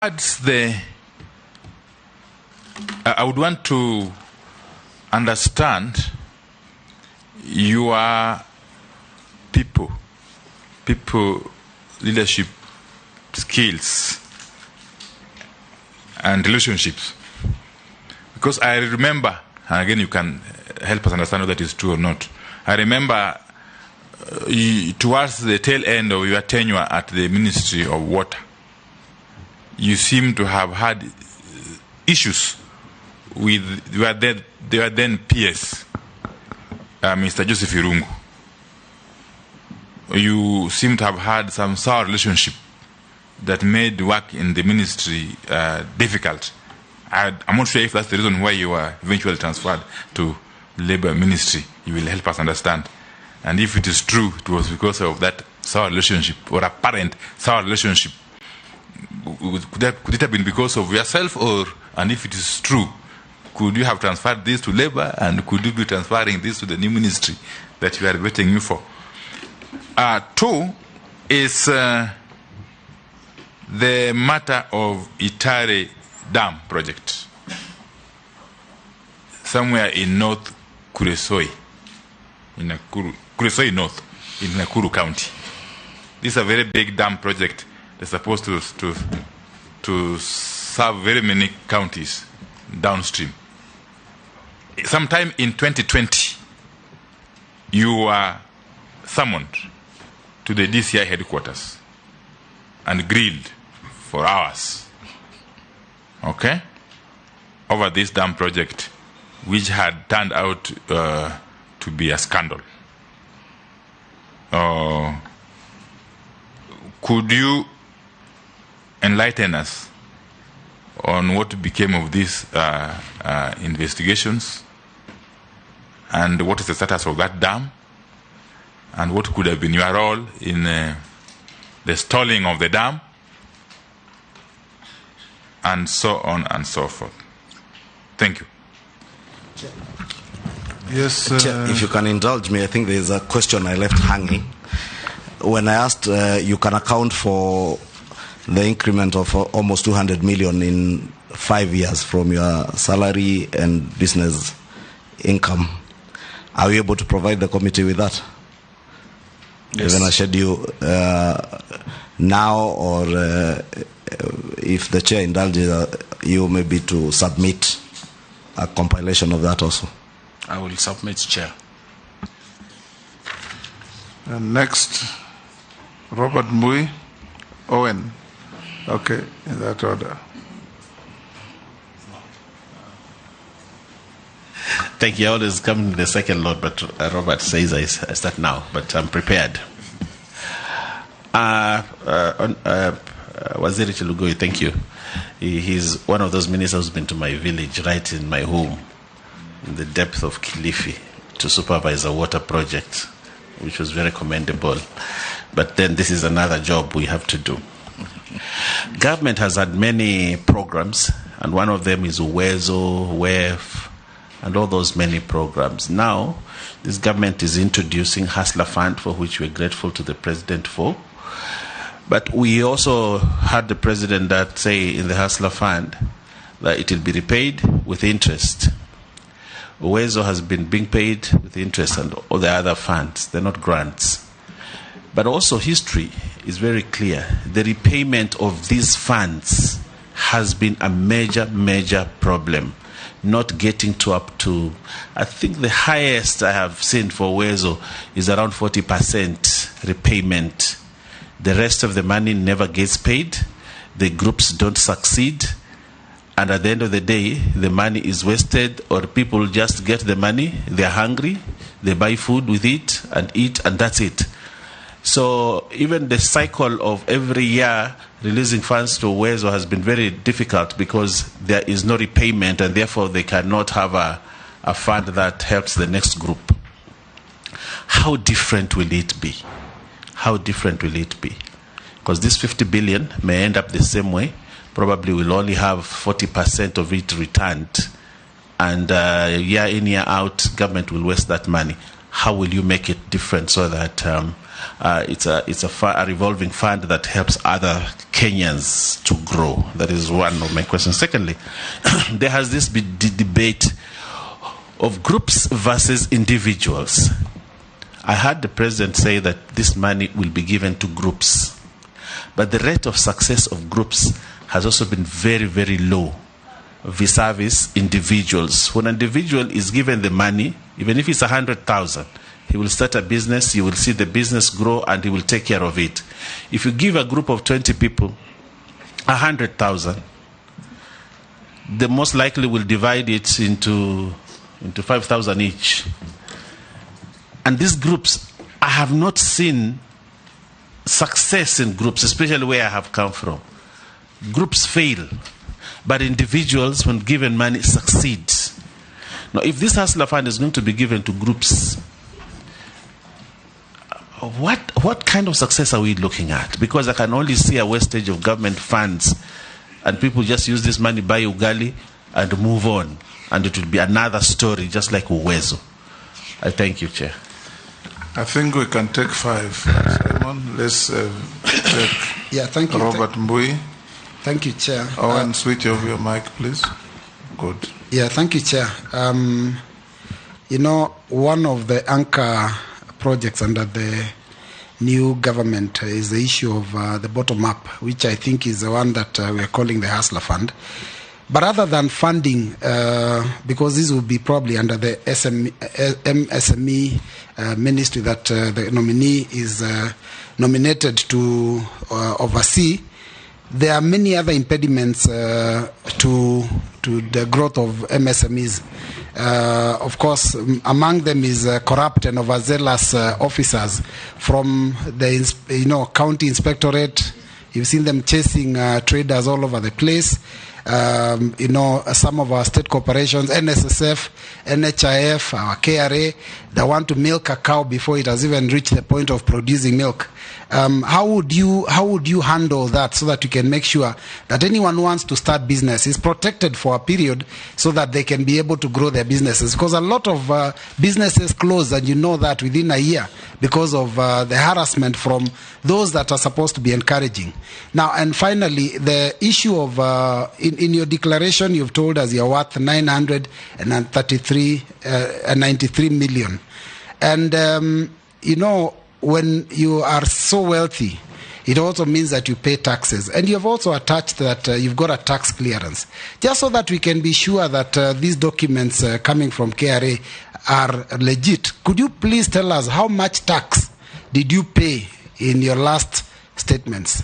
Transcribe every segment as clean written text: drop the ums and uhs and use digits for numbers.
I would want to understand your people leadership skills and relationships, because I remember, and again you can help us understand whether that is true or not. I remember towards the tail end of your tenure at the Ministry of Water, you seem to have had issues with your then PS, Mr. Joseph Irungu. You seem to have had some sour relationship that made work in the ministry difficult. I'm not sure if that's the reason why you were eventually transferred to Labour Ministry. You will help us understand. And if it is true, it was because of that sour relationship or apparent sour relationship. Could it have been because of yourself, and if it is true, could you have transferred this to Labour, and could you be transferring this to the new ministry that we are waiting you for? Two is the matter of Itare Dam project, somewhere in North Kuresoi, in Kuresoi North, in Nakuru County. This is a very big dam project. They're supposed to serve very many counties downstream. Sometime in 2020, you were summoned to the DCI headquarters and grilled for hours, okay, over this dam project, which had turned out to be a scandal. Could you enlighten us on what became of these investigations, and what is the status of that dam, and what could have been your role in the stalling of the dam, and so on and so forth? Thank you. Yes. If you can indulge me, I think there is a question I left hanging. When I asked, you can account for the increment of almost 200 million in 5 years from your salary and business income. Are you able to provide the committee with that? Yes. Even a schedule now, or if the chair indulges you, maybe to submit a compilation of that also. I will submit, Chair. And next, Robert Mui, Owen. Okay, in that order. Thank you. I always come in the second lot, but Robert says I start now, but I'm prepared. Waziri Chilugoi, thank you. He's one of those ministers who's been to my village, right in my home, in the depth of Kilifi, to supervise a water project, which was very commendable. But then this is another job we have to do. Government has had many programs, and one of them is Uwezo, WEF, and all those many programs. Now, this government is introducing Hustler Fund, for which we're grateful to the President for. But we also had the President that say in the Hustler Fund that it will be repaid with interest. Uwezo has been being paid with interest, and all the other funds, they're not grants. But also history is very clear. The repayment of these funds has been a major problem. Not getting up to, I think the highest I have seen for Uwezo is around 40% repayment. The rest of the money never gets paid. The groups don't succeed. And at the end of the day, the money is wasted, or people just get the money, they're hungry, they buy food with it and eat, and that's it. So even the cycle of every year releasing funds to Uwezo has been very difficult, because there is no repayment, and therefore they cannot have a fund that helps the next group. How different will it be? How different will it be? Because this 50 billion may end up the same way. Probably we'll only have 40% of it returned, and year in, year out, government will waste that money. How will you make it different so that it's a revolving fund that helps other Kenyans to grow? That is one of my questions. Secondly, there has this been debate of groups versus individuals. I heard the president say that this money will be given to groups, but the rate of success of groups has also been very, very low vis-a-vis individuals. When an individual is given the money, even if it's 100,000, he will start a business, you will see the business grow, and he will take care of it. If you give a group of 20 people 100,000, they most likely will divide it into 5,000 each. And these groups, I have not seen success in groups, especially where I have come from. Groups fail, but individuals, when given money, succeed. Now, if this Hustler Fund is going to be given to groups, what kind of success are we looking at? Because I can only see a wastage of government funds, and people just use this money, buy ugali, and move on. And it will be another story, just like Uwezo. I thank you, Chair. I think we can take 5. Simon, let's take thank you. Robert Mbui. Thank you, Chair. Owen, switch off your mic, please. Good. Yeah, thank you, Chair. One of the anchor projects under the new government is the issue of the bottom-up, which I think is the one that we are calling the Hustler Fund. But other than funding, because this will be probably under the MSME ministry that the nominee is nominated to oversee, there are many other impediments to the growth of MSMEs. Of course, among them is corrupt and overzealous officers from the county inspectorate. You've seen them chasing traders all over the place. Some of our state corporations, NSSF, NHIF, our KRA, they want to milk a cow before it has even reached the point of producing milk. How would you handle that so that you can make sure that anyone who wants to start business is protected for a period so that they can be able to grow their businesses? Because a lot of businesses close, and you know that within a year because of the harassment from those that are supposed to be encouraging. Now, and finally, the issue of in your declaration, you've told us you're worth 993 million, and when you are so wealthy, it also means that you pay taxes. And you have also attached that you've got a tax clearance. Just so that we can be sure that these documents coming from KRA are legit, could you please tell us how much tax did you pay in your last statements?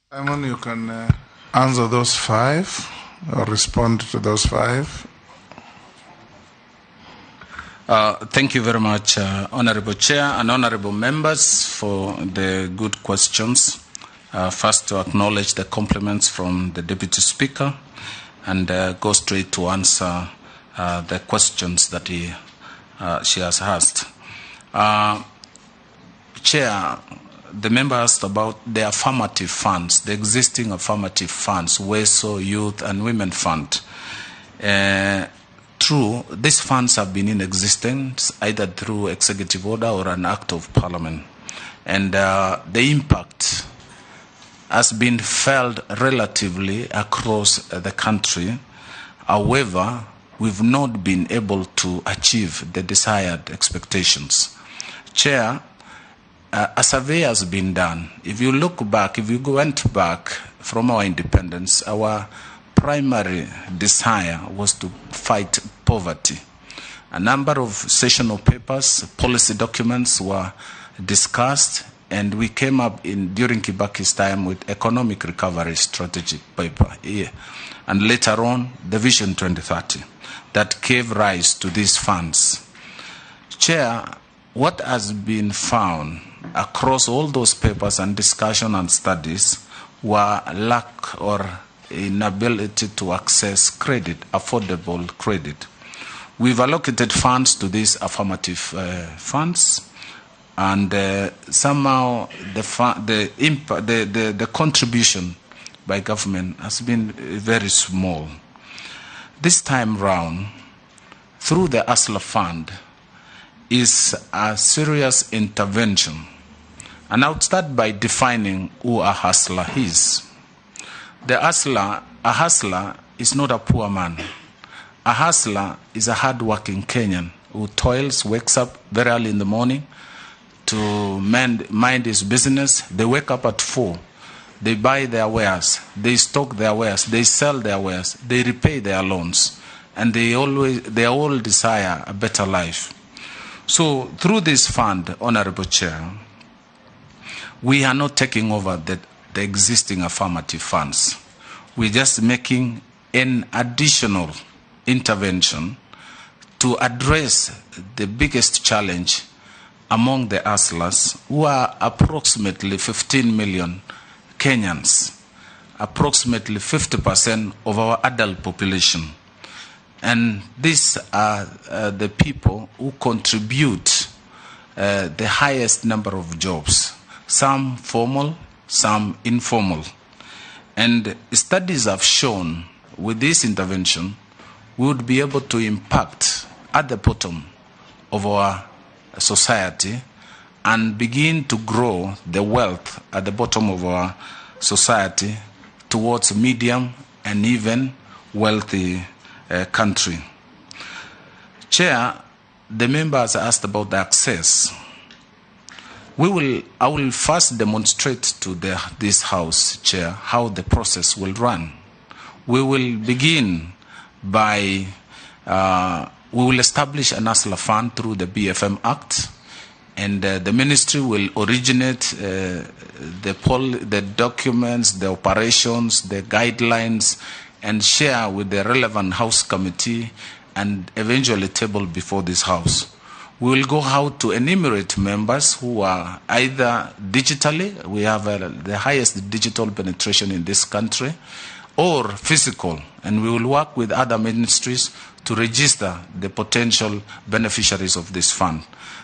Simon, you can answer those 5 or respond to those 5. Thank you very much, Honorable Chair and Honorable Members, for the good questions. First, to acknowledge the compliments from the Deputy Speaker and go straight to answer the questions that she has asked. Chair, the member asked about the affirmative funds, the existing affirmative funds, WESO, Youth and Women Fund. True, these funds have been in existence either through executive order or an act of parliament. And the impact has been felt relatively across the country. However, we've not been able to achieve the desired expectations. Chair, a survey has been done. If you look back, if you went back from our independence, our primary desire was to fight poverty. A number of sessional papers, policy documents were discussed, and we came up during Kibaki's time with economic recovery strategic paper here. And later on, the Vision 2030 that gave rise to these funds. Chair, what has been found across all those papers and discussion and studies were lack or inability to access credit, affordable credit. We've allocated funds to these affirmative funds, and somehow the contribution by government has been very small. This time round, through the Hustler Fund, is a serious intervention And I would start by defining who a hustler is. A hustler is not a poor man. A hustler is a hard-working Kenyan who toils, wakes up very early in the morning to mind his business. They wake up at 4. They buy their wares. They stock their wares. They sell their wares. They repay their loans. And they all desire a better life. So through this fund, Honorable Chair, we are not taking over the existing affirmative funds. We're just making an additional intervention to address the biggest challenge among the hustlers, who are approximately 15 million Kenyans, approximately 50% of our adult population. And these are the people who contribute the highest number of jobs, some formal, some informal. And studies have shown with this intervention, we would be able to impact at the bottom of our society and begin to grow the wealth at the bottom of our society towards medium and even wealthy country. Chair, the members asked about the access. I will first demonstrate to this House, Chair, how the process will run. We will begin by, we will establish an hustler fund through the BFM Act, and the ministry will originate the documents, the operations, the guidelines, and share with the relevant House committee and eventually table before this House. We will go how to enumerate members who are either digitally, we have the highest digital penetration in this country, or physical, and we will work with other ministries to register the potential beneficiaries of this fund.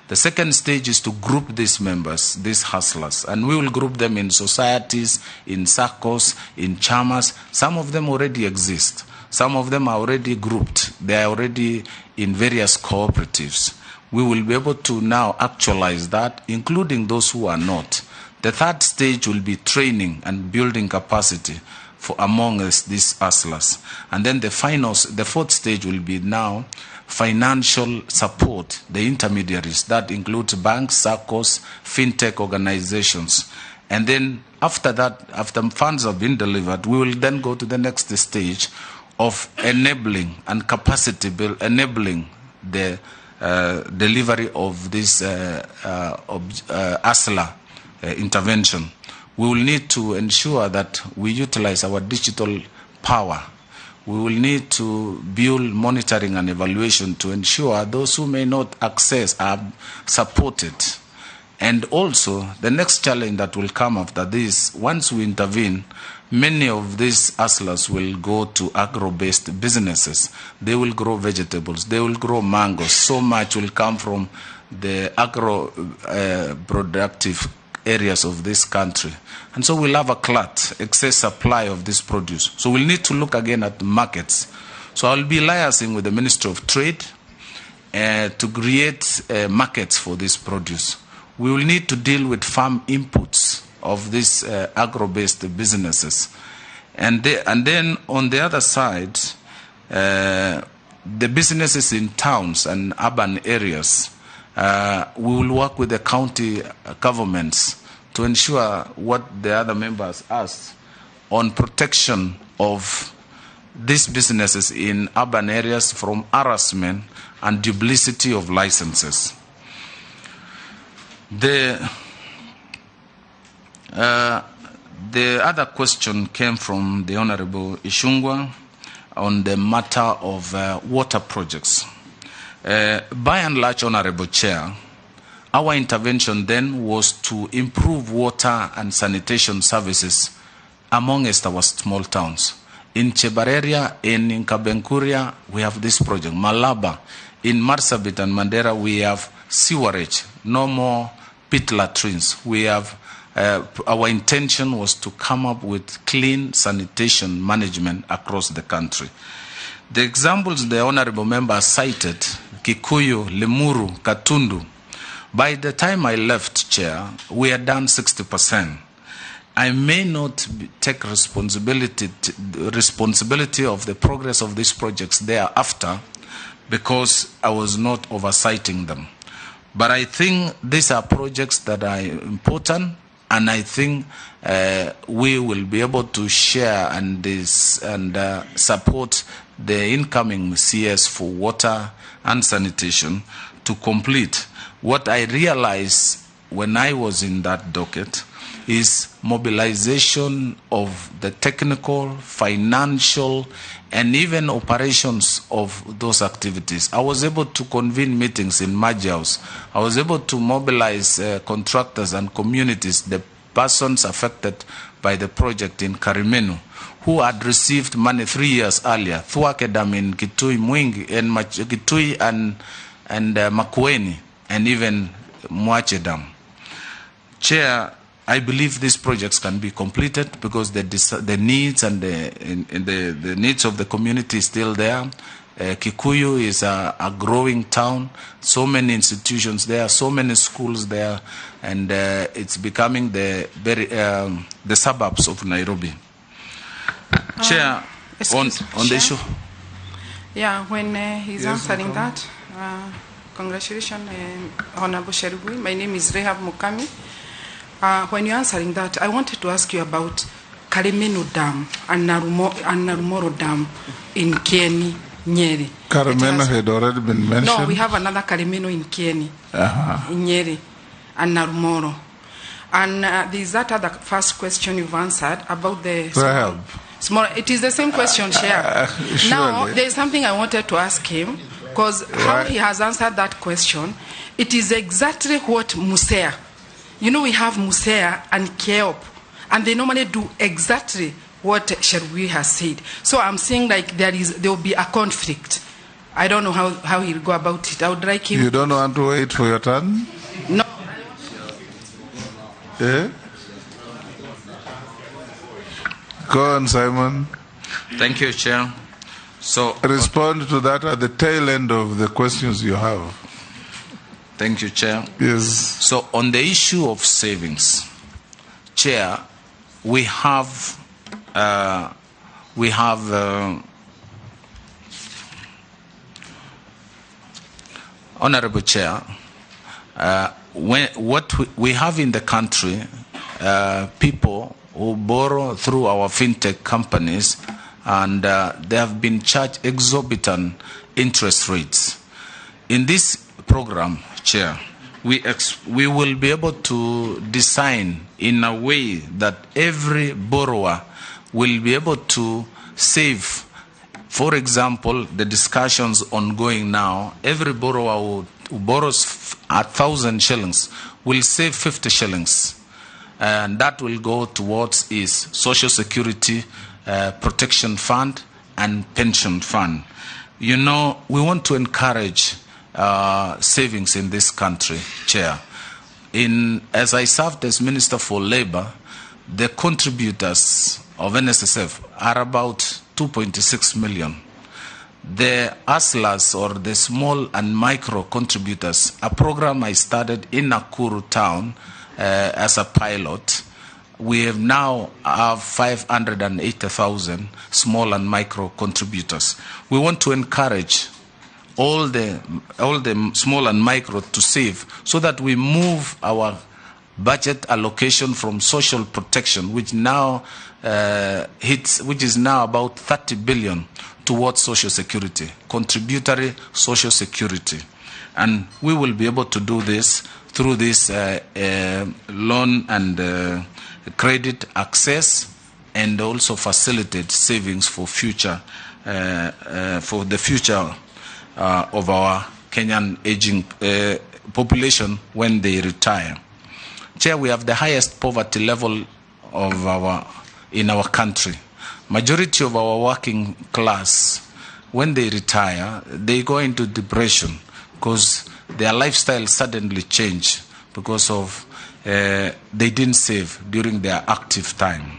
The second stage is to group these members, these hustlers, and we will group them in societies, in circles, in chamas. Some of them already exist. Some of them are already grouped. They are already in various cooperatives. We will be able to now actualize that, including those who are not. The third stage will be training and building capacity for among us, these hustlers. And then the fourth stage will be now financial support, the intermediaries. That includes banks, circles, fintech organizations. And then after that, after funds have been delivered, we will then go to the next stage of enabling and capacity build, enabling the delivery of this hustler intervention. We will need to ensure that we utilize our digital power. We will need to build monitoring and evaluation to ensure those who may not access are supported. And also, the next challenge that will come after this, once we intervene, many of these hustlers will go to agro-based businesses. They will grow vegetables. They will grow mangoes. So much will come from the agro-productive areas of this country. And so we'll have a glut, excess supply of this produce. So we'll need to look again at markets. So I'll be liaising with the Ministry of Trade to create markets for this produce. We will need to deal with farm inputs of these agro-based businesses. And then on the other side, the businesses in towns and urban areas, we will work with the county governments to ensure what the other members asked on protection of these businesses in urban areas from harassment and duplicity of licenses. The other question came from the Honorable Ishungwa on the matter of water projects. By and large, Honorable Chair, our intervention then was to improve water and sanitation services amongst our small towns. In Chebareria, in Kabenkuria, we have this project. Malaba, in Marsabit and Mandera, we have sewerage, no more pit latrines. We have, our intention was to come up with clean sanitation management across the country. The examples the Honorable Member cited, Kikuyu, Limuru, Katundu, By the time I left, Chair, we had done 60%. I may not take responsibility of the progress of these projects thereafter because I was not oversighting them. But I think these are projects that are important, and I think we will be able to share and support the incoming CS for water and sanitation to complete. What I realized when I was in that docket is mobilization of the technical, financial, and even operations of those activities. I was able to convene meetings in Majaus. I was able to mobilize contractors and communities, the persons affected by the project in Karimenu, who had received money 3 years earlier. Thuake Dam in Kitui Mwingi, and Kitui and Makueni, and even Mwache Dam. Chair, I believe these projects can be completed because the needs and the needs of the community is still there. Kikuyu is a growing town, so many institutions there, so many schools there, and it's becoming the suburbs of Nairobi. Chair, on the issue. Yeah, when he's answering that, congratulations, Honorable Sherugui. My name is Rehab Mukami. When you're answering that, I wanted to ask you about Karimenu Dam and Narumoro Dam in Kieni, Nyeri. Karimenu had already been mentioned? No, we have another Karimenu in Kieni, in Nyeri, and Narumoro. And there's that other first question you've answered about the small. It is the same question, Chair. Now, there's something I wanted to ask him, because how he has answered that question, it is exactly what Musea. You know, we have Musea and Keop, and they normally do exactly what Sherugui has said. So I'm saying like there will be a conflict. I don't know how he'll go about it. I would like him. You don't want to wait for your turn? No. Yeah? Go on, Simon. Thank you, Chair. So respond to that at the tail end of the questions you have. Thank you, Chair. Yes. So on the issue of savings, Chair, we have Honorable Chair, what we have in the country, people who borrow through our fintech companies, and they have been charged exorbitant interest rates. In this program, Chair, we will be able to design in a way that every borrower will be able to save. For example, the discussions ongoing now, every borrower who borrows 1,000 shillings will save 50 shillings. And that will go towards his Social Security Protection Fund and Pension Fund. You know, we want to encourage savings in this country, Chair. As I served as Minister for Labor, the contributors of NSSF are about 2.6 million. The ASLAs, or the small and micro contributors, a program I started in Nakuru town as a pilot. We have now have 580,000 small and micro contributors. We want to encourage all the small and micro to save, so that we move our budget allocation from social protection, which now which is now about 30 billion, towards social security, contributory social security. And we will be able to do this through this loan and credit access, and also facilitate savings for future, for the future of our Kenyan aging population when they retire. Chair, we have the highest poverty level in our country. Majority of our working class, when they retire, they go into depression because their lifestyle suddenly changed because of they didn't save during their active time.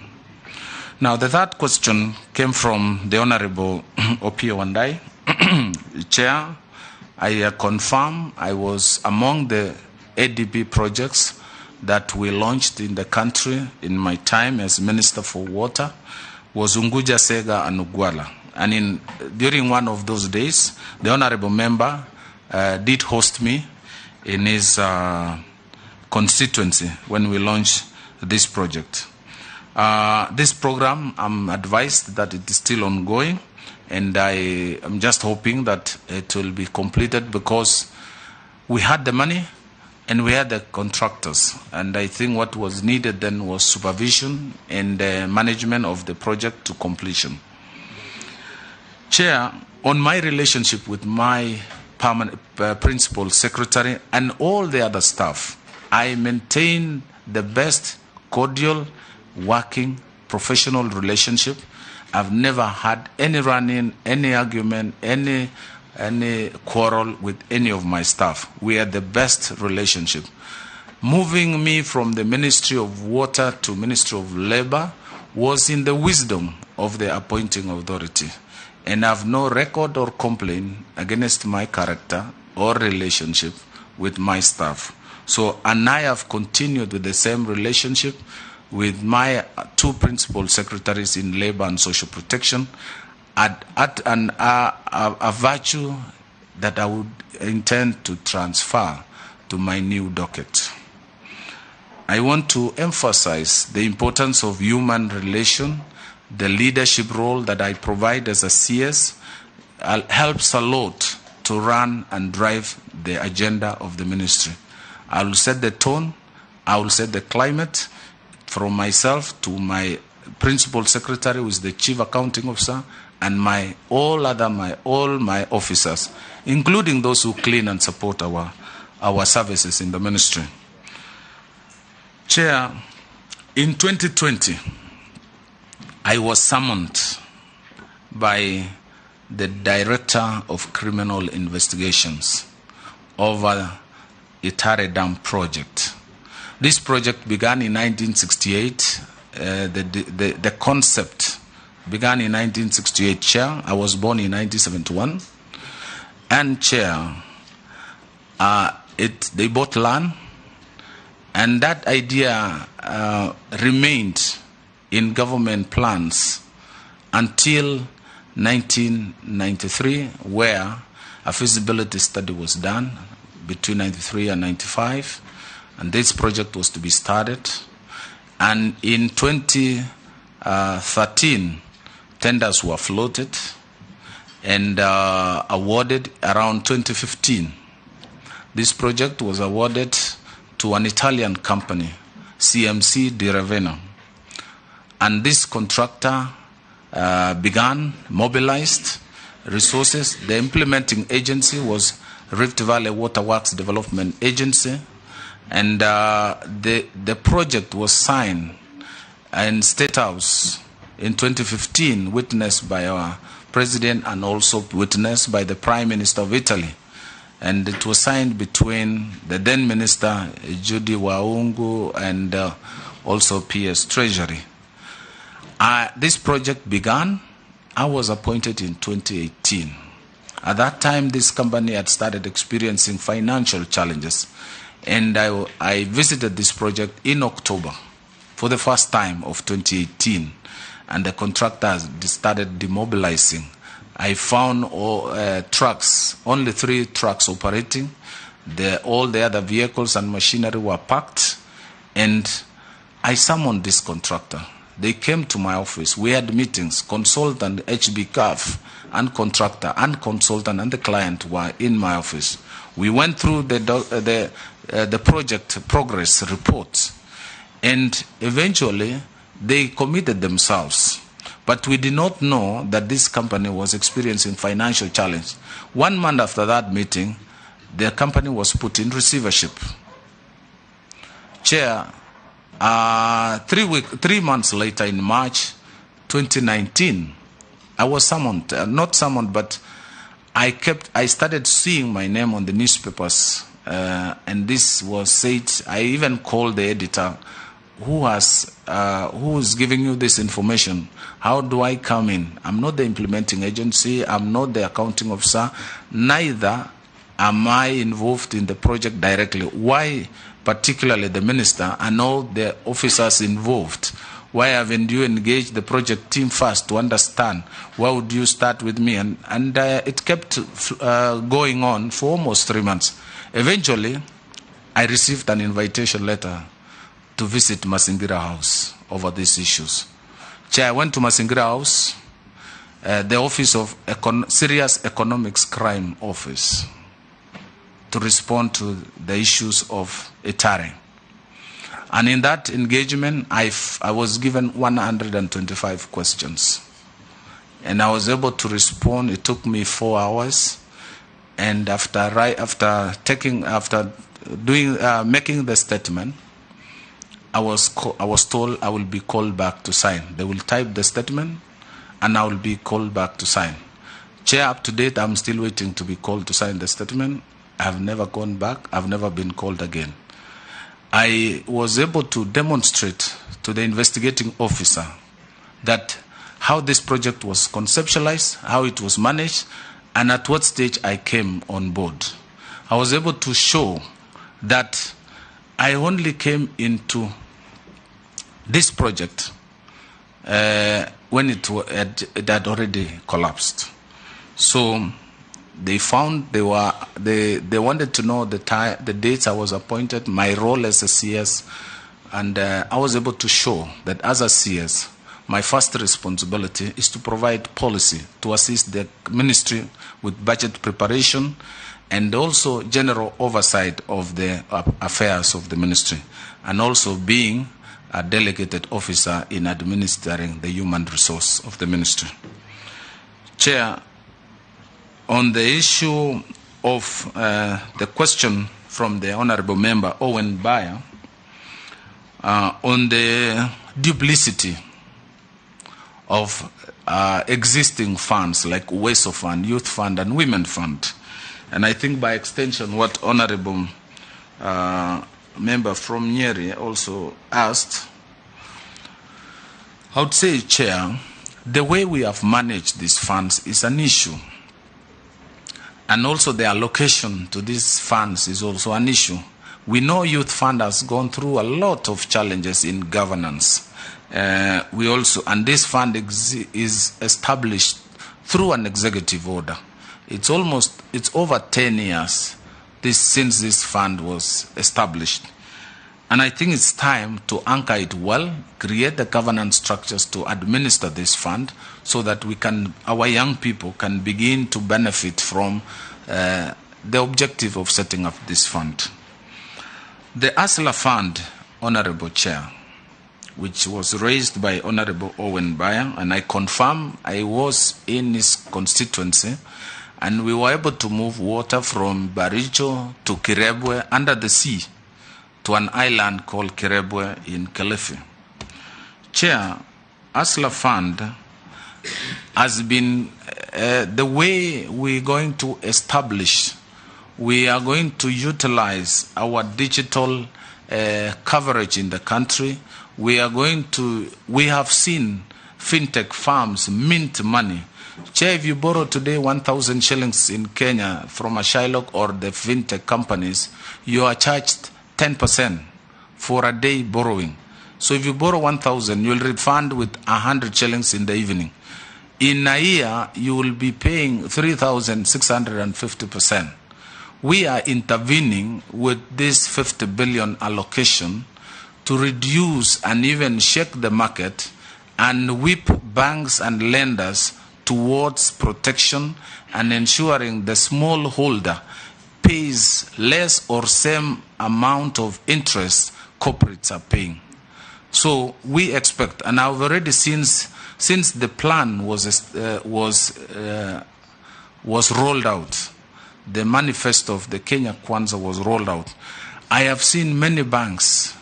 Now, the third question came from the Honorable Opio Wandai. Chair, I confirm I was among the ADB projects that we launched in the country in my time as Minister for Water was Unguja, Sega, and Ugwala. And during one of those days, the Honorable Member did host me in his constituency when we launched this project. This program, I'm advised that it is still ongoing, and I am just hoping that it will be completed because we had the money and we had the contractors. And I think what was needed then was supervision and management of the project to completion. Chair, on my relationship with my principal secretary and all the other staff, I maintain the best cordial, working, professional relationship. I've never had any run-in, any argument, any quarrel with any of my staff. We had the best relationship. Moving me from the Ministry of Water to Ministry of Labor was in the wisdom of the appointing authority. And I have no record or complaint against my character or relationship with my staff. So, and I have continued with the same relationship with my two principal secretaries in Labor and Social Protection at a virtue that I would intend to transfer to my new docket. I want to emphasize the importance of human relation. The leadership role that I provide as a CS helps a lot to run and drive the agenda of the ministry. I will set the tone, I will set the climate from myself to my principal secretary, who is the chief accounting officer, and all my officers, including those who clean and support our services in the ministry. Chair, in 2020, I was summoned by the Director of Criminal Investigations over Itare Dam project. This project began in 1968. The concept began in 1968, Chair. I was born in 1971. And Chair, they bought land, and that idea remained in government plans until 1993, where a feasibility study was done between 93 and 95, and this project was to be started. And in 2013, tenders were floated and awarded around 2015. This project was awarded to an Italian company, CMC di Ravenna. And this contractor mobilized resources. The implementing agency was Rift Valley Waterworks Development Agency. And the project was signed in State House in 2015, witnessed by our President and also witnessed by the Prime Minister of Italy. And it was signed between the then Minister, Judy Waungu, and also PS Treasury. This project began. I was appointed in 2018. At that time, this company had started experiencing financial challenges. And I visited this project in October for the first time of 2018. And the contractors started demobilizing. I found trucks, only 3 trucks operating. All the other vehicles and machinery were packed. And I summoned this contractor. They came to my office. We had meetings. Consultant, HB CAF, and contractor, and consultant, and the client were in my office. We went through the project progress reports. And eventually, they committed themselves. But we did not know that this company was experiencing financial challenge. 1 month after that meeting, the company was put in receivership. Chair, 3 months later, in March 2019, I was summoned. Not summoned, but I started seeing my name on the newspapers, and this was said. I even called the editor, who is giving you this information? How do I come in? I'm not the implementing agency. I'm not the accounting officer. Neither am I involved in the project directly? Why particularly the minister and all the officers involved? Why haven't you engaged the project team first to understand? Why would you start with me? And it kept going on for almost 3 months. Eventually, I received an invitation letter to visit Masingira House over these issues. Chair, I went to Masingira House, the Office of Serious Economics Crime Office, to respond to the issues of Itare. And in that engagement, I was given 125 questions. And I was able to respond. It took me 4 hours. And after making the statement, I was told I will be called back to sign. They will type the statement, and I will be called back to sign. Chair, up to date, I'm still waiting to be called to sign the statement. I've never gone back. I've never been called again. I was able to demonstrate to the investigating officer that how this project was conceptualized, how it was managed, and at what stage I came on board. I was able to show that I only came into this project when it had already collapsed. So they found they wanted to know the dates I was appointed, my role as a CS, and I was able to show that as a CS, my first responsibility is to provide policy to assist the ministry with budget preparation and also general oversight of the affairs of the ministry, and also being a delegated officer in administering the human resource of the ministry. Chair, on the issue of the question from the Honorable Member Owen Bayer on the duplicity of existing funds like WESO Fund, Youth Fund, and Women Fund, and I think by extension what Honorable Member from Nyeri also asked, I would say, Chair, the way we have managed these funds is an issue. And also the allocation to these funds is also an issue. We know Youth Fund has gone through a lot of challenges in governance. And this fund is established through an executive order. It's over 10 years since this fund was established. And I think it's time to anchor it well, create the governance structures to administer this fund so that our young people can begin to benefit from the objective of setting up this fund. The ASLA Fund, Honorable Chair, which was raised by Honorable Owen Bayer, and I confirm I was in his constituency, and we were able to move water from Baricho to Kirebwe under the sea to an island called Kirebwe in Kilifi. Chair, ASLA Fund has been the way we're going to establish, we are going to utilize our digital coverage in the country. We have seen fintech firms mint money. Chair, if you borrow today 1,000 shillings in Kenya from a Shylock or the fintech companies, you are charged 10% for a day borrowing. So if you borrow 1,000, you'll refund with 100 shillings in the evening. In a year, you will be paying 3,650%. We are intervening with this 50 billion allocation to reduce and even shake the market and whip banks and lenders towards protection and ensuring the small holder pays less or same amount of interest corporates are paying. So we expect, and I've already since the plan was rolled out, the manifesto of the Kenya Kwanza was rolled out, I have seen many banks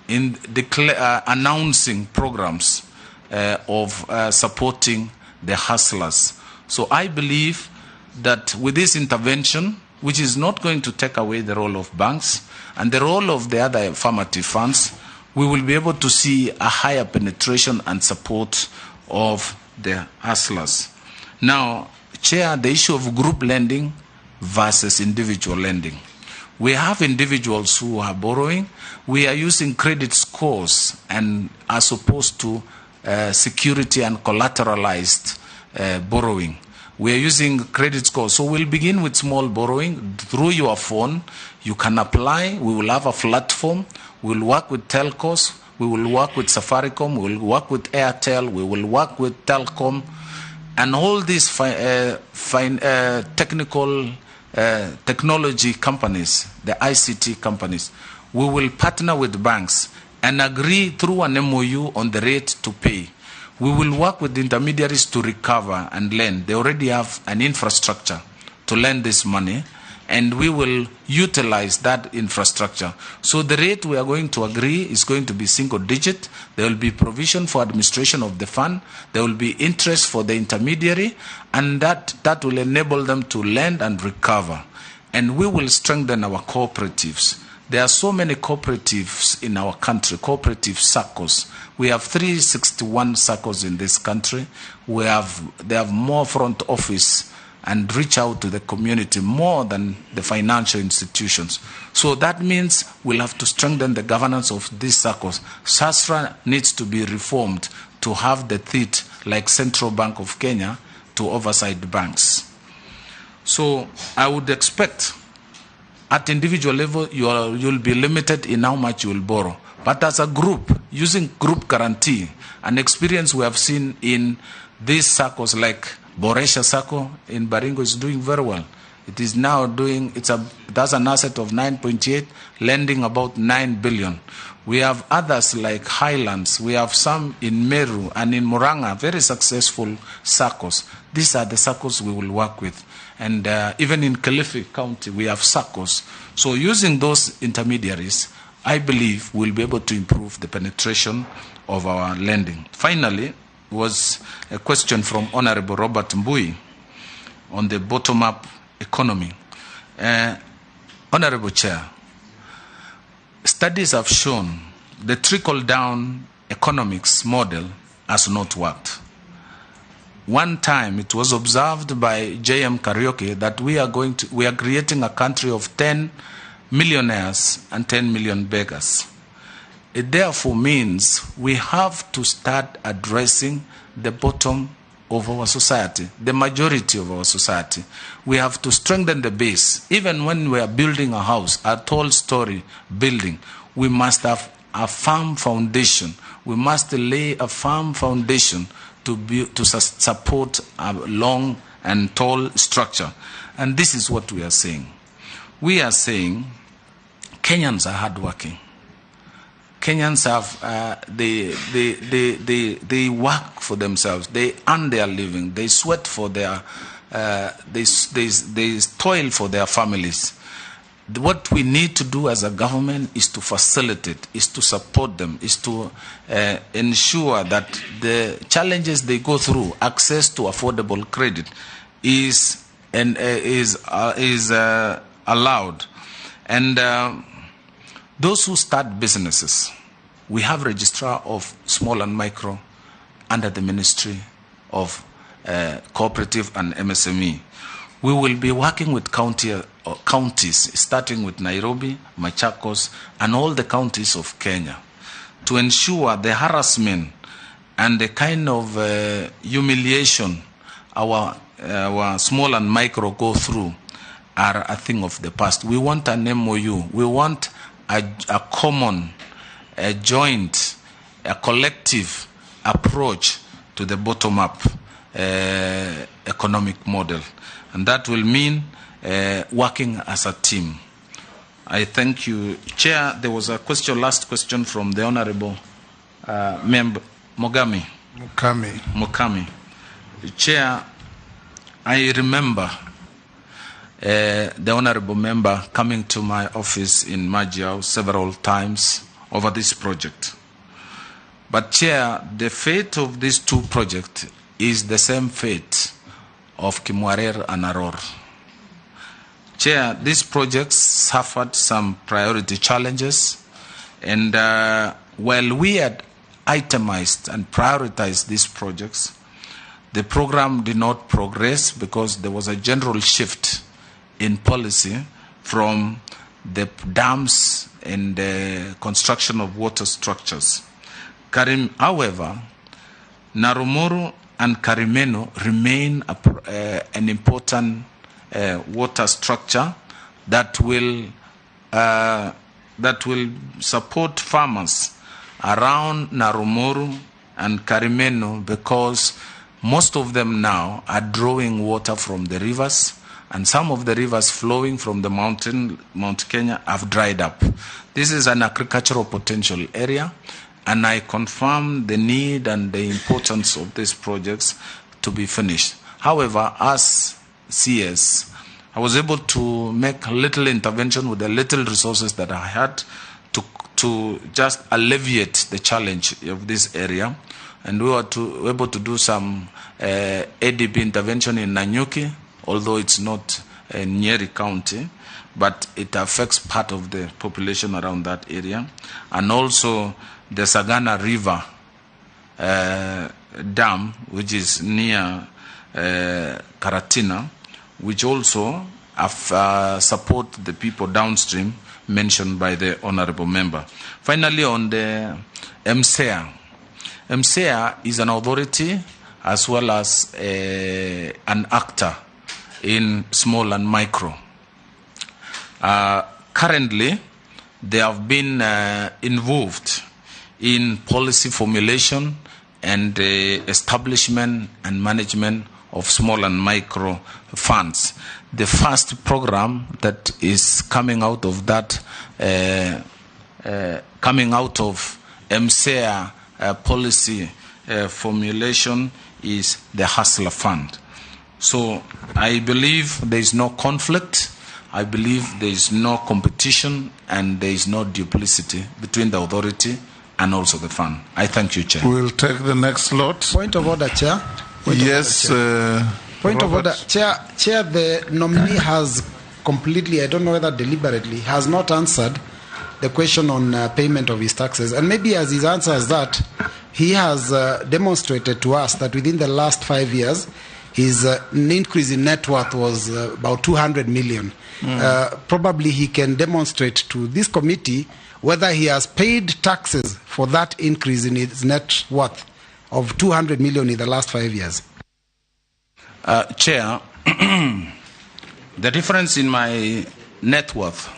announcing programs of supporting the hustlers. So I believe that with this intervention, which is not going to take away the role of banks and the role of the other affirmative funds, we will be able to see a higher penetration and support of the hustlers. Now, Chair, the issue of group lending versus individual lending. We have individuals who are borrowing. We are using credit scores and as opposed to security and collateralized borrowing. We are using credit scores. So we'll begin with small borrowing through your phone. You can apply. We will have a platform. We'll work with telcos. We will work with Safaricom. We will work with Airtel. We will work with Telcom. And all these technology companies, the ICT companies, we will partner with banks and agree through an MOU on the rate to pay. We will work with intermediaries to recover and lend. They already have an infrastructure to lend this money, and we will utilize that infrastructure. So the rate we are going to agree is going to be single digit. There will be provision for administration of the fund. There will be interest for the intermediary, and that will enable them to lend and recover. And we will strengthen our cooperatives. There are so many cooperatives in our country, cooperative SACCOs. We have 361 SACCOs in this country. They have more front office and reach out to the community more than the financial institutions. So that means we'll have to strengthen the governance of these SACCOs. SASRA needs to be reformed to have the teeth like Central Bank of Kenya to oversight banks. So I would expect at individual level you'll be limited in how much you will borrow. But as a group, using group guarantee, an experience we have seen in these SACCOs like Boresha SACCO in Baringo is doing very well. It is now doing, that's an asset of 9.8, lending about 9 billion. We have others like Highlands. We have some in Meru and in Muranga, very successful SACCOs. These are the SACCOs we will work with. And even in Kilifi County, we have SACCOs. So using those intermediaries, I believe we'll be able to improve the penetration of our lending. Finally, was a question from Honorable Robert Mbui on the bottom-up economy. Honorable Chair, studies have shown the trickle-down economics model has not worked. One time it was observed by J.M. Karaoke that we are creating a country of 10 millionaires and 10 million beggars. It therefore means we have to start addressing the bottom of our society, the majority of our society. We have to strengthen the base. Even when we are building a house, a tall story building, we must have a firm foundation. We must lay a firm foundation to support a long and tall structure. And this is what we are saying. We are saying Kenyans are hardworking. Kenyans have they work for themselves. They earn their living. They sweat for their they toil for their families. What we need to do as a government is to facilitate, is to support them, is to ensure that the challenges they go through, access to affordable credit, is allowed. And those who start businesses, we have registrar of small and micro under the Ministry of Cooperative and MSME. We will be working with counties, starting with Nairobi, Machakos, and all the counties of Kenya, to ensure the harassment and the kind of humiliation our small and micro go through are a thing of the past. We want an MOU. We want a common, a joint, a collective approach to the bottom-up economic model. And that will mean working as a team. I thank you. Chair, there was a question, last question from the Honorable Member Mukami. Chair, I remember the Honorable Member coming to my office in Majiao several times over this project. But Chair, the fate of these two projects is the same fate of Kimwarer and Aror. Chair, these projects suffered some priority challenges, and while we had itemized and prioritized these projects, the program did not progress because there was a general shift in policy from the dams and the construction of water structures. However, Narumoro and Karimeno remain an important water structure that will support farmers around Narumoro and Karimeno, because most of them now are drawing water from the rivers, and some of the rivers flowing from the Mount Kenya have dried up. This is an agricultural potential area, and I confirm the need and the importance of these projects to be finished. However, as CS, I was able to make little intervention with the little resources that I had to just alleviate the challenge of this area. And we were able to do some ADB intervention in Nanyuki, although it's not in Nyeri County, but it affects part of the population around that area. And also the Sagana River Dam, which is near Karatina, which also support the people downstream mentioned by the honorable member. Finally, on the MSEA. MSEA is an authority as well as an actor in small and micro. Currently, they have been involved in policy formulation and establishment and management of small and micro funds. The first program that is coming out of that, coming out of MSEA policy formulation is the Hustler Fund. So I believe there is no conflict. I believe there is no competition, and there is no duplicity between the authority and also the fund. I thank you, Chair. We'll take the next lot. Point of order, Chair. Point of order, Chair. The nominee has completely, I don't know whether deliberately, has not answered the question on payment of his taxes. And maybe as his answer is that, he has demonstrated to us that within the last 5 years, his increase in net worth was about 200 million. Probably he can demonstrate to this committee whether he has paid taxes for that increase in his net worth of 200 million in the last 5 years. Chair, the difference in my net worth,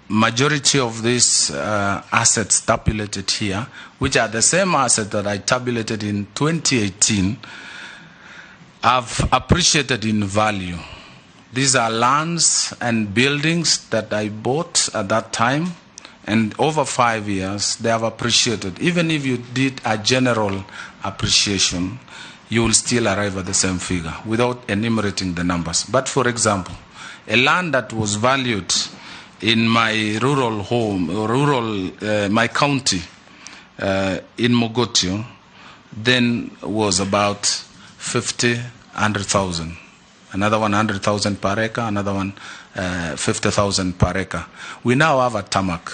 majority of these assets tabulated here, which are the same assets that I tabulated in 2018, have appreciated in value. These are lands and buildings that I bought at that time, and over 5 years they have appreciated. Even if you did a general appreciation, you will still arrive at the same figure without enumerating the numbers. But for example, a land that was valued in my rural home, my county, in Mogotio, then was about 100,000. Another 100,000 per acre, another one 50,000 per acre. We now have a tarmac.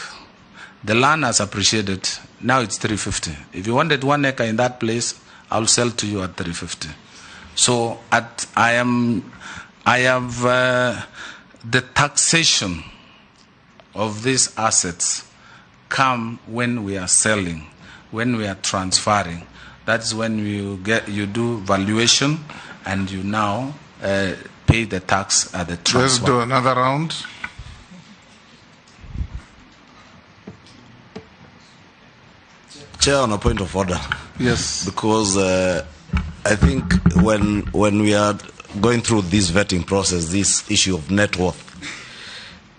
The land has appreciated. Now it's 350. If you wanted 1 acre in that place, I'll sell to you at 350. So I have the taxation of these assets come when we are selling, when we are transferring. That's when you do valuation, and you now pay the tax at the transfer. Let's do another round. Chair, on a point of order. Yes. Because I think when we are going through this vetting process, this issue of net worth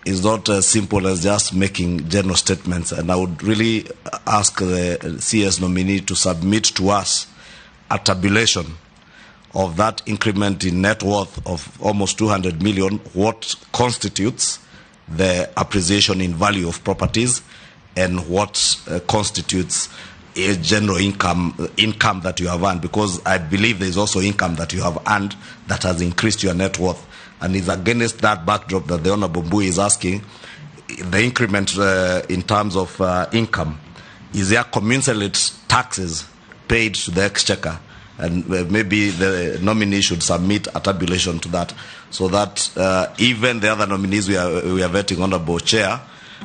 is not as simple as just making general statements. And I would really ask the CS nominee to submit to us a tabulation of that increment in net worth of almost 200 million, what constitutes the appreciation in value of properties, and what constitutes a general income that you have earned, because I believe there is also income that you have earned that has increased your net worth. And it's against that backdrop that the Honorable Mbui is asking, the increment in terms of income, is there commensurate taxes paid to the exchequer and maybe the nominee should submit a tabulation to that, so that even the other nominees we are vetting, Honorable Chair,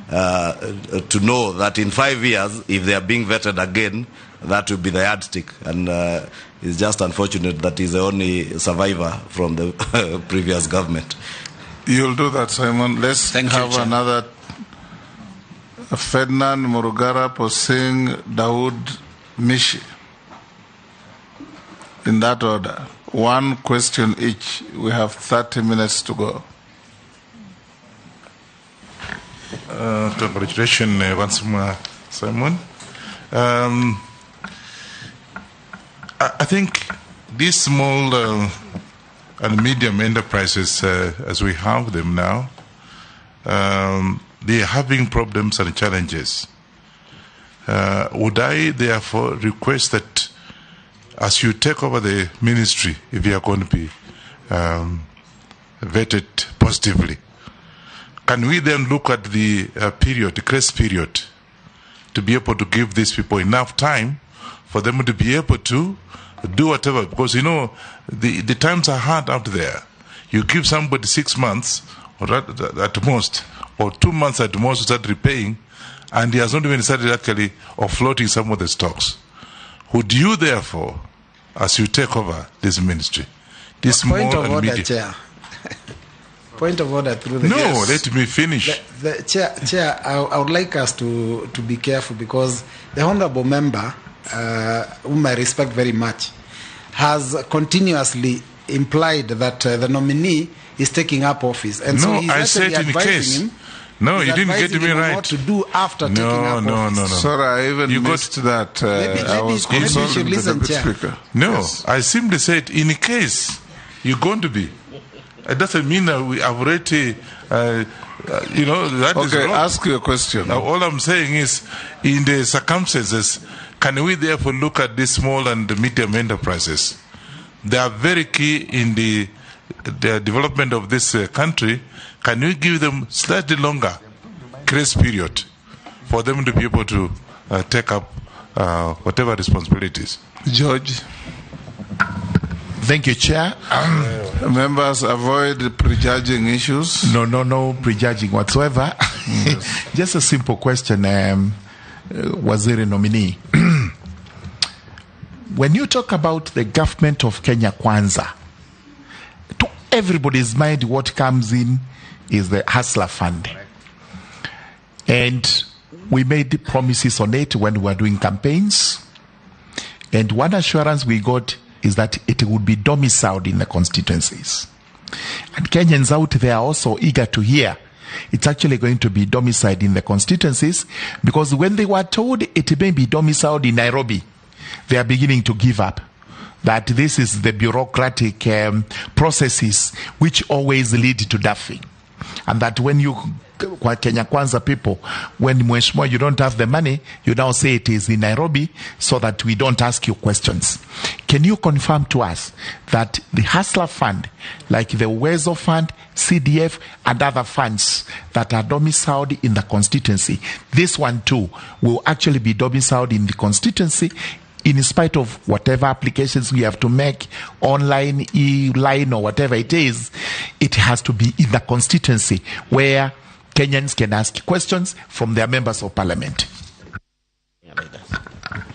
to know that in 5 years, if they are being vetted again, that will be the yardstick. And it's just unfortunate that he's the only survivor from the previous government. You'll do that, Simon. Let's have another. Ferdinand, Murugara, Posing, Dawood, Mishi. In that order. One question each. We have 30 minutes to go. Congratulations once more, Simon. I think these small and medium enterprises, as we have them now, they are having problems and challenges. Would I therefore request that as you take over the ministry, if you are going to be vetted positively, can we then look at the period, the grace period, to be able to give these people enough time for them to be able to do whatever? Because, you know, the times are hard out there. You give somebody 6 months, or at most, or 2 months at most to start repaying, and he has not even started actually offloading some of the stocks. Would you, therefore, as you take over this ministry, this small and medium... Chair. Point of order through the... No, let me finish. The Chair, I would like us to be careful, because the Honourable Member, whom I respect very much, has continuously implied that the nominee is taking up office. And so he's I said in case. No, you didn't get me right. What to do after taking up office. No. Sorry, I even missed that. I was consulting the Deputy Speaker. No, yes. I simply said, in case you're going to be. It doesn't mean that we have already, that is wrong. Ask your question. Now, all I'm saying is, in the circumstances, can we therefore look at these small and medium enterprises? They are very key in the development of this country. Can we give them slightly longer grace period for them to be able to take up whatever responsibilities? George. Thank you, Chair. Members, avoid prejudging issues. No prejudging whatsoever. Yes. Just a simple question, Waziri Nominee. When you talk about the government of Kenya Kwanza, to everybody's mind, what comes in is the Hustler Fund. And we made promises on it when we were doing campaigns. And one assurance we got is that it would be domiciled in the constituencies. And Kenyans out there are also eager to hear it's actually going to be domiciled in the constituencies, because when they were told it may be domiciled in Nairobi, they are beginning to give up. That this is the bureaucratic processes which always lead to duffing. And that when you, Kenya Kwanza people, when Mheshimiwa, you don't have the money, you now say it is in Nairobi so that we don't ask you questions. Can you confirm to us that the Hustler Fund, like the Uwezo Fund, CDF, and other funds that are domiciled in the constituency, this one too will actually be domiciled in the constituency, in spite of whatever applications we have to make, online, e-line, or whatever it is, it has to be in the constituency where Kenyans can ask questions from their members of parliament.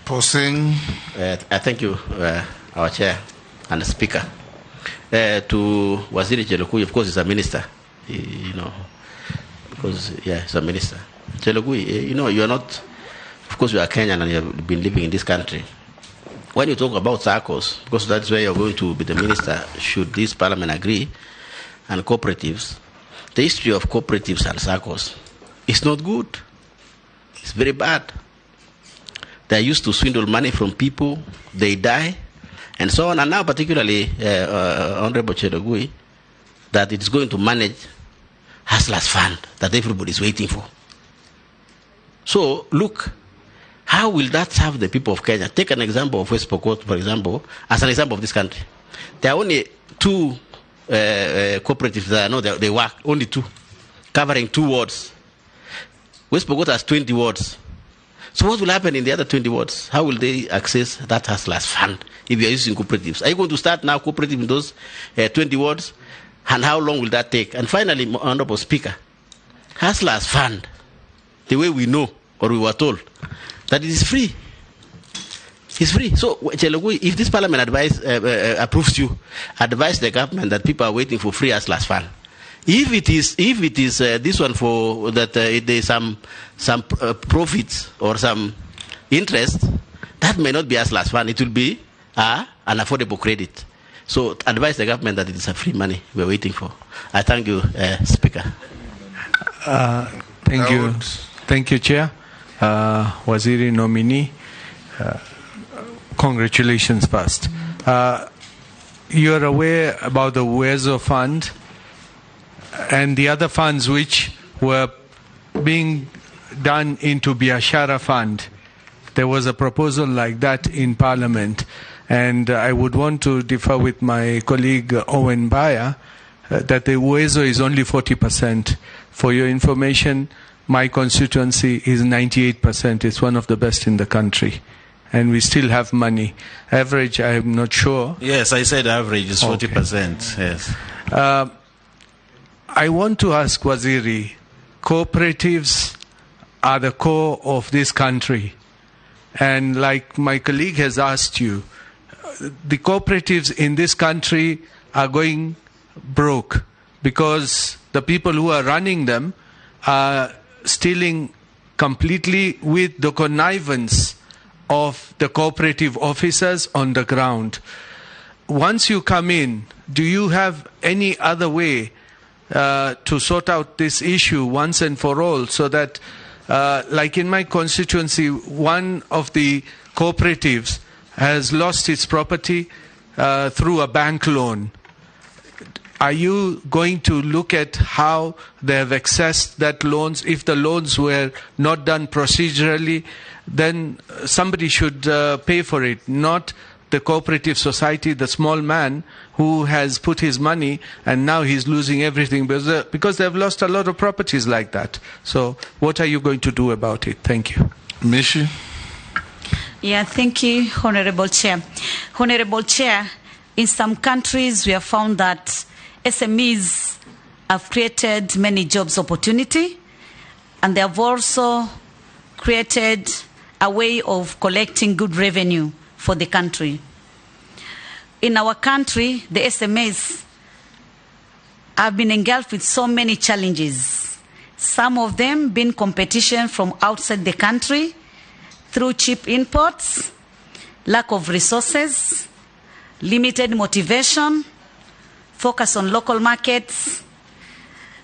Posing. Thank you, our chair and the speaker. To Waziri Chelukui, of course, he's a minister, because, he's a minister. Chelukui, you are not, of course, you are Kenyan and you have been living in this country. When you talk about circles, because that's where you're going to be the minister, should this parliament agree, and cooperatives, the history of cooperatives and circles is not good. It's very bad. They used to swindle money from people, they die, and so on. And now particularly, Honorable Chelugui, that it's going to manage Hustlers Fund that everybody is waiting for. So, look, how will that serve the people of Kenya? Take an example of West Pokot, for example, as an example of this country. There are only 2 cooperatives that I know they work, only 2, covering 2 wards. West Pokot has 20 wards. So what will happen in the other 20 wards? How will they access that hustlers fund if you are using cooperatives? Are you going to start now cooperative in those 20 wards? And how long will that take? And finally, Honorable Speaker, hustlers fund, the way we know or we were told, that it is free. It's free. So, if this parliament approves you, advise the government that people are waiting for free hustlers fund. If it is this one for that there is some profits or some interest, that may not be hustlers fund. It will be an affordable credit. So, advise the government that it is a free money we are waiting for. I thank you, Speaker. Thank you. Thank you, Chair. Waziri Nominee. Congratulations first. You are aware about the Uwezo Fund and the other funds which were being done into Biashara Fund. There was a proposal like that in Parliament, and I would want to differ with my colleague Owen Baya that the Uwezo is only 40%. For your information, my constituency is 98%. It's one of the best in the country. And we still have money. Average, I'm not sure. Yes, I said average is 40%. Okay. Yes. I want to ask Waziri, cooperatives are the core of this country. And like my colleague has asked you, the cooperatives in this country are going broke because the people who are running them are stealing completely with the connivance of the cooperative officers on the ground. Once you come in, do you have any other way to sort out this issue once and for all so that, like in my constituency, one of the cooperatives has lost its property through a bank loan? Are you going to look at how they have accessed that loans? If the loans were not done procedurally, then somebody should pay for it, not the cooperative society, the small man who has put his money and now he's losing everything because they've lost a lot of properties like that. So what are you going to do about it? Thank you. Mishi? Yeah, thank you, Honorable Chair. Honorable Chair, in some countries we have found that SMEs have created many jobs opportunity, and they have also created a way of collecting good revenue for the country. In our country, the SMEs have been engulfed with so many challenges. Some of them being competition from outside the country through cheap imports, lack of resources, limited motivation, focus on local markets,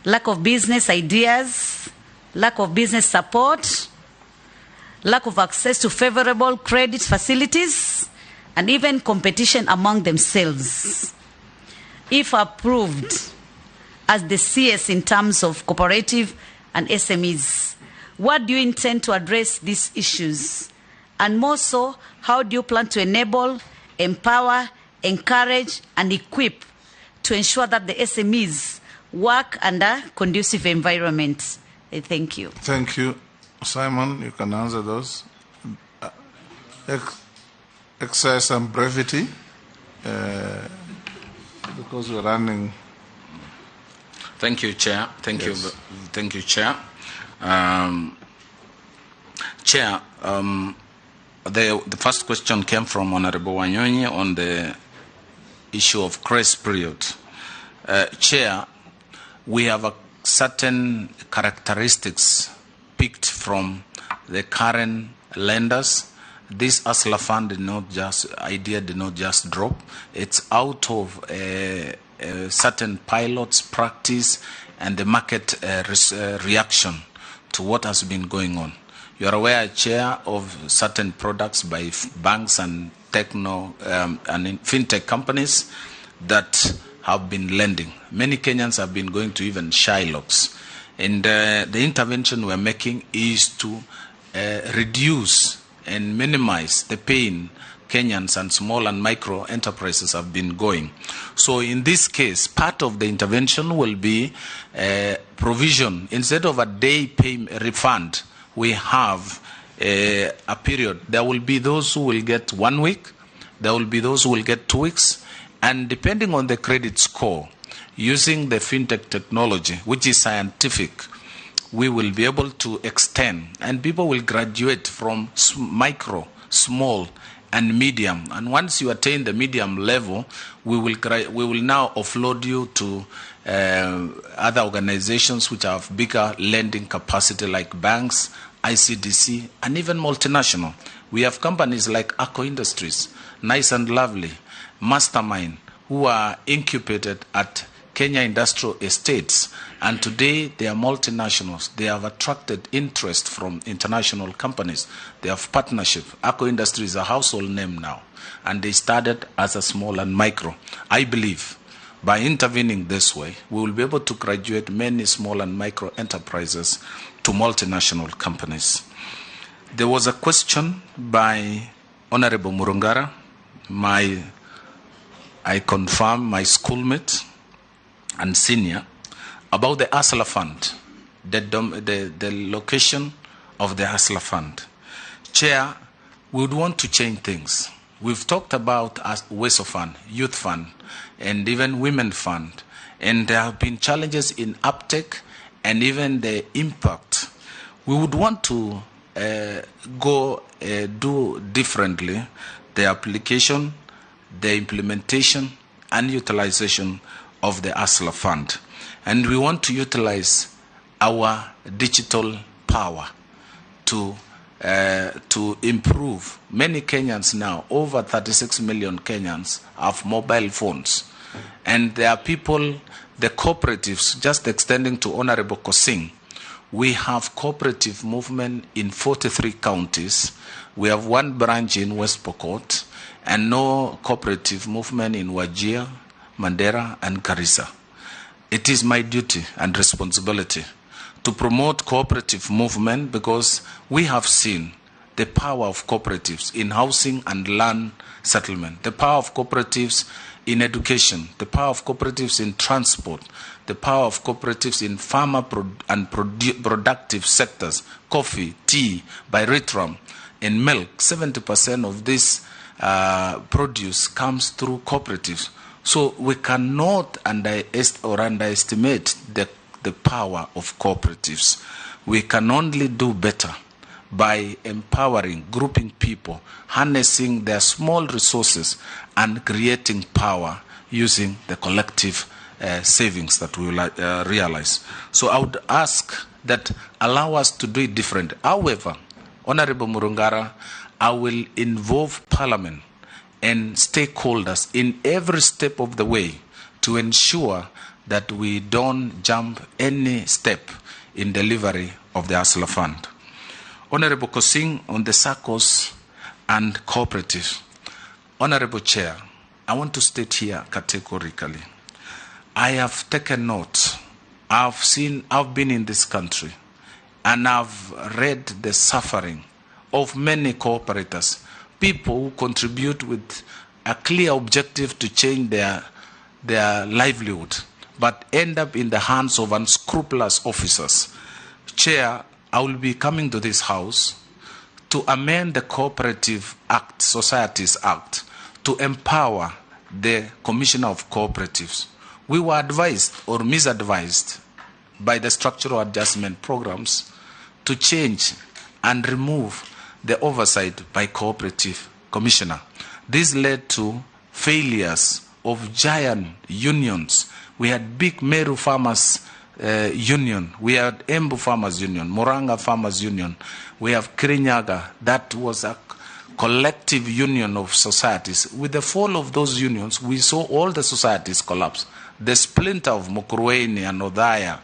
lack of business ideas, lack of business support, lack of access to favorable credit facilities, and even competition among themselves. If approved as the CS in terms of cooperative and SMEs, what do you intend to address these issues? And more so, how do you plan to enable, empower, encourage, and equip to ensure that the SMEs work under conducive environment? Thank you. Thank you. Simon, you can answer those. Exercise some brevity because we're running. Thank you, Chair. Thank you, Chair. Chair, the first question came from Honorable Wanyonyi on the issue of grace period. Chair, we have certain characteristics picked from the current lenders. This ASLA fund did not just drop. It's out of a certain pilots practice and the market reaction to what has been going on. You are aware, Chair, of certain products by banks and techno and fintech companies that have been lending. Many Kenyans have been going to even Shylocks. And the intervention we're making is to reduce and minimize the pain Kenyans and small and micro enterprises have been going. So in this case, part of the intervention will be provision. Instead of a day pay refund, we have a period. There will be those who will get 1 week, there will be those who will get 2 weeks, and depending on the credit score, using the fintech technology, which is scientific, we will be able to extend, and people will graduate from micro, small, and medium. And once you attain the medium level, we will now offload you to other organizations which have bigger lending capacity, like banks, ICDC, and even multinational. We have companies like Ako Industries, Nice and Lovely, Mastermind, who are incubated at Kenya Industrial Estates, and today they are multinationals. They have attracted interest from international companies. They have partnership. Ako Industry is a household name now, and they started as a small and micro. I believe by intervening this way, we will be able to graduate many small and micro enterprises to multinational companies. There was a question by Honorable Murungara, I confirm, my schoolmate and senior, about the ASLA fund, the location of the ASLA fund. Chair, we would want to change things. We've talked about WESO fund, youth fund, and even women fund, and there have been challenges in uptake and even the impact. We would want to do differently the application, the implementation, and utilization of the ASLA fund. And we want to utilize our digital power to improve. Many Kenyans now, over 36 million Kenyans, have mobile phones. And there are people, the cooperatives, just extending to Honorable Kosing, we have cooperative movement in 43 counties. We have 1 branch in West Pokot, and no cooperative movement in Wajir, Mandera, and Garissa. It is my duty and responsibility to promote cooperative movement, because we have seen the power of cooperatives in housing and land settlement, the power of cooperatives in education, the power of cooperatives in transport, the power of cooperatives in farmer and productive sectors, coffee, tea, bioritram, and milk. 70% of this produce comes through cooperatives. So we cannot underestimate the power of cooperatives. We can only do better by empowering, grouping people, harnessing their small resources, and creating power using the collective savings that we will realize. So I would ask that allow us to do it different. However, Honorable Murungara, I will involve Parliament and stakeholders in every step of the way to ensure that we don't jump any step in delivery of the ASLA fund. Honorable Kosing, on the SACCOs and cooperatives. Honorable Chair, I want to state here categorically, I have taken note. I've been in this country, and I've read the suffering of many cooperators, people who contribute with a clear objective to change their livelihood, but end up in the hands of unscrupulous officers. Chair, I will be coming to this House to amend the Cooperative Act, Societies Act, to empower the Commissioner of Cooperatives. We were advised or misadvised by the structural adjustment programs to change and remove the oversight by Cooperative Commissioner. This led to failures of giant unions. We had big Meru Farmers Union, we had Embu Farmers Union, Moranga Farmers Union, we have Kirinyaga. That was a collective union of societies. With the fall of those unions, we saw all the societies collapse. The splinter of Mukurweini and Odhaya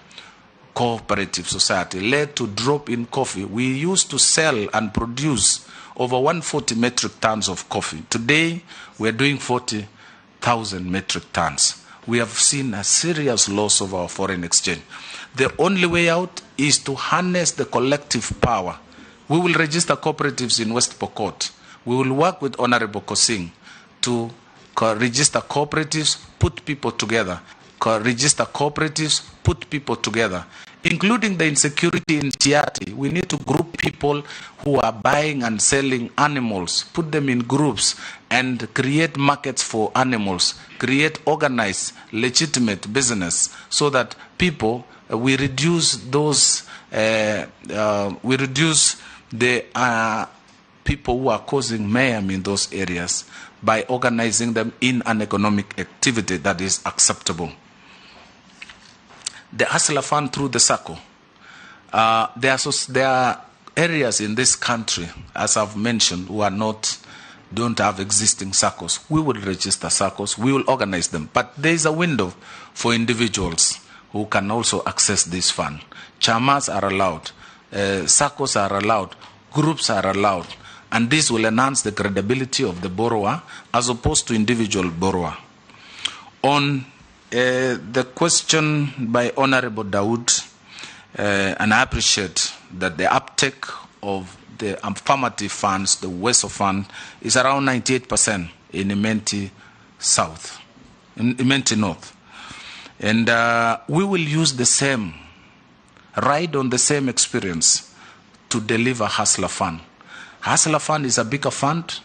Cooperative Society led to drop in coffee. We used to sell and produce over 140 metric tons of coffee. Today, we're doing 40,000 metric tons. We have seen a serious loss of our foreign exchange. The only way out is to harness the collective power. We will register cooperatives in West Pokot. We will work with Honorable Kosing to register cooperatives, put people together. register cooperatives, put people together, including the insecurity in Chiati. We need to group people who are buying and selling animals, put them in groups, and create markets for animals, create organized, legitimate business, so that people, we reduce those, we reduce the people who are causing mayhem in those areas by organizing them in an economic activity that is acceptable. The Hustler Fund through the SACCO. There are areas in this country, as I've mentioned, who don't have existing SACCOs. We will register SACCOs, we will organize them. But there is a window for individuals who can also access this fund. Chamas are allowed, SACCOs are allowed, groups are allowed, and this will enhance the credibility of the borrower as opposed to individual borrower. On the question by Honorable Dawood, and I appreciate that the uptake of the affirmative funds, the WESO fund, is around 98% in Imenti South, in Imenti North. And we will use the same, ride on the same experience to deliver Hustler Fund. Hustler Fund is a bigger fund.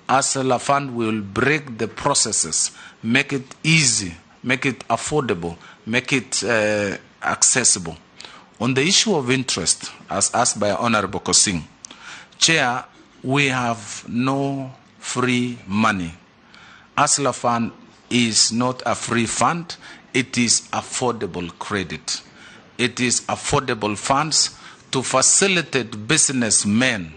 Hustler Fund will break the processes, make it easy, make it affordable, make it accessible. On the issue of interest, as asked by Honorable Kosing, Chair, we have no free money. Hustler Fund is not a free fund. It is affordable credit. It is affordable funds to facilitate businessmen,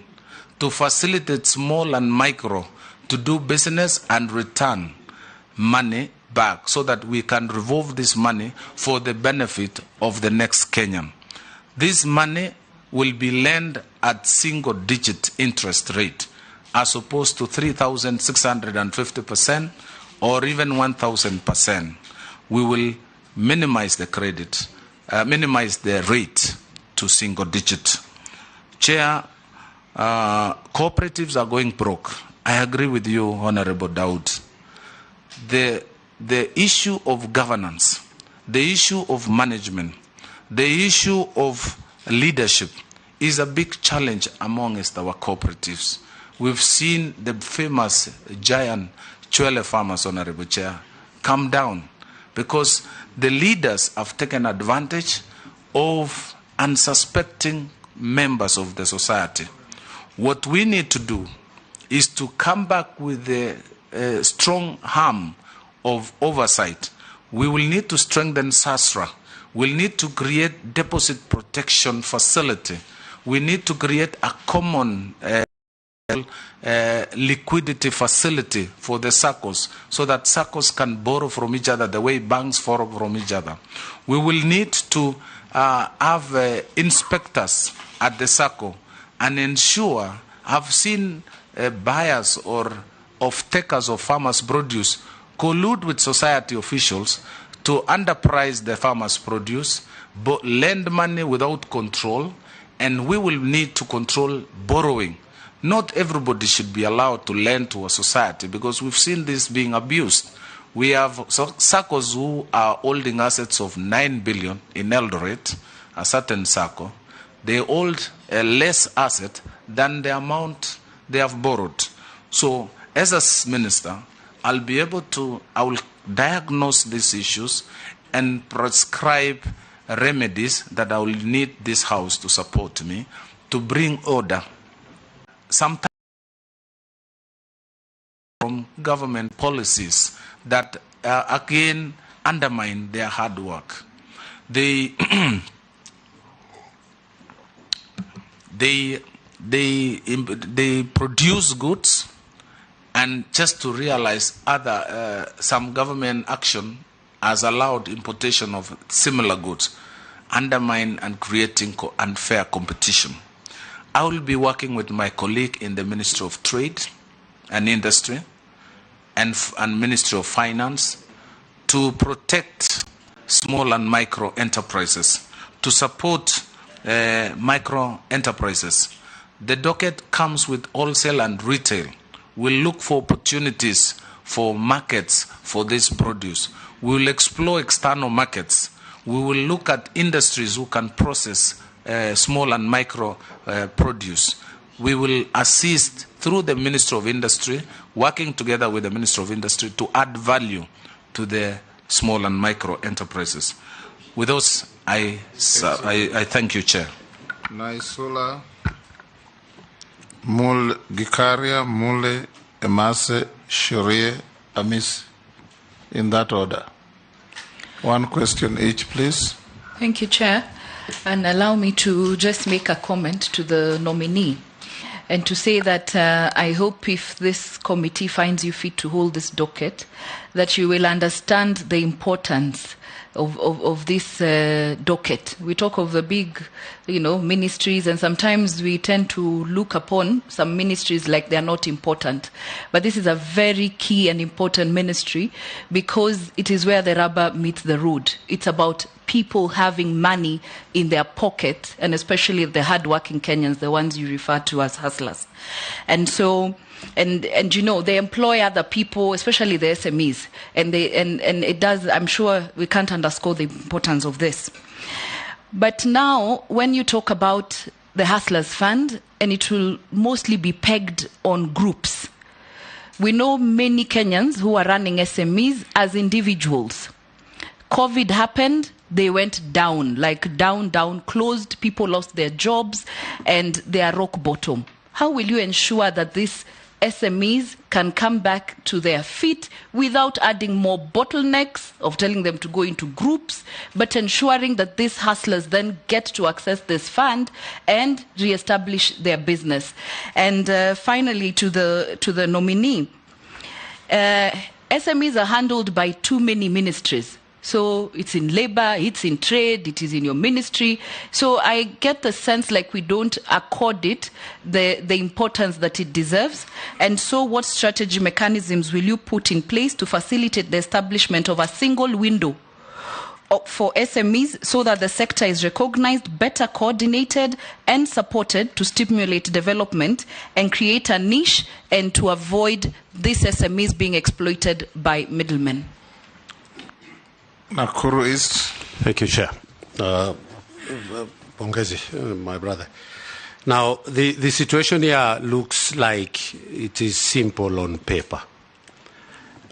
to facilitate small and micro to do business and return money back so that we can revolve this money for the benefit of the next Kenyan. This money will be lent at single-digit interest rate as opposed to 3,650% or even 1,000%. We will minimize the credit, minimize the rate to single-digit. Chair, cooperatives are going broke. I agree with you, Honorable Dawood. The issue of governance, the issue of management, the issue of leadership is a big challenge amongst our cooperatives. We've seen the famous giant Chwele farmers, Honorable Chair, come down because the leaders have taken advantage of unsuspecting members of the society. What we need to do is to come back with the strong arm of oversight. We will need to strengthen SASRA. We'll need to create deposit protection facility. We need to create a common liquidity facility for the SACCOs so that SACCOs can borrow from each other the way banks borrow from each other. We will need to have inspectors at the SACCO and ensure, I've seen buyers or off-takers of farmers' produce collude with society officials to underprice the farmers' produce, but lend money without control, and we will need to control borrowing. Not everybody should be allowed to lend to a society because we've seen this being abused. We have SACCOs who are holding assets of 9 billion in Eldoret, a certain SACCO. They hold a less asset than the amount they have borrowed. So, as a minister, I will diagnose these issues and prescribe remedies that I will need this House to support me to bring order. Sometimes from government policies that again undermine their hard work. They produce goods, and just to realize some government action has allowed importation of similar goods, undermine and creating unfair competition. I will be working with my colleague in the Ministry of Trade and Industry and Ministry of Finance to protect small and micro enterprises, to support micro enterprises. The docket comes with wholesale and retail. We'll look for opportunities for markets for this produce. We will explore external markets. We will look at industries who can process small and micro produce. We will assist through the Minister of Industry, working together with the Minister of Industry to add value to the small and micro enterprises. With those, I thank you, Chair. Naisula, Mule Gikaria, Mule Emase, Shurie, Amis, in that order. One question each, please. Thank you, Chair. And allow me to just make a comment to the nominee and to say that I hope if this committee finds you fit to hold this docket, that you will understand the importance of this docket. We talk of the big, ministries, and sometimes we tend to look upon some ministries like they're not important. But this is a very key and important ministry because it is where the rubber meets the road. It's about people having money in their pocket, and especially the hardworking Kenyans, the ones you refer to as hustlers. And so, and they employ other people, especially the SMEs, and it does. I'm sure we can't underscore the importance of this. But now, when you talk about the Hustlers Fund, and it will mostly be pegged on groups. We know many Kenyans who are running SMEs as individuals. COVID happened, they went down, down, closed, people lost their jobs, and they are rock bottom. How will you ensure that these SMEs can come back to their feet without adding more bottlenecks of telling them to go into groups, but ensuring that these hustlers then get to access this fund and reestablish their business? And finally, to the nominee, SMEs are handled by too many ministries. So it's in labor, it's in trade, it is in your ministry. So I get the sense like we don't accord it the importance that it deserves. And so what strategy mechanisms will you put in place to facilitate the establishment of a single window for SMEs so that the sector is recognized, better coordinated and supported to stimulate development and create a niche and to avoid these SMEs being exploited by middlemen? Nakuru East. Thank you, Chair. Pongezi, my brother. Now, the situation here looks like it is simple on paper.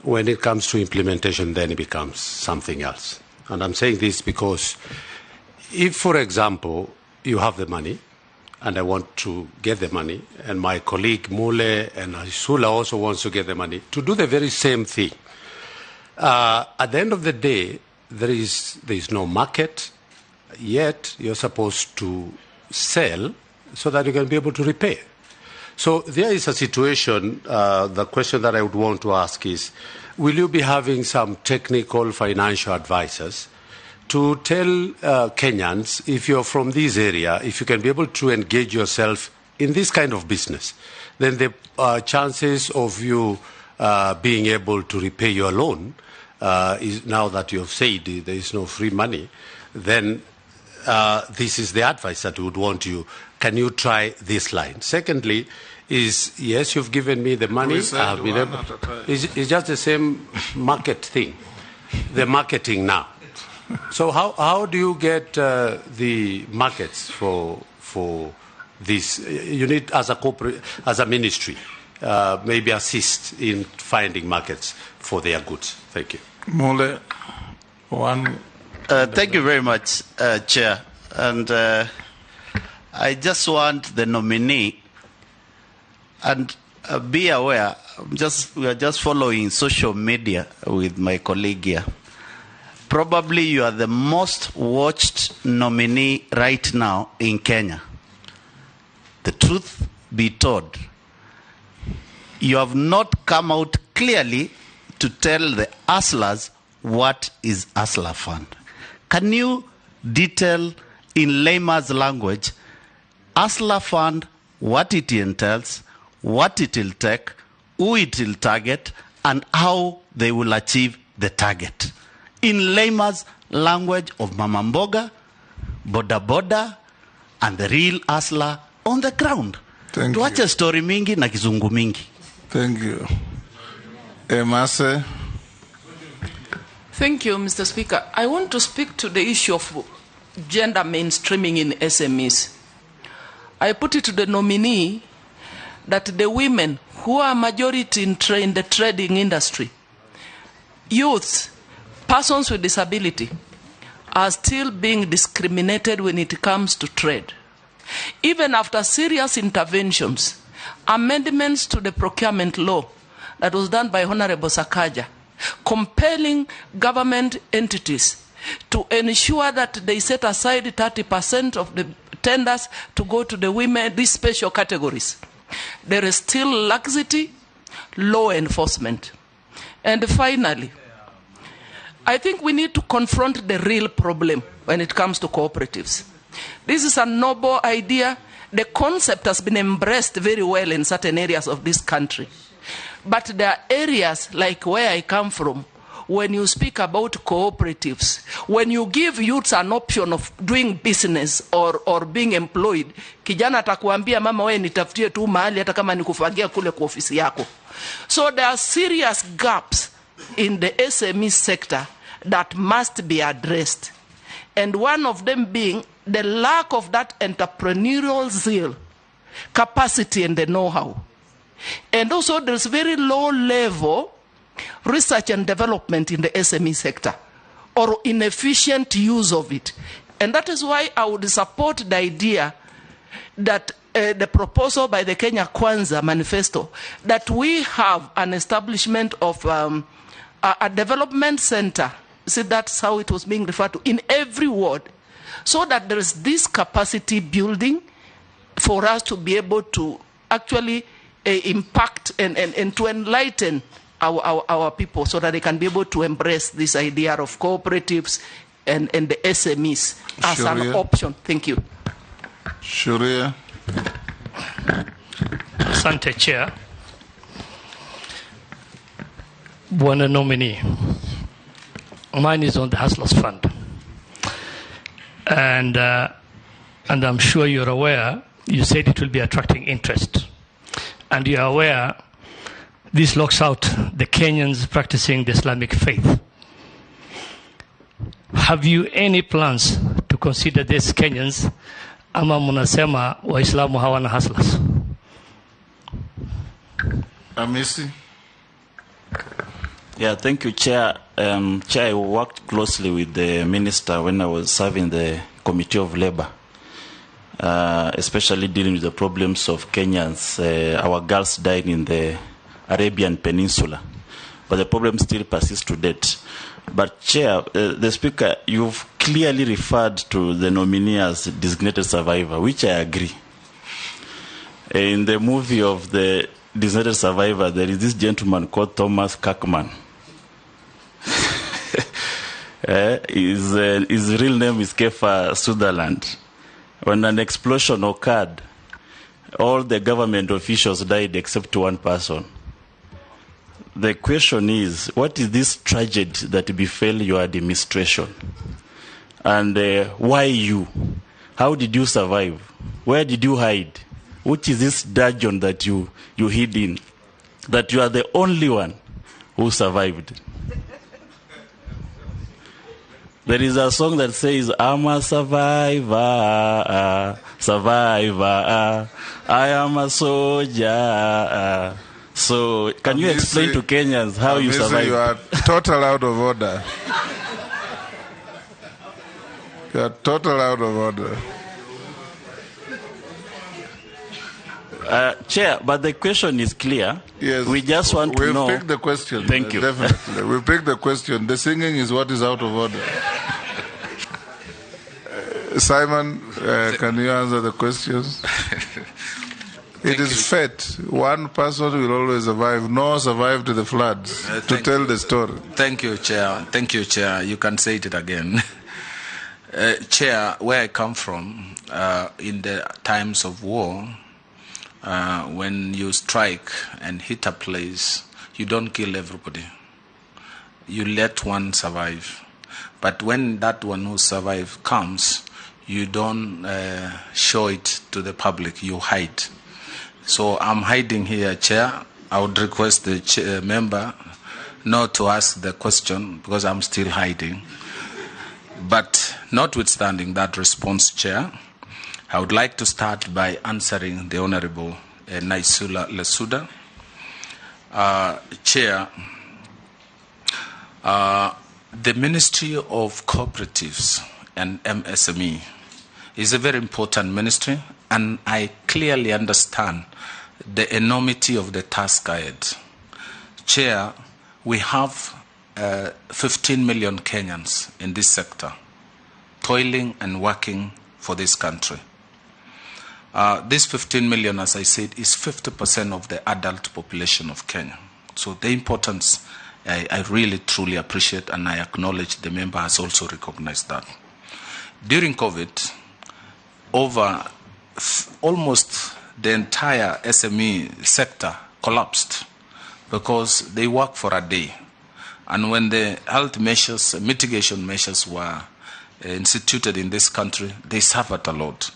When it comes to implementation, then it becomes something else. And I'm saying this because if, for example, you have the money, and I want to get the money, and my colleague Mule and Isula also wants to get the money, to do the very same thing, at the end of the day, there is no market, yet you're supposed to sell so that you can be able to repay. So there is a situation, the question that I would want to ask is, will you be having some technical financial advisors to tell Kenyans, if you're from this area, if you can be able to engage yourself in this kind of business, then the chances of you being able to repay your loan is, now that you have said there is no free money, then this is the advice that we would want you. Can you try this line? Secondly, is yes, you've given me the money. It's just the same market thing, the marketing now. So how do you get the markets for this? You need, as a ministry, maybe assist in finding markets for their goods. Thank you. Mule, one. Thank you very much, Chair. And I just want the nominee, and be aware, we are just following social media with my colleague here. Probably you are the most watched nominee right now in Kenya. The truth be told, you have not come out clearly to tell the hustlers what is Hustler Fund. Can you detail in layman's language Hustler Fund, what it entails, what it will take, who it will target, and how they will achieve the target? In layman's language of Mama Mboga, Boda Boda, and the real hustler on the ground. Thank Tuache story mingi na kizungu mingi. Thank you. Emase. Thank you, Mr. Speaker. I want to speak to the issue of gender mainstreaming in SMEs. I put it to the nominee that the women who are majority in the trading industry, youth, persons with disability, are still being discriminated when it comes to trade. Even after serious interventions, amendments to the procurement law that was done by Honorable Sakaja, compelling government entities to ensure that they set aside 30% of the tenders to go to the women, these special categories. There is still laxity, law enforcement. And finally, I think we need to confront the real problem when it comes to cooperatives. This is a noble idea. The concept has been embraced very well in certain areas of this country. But there are areas like where I come from, when you speak about cooperatives, when you give youths an option of doing business or being employed, kijana atakuambia mama wewe nitafutie tu mahali hata kama nikufagia kule kwa ofisi yako. So there are serious gaps in the SME sector that must be addressed. And one of them being the lack of that entrepreneurial zeal, capacity and the know-how. And also there's very low level research and development in the SME sector or inefficient use of it. And that is why I would support the idea that the proposal by the Kenya Kwanza manifesto that we have an establishment of a development center. See, that's how it was being referred to in every ward, so that there is this capacity building for us to be able to actually impact and to enlighten our people so that they can be able to embrace this idea of cooperatives and the SMEs as an option. Thank you. Sharia. Asante Chair. Bwana Nominee, mine is on the Hustlers Fund. And I'm sure you're aware, you said it will be attracting interest. And you're aware this locks out the Kenyans practicing the Islamic faith. Have you any plans to consider these Kenyans ama munasema Waislamu hawana hustlers? Amisi. Yeah, thank you, Chair. Chair, I worked closely with the Minister when I was serving the Committee of Labour, especially dealing with the problems of Kenyans. Our girls died in the Arabian Peninsula, but the problem still persists to date. But Chair, the Speaker, you've clearly referred to the nominee as designated survivor, which I agree. In the movie of the designated survivor, there is this gentleman called Thomas Kirkman. His real name is Kefa Sutherland. When an explosion occurred, all the government officials died except one person. The question is, what is this tragedy that befell your administration? And why you? How did you survive? Where did you hide? Which is this dungeon that you hid in? That you are the only one who survived. There is a song that says, I'm a survivor, survivor, I am a soldier. So, can you explain to Kenyans how you survive? You are total out of order. You are total out of order. Chair, but the question is clear. Yes. We just want to know. We'll pick the question. Thank you. Definitely. We'll pick the question. The singing is what is out of order. Simon, can you answer the questions? It is fate. One person will always survive. Noah survived the floods to tell the story. Thank you, Chair. Thank you, Chair. You can say it again. Chair, where I come from, in the times of war, when you strike and hit a place, you don't kill everybody. You let one survive. But when that one who survived comes, you don't show it to the public, you hide. So I'm hiding here, Chair. I would request the member not to ask the question because I'm still hiding. But notwithstanding that response, Chair, I would like to start by answering the Honorable Naisula Lesuda. Chair, the Ministry of Cooperatives and MSME is a very important ministry, and I clearly understand the enormity of the task ahead. Chair, we have 15 million Kenyans in this sector, toiling and working for this country. This 15 million, as I said, is 50% of the adult population of Kenya. So the importance, I really truly appreciate, and I acknowledge the member has also recognized that. During COVID, almost the entire SME sector collapsed because they work for a day. And when the health measures, mitigation measures were instituted in this country, they suffered a lot.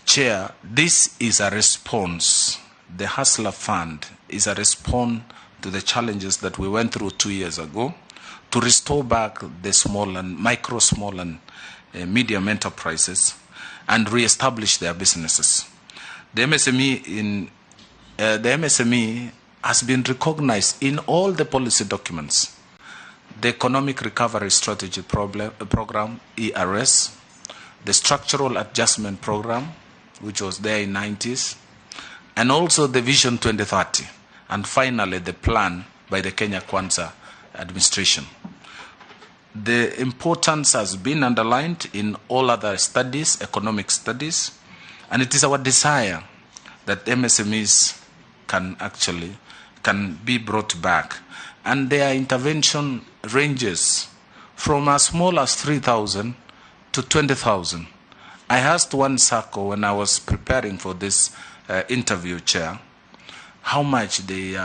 Chair, this is a response. The Hustler Fund is a response to the challenges that we went through 2 years ago to restore back the small and micro, small and medium enterprises and re-establish their businesses. The MSME has been recognized in all the policy documents. The Economic Recovery Strategy Program, ERS, the Structural Adjustment Program, which was there in the 90s, and also the Vision 2030, and finally the plan by the Kenya Kwanza administration. The importance has been underlined in all other studies, economic studies, and it is our desire that MSMEs can be brought back. And their intervention ranges from as small as 3,000 to 20,000. I asked one circle when I was preparing for this interview, Chair, how much they're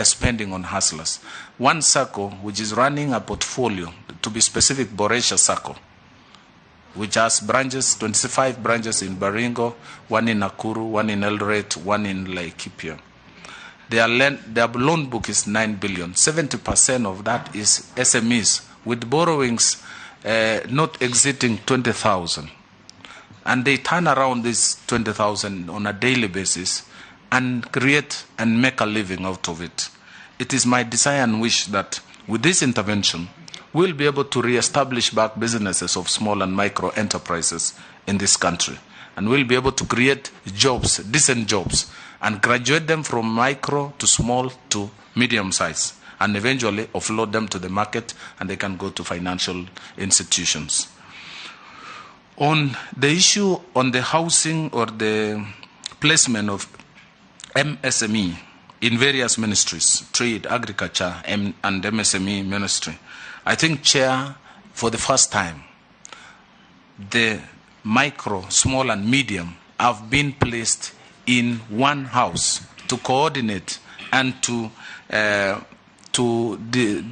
spending on hustlers. One circle, which is running a portfolio, to be specific, Boresha Circle, which has branches, 25 branches in Baringo, one in Nakuru, one in Eldoret, one in Laikipia. Their loan book is 9 billion. 70% of that is SMEs, with borrowings not exceeding 20,000. And they turn around this 20,000 on a daily basis and create and make a living out of it. It is my desire and wish that with this intervention, we'll be able to re-establish back businesses of small and micro enterprises in this country. And we'll be able to create jobs, decent jobs, and graduate them from micro to small to medium size, and eventually offload them to the market, and they can go to financial institutions. On the issue on the housing or the placement of MSME in various ministries, trade, agriculture, and MSME ministry, I think, Chair, for the first time, the micro, small and medium have been placed in one house to coordinate and to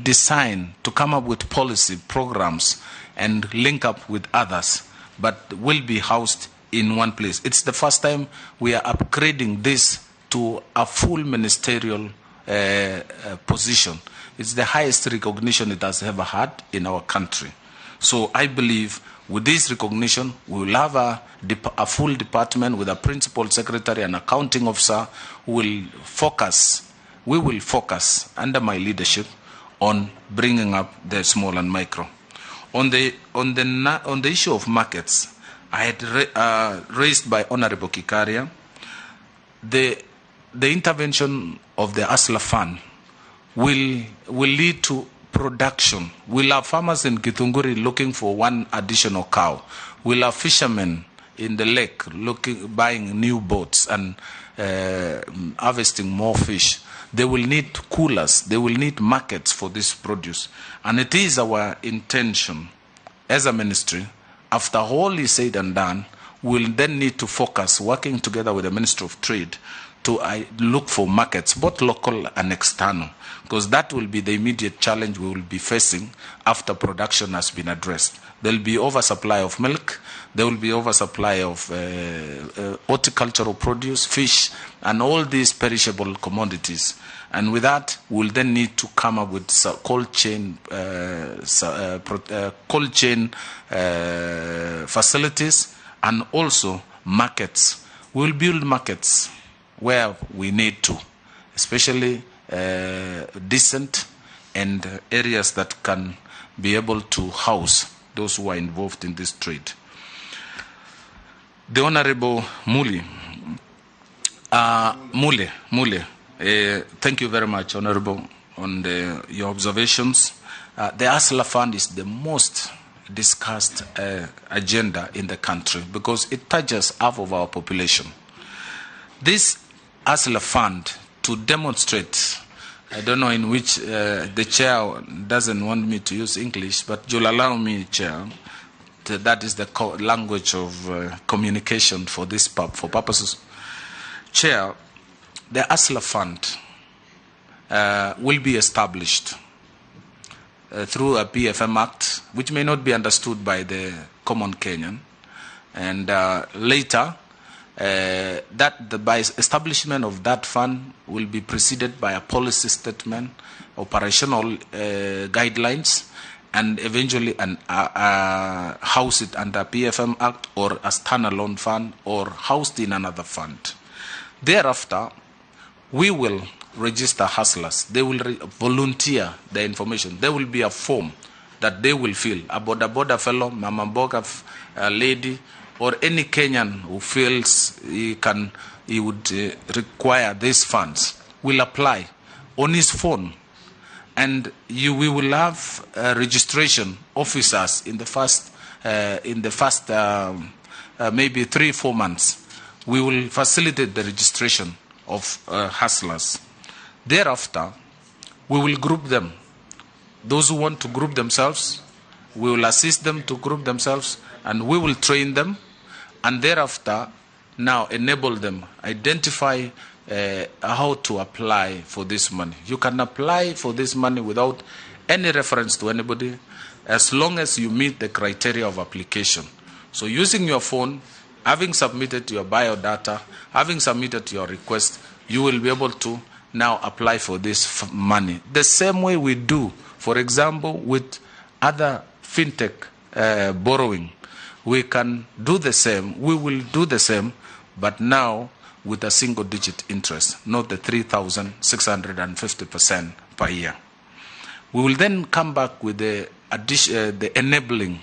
design, to come up with policy programs and link up with others, but will be housed in one place. It's the first time we are upgrading this to a full ministerial position. It's the highest recognition it has ever had in our country. So I believe with this recognition, we will have a full department with a principal secretary and accounting officer who will focus, we will focus under my leadership on bringing up the small and micro. On the issue of markets, I had raised by Honorable Kikaria, the intervention of the Asla Fund will lead to production. We'll have farmers in Githunguri looking for one additional cow. We'll have fishermen in the lake buying new boats and harvesting more fish. They will need coolers. They will need markets for this produce. And it is our intention as a ministry, after all is said and done, we'll then need to focus, working together with the Ministry of Trade, to look for markets, both local and external, because that will be the immediate challenge we will be facing after production has been addressed. There will be oversupply of milk, there will be oversupply of horticultural produce, fish, and all these perishable commodities. And with that, we'll then need to come up with cold chain facilities and also markets. We'll build markets where we need to, especially decent and areas that can be able to house those who are involved in this trade. The Honorable Mule, thank you very much, Honorable, on your observations. The ASLA Fund is the most discussed agenda in the country because it touches half of our population. This ASLA Fund, to demonstrate, I don't know in which the chair doesn't want me to use English, but you'll allow me, Chair, that is the language of communication for this for purposes. Chair, the ASLA Fund will be established through a PFM Act, which may not be understood by the common Kenyan, and later by establishment of that fund will be preceded by a policy statement, operational guidelines, and eventually house it under PFM Act or a standalone fund or housed in another fund. Thereafter, we will register hustlers. They will volunteer the information. There will be a form that they will fill. A boda fellow, mama mboga lady, or any Kenyan who feels he would require these funds will apply on his phone. And we will have registration officers in the first maybe 3-4 months. We will facilitate the registration of hustlers. Thereafter, we will group them. Those who want to group themselves, we will assist them to group themselves, and we will train them, and thereafter now enable them, identify how to apply for this money. You can apply for this money without any reference to anybody as long as you meet the criteria of application. So using your phone, having submitted your biodata, having submitted your request, you will be able to now apply for this money. The same way we do, for example, with other fintech borrowing. We can do the same, we will do the same, but now with a single-digit interest, not the 3,650% per year. We will then come back with the enabling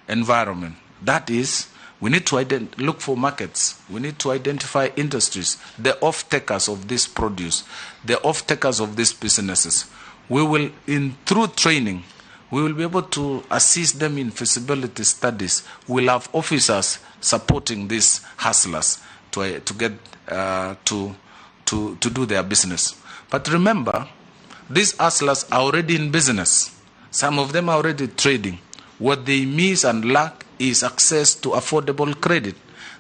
environment. That is, we need to look for markets. We need to identify industries, the off-takers of this produce, the off-takers of these businesses. We will, through training, we will be able to assist them in feasibility studies. We'll have officers supporting these hustlers to get to do their business. But remember, these hustlers are already in business. Some of them are already trading. What they miss and lack is access to affordable credit.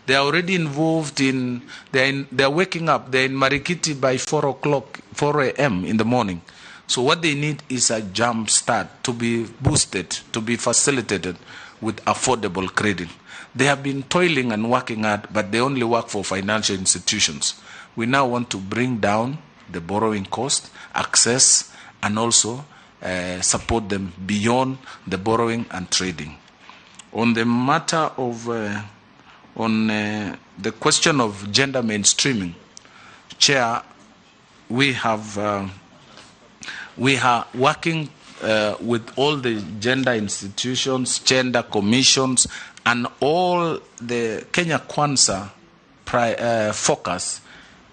They are already involved they're waking up, they're in Marikiti by 4 a.m. in the morning. So what they need is a jump start to be boosted, to be facilitated with affordable credit. They have been toiling and working hard, but they only work for financial institutions. We now want to bring down the borrowing cost, access, and also support them beyond the borrowing and trading. On the matter of, the question of gender mainstreaming, Chair, we are working with all the gender institutions, gender commissions, and all the Kenya Kwanza focus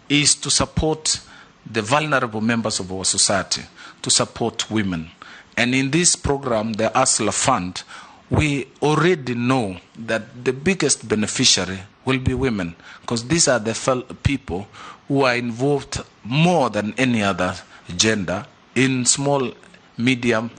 is to support the vulnerable members of our society, to support women. And in this program, the ASLA Fund, we already know that the biggest beneficiary will be women, because these are the people who are involved more than any other gender in small, medium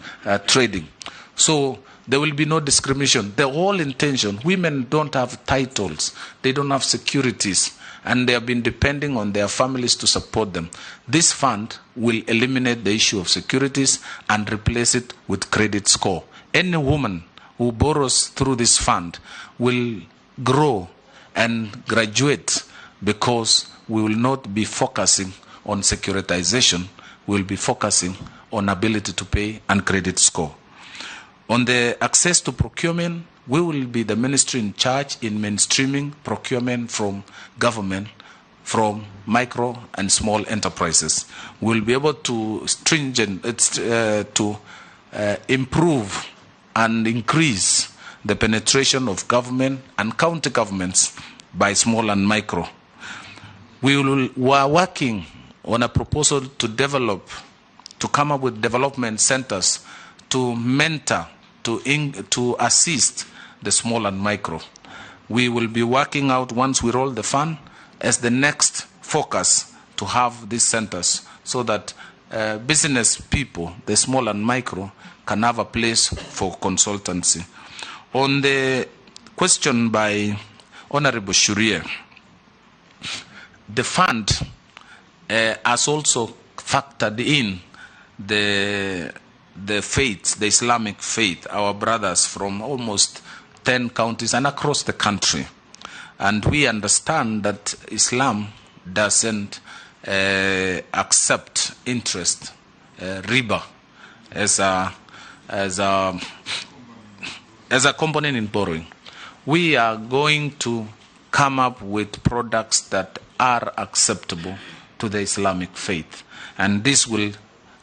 trading. So there will be no discrimination. The whole intention, women don't have titles, they don't have securities, and they have been depending on their families to support them. This fund will eliminate the issue of securities and replace it with credit score. Any woman who borrows through this fund will grow and graduate, because we will not be focusing on securitization, we'll be focusing on ability to pay and credit score. On the access to procurement, we will be the ministry in charge in mainstreaming procurement from government, from micro and small enterprises. We'll be able to improve and increase the penetration of government and county governments by small and micro. We are working on a proposal to come up with development centers to mentor, to assist the small and micro. We will be working out, once we roll the fund, as the next focus to have these centers so that business people, the small and micro, can have a place for consultancy. On the question by Honorable Shurier, the fund has also factored in the faith, the Islamic faith, our brothers from almost 10 counties and across the country. And we understand that Islam doesn't accept interest, riba, as a component in borrowing. We are going to come up with products that are acceptable to the Islamic faith. And this will,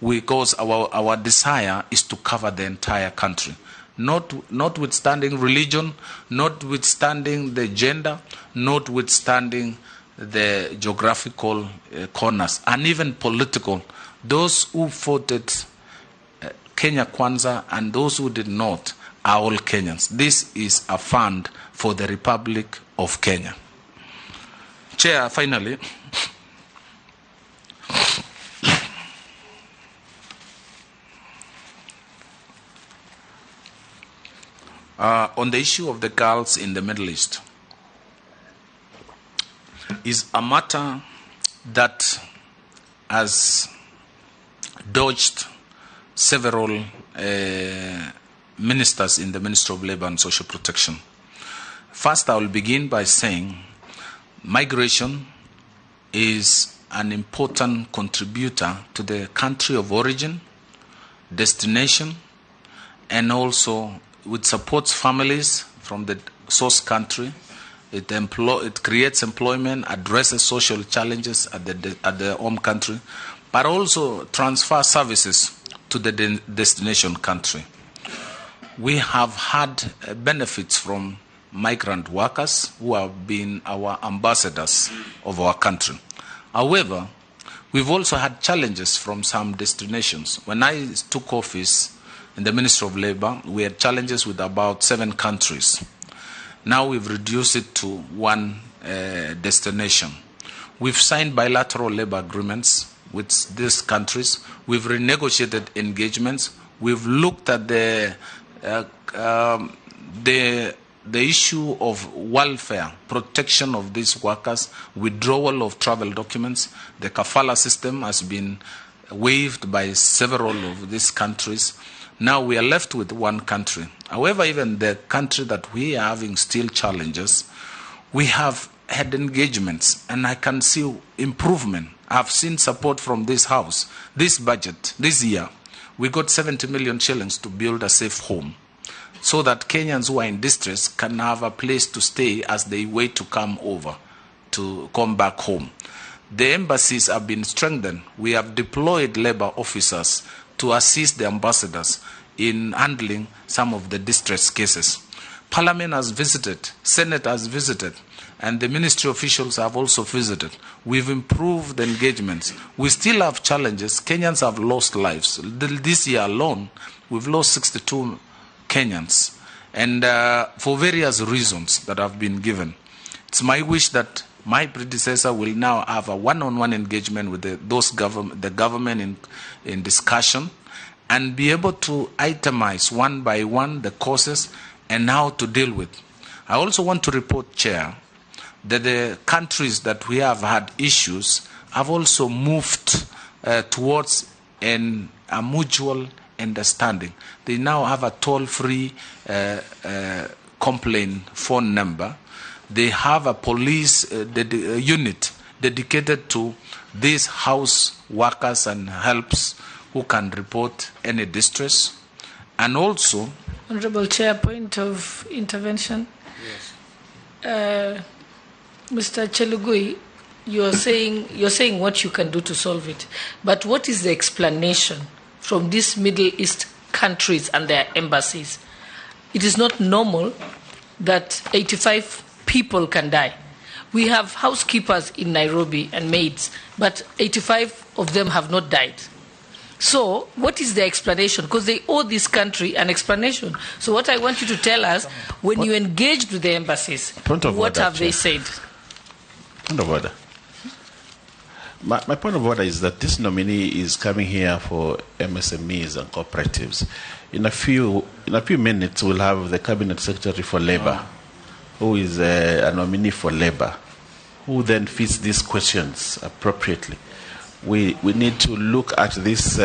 because our desire is to cover the entire country. Notwithstanding religion, notwithstanding the gender, notwithstanding the geographical corners, and even political. Those who voted Kenya Kwanza and those who did not are all Kenyans. This is a fund for the Republic of Kenya. Chair, finally, on the issue of the girls in the Middle East, is a matter that has dodged several ministers in the Ministry of Labour and Social Protection. First, I will begin by saying migration is an important contributor to the country of origin, destination, and also it supports families from the source country. It creates employment, addresses social challenges at the home country, but also transfers services to the destination country. We have had benefits from migrant workers who have been our ambassadors of our country. However, we've also had challenges from some destinations. When I took office in the Ministry of Labour, we had challenges with about 7 countries. Now we've reduced it to 1 destination. We've signed bilateral labour agreements with these countries. We've renegotiated engagements. We've looked at the issue of welfare, protection of these workers, withdrawal of travel documents. The kafala system has been waived by several of these countries. Now we are left with 1 country. However, even the country that we are having still challenges, we have had engagements, and I can see improvement. I've seen support from this House. This budget, this year, we got 70 million shillings to build a safe home so that Kenyans who are in distress can have a place to stay as they wait to come back home. The embassies have been strengthened. We have deployed labor officers to assist the ambassadors in handling some of the distress cases. Parliament has visited, Senate has visited, and the ministry officials have also visited. We've improved the engagements. We still have challenges. Kenyans have lost lives. This year alone, we've lost 62 Kenyans, and for various reasons that have been given. It's my wish that my predecessor will now have a one-on-one engagement with the government in discussion, and be able to itemize one by one the causes and how to deal with. I also want to report, Chair, that the countries that we have had issues have also moved towards a mutual understanding. They now have a toll-free complaint phone number. They have a police unit dedicated to these house workers and helps who can report any distress. And also, Honorable Chair, point of intervention. Yes. Mr. Chelugui, you're saying what you can do to solve it, but what is the explanation from these Middle East countries and their embassies? It is not normal that 85 people can die. We have housekeepers in Nairobi and maids, but 85 of them have not died. So what is the explanation? Because they owe this country an explanation. So what I want you to tell us, when you engaged with the embassies, what have they said? Point of order. My point of order is that this nominee is coming here for MSMEs and cooperatives. In a few minutes, we'll have the Cabinet Secretary for Labour, who is a nominee for Labour, who then fits these questions appropriately. We need to look at this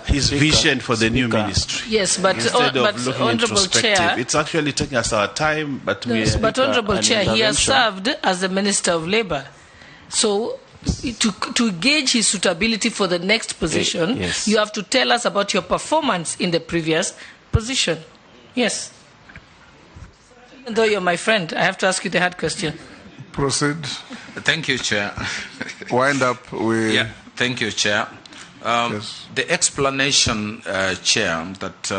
his vision for the new ministry. Yes, but Honourable Chair, it's actually taking us our time. But but Honourable Chair, he has served as the Minister of Labour, so to gauge his suitability for the next position, yes, you have to tell us about your performance in the previous position. Yes. Even though you're my friend, I have to ask you the hard question. Proceed. Thank you, Chair. Wind up with... Yeah, thank you, Chair. Yes. The explanation, Chair, that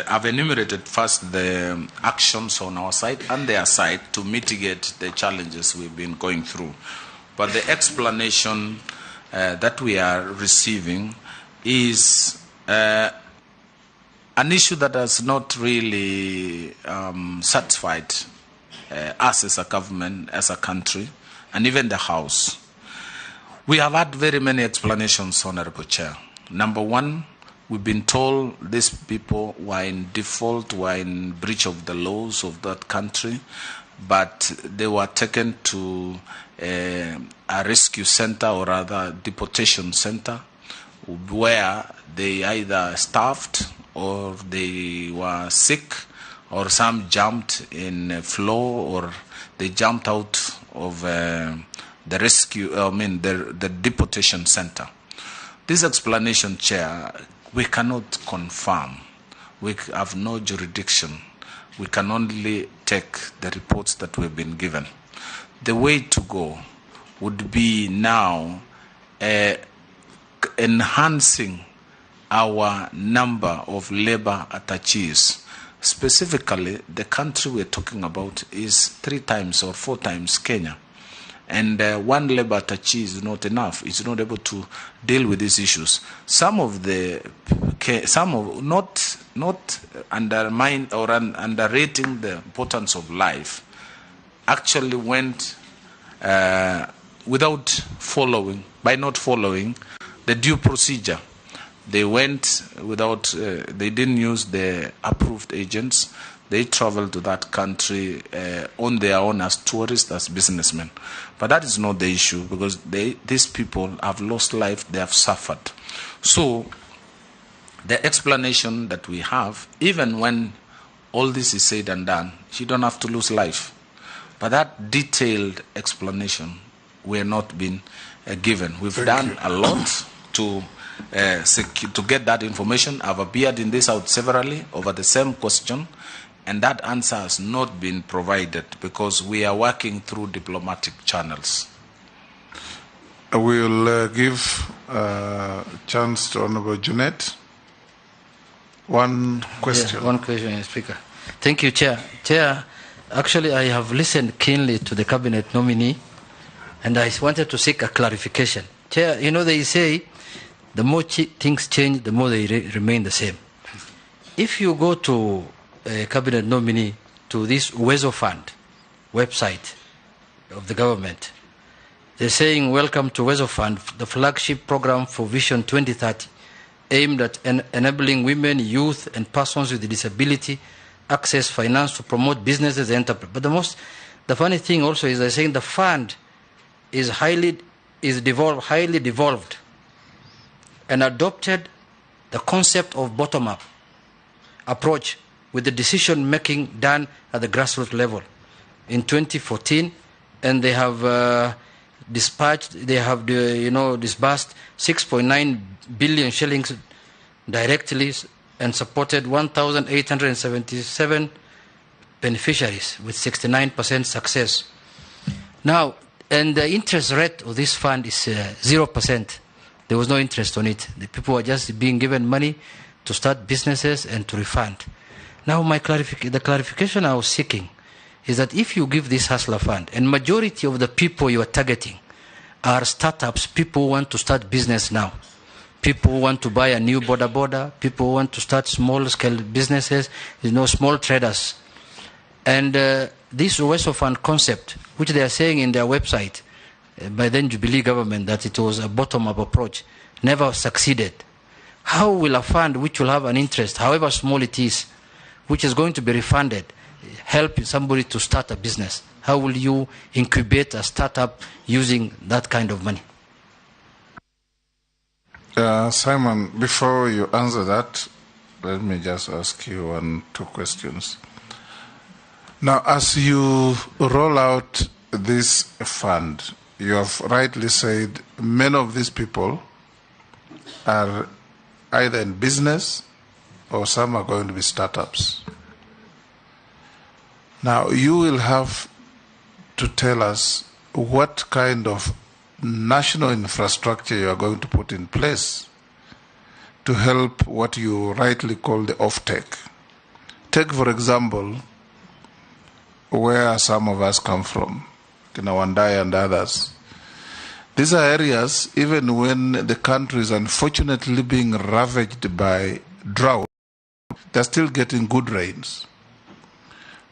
I've enumerated first the actions on our side and their side to mitigate the challenges we've been going through. But the explanation that we are receiving is an issue that has not really satisfied us as a government, as a country, and even the House. We have had very many explanations, Honourable Chair. Number one, we've been told these people were in default, were in breach of the laws of that country, but they were taken to a rescue center or rather deportation center where they either starved or they were sick or some jumped in a floor or they jumped out of the deportation center. This explanation, Chair, we cannot confirm. We have no jurisdiction. We can only take the reports that we've been given. The way to go would be now enhancing our number of labor attaches. Specifically, the country we're talking about is 3 times or 4 times Kenya. And one labor attaché is not enough. It's not able to deal with these issues. Not undermine or underrating the importance of life, actually went by not following the due procedure. They went without, they didn't use the approved agents. They traveled to that country on their own as tourists, as businessmen. But that is not the issue, because these people have lost life, they have suffered. So the explanation that we have, even when all this is said and done, you don't have to lose life. But that detailed explanation we are not being given. We've done a lot to get that information. I've appeared in this out severally over the same question, and that answer has not been provided because we are working through diplomatic channels. I will give a chance to Honorable Junet. One question. Yeah, one question, Speaker. Thank you, Chair. Chair, actually, I have listened keenly to the Cabinet nominee, and I wanted to seek a clarification. Chair, you know, they say the more things change, the more they remain the same. If you go to a Cabinet nominee to this Uwezo Fund website of the government, they're saying, welcome to Uwezo Fund, the flagship program for Vision 2030, aimed at enabling women, youth, and persons with disability access finance to promote businesses and enterprise. But the funny thing also is they're saying the fund is highly devolved and adopted the concept of bottom-up approach with the decision-making done at the grassroots level. In 2014, and they have disbursed 6.9 billion shillings directly and supported 1,877 beneficiaries with 69% success. Now, and the interest rate of this fund is 0%. There was no interest on it. The people were just being given money to start businesses and to refund. Now, the clarification I was seeking is that if you give this hustler fund, and majority of the people you are targeting are startups, people who want to start business now, people who want to buy a new border, people who want to start small-scale businesses, small traders. And this Uweso Fund concept, which they are saying in their website, by then Jubilee government, that it was a bottom-up approach, never succeeded. How will a fund which will have an interest, however small it is, which is going to be refunded, help somebody to start a business? How will you incubate a startup using that kind of money? Simon, before you answer that, let me just ask you 2 questions. Now, as you roll out this fund, you have rightly said many of these people are either in business or some are going to be startups. Now, you will have to tell us what kind of national infrastructure you are going to put in place to help what you rightly call the off-take. Take, for example, where some of us come from, Kinawandai and others. These are areas, even when the country is unfortunately being ravaged by drought, they're still getting good rains.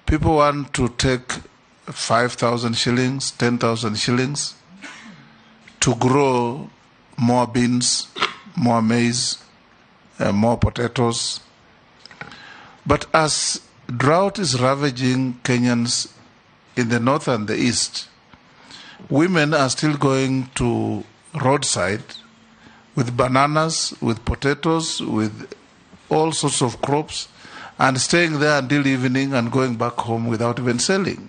People want to take 5,000 shillings, 10,000 shillings to grow more beans, more maize, more potatoes. But as drought is ravaging Kenyans in the north and the east, women are still going to roadside with bananas, with potatoes, with all sorts of crops, and staying there until evening and going back home without even selling.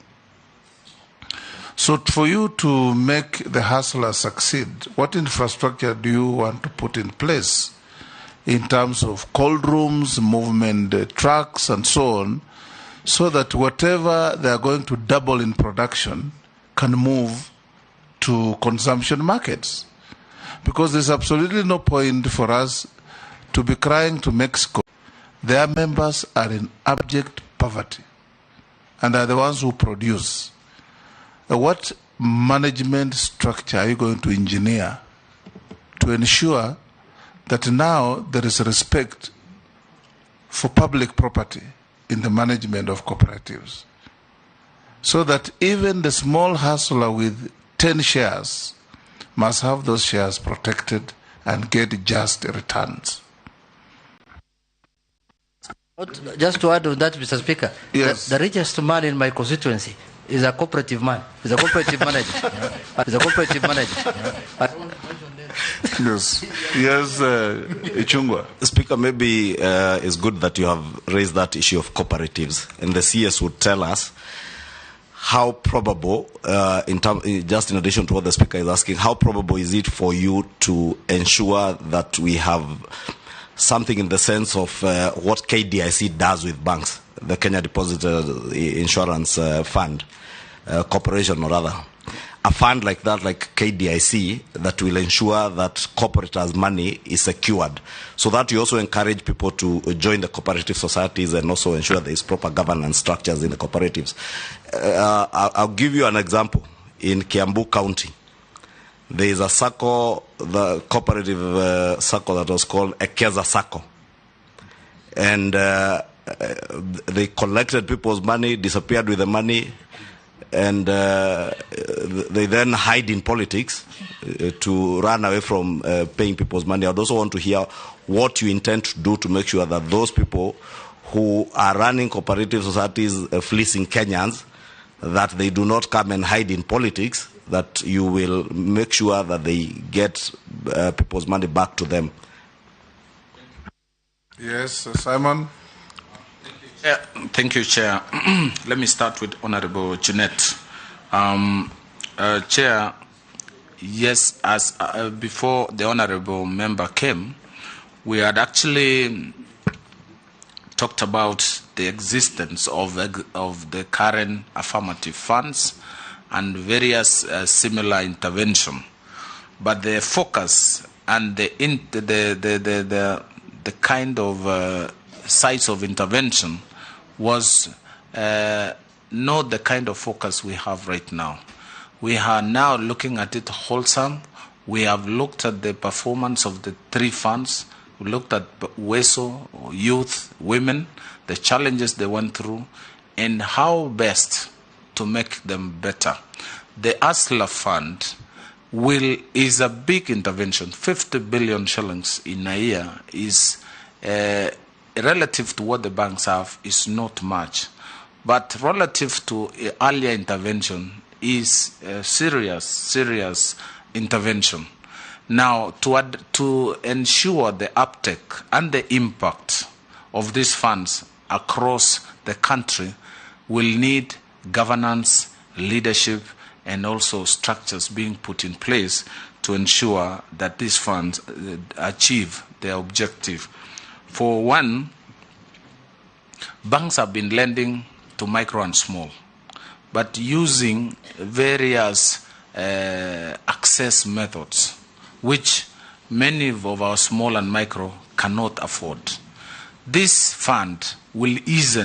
So for you to make the hustler succeed, what infrastructure do you want to put in place in terms of cold rooms, movement trucks, and so on, so that whatever they are going to double in production can move to consumption markets? Because there's absolutely no point for us to be crying to Mexico. Their members are in abject poverty and are the ones who produce. What management structure are you going to engineer to ensure that now there is respect for public property in the management of cooperatives, so that even the small hustler with 10 shares must have those shares protected and get just returns? Just to add on that, Mr. Speaker, yes. The richest man in my constituency is a cooperative man. He's a cooperative manager. He's a cooperative manager. Yes. Yes, Ichungwa. Speaker, maybe it's good that you have raised that issue of cooperatives, and the CS would tell us how probable, just in addition to what the Speaker is asking, how probable is it for you to ensure that we have something in the sense of what KDIC does with banks, the Kenya Deposit Insurance Fund, Corporation or rather, a fund like that, like KDIC, that will ensure that cooperators' money is secured, so that you also encourage people to join the cooperative societies and also ensure there is proper governance structures in the cooperatives. I'll give you an example. In Kiambu County, there is a SACCO, the cooperative SACCO that was called Ekeza SACCO. And they collected people's money, disappeared with the money, and they then hide in politics to run away from paying people's money. I would also want to hear what you intend to do to make sure that those people who are running cooperative societies fleecing Kenyans, that they do not come and hide in politics, that you will make sure that they get people's money back to them. Yes, Simon. Thank you, Chair. Let me start with Honorable Jeanette. Chair, yes, as before the honourable member came, we had actually talked about the existence of the current affirmative funds and various similar intervention, but the focus and the kind of size of intervention was not the kind of focus we have right now. We are now looking at it wholesome. We have looked at the performance of the three funds. We looked at WESO, youth, women, the challenges they went through, and how best to make them better. The ASLA fund is a big intervention. 50 billion shillings in a year is relative to what the banks have is not much, but relative to earlier intervention is a serious intervention. Now, to ensure the uptake and the impact of these funds across the country, will need governance, leadership, and also structures being put in place to ensure that these funds achieve their objective. For one, banks have been lending to micro and small, but using various access methods, which many of our small and micro cannot afford. This fund will ease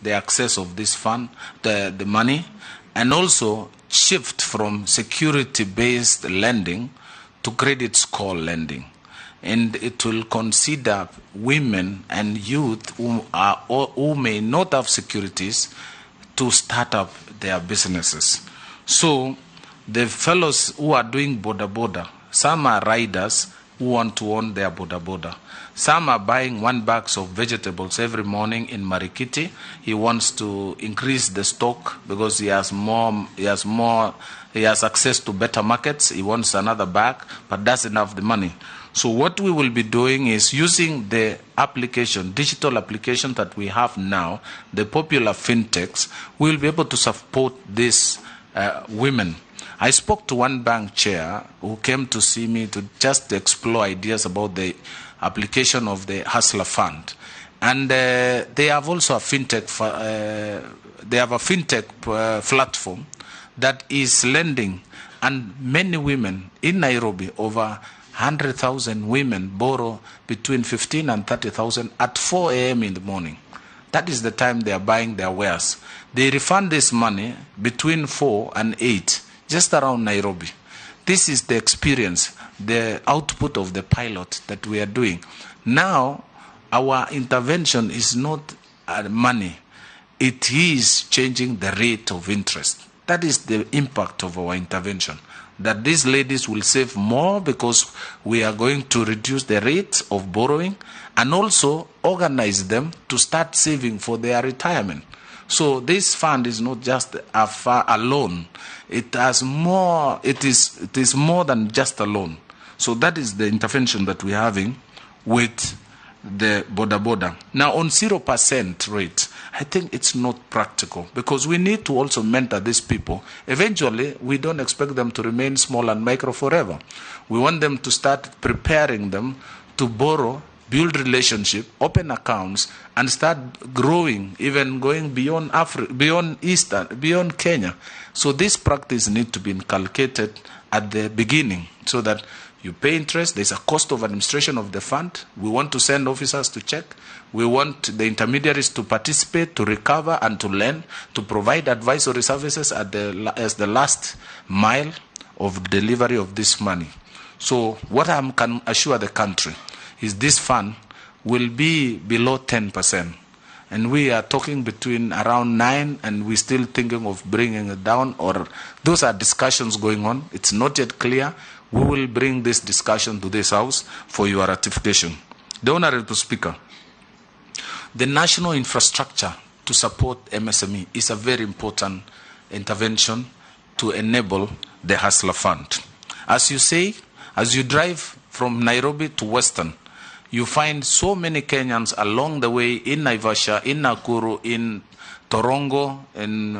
the access of this fund, the money, and also shift from security-based lending to credit score lending. And it will consider women and youth who may not have securities to start up their businesses. So the fellows who are doing border, some are riders who want to own their border. Some are buying 1 bag of vegetables every morning in Marikiti. He wants to increase the stock because he has access to better markets. He wants another bag, but doesn't have the money. So what we will be doing is using the digital application that we have now, the popular fintechs, we will be able to support these women. I spoke to one bank chair who came to see me to just explore ideas about the application of the Hustler Fund. And they have also a fintech, platform that is lending, and many women in Nairobi, over 100,000 women borrow between 15 and 30,000 at 4 a.m. in the morning. That is the time they are buying their wares. They refund this money between 4 and 8, just around Nairobi. This is the experience, the output of the pilot that we are doing. Now, our intervention is not money. It is changing the rate of interest. That is the impact of our intervention. That these ladies will save more because we are going to reduce the rate of borrowing and also organize them to start saving for their retirement. So this fund is not just a loan. It has more. It is more than just a loan. So that is the intervention that we're having with the border. Now on 0% rate, I think it's not practical because we need to also mentor these people. Eventually, we don't expect them to remain small and micro forever. We want them to start preparing them to borrow, build relationship, open accounts, and start growing, even going beyond Africa, beyond Kenya. So this practice needs to be inculcated at the beginning so that you pay interest. There's a cost of administration of the fund. We want to send officers to check. We want the intermediaries to participate, to recover, and to lend, to provide advisory services as the last mile of delivery of this money. So what I can assure the country is this fund will be below 10%. And we are talking between around 9%, and we're still thinking of bringing it down, or those are discussions going on. It's not yet clear. We will bring this discussion to this House for your ratification. The Honourable Speaker, the national infrastructure to support MSME is a very important intervention to enable the Hustler Fund. As you say, as you drive from Nairobi to Western, you find so many Kenyans along the way in Naivasha, in Nakuru, in Torongo, in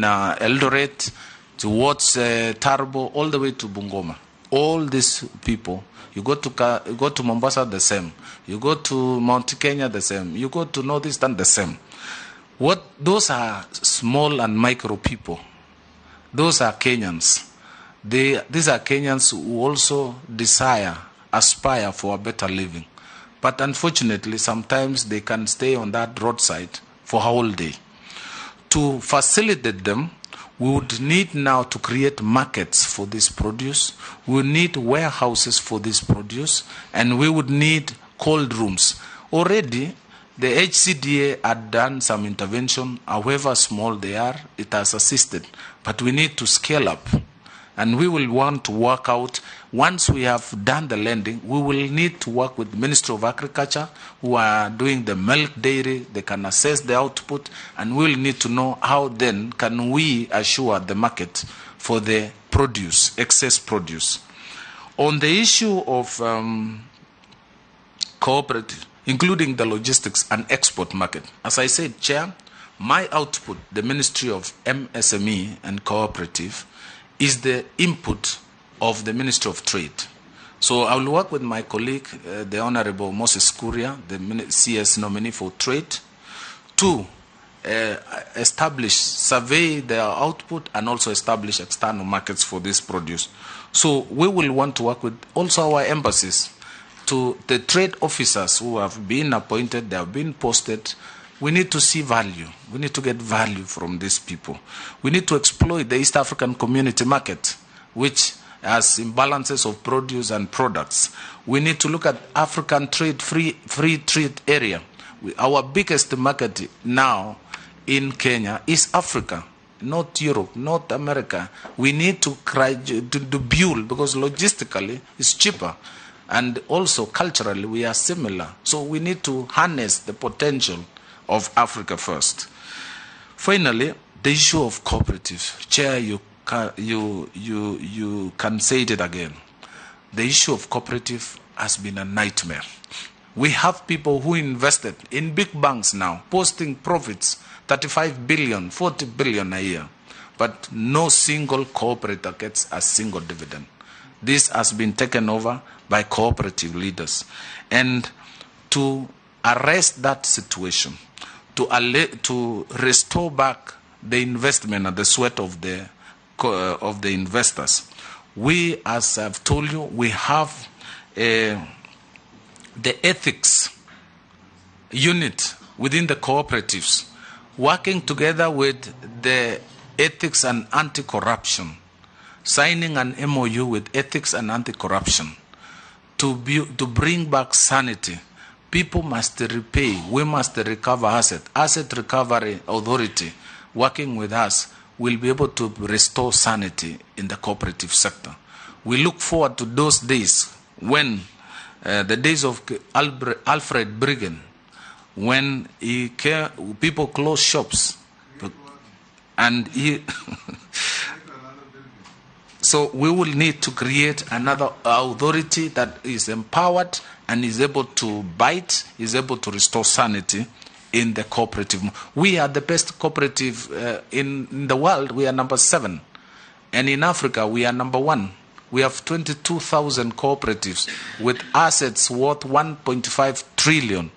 Eldoret, towards Tarbo, all the way to Bungoma. All these people, you go to Mombasa, the same. You go to Mount Kenya, the same. You go to Northeastern, the same. Those are small and micro people. Those are Kenyans. These are Kenyans who also aspire for a better living. But unfortunately, sometimes they can stay on that roadside for a whole day. To facilitate them, we would need now to create markets for this produce. We would need warehouses for this produce, and we would need cold rooms. Already, the HCDA had done some intervention, however small they are, it has assisted. But we need to scale up. And we will want to work out, once we have done the lending, we will need to work with the Ministry of Agriculture, who are doing the milk dairy, they can assess the output, and we will need to know how then can we assure the market for the produce, excess produce. On the issue of cooperative, including the logistics and export market, as I said, Chair, my output, the Ministry of MSME and Cooperative, is the input of the Ministry of Trade. So I will work with my colleague, the Honorable Moses Kuria, the CS nominee for trade, to survey their output and also establish external markets for this produce. So we will want to work with also our embassies, to the trade officers who have been appointed, they have been posted. We need to see value. We need to get value from these people. We need to exploit the East African community market, which has imbalances of produce and products. We need to look at African free trade area. Our biggest market now in Kenya is Africa, not Europe, not America. We need to build, because logistically it's cheaper. And also culturally we are similar. So we need to harness the potential of Africa first. Finally, the issue of cooperative. Chair, you can say it again. The issue of cooperative has been a nightmare. We have people who invested in big banks now, posting profits, 35 billion, 40 billion a year. But no single cooperator gets a single dividend. This has been taken over by cooperative leaders. And to arrest that situation, to restore back the investment and the sweat of the investors, we, as I've told you, we have the ethics unit within the cooperatives, working together with the ethics and anti-corruption, signing an MOU with ethics and anti-corruption to bring back sanity. People must repay. We must recover asset. Asset Recovery Authority, working with us, will be able to restore sanity in the cooperative sector. We look forward to those days when the days of Alfred Briggen, when people closed shops, and so we will need to create another authority that is empowered and is able to bite, is able to restore sanity in the cooperative. We are the best cooperative in the world. We are number 7. And in Africa, we are number 1. We have 22,000 cooperatives with assets worth 1.5 trillion,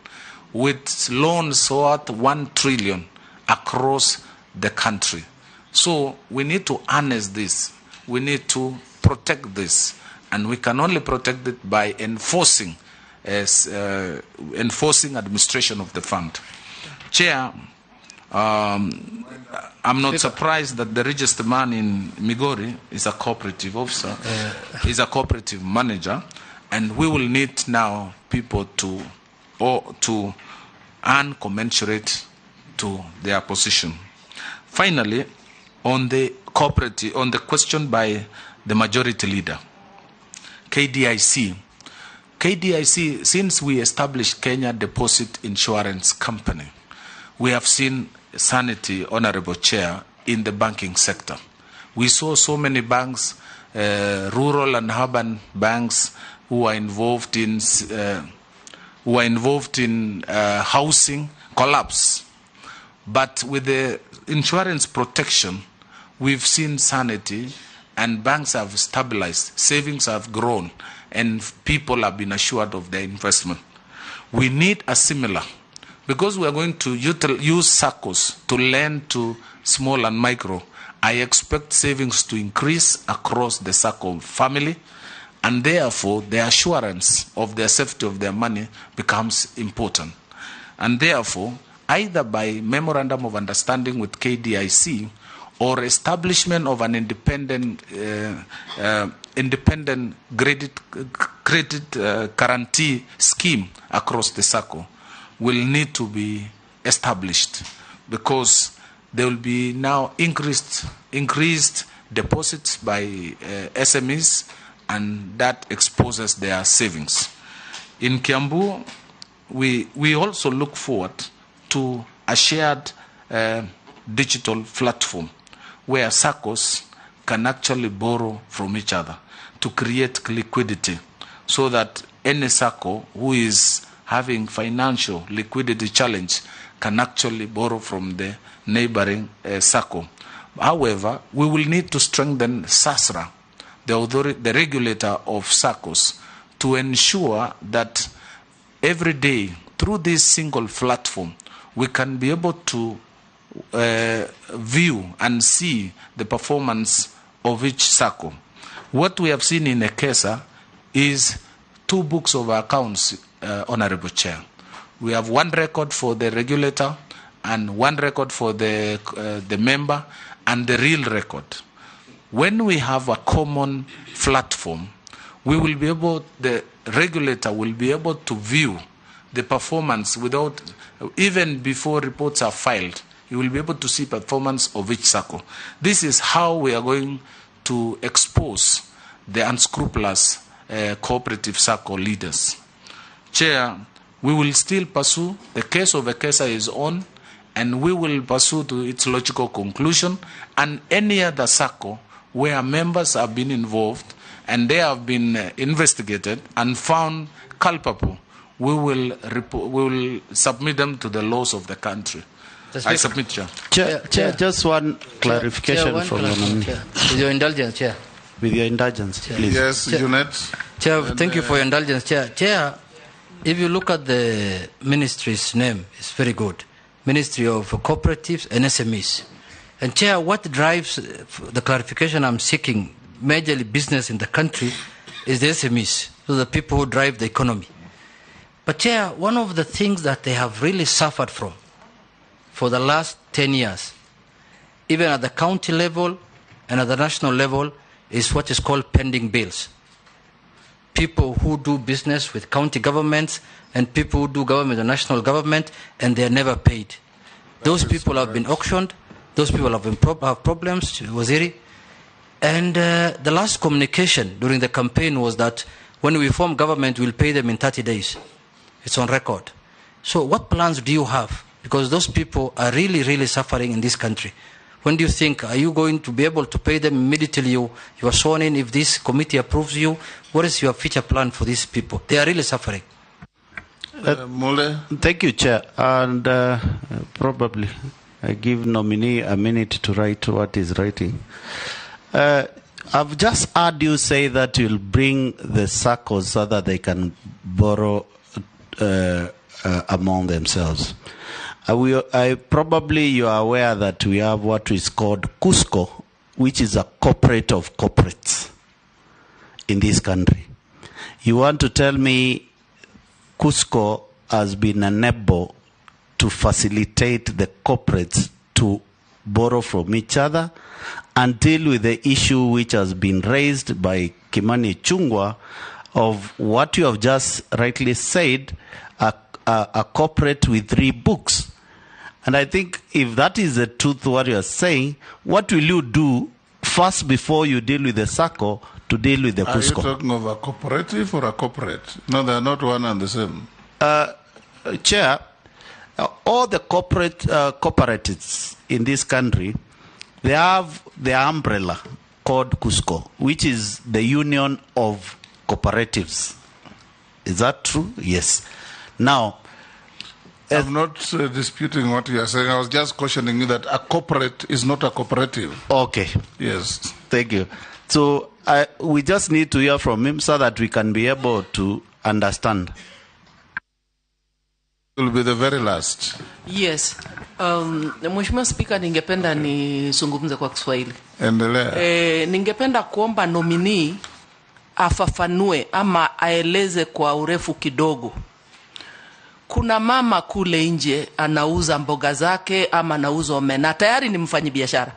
with loans worth 1 trillion across the country. So we need to harness this. We need to protect this. And we can only protect it by enforcing administration of the fund. Chair, I'm not surprised that the richest man in Migori is a cooperative officer, is a cooperative manager, and we will need now people to earn commensurate to their position. Finally, on the cooperative, on the question by the majority leader, KDIC, since we established Kenya Deposit Insurance Company, we have seen sanity, Honorable Chair, in the banking sector. We saw so many banks, rural and urban banks, who are involved in housing collapse. But with the insurance protection, we've seen sanity, and banks have stabilized, savings have grown, and people have been assured of their investment. We need a similar, because we are going to use SACCOs to lend to small and micro. I expect savings to increase across the SACCO family, and therefore the assurance of the safety of their money becomes important. And therefore, either by memorandum of understanding with KDIC or establishment of an independent credit guarantee scheme across the SACCO will need to be established, because there will be now increased deposits by SMEs, and that exposes their savings. In Kiambu, we also look forward to a shared digital platform where SACCOs can actually borrow from each other to create liquidity, so that any SACCO who is having financial liquidity challenge can actually borrow from the neighboring SACCO. However, we will need to strengthen SASRA, the regulator of SACCOs, to ensure that every day through this single platform we can be able to view and see the performance of each SACCO. What we have seen in ECESA is 2 books of accounts, Honorable Chair. We have 1 record for the regulator and 1 record for the member, and the real record. When we have a common platform, we will be able, the regulator will be able to view the performance without, even before reports are filed, you will be able to see performance of each SACCO. This is how we are going to expose the unscrupulous cooperative SACCO leaders. Chair, we will still pursue, the case of ECESA is on, and we will pursue to its logical conclusion, and any other SACCO where members have been involved and they have been investigated and found culpable, we will submit them to the laws of the country. I submit, Chair. Chair, just one clarification from the nominee. With your indulgence, Chair. With your indulgence, please. Yes, Unit. Chair, thank you for your indulgence, Chair. Chair, if you look at the ministry's name, it's very good. Ministry of Cooperatives and SMEs. And Chair, what drives the clarification I'm seeking, majorly business in the country, is the SMEs, so the people who drive the economy. But Chair, one of the things that they have really suffered from for the last 10 years, even at the county level and at the national level, is what is called pending bills. People who do business with county governments and people who do government and national government, and they are never paid. Those people have been auctioned. Those people have problems, Waziri. And the last communication during the campaign was that when we form government, we'll pay them in 30 days. It's on record. So what plans do you have? Because those people are really, really suffering in this country. When do you think, are you going to be able to pay them immediately you are sworn in if this committee approves you? What is your future plan for these people? They are really suffering. Thank you, Chair. And probably I give nominee a minute to write what he's writing. I've just heard you say that you'll bring the SACCOs so that they can borrow among themselves. Probably you are aware that we have what is called CUSCO, which is a corporate of corporates in this country. You want to tell me CUSCO has been unable to facilitate the corporates to borrow from each other and deal with the issue which has been raised by Kimani Ichung'wah of what you have just rightly said, a corporate with 3 books. And I think if that is the truth what you are saying, what will you do first before you deal with the SACCO to deal with the CUSCO? Are you talking of a cooperative or a corporate? No, they are not one and the same. Chair, all the cooperatives in this country, they have the umbrella called CUSCO, which is the Union of Cooperatives. Is that true? Yes. Now, I'm not disputing what you are saying. I was just cautioning you that a corporate is not a cooperative. Okay. Yes. Thank you. So we just need to hear from him so that we can be able to understand. Will be the very last. Yes. Mheshimiwa Spika, ningependa nizungumze kwa Kiswahili. Endelea. Ningependa kuomba nominee afafanue ama aeleze kwa urefu kidogo. Kuna mama kule nje anauza mboga zake ama anauza omena, tayari ni mfanyabiashara.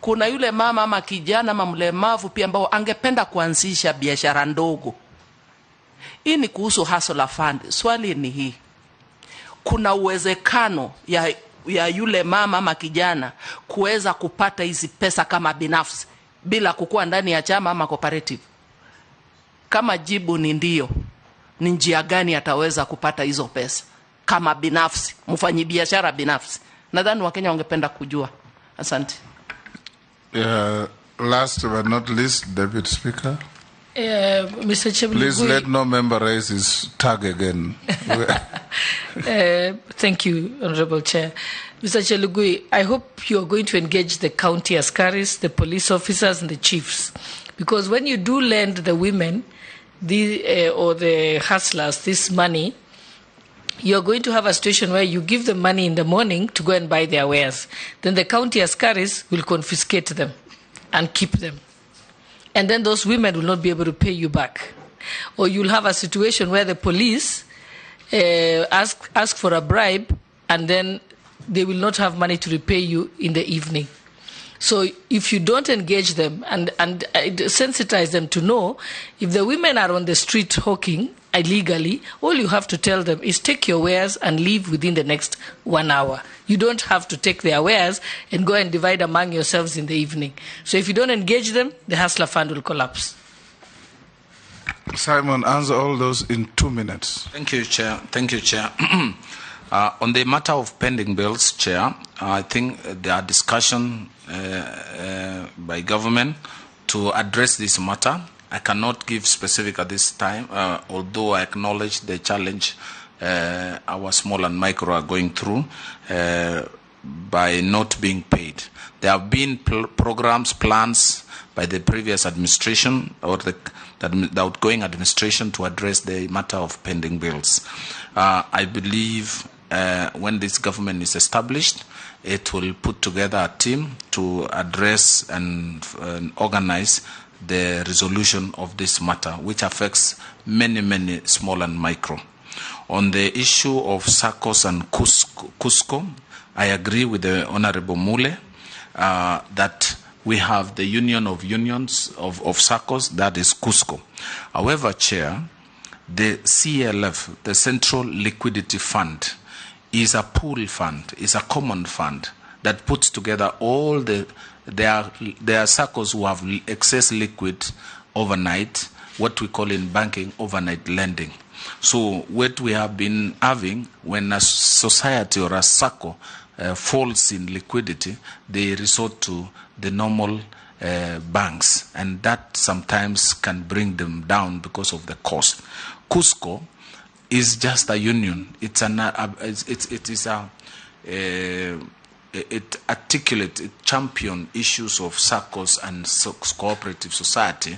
Kuna yule mama ama kijana ama mlemavu pia ambao angependa kuanzisha biashara ndogo. Hii ni kuhusu hustler fund. Swali ni hii: kuna uwezekano ya yule mama ama kijana kuweza kupata hizi pesa kama binafsi bila kukua ndani ya chama ama cooperative? Kama jibu ni ndio, ni njia gani ataweza kupata hizo pesa kama binafsi, mfanyabiashara binafsi? Nadhani Wakenya wangependa kujua. Asante. Last but not least, Deputy Speaker. Mr. Chairman, please let no member raise his tag again. Thank you, Honorable Chair. Mr. Chelugui, I hope you are going to engage the county askaris, the police officers, and the chiefs, because when you do lend the women or the hustlers this money, you're going to have a situation where you give them money in the morning to go and buy their wares. Then the county askaris will confiscate them and keep them. And then those women will not be able to pay you back. Or you'll have a situation where the police ask for a bribe, and then they will not have money to repay you in the evening. So if you don't engage them and sensitize them to know, if the women are on the street hawking illegally, all you have to tell them is take your wares and leave within the next 1 hour. You don't have to take their wares and go and divide among yourselves in the evening. So if you don't engage them, the hustler fund will collapse. Simon, answer all those in 2 minutes. Thank you, Chair. Thank you, Chair. On the matter of pending bills, Chair, I think there are discussion by government to address this matter. I cannot give specific at this time, although I acknowledge the challenge our small and micro are going through by not being paid. There have been programs, plans by the previous administration or the outgoing administration to address the matter of pending bills. I believe when this government is established, it will put together a team to address and organize the resolution of this matter, which affects many, many small and micro. On the issue of SACCOs and Cusco, I agree with the Honorable Mule that we have the union of unions of SACCOs, that is Cusco. However, Chair, the CLF, the Central Liquidity Fund, is a pool fund, is a common fund that puts together all there are SACCOs who have excess liquid overnight, what we call in banking overnight lending. So what we have been having, when a society or a SACCO falls in liquidity, they resort to the normal banks, and that sometimes can bring them down because of the cost. Cusco is just a union. It articulates, it champions issues of SACCOs and cooperative society,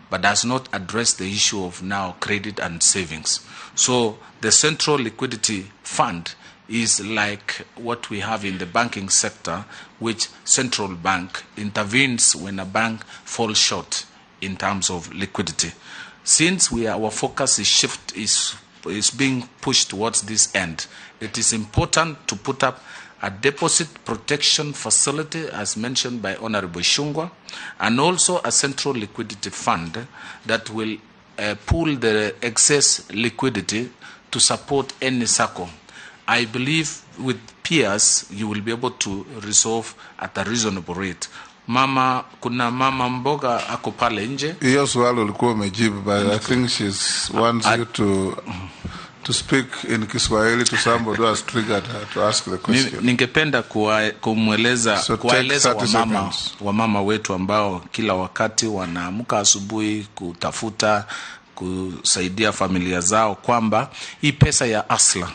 but does not address the issue of now credit and savings. So the Central Liquidity Fund is like what we have in the banking sector, which central bank intervenes when a bank falls short in terms of liquidity. Since our focus is being pushed towards this end, it is important to put up a deposit protection facility, as mentioned by Honorable Shungwa, and also a central liquidity fund that will pool the excess liquidity to support any SACCO. I believe with peers, you will be able to resolve at a reasonable rate. Kuna mama mboga ako pale nje. Hiyo swali ulikuwa umejibu, but I think she wants you to speak in Kiswahili to somebody who has triggered her to ask the question. Ningependa kuwaeleza wamama wetu ambao kila wakati wanaamka asubuhi kutafuta kusaidia familia zao kwamba hii pesa ya asla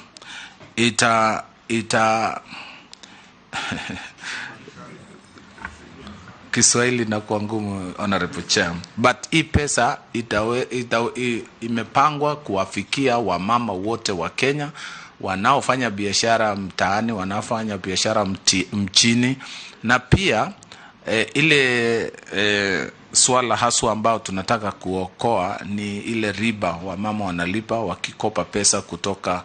Kiswahili na kwa ngumu, Honorable Chair, but hii pesa imepangwa kuwafikia wamama wote wa Kenya wanaofanya biashara mtaani, wanaofanya biashara mchini, na pia ile swala haswa ambao tunataka kuokoa ni ile riba wamama wanalipa wakikopa pesa kutoka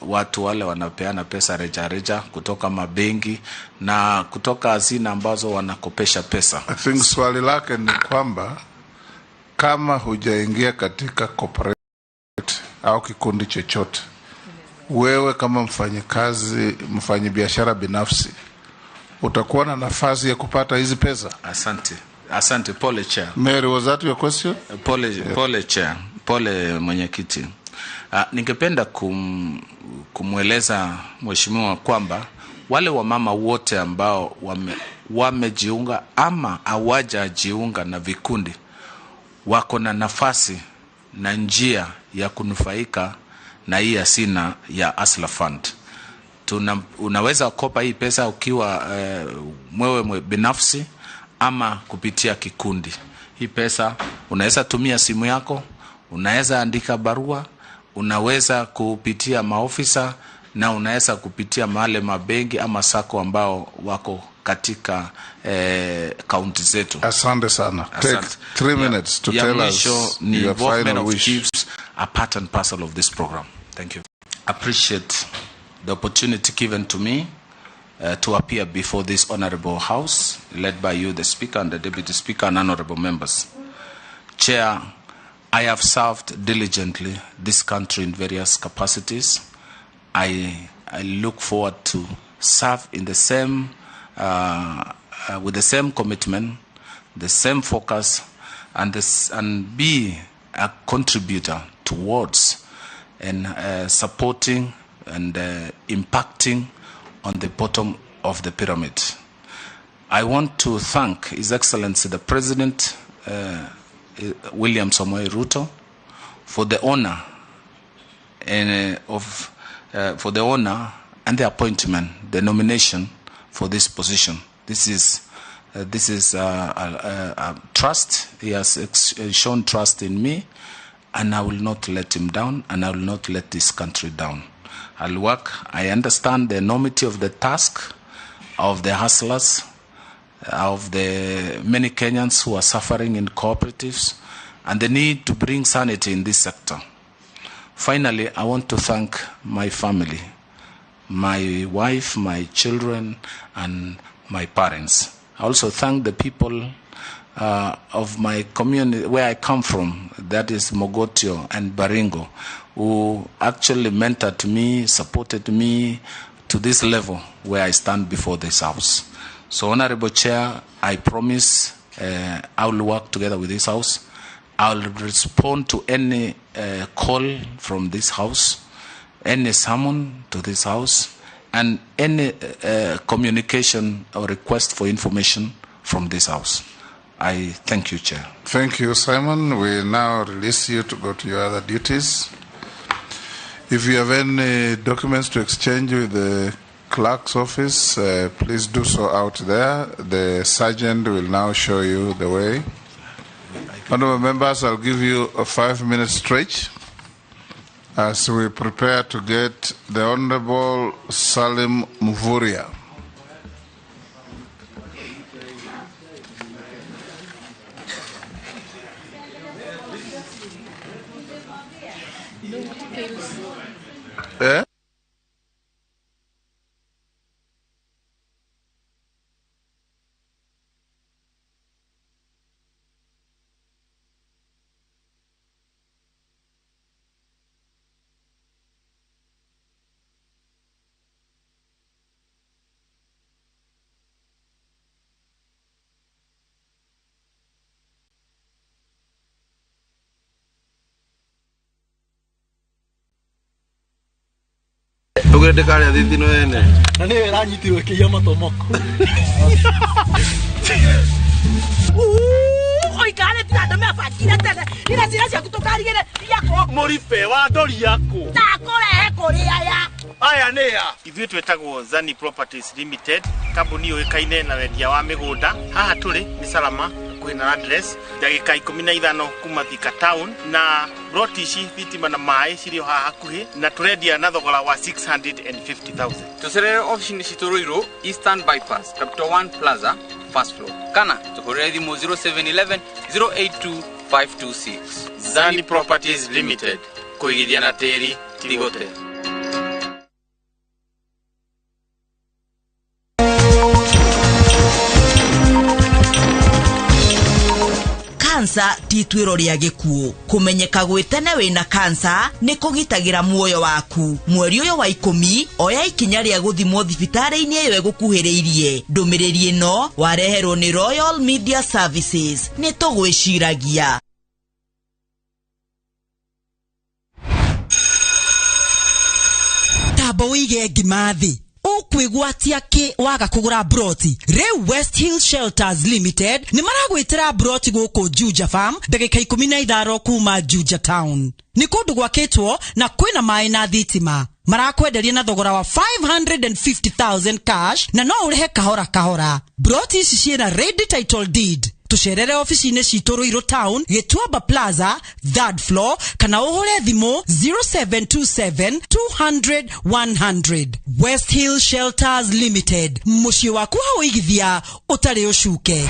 watu wale wanapeana pesa reja kutoka mabenki na kutoka hazina ambazo wanakopesha pesa. I think swali lake ni kwamba kama hujaingia katika corporate au kikundi chochote, wewe kama mfanyabiashara binafsi utakuwa na nafasi ya kupata hizi pesa? Asante, pole Chair. Mary, was that your question? Pole Chair, pole mwenyekiti. Ningependa kumweleza mheshimiwa kwamba wale wamama wote ambao wamejiunga ama hawajajiunga na vikundi wako na nafasi na njia ya kunufaika na hii hazina ya Asla Fund. Unaweza kopa hii pesa ukiwa mwewe binafsi ama kupitia kikundi. Hii pesa unaweza tumia simu yako, unaweza andika barua, unaweza kupitia maofisa, na unaweza kupitia mahali mabenki ama sako ambao wako katika kaunti zetu. Asante sana. Take 3 minutes to tell us your final wish. Chiefs are part and parcel of this program. Thank you. Appreciate the opportunity given to me to appear before this honorable house, led by you, the Speaker and the Deputy Speaker and honorable members. Chair, I have served diligently this country in various capacities. I look forward to serve in the same, with the same commitment, the same focus, and be a contributor towards and supporting and impacting on the bottom of the pyramid. I want to thank His Excellency the President, William Samoei Ruto, for the honor and the appointment, the nomination for this position. This is a trust. He has shown trust in me, and I will not let him down, and I will not let this country down. I'll work. I understand the enormity of the task of the hustlers, of the many Kenyans who are suffering in cooperatives, and the need to bring sanity in this sector. Finally, I want to thank my family, my wife, my children, and my parents. I also thank the people of my community where I come from, that is Mogotio and Baringo, who actually mentored me, supported me to this level where I stand before this house. So, Honorable Chair, I promise I will work together with this house. I will respond to any call from this house, any summon to this house, and any communication or request for information from this house. I thank you, Chair. Thank you, Simon. We now release you to go to your other duties. If you have any documents to exchange with the clerk's office, please do so out there. The sergeant will now show you the way. Honorable members, I'll give you a 5-minute stretch as we prepare to get the Honorable Salim Mvuria. Eh? Ugende kare thithi no ene. Na ni wera nyitirwe kiya matomoko. Oi kare ti ando me afakira tene. Ina sira cia kutokarigere yako. Morife wa ndori yako. Ta kore he kuri aya. aya nä ya ithuä twätagwo Zani Properties Limited, kambuni yo ikaine na wendia wa migunda. Haha tũrĩ nĩ Salama kwĩna address ndagĩka 15 kuma Thika town, na broti ici thitima na maĩ cirĩ haha hakuhĩ, na tũrendia na thogora wa 650,000. Tũcerere ofici-inĩ citũ Ruiru, Eastern Bypass, Capital One Plaza, first floor, kana tũhũrĩre thimũ 0711 082 526. Zani Properties Limited, kũigithia na tĩri tirigote. Kansa ti twiro ria gikuo. Kumenyeka gwitene wina kansa ni kugitagira muoyo waku. Mweri uyo wa 10 oya ikinya ria guthimwo thibitari-ini iyo egukuhiriirie. Ndumiriri ino wareherwo ni Royal Media Services. Ni tugwiciragia. Tabo wige ngimathi. Ukwigwatia ki waga kugura broti. West Hill Shelters Limited ni maragwitira broti guku Juja Farm ndagika 15 kuma Juja Town. Ni kundu gwakitwo na kwina mai na thitima. Marakwenderia na thogora wa 550,000 cash na no urehe kahora kahora. Broti ici ciina ready title deed. Tucerere ofici-inĩ citũ Ruiru Town, Gĩtuamba Plaza, 3rd floor, kana ũhũre thimũ 0727 200 100. West Hill Shelters Limited. Mũciĩ waku wa ũigithia ũtarĩ ũcuke.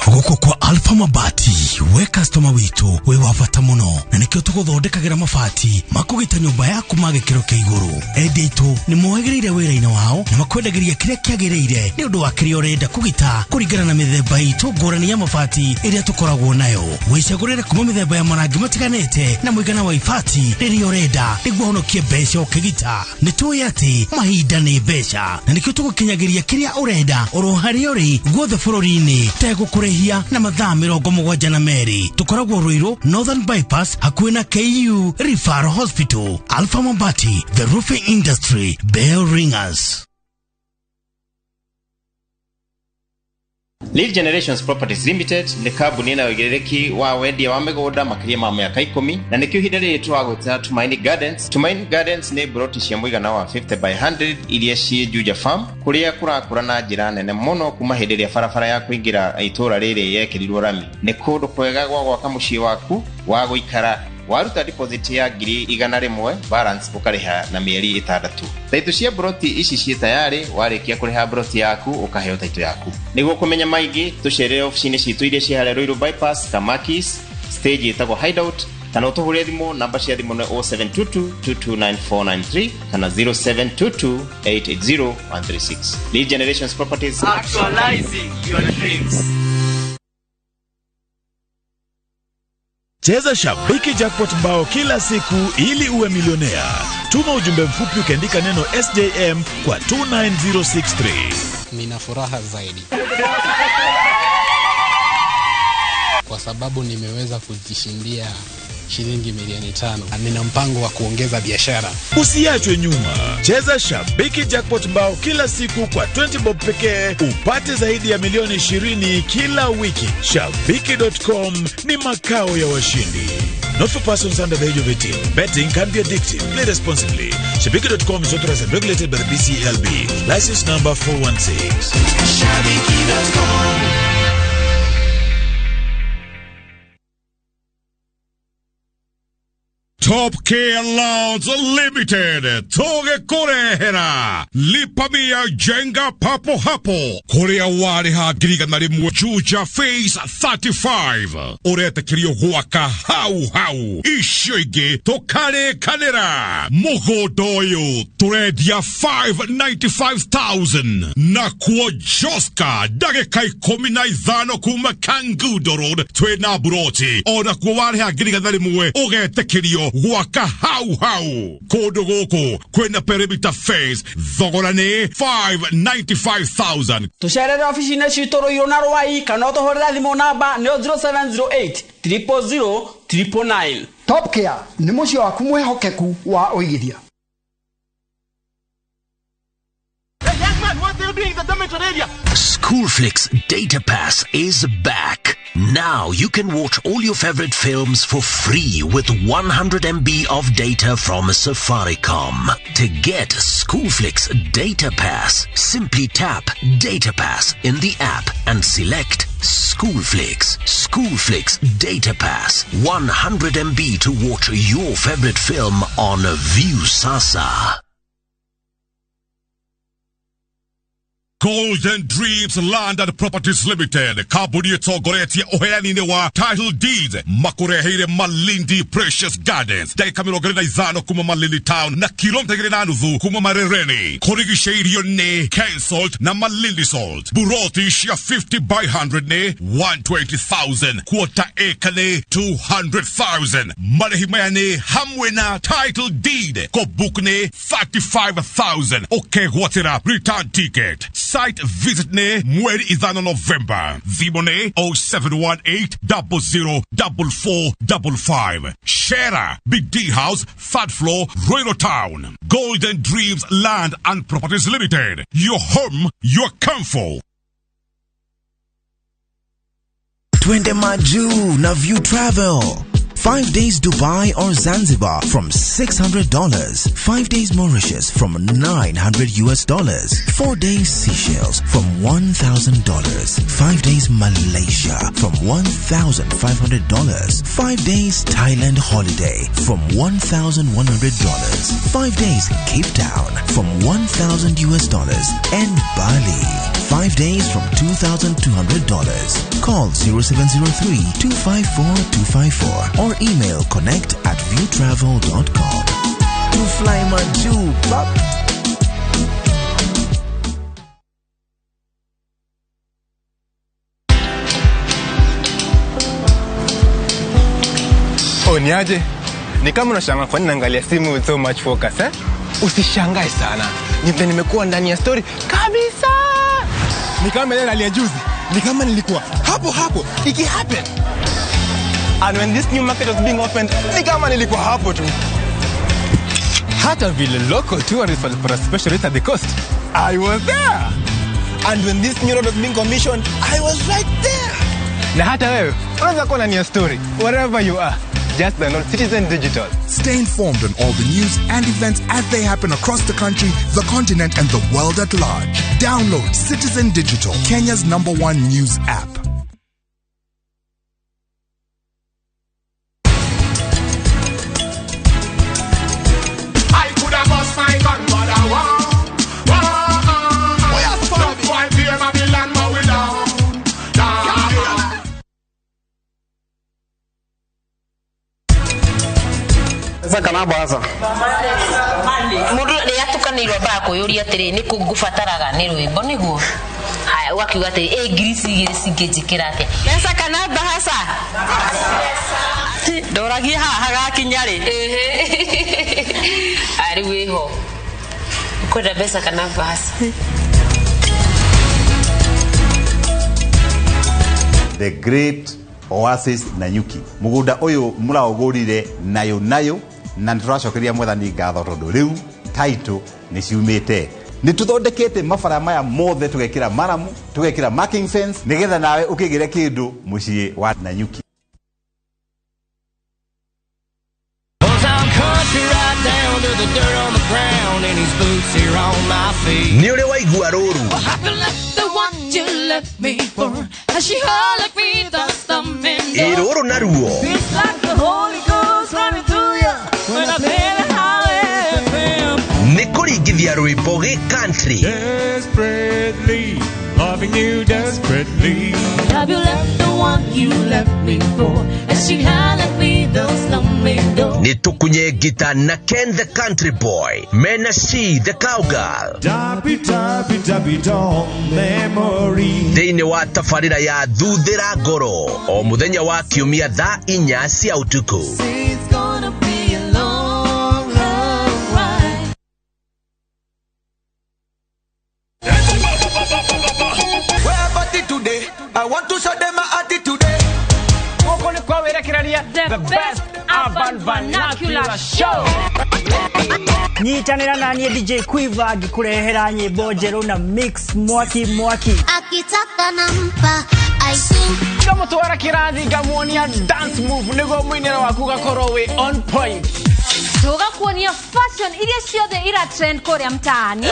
Guko kwa Alpha Mabati, we customer witu, we wafata muno, na nikio tuguthondekagira mabati makugita nyumba yaku magikiro kia iguru. Endi itu ni moegereire wira-ini wao na makwendagiria kiria kiagireire ni undu wa kiria urenda kugita kuringana na mithemba itu ngurani ya mabati iria tukoragwo nayo. Wicagurire kuma mithemba ya marangi matiganite na muigana wa ibati riria urenda niguo honokie mbeca ukigita. Nitui ati mahinda ni mbeca, na nikio tugukinyagiria kiria urenda oro haria uri guothe bururi-ini tegũkũrĩhia na mathaa 72 tukoragwo Ruiru Northern Bypass hakuhĩ na KU Referral Hospital. Alpha Mabati, the roofing industry, bell ringers. Lead Generations Properties Limited ni kambuni inayogereki wa wendia wa migunda makiria ma miaka 10 na nikio ihinda rĩrĩ twagwĩta Tumaini Gardens. Tumaini Gardens ni broti cia mũigana wa 50 by 100 iria ciĩ Juja Farm, kuria kurakũra na njĩra nene mũno kuma hĩndĩ ĩrĩa barabara ya kũingĩra itũra rĩrĩ yekirirwo rami. Ni kũndũ kwega gwa gwaka mũciĩ waku wa gũikara. Waruta deposit ya $100 balance ukariha na mieri 6. Taito cia broti ici ciĩ tayari, warikia kuriha broti yaku ukaheo taito yaku. Niguo kumenya maigi tucerere ofici-inĩ citũ iria ciĩ harĩa Ruiru Bypass, Kamakis, stage itagwo Hideout, kana utuhurie thimu namba cia thimu ni 0722 229493 kana 0722880136. Lead Generations Properties, actualizing your dreams. Cheza Shabiki Jackpot bao kila siku ili uwe milionea. Tuma ujumbe mfupi ukiandika neno SJM kwa 29063. Nina furaha zaidi kwa sababu nimeweza kujishindia shilingi milioni 5. Nina mpango wa kuongeza biashara. Usiachwe nyuma. Cheza Shabiki Jackpot bao kila siku kwa 20 bob pekee upate zaidi ya milioni 20 kila wiki. Shabiki.com ni makao ya washindi. Not for persons under the age of 18. Betting can be addictive. Play responsibly. Shabiki.com is authorized and regulated by the BCLB. License number 416. Shabiki.com. Top Care Lounge Limited Toge Korehera Lipa Mia Jenga Papo Hapo Korea Wariha Griganari Juja Phase 35 Oreta Kirio Huaka Hau Ishige Tokare Kanera Mogo Doyo Toredia 595,000 Nakwo Joska Dage Kai Kominaizano Kuma Kangudo Road Twena Broti Ora Wariha Griganari Mue Oreta Kirio Waka hau Kodo goko kwena perimeter phase thogorane 595,000. Tucerere ofici-inĩ citũ Ruiru na Rwai kana ũtũhũrĩre thimũ namba nĩ 0708 000 999. Top Care nĩ mũciĩ waku mwĩhokeku wa ũigithia. Hey young man, what are you doing in the dormitory area? Schoolflix Data Pass is back. Now you can watch all your favorite films for free with 100 MB of data from Safaricom. To get Schoolflix Data Pass, simply tap Data Pass in the app and select Schoolflix. Schoolflix Data Pass. 100 MB to watch your favorite film on View Sasa. Golden Dreams Land and Properties Limited. Kabuni Togoretia Oheani Newa Title Deeds. Makurehere Malindi Precious Gardens. Dai Kamiro Grenazano Kuma Malindi Town. Na Kilomita Grenanuvu Kuma Marereni. Korigi Shady Ne. Cane Salt Na Malindi Salt. Buroti Shia 50 by 100 Ne. 120,000. Quarter acre Ne. 200,000. Marehimane Hamwena Title Deed. Kobuk Ne. 35,000. Okay, what's return ticket. Site visit ne mweri idhano November. Vimone 0718-004455. Shera Big D House, 3rd floor, Royal Town. Golden Dreams Land and Properties Limited. Your home, your comfort. Twende Maju na View Travel. 5 days Dubai or Zanzibar from $600. 5 days Mauritius from $900. 4 days Seychelles from $1,000. 5 days Malaysia from $1,500. 5 days Thailand holiday from $1,100. 5 days Cape Town from $1,000. And Bali 5 days from $2,200. Call 0703-254-254 or email connect@viewtravel.com. To fly Maju, pop. Niaje? Ni kama unashangaa kwa nini naangalia simu with so much focus, eh? Usishangae sana. Nimekuwa ndani ya story kabisa. Ni kama ile hali ya juzi. Ni kama nilikuwa hapo iki happen. And when this new market was being opened, ni kama nilikuwa hapo tu. Hata vile local tourists for a special rate at the coast, I was there. And when this new road was being commissioned, I was right there. Na hata wewe, unaweza kuwa ndani ya story wherever you are. Just download Citizen Digital. Stay informed on all the news and events as they happen across the country, the continent, and the world at large. Download Citizen Digital, Kenya's #1 news app. Kana baza mundu ri atukanirwa bako yuri atiri ni kugufataraga ni rwimbo niguo haya wakiuga atiri grisi ngijikira ate pesa kana bahasa ndoragia haha gakinya ri ari weho kwenda pesa kana bahasa. The Great Oasis Nanyuki mugunda uyu muraogurire nayo na nituracokeria mwathani ngatho tondu riu title ni ciumite ni tuthondekete mabara maya mothe tugekira maramu tugekira marking fence nigetha nawe ukigire kindu mucii wa Nanyuki. Ni ule waigua ruru iruru naruo ni kuringithia rwimbo gi country desperately loving you desperately. Have you left the one you left me for? As she had left me those lonely doors. Ni tukunye gita na Ken the country boy, Mena C the cowgirl. Dabi doll memory. Deine wa tafarira ya Thuthira Ngoro o muthenya wa kiumia thaa 4 cia utuku. I want to show them my attitude today. The best urban vernacular show. Nyitanira na niye DJ Quiver agikurehera nyimbo njeru na mix mwaki akitaka nampa aisu kama tuwara kirathi gamuonia dance move nego mwinera waku gakorowe on point tuga kuonia fashion ile ciothe ira trend korea mtaani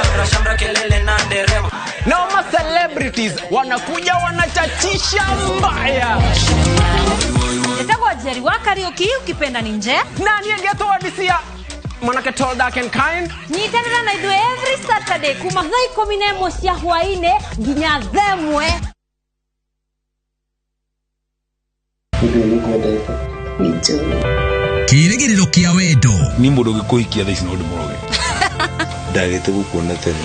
na ma celebrities wanakuja wanachachisha mbaya itakuwa Jerry wa karaoke ukipenda ni nje nani ngetoa disia manake tall dark and kind nyitanira na idu every Saturday kuma thaa 11 cia hwaine nginya themwe kirigiriro kia wendo ni mundu gikuhikia thaa ici no ndimoroge ndagite gukuona tene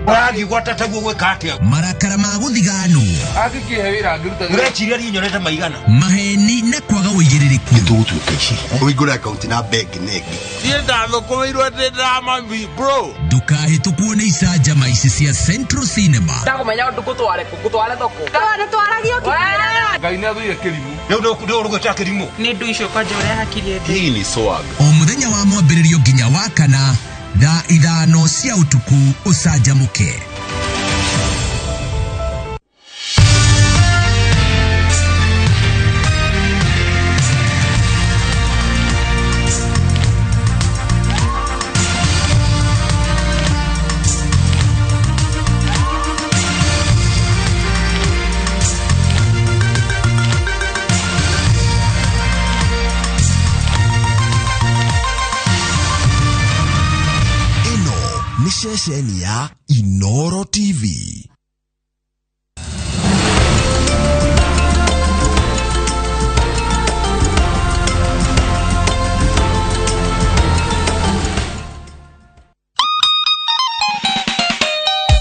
wagi gwatataguo gweka atia marakara ma guthiganu akikihe wira ngiruta urechiria ri nyonete maigana maheni na kwaga uigiririku tugutuika ici uigure account na bank negi tie ndathokomeirwo ndi drama bro ndukahitũkwo nĩ icanjama ici cia Central Cinema ndagumenya ndukutware thoko twaragio ngai nĩ athuire kĩrimũ ndio rugeta kĩrimũ ni ndu icio kwanja uria hakirie thi hii ni swag o muthenya wa mwambĩrĩrio nginya wa kana thaa 5 cia utuku ucanjamuke Shesheni ya Inoro TV.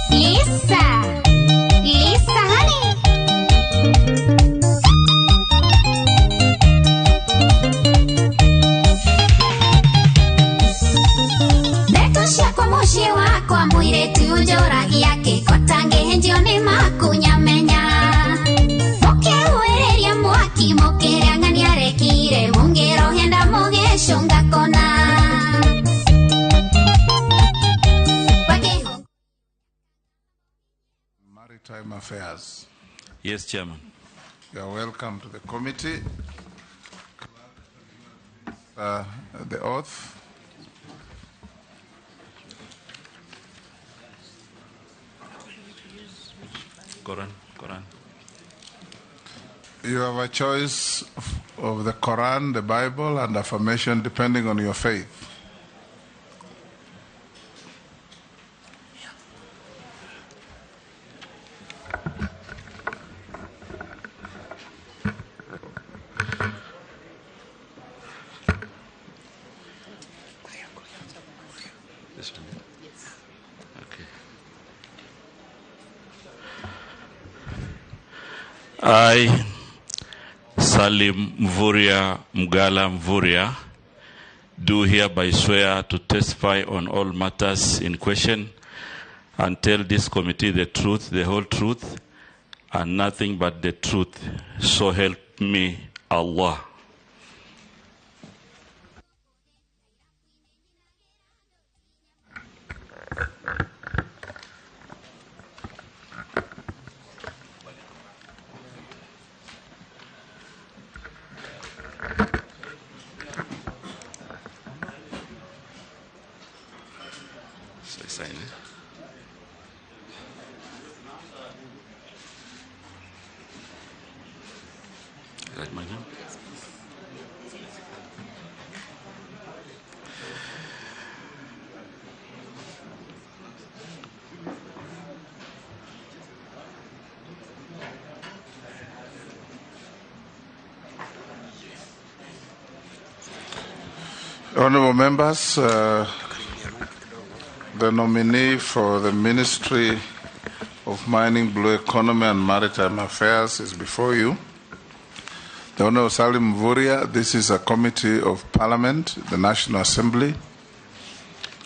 Lisa honey. Mushi wakwa muiretu njoragia kikotange henjio ni makunyamenya mukewereria mwaki mukerang'ania rekire mungirohenda mugicunga kona Maritime Affairs. Yes, Chairman. You are welcome to the committee. The oath. Quran. You have a choice of the Quran, the Bible, and affirmation depending on your faith. This one. Yes. Okay. I, Salim Mvuria Mgala Mvuria, do hereby swear to testify on all matters in question and tell this committee the truth, the whole truth, and nothing but the truth. So help me Allah. Sign it. Right, my name? Honorable members, the nominee for the Ministry of Mining, Blue Economy and Maritime Affairs is before you. The Honorable Salim Mvuria, this is a committee of Parliament, the National Assembly,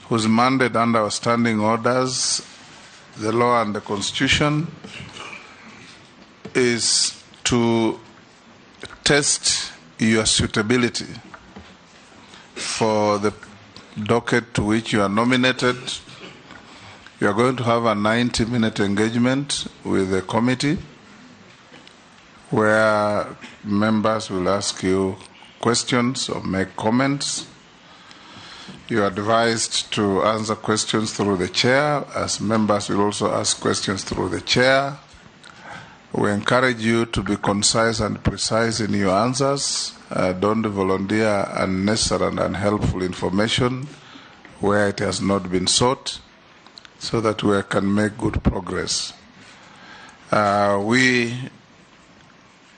whose mandate under our standing orders, the law and the Constitution, is to test your suitability for the docket to which you are nominated. You are going to have a 90-minute engagement with the committee where members will ask you questions or make comments. You are advised to answer questions through the chair, as members will also ask questions through the chair. We encourage you to be concise and precise in your answers. Don't volunteer unnecessary and unhelpful information where it has not been sought, so that we can make good progress. We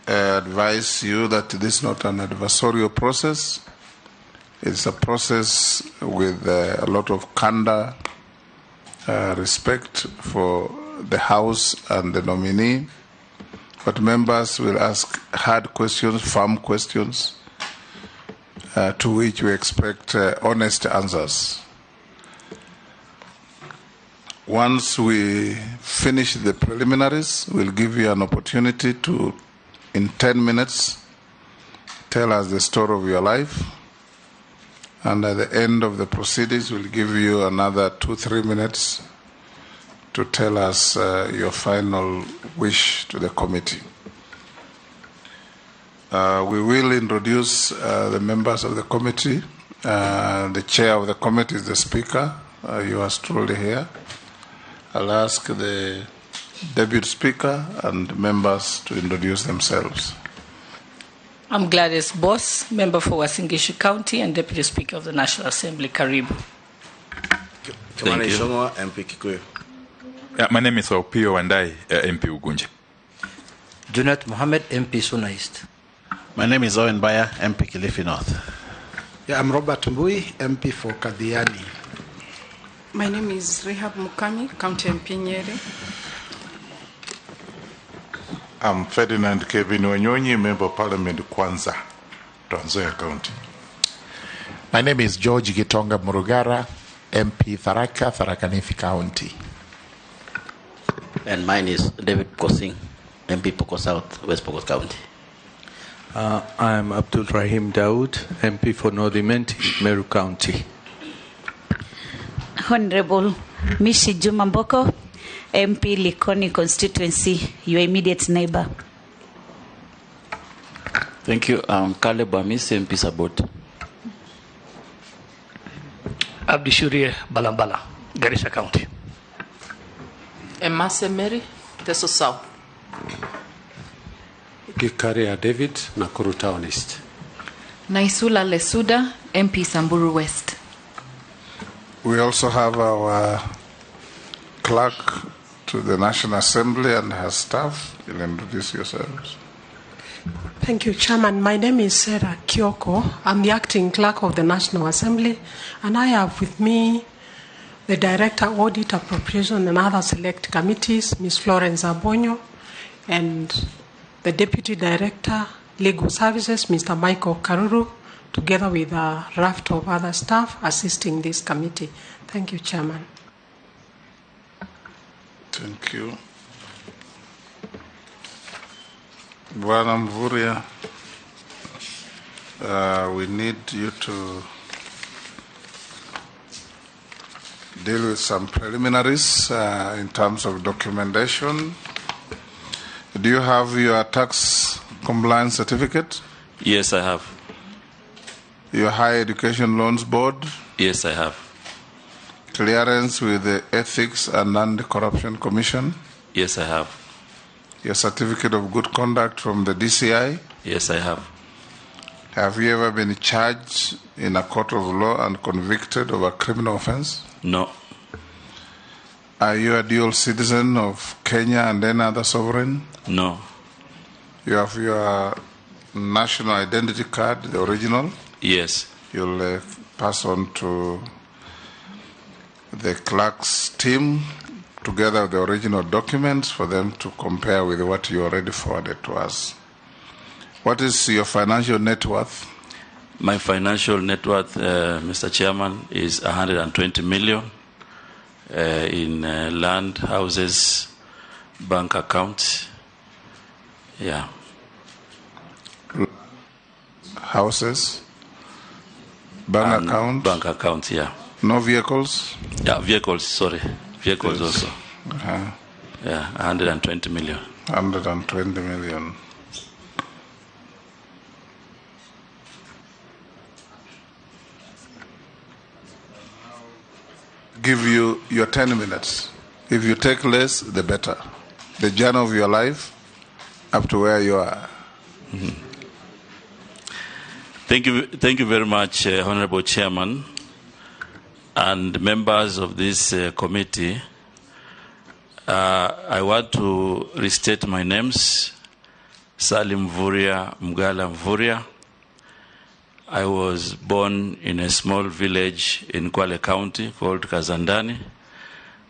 advise you that this is not an adversarial process. It's a process with a lot of candor, respect for the House and the nominee. But members will ask hard questions, firm questions, to which we expect honest answers. Once we finish the preliminaries, we'll give you an opportunity to, in 10 minutes, tell us the story of your life. And at the end of the proceedings, we'll give you another 2-3 minutes to tell us your final wish to the committee. We will introduce the members of the committee. The chair of the committee is the speaker. You are truly here. I'll ask the deputy speaker and members to introduce themselves. I'm Gladys Boss, member for Uasin Gishu County and Deputy Speaker of the National Assembly. Karibu. Thank you. MP Kikuyu. Yeah, my name is Opio Wandai, MP Ugunje. Junet Mohammed, MP Suna East. My name is Owen Baya, MP Kilifi North. Yeah, I'm Robert Mbui, MP for Kadhiani. My name is Rehab Mukami, County MP Nyeri. I'm Ferdinand Kevin Wanyonyi, Member of Parliament Kwanza, Trans Nzoia County. My name is George Gitonga Murugara, MP Tharaka, Tharaka Nithi County. And mine is David Kosing, MP Pokot South, West Pokot County. I'm Abdul Rahim Daoud, MP for North Imenti, Meru County. Honorable Mishi Juma Mboko, MP Likoni constituency, your immediate neighbor. Thank you. Caleb Amis, MP Sabot. Abdi Shurie Balambala, Garissa County. MSME, Teso South. Gikaria David, Nakuru Town East. Naisula Lesuda, MP Samburu West. We also have our clerk to the National Assembly and her staff. You'll introduce yourselves. Thank you, Chairman. My name is Sarah Kyoko. I'm the acting clerk of the National Assembly, and I have with me the Director, Audit, Appropriation, and other select committees, Ms. Florence Abonyo, and the Deputy Director, Legal Services, Mr. Michael Karuru, together with a raft of other staff assisting this committee. Thank you, Chairman. Thank you. Bwana Mvuria, we need you to deal with some preliminaries in terms of documentation. Do you have your tax compliance certificate? Yes, I have. Your Higher Education Loans Board? Yes, I have. Clearance with the Ethics and Anti-Corruption Commission? Yes, I have. Your certificate of good conduct from the DCI? Yes, I have. Have you ever been charged in a court of law and convicted of a criminal offense? No. Are you a dual citizen of Kenya and any other sovereign? No. You have your national identity card, the original? Yes. You'll pass on to the clerk's team together with the original documents for them to compare with what you already forwarded to us. What is your financial net worth? My financial net worth, Mr. Chairman, is 120 million in land, houses, bank accounts. Yeah. Houses? Bank account? Bank accounts, yeah. No vehicles? Yeah, vehicles, sorry. Vehicles Yes. also. Yeah, 120 million. 120 million. Give you your 10 minutes. If you take less, the better. The journey of your life up to where you are. Thank you very much, Honorable Chairman and members of this committee. I want to restate my names. Salim Mvuria Mgala Mvuria. I was born in a small village in Kwale County called Kazandani.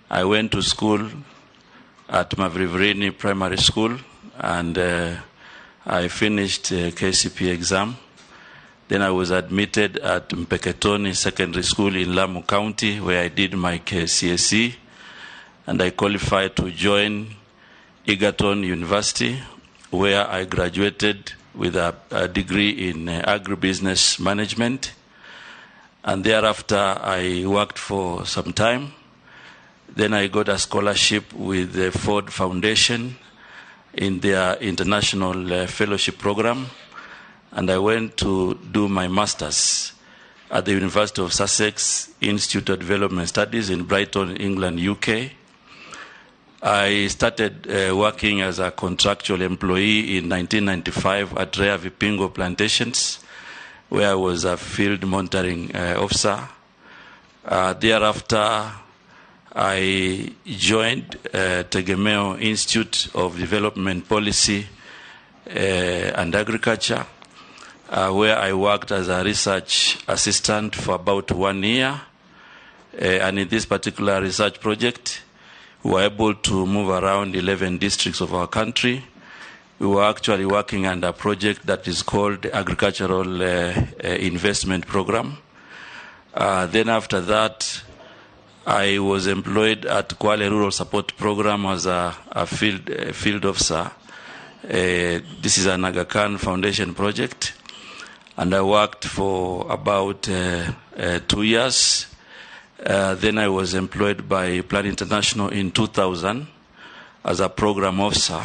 I went to school at Mavrivirini Primary School, and I finished KCP exam. Then I was admitted at Mpeketoni Secondary School in Lamu County, where I did my CSE, and I qualified to join Egerton University, where I graduated with a degree in agribusiness management. And thereafter, I worked for some time. Then I got a scholarship with the Ford Foundation in their international fellowship program. And I went to do my master's at the University of Sussex Institute of Development Studies in Brighton, England, UK. I started working as a contractual employee in 1995 at Rea Vipingo Plantations, where I was a field monitoring officer. Thereafter, I joined Tegemeo Institute of Development Policy and Agriculture, where I worked as a research assistant for about 1 year. And in this particular research project, we were able to move around 11 districts of our country. We were actually working under a project that is called the Agricultural Investment Program. Then after that, I was employed at Kwale Rural Support Program as a field officer. This is an Aga Khan Foundation project. And I worked for about 2 years. Then I was employed by Plan International in 2000 as a program officer.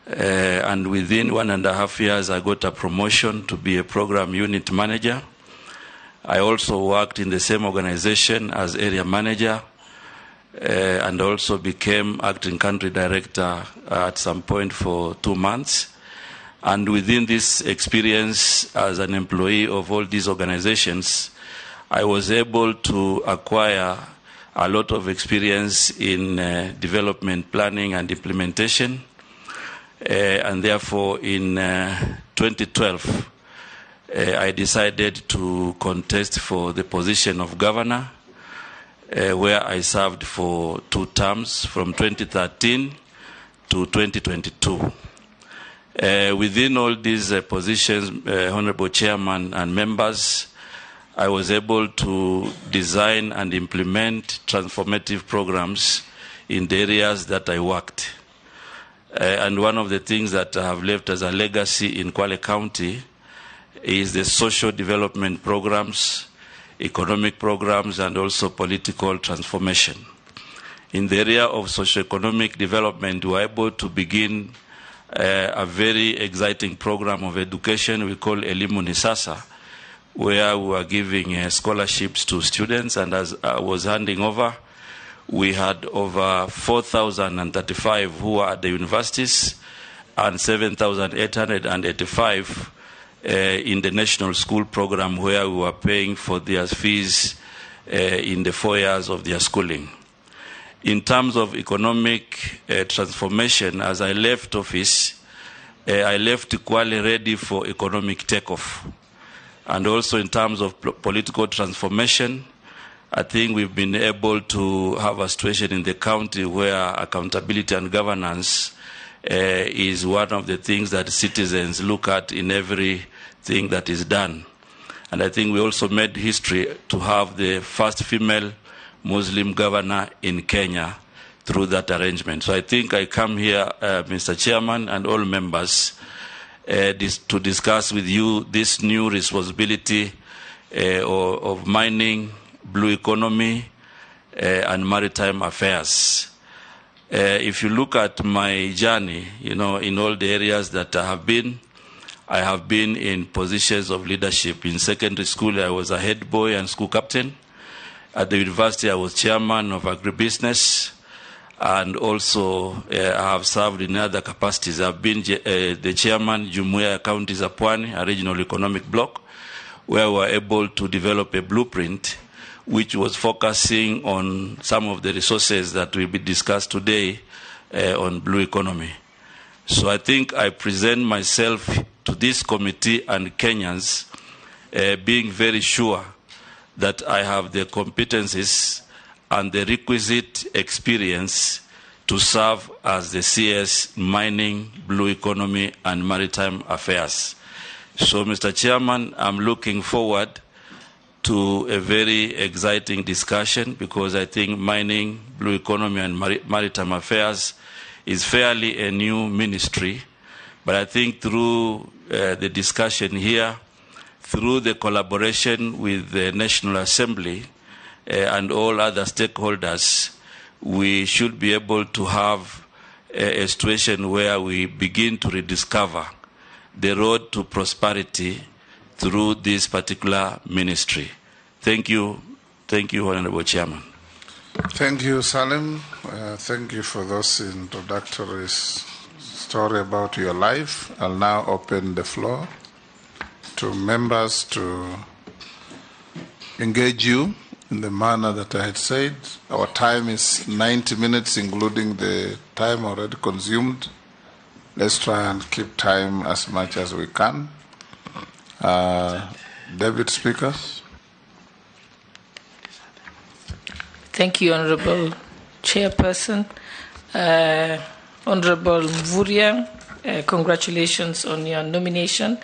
And within 1.5 years, I got a promotion to be a program unit manager. I also worked in the same organization as area manager and also became acting country director at some point for 2 months. And within this experience as an employee of all these organizations, I was able to acquire a lot of experience in development planning and implementation. And therefore, in 2012, I decided to contest for the position of governor, where I served for 2 terms from 2013 to 2022. Within all these positions, Honorable Chairman and members, I was able to design and implement transformative programs in the areas that I worked. And one of the things that I have left as a legacy in Kwale County is the social development programs, economic programs, and also political transformation. In the area of socio-economic development, we were able to begin a very exciting program of education we call Elimu Nisasa, where we were giving scholarships to students. And as I was handing over, we had over 4,035 who were at the universities and 7,885 in the national school program, where we were paying for their fees in the 4 years of their schooling. In terms of economic transformation, as I left office, I left Kwale ready for economic takeoff. And also in terms of political transformation, I think we've been able to have a situation in the county where accountability and governance is one of the things that citizens look at in everything that is done. And I think we also made history to have the first female Muslim governor in Kenya through that arrangement. So I think I come here, Mr. Chairman and all members, to discuss with you this new responsibility of mining, blue economy, and maritime affairs. If you look at my journey, in all the areas that I have been in positions of leadership. In secondary school, I was a head boy and school captain. At the university, I was chairman of agribusiness. And also, I have served in other capacities. I've been the chairman, Jumuiya Counties of Pwani, a regional economic bloc, where we were able to develop a blueprint which was focusing on some of the resources that will be discussed today on blue economy. So I think I present myself to this committee and Kenyans being very sure that I have the competencies and the requisite experience to serve as the CS Mining, Blue Economy and Maritime Affairs. So, Mr. Chairman, I'm looking forward to a very exciting discussion because I think mining, blue economy and maritime affairs is fairly a new ministry. But I think through the discussion here, through the collaboration with the National Assembly and all other stakeholders, we should be able to have a situation where we begin to rediscover the road to prosperity through this particular ministry. Thank you. Thank you, Honorable Chairman. Thank you, Salim. Thank you for those introductory story about your life. I'll now open the floor to members to engage you in the manner that I had said. Our time is 90 minutes, including the time already consumed. Let's try and keep time as much as we can. David Speaker. Thank you, Honorable Chairperson. Honorable Mvurya, congratulations on your nomination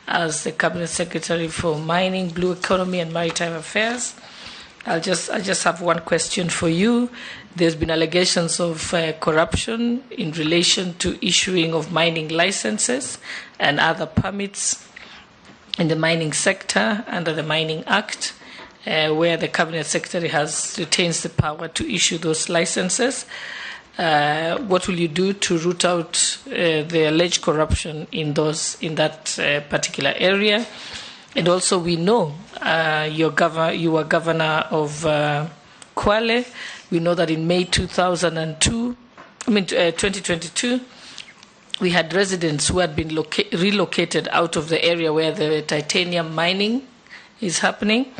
as the Cabinet Secretary for Mining, Blue Economy and Maritime Affairs. I just have one question for you. There's been allegations of corruption in relation to issuing of mining licenses and other permits in the mining sector under the Mining Act, where the Cabinet Secretary retains the power to issue those licenses. What will you do to root out the alleged corruption in that particular area? And also, we know you were governor of Kwale. We know that in May 2022, we had residents who had been relocated out of the area where the titanium mining is happening,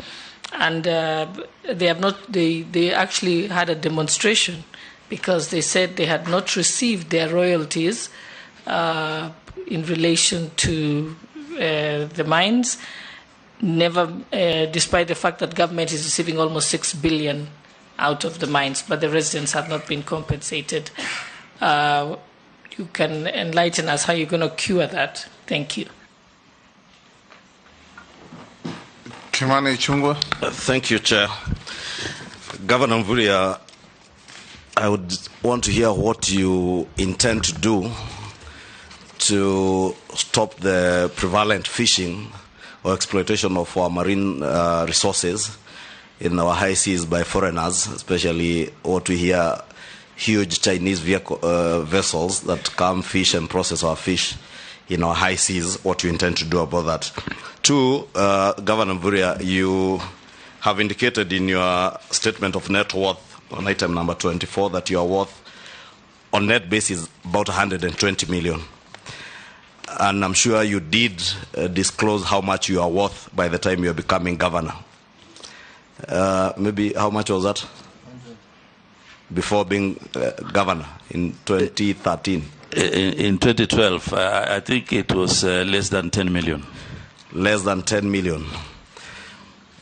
and they actually had a demonstration because they said they had not received their royalties in relation to the mines. Despite the fact that government is receiving almost 6 billion out of the mines, but the residents have not been compensated. You can enlighten us how you're going to cure that. Thank you. Kimani Ichung'wah. Thank you, Chair. Governor Mvurya, I would want to hear what you intend to do to stop the prevalent fishing or exploitation of our marine resources in our high seas by foreigners, especially what we hear, huge Chinese vessels that come fish and process our fish in our high seas. What you intend to do about that? Two, Governor Mvurya, you have indicated in your statement of net worth on item number 24 that you are worth on net basis about 120 million. And I'm sure you did disclose how much you are worth by the time you are becoming governor. Maybe how much was that? Before being governor in 2013? In 2012, I think it was less than 10 million. Less than 10 million.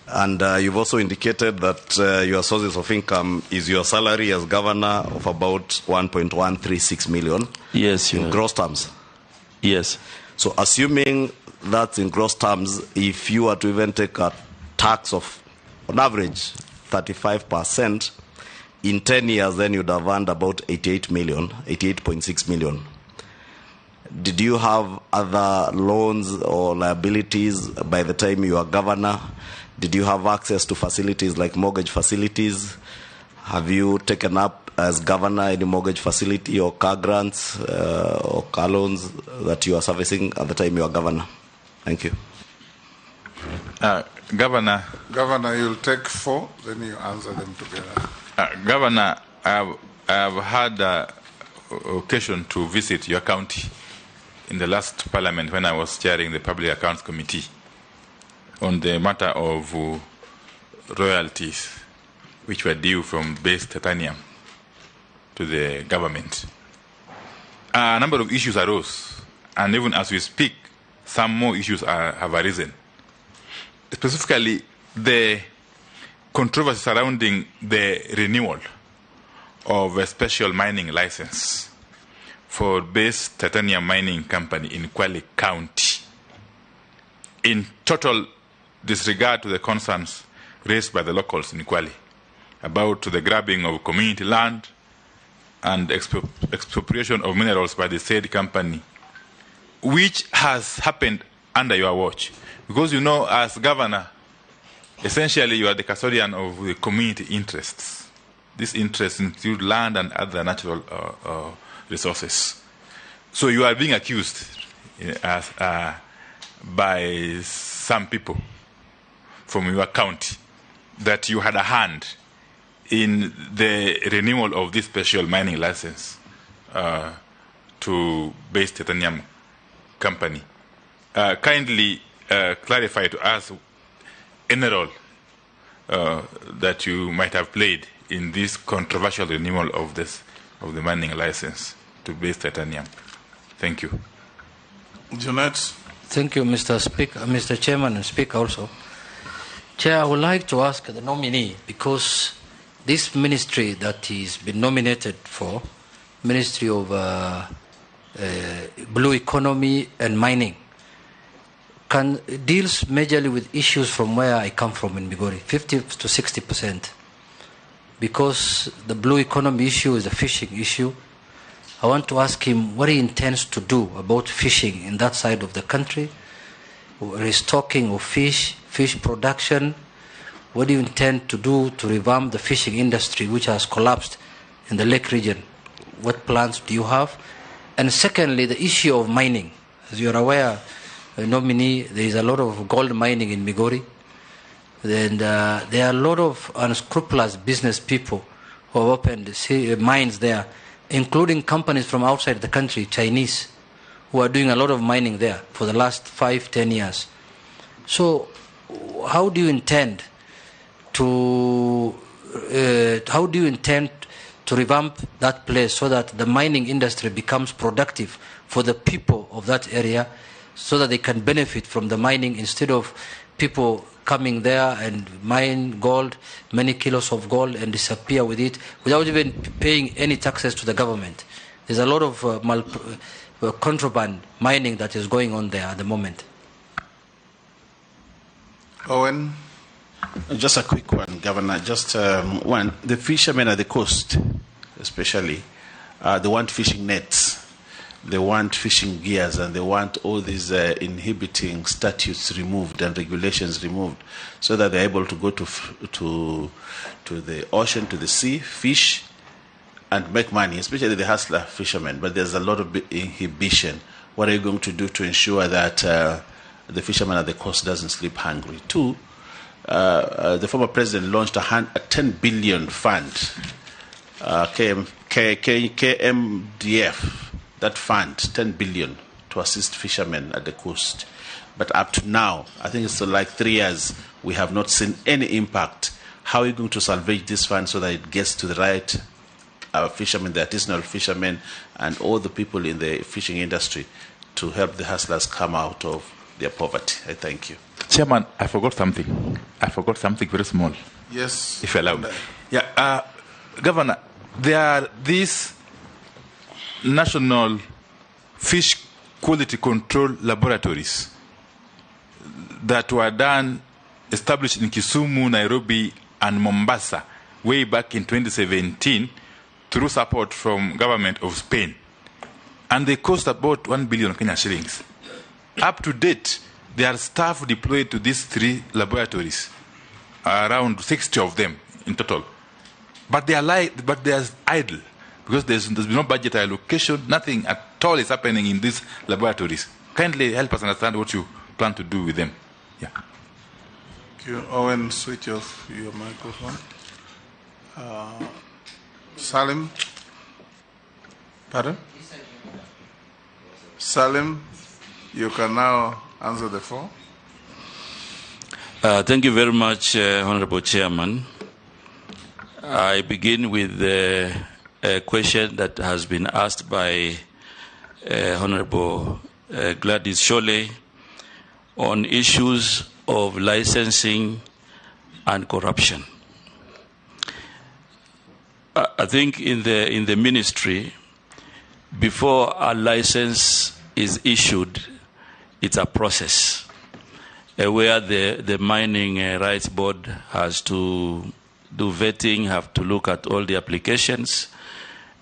And you've also indicated that your sources of income is your salary as governor of about 1.136 million. Yes. In gross terms. Yes. So assuming that's in gross terms, if you were to even take a tax of, on average, 35%, in 10 years, then you'd have earned about 88 million, 88.6 million. did you have other loans or liabilities by the time you were governor? Did you have access to facilities like mortgage facilities? Have you taken up as governor any mortgage facility or car grants or car loans that you are servicing at the time you are governor? Thank you. Governor, you'll take 4, then you answer them together. Governor, I have had occasion to visit your county in the last parliament when I was chairing the Public Accounts Committee on the matter of royalties which were due from base titanium to the government. A number of issues arose, and even as we speak, some more issues have arisen. Specifically, the controversy surrounding the renewal of a special mining license for base titanium mining company in Kwale County, in total disregard to the concerns raised by the locals in Kwale about the grabbing of community land and expropriation of minerals by the said company, which has happened under your watch. Because you know, as governor, essentially you are the custodian of the community interests. These interests include land and other natural resources. So you are being accused by some people from your county that you had a hand in the renewal of this special mining license to base titanium company. Kindly clarify to us any role that you might have played in this controversial renewal of the mining license to base titanium. Thank you. Jeanette. Thank you, Mr. Speaker, Mr. Chairman and Speaker also. Chair, I would like to ask the nominee, because this ministry that he's been nominated for, Ministry of Blue Economy and Mining, deals majorly with issues from where I come from in Migori, 50 to 60%. Because the blue economy issue is a fishing issue, I want to ask him what he intends to do about fishing in that side of the country, restocking of fish production. What do you intend to do to revamp the fishing industry, which has collapsed in the lake region? What plans do you have? And secondly, the issue of mining. As you are aware, nominee, there is a lot of gold mining in Migori. And there are a lot of unscrupulous business people who have opened mines there, including companies from outside the country, Chinese, who are doing a lot of mining there for the last 5-10 years. So how do you intend to revamp that place so that the mining industry becomes productive for the people of that area, so that they can benefit from the mining instead of people coming there and mine gold, many kilos of gold, and disappear with it without even paying any taxes to the government? There's a lot of contraband mining that is going on there at the moment. Owen? Just a quick one, Governor. Just one. The fishermen at the coast, especially, they want fishing nets, they want fishing gears, and they want all these inhibiting statutes removed and regulations removed, so that they're able to go to the ocean, to the sea, fish, and make money, especially the hustler fishermen. But there's a lot of inhibition. What are you going to do to ensure that the fisherman at the coast doesn't sleep hungry? Two, the former president launched a 10 billion fund, KMDF, that fund, 10 billion to assist fishermen at the coast. But up to now, I think it's like 3 years, we have not seen any impact. How are you going to salvage this fund so that it gets to the right fishermen, the artisanal fishermen, and all the people in the fishing industry to help the hustlers come out of their poverty? I thank you. Chairman, I forgot something. I forgot something very small. Yes. If you allow me. Yeah, Governor, there are these national fish quality control laboratories that were established in Kisumu, Nairobi, and Mombasa way back in 2017 through support from government of Spain. and they cost about 1 billion Kenya shillings. Up to date, there are staff deployed to these 3 laboratories, around 60 of them in total. But they are idle because there's been no budget allocation, nothing at all is happening in these laboratories. Kindly help us understand what you plan to do with them. Yeah. Thank you. Owen, switch off your microphone. Salim? Pardon? Salim, you can now answer the phone. Thank you very much, Honorable Chairman. I begin with a question that has been asked by Honorable Gladys Shole on issues of licensing and corruption. I think in the ministry, before a license is issued, it's a process where the mining rights board has to do vetting, have to look at all the applications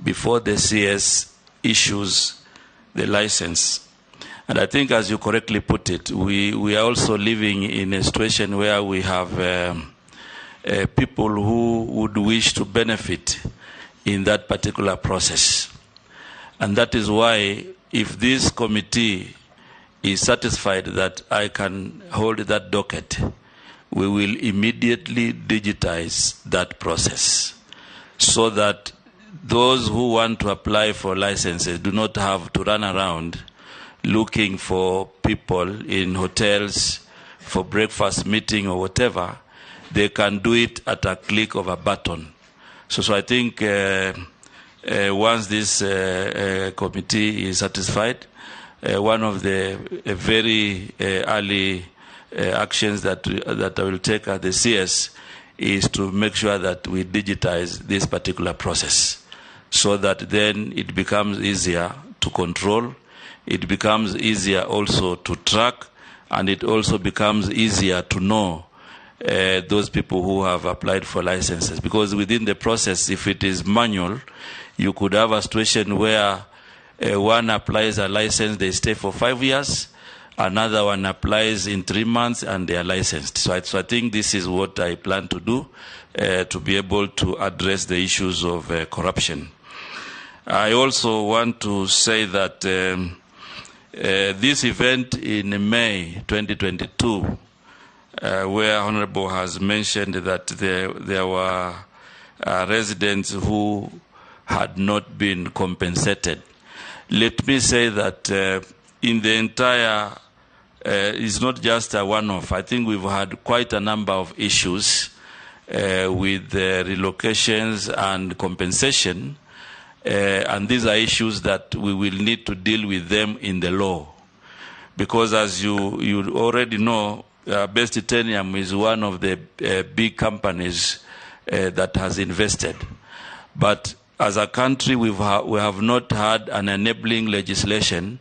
before the CS issues the license. And I think, as you correctly put it, we are also living in a situation where we have people who would wish to benefit in that particular process. And that is why, if this committee is satisfied that I can hold that docket, we will immediately digitize that process so that those who want to apply for licenses do not have to run around looking for people in hotels for breakfast meeting or whatever. They can do it at a click of a button. So I think once this committee is satisfied, one of the very early actions that I will take at the CS is to make sure that we digitize this particular process so that then it becomes easier to control, it becomes easier also to track, and it also becomes easier to know those people who have applied for licenses. Because within the process, if it is manual, you could have a situation where one applies a license, they stay for 5 years, another one applies in 3 months, and they are licensed. So I think this is what I plan to do to be able to address the issues of corruption. I also want to say that this event in May 2022, where Honorable has mentioned that there were residents who had not been compensated. Let me say that in the entire, it's not just a one-off. I think we've had quite a number of issues with relocations and compensation, and these are issues that we will need to deal with them in the law. Because as you already know, Best Titanium is one of the big companies that has invested. But as a country, we have not had an enabling legislation.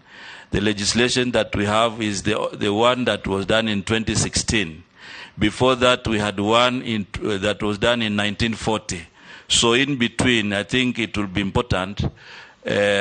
The legislation that we have is the one that was done in 2016. Before that, we had one that was done in 1940. So in between, I think it will be important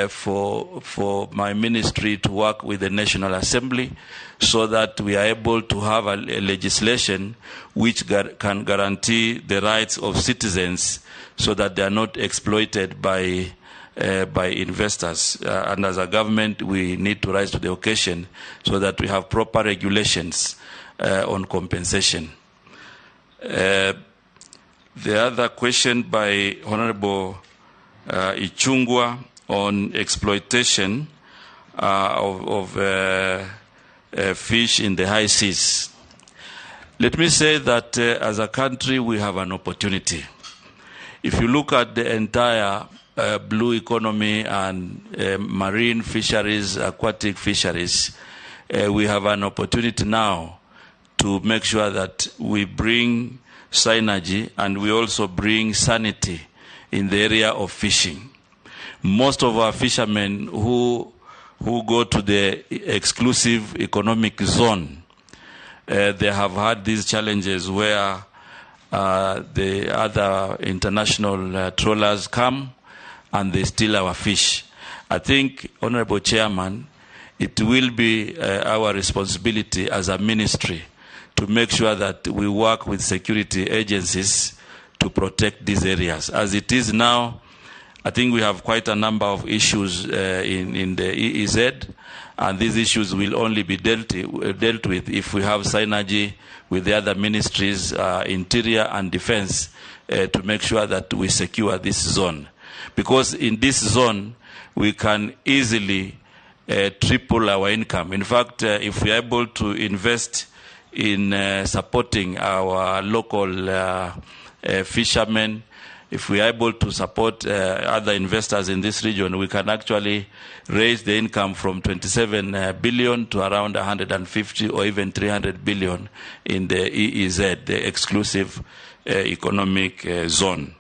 for my ministry to work with the National Assembly so that we are able to have a legislation which can guarantee the rights of citizens so that they are not exploited by investors. And as a government, we need to rise to the occasion so that we have proper regulations on compensation. The other question by Honorable Ichungwa on exploitation of fish in the high seas. Let me say that as a country, we have an opportunity. If you look at the entire blue economy and marine fisheries, aquatic fisheries, we have an opportunity now to make sure that we bring synergy and we also bring sanity in the area of fishing. Most of our fishermen who go to the exclusive economic zone, they have had these challenges where the other international trawlers come and they steal our fish. I think, Honorable Chairman, it will be our responsibility as a ministry to make sure that we work with security agencies to protect these areas. As it is now, I think we have quite a number of issues in the EEZ, and these issues will only be dealt with if we have synergy with the other ministries, Interior and Defense, to make sure that we secure this zone. Because in this zone, we can easily triple our income. In fact, if we are able to invest in supporting our local fishermen, if we are able to support other investors in this region, we can actually raise the income from 27 billion to around 150 or even 300 billion in the EEZ, the exclusive economic zone.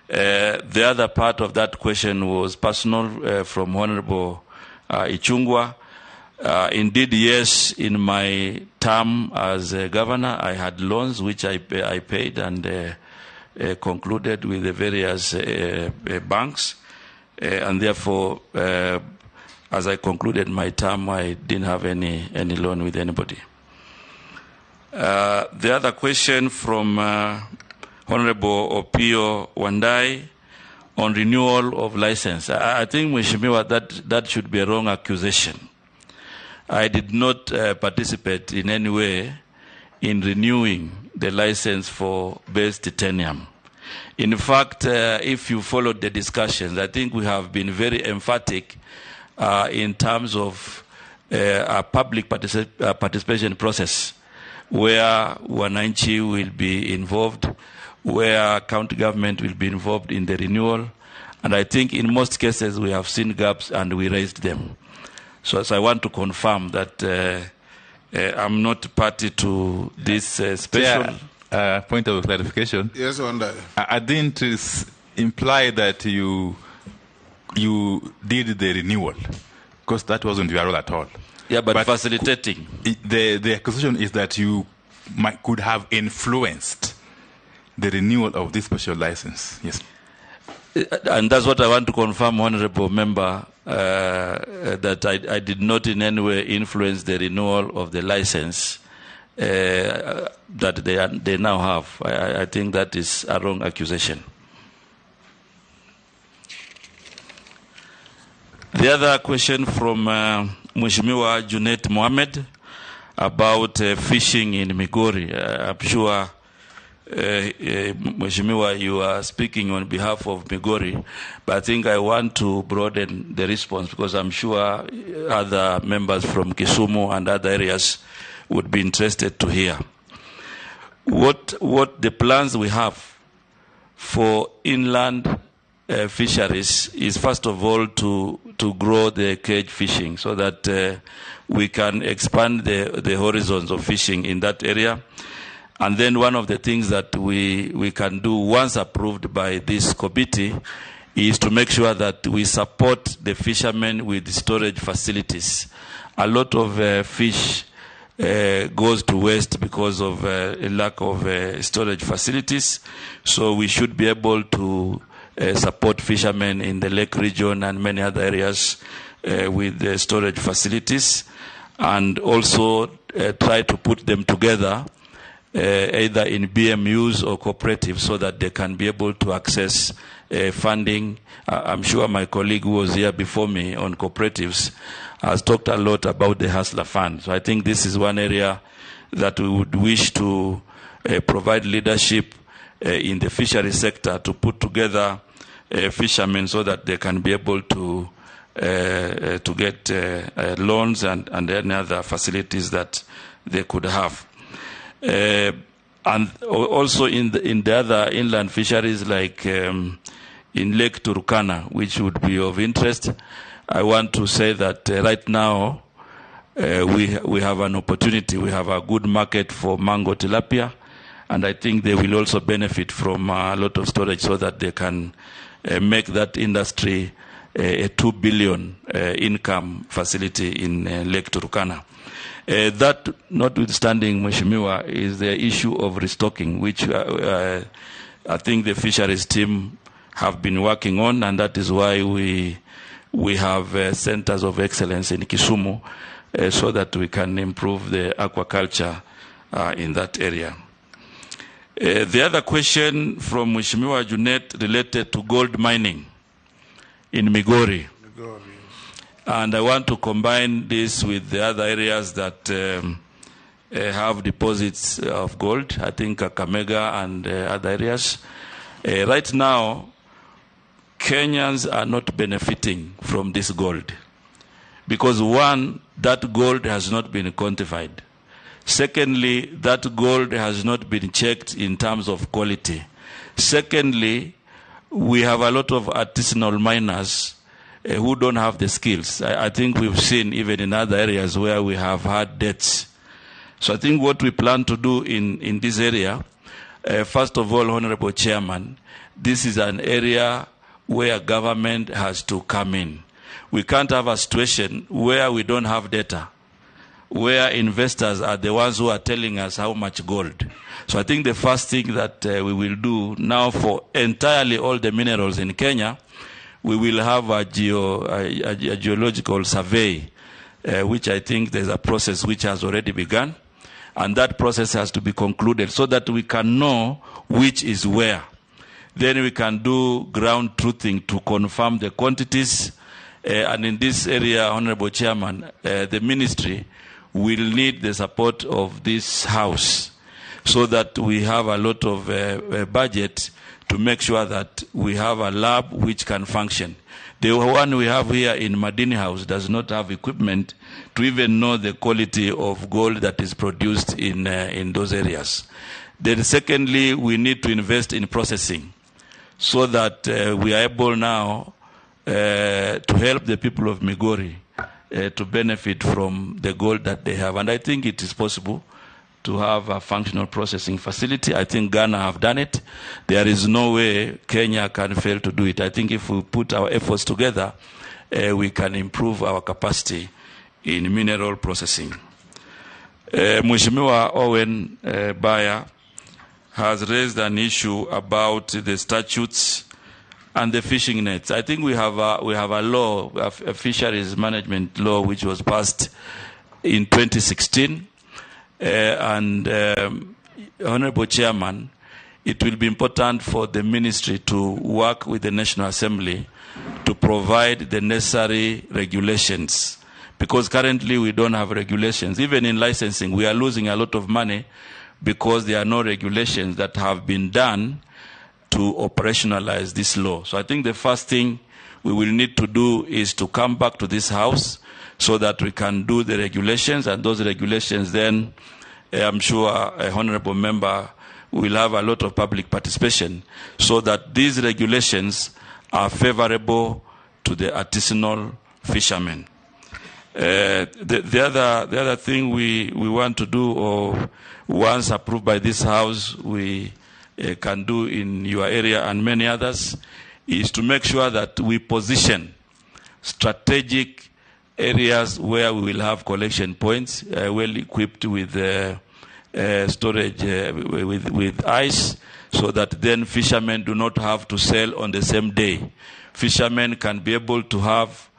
The other part of that question was personal from Honorable Ichungwa. Indeed, yes, in my term as governor, I had loans which I paid and concluded with the various banks, and therefore, as I concluded my term, I didn't have any loan with anybody. The other question from Honorable Opio Wandai on renewal of license. I think, Mheshimiwa, that should be a wrong accusation. I did not participate in any way in renewing the license for base titanium. In fact, if you followed the discussions, I think we have been very emphatic in terms of a public participation process where wananchi will be involved, where county government will be involved in the renewal. And I think in most cases we have seen gaps and we raised them. So I want to confirm that I'm not party to this special... point of clarification. Yes, Wanda. I didn't imply that you did the renewal, because that wasn't your role at all. Yeah, but facilitating. The accusation is that you could have influenced the renewal of this special license. Yes. And that's what I want to confirm, Honorable Member, that I did not in any way influence the renewal of the license that they now have. I think that is a wrong accusation. The other question from Mheshimiwa Junet Mohammed about fishing in Migori. I'm sure, Mheshimiwa, you are speaking on behalf of Migori, but I think I want to broaden the response because I'm sure other members from Kisumu and other areas would be interested to hear. What the plans we have for inland fisheries is, first of all, to grow the cage fishing so that we can expand the horizons of fishing in that area. And then one of the things that we can do once approved by this committee is to make sure that we support the fishermen with storage facilities. A lot of fish goes to waste because of a lack of storage facilities. So we should be able to support fishermen in the lake region and many other areas with the storage facilities, and also try to put them together either in BMUs or cooperatives so that they can be able to access funding. I'm sure my colleague who was here before me on cooperatives has talked a lot about the Hustler Fund. So I think this is one area that we would wish to provide leadership in the fishery sector to put together fishermen so that they can be able to get loans and any other facilities that they could have. And also in the other inland fisheries like in Lake Turkana, which would be of interest, I want to say that right now we have an opportunity. We have a good market for mango tilapia, and I think they will also benefit from a lot of storage so that they can make that industry a 2 billion income facility in Lake Turkana. That notwithstanding, Mheshimiwa, is the issue of restocking, which I think the fisheries team have been working on, and that is why we we have centers of excellence in Kisumu so that we can improve the aquaculture in that area. The other question from Mheshimiwa Junet related to gold mining in Migori. And I want to combine this with the other areas that have deposits of gold, I think Kakamega and other areas. Right now, Kenyans are not benefiting from this gold because one, that gold has not been quantified. Secondly, that gold has not been checked in terms of quality. Secondly, we have a lot of artisanal miners who don't have the skills. I think we've seen even in other areas where we have had debts. So I think what we plan to do in this area, first of all, Honorable Chairman, this is an area where government has to come in. We can't have a situation where we don't have data, where investors are the ones who are telling us how much gold. So I think the first thing that we will do now for entirely all the minerals in Kenya, we will have a geological survey, which I think there's a process which has already begun. And that process has to be concluded so that we can know which is where. Then we can do ground truthing to confirm the quantities. And in this area, Honorable Chairman, the ministry will need the support of this House so that we have a lot of budget to make sure that we have a lab which can function. The one we have here in Madini House does not have equipment to even know the quality of gold that is produced in those areas. Then secondly, we need to invest in processing so that we are able now to help the people of Migori to benefit from the gold that they have. And I think it is possible to have a functional processing facility. I think Ghana have done it. There is no way Kenya can fail to do it. I think if we put our efforts together, we can improve our capacity in mineral processing. Mheshimiwa Owen Baya has raised an issue about the statutes and the fishing nets. I think we have a law, a fisheries management law, which was passed in 2016. Honorable Chairman, it will be important for the ministry to work with the National Assembly to provide the necessary regulations, because currently we don't have regulations. Even in licensing, we are losing a lot of money because there are no regulations that have been done to operationalize this law. So I think the first thing we will need to do is to come back to this House so that we can do the regulations, and those regulations then, I'm sure a honorable member will have a lot of public participation so that these regulations are favorable to the artisanal fishermen. The other thing we want to do, or once approved by this House, we can do in your area and many others, is to make sure that we position strategic areas where we will have collection points, well equipped with storage with ice, so that then fishermen do not have to sell on the same day. Fishermen can be able to have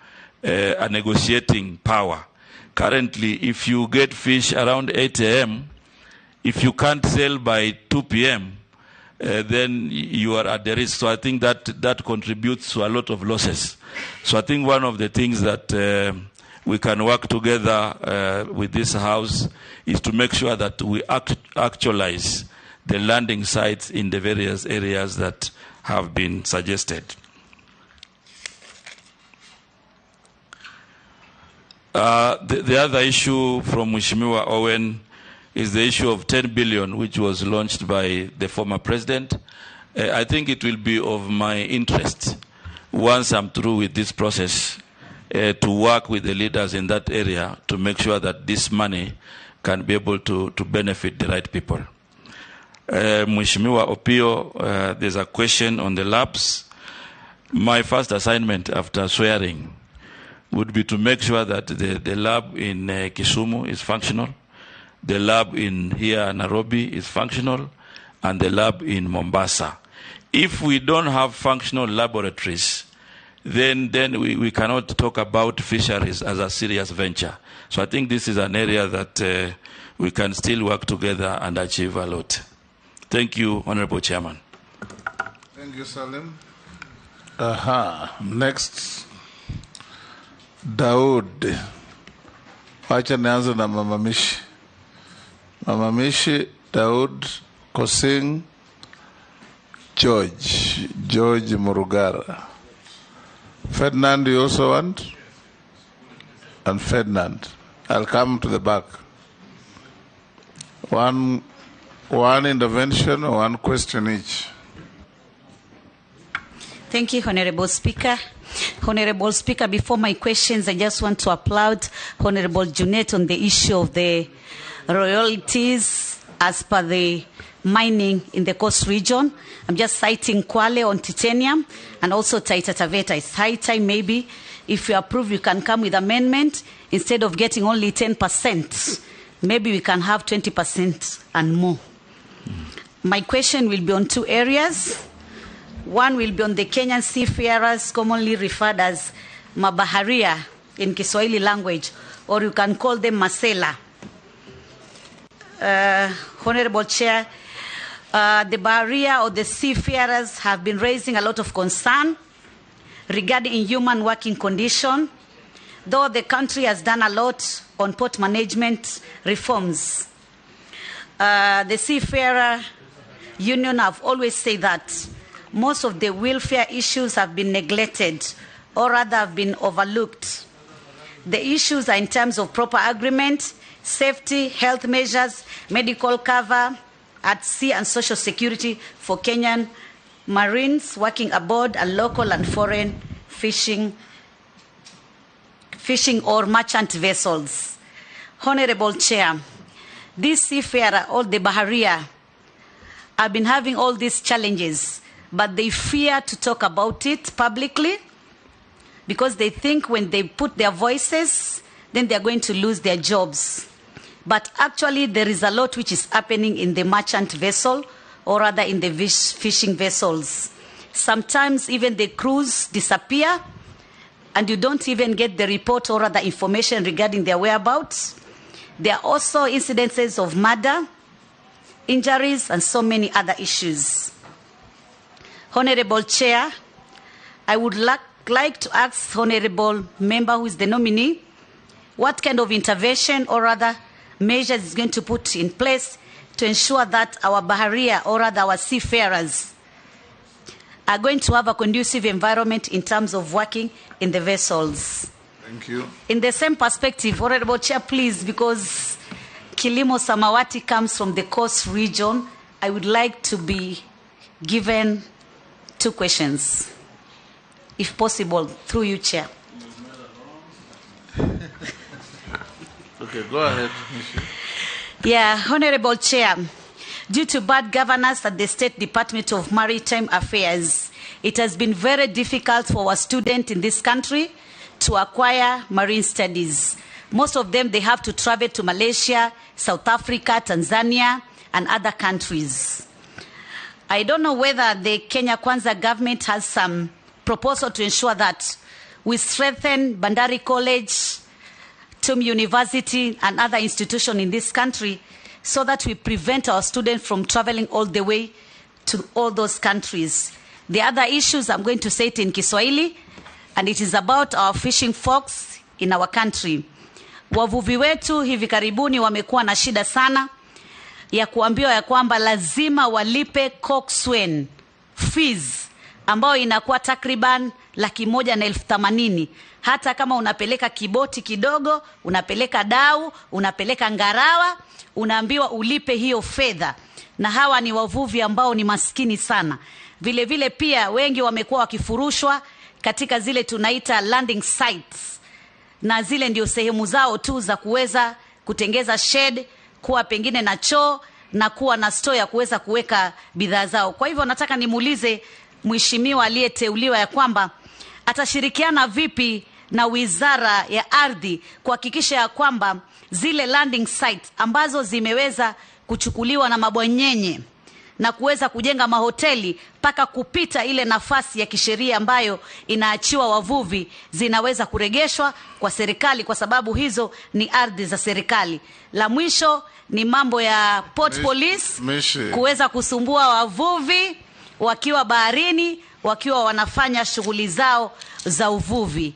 a negotiating power. Currently, if you get fish around 8 a.m., if you can't sell by 2 p.m., then you are at the risk. So I think that contributes to a lot of losses. So I think one of the things that we can work together with this House is to make sure that we actualize the landing sites in the various areas that have been suggested. The other issue from Mheshimiwa Owen is the issue of 10 billion, which was launched by the former president. I think it will be of my interest, once I'm through with this process, to work with the leaders in that area to make sure that this money can be able to benefit the right people. Mheshimiwa Opio, there's a question on the labs. My first assignment after swearing would be to make sure that the lab in Kisumu is functional, the lab in here Nairobi is functional, and the lab in Mombasa. If we don't have functional laboratories, then we cannot talk about fisheries as a serious venture. So I think this is an area that we can still work together and achieve a lot. Thank you, Honorable Chairman. Thank you, Salim. Next, Daud. Wacha nianze na Mama Mishi. Mama Mishi, Daud, Kosing, George Murugara. Ferdinand, you also want? And Ferdinand. I'll come to the back. One intervention or one question each. Thank you, Honorable Speaker. Honorable Speaker, before my questions, I just want to applaud Honorable Junet on the issue of the royalties as per the mining in the coast region. I'm just citing Kwale on titanium and also Taita Taveta. It's high time maybe, if you approve, you can come with amendment. Instead of getting only 10%, maybe we can have 20% and more. My question will be on two areas. One will be on the Kenyan seafarers, commonly referred as Mabaharia in Kiswahili language, or you can call them Masela. Honorable Chair, the Baharia or the seafarers have been raising a lot of concern regarding inhuman working condition, though the country has done a lot on port management reforms. The Seafarer Union have always said that most of the welfare issues have been neglected or rather have been overlooked. The issues are in terms of proper agreement, safety, health measures, medical cover at sea and social security for Kenyan Marines working aboard and local and foreign fishing or merchant vessels. Honorable Chair, this seafarer, all the Baharia, have been having all these challenges, but they fear to talk about it publicly because they think when they put their voices, then they're going to lose their jobs. But actually, there is a lot which is happening in the merchant vessel, or rather in the fishing vessels. Sometimes even the crews disappear, and you don't even get the report or other information regarding their whereabouts. There are also incidences of murder, injuries, and so many other issues. Honorable Chair, I would like to ask Honorable Member who is the nominee, what kind of intervention or other measures is going to put in place to ensure that our Baharia or rather our seafarers are going to have a conducive environment in terms of working in the vessels. Thank you. In the same perspective, Honorable Chair, please, because Kilimo Samawati comes from the coast region, I would like to be given two questions, if possible, through you, Chair. Okay, go ahead. Yeah, Honorable Chair, due to bad governance at the State Department of Maritime Affairs, it has been very difficult for our students in this country to acquire marine studies. Most of them, they have to travel to Malaysia, South Africa, Tanzania, and other countries. I don't know whether the Kenya Kwanza government has some proposal to ensure that we strengthen Bandari College, TUM University, and other institutions in this country so that we prevent our students from traveling all the way to all those countries. The other issues, I'm going to say it in Kiswahili, and it is about our fishing folks in our country. Wavuvi wetu hivi karibuni wamekuwa na shida sana ya kuambiwa ya kwamba lazima walipe coxswain fees ambayo inakuwa takriban 180,000. Hata kama unapeleka kiboti kidogo, unapeleka dau, unapeleka ngarawa, unaambiwa ulipe hiyo fedha. Na hawa ni wavuvi ambao ni maskini sana. Vile vile pia wengi wamekuwa wakifurushwa katika zile tunaita landing sites. Na zile ndio sehemu zao tu za kuweza kutengeza shed, kuwa pengine na choo na kuwa na store ya kuweza kuweka bidhaa zao. Kwa hivyo nataka nimuulize mheshimiwa aliyeteuliwa ya kwamba atashirikiana vipi na Wizara ya Ardhi kuhakikisha ya kwamba zile landing sites ambazo zimeweza kuchukuliwa na mabwanyenye na kuweza kujenga mahoteli mpaka kupita ile nafasi ya kisheria ambayo inaachiwa wavuvi, zinaweza kuregeshwa kwa serikali, kwa sababu hizo ni ardhi za serikali. La mwisho ni mambo ya port police kuweza kusumbua wavuvi wakiwa baharini, wakiwa wanafanya shughuli zao za uvuvi.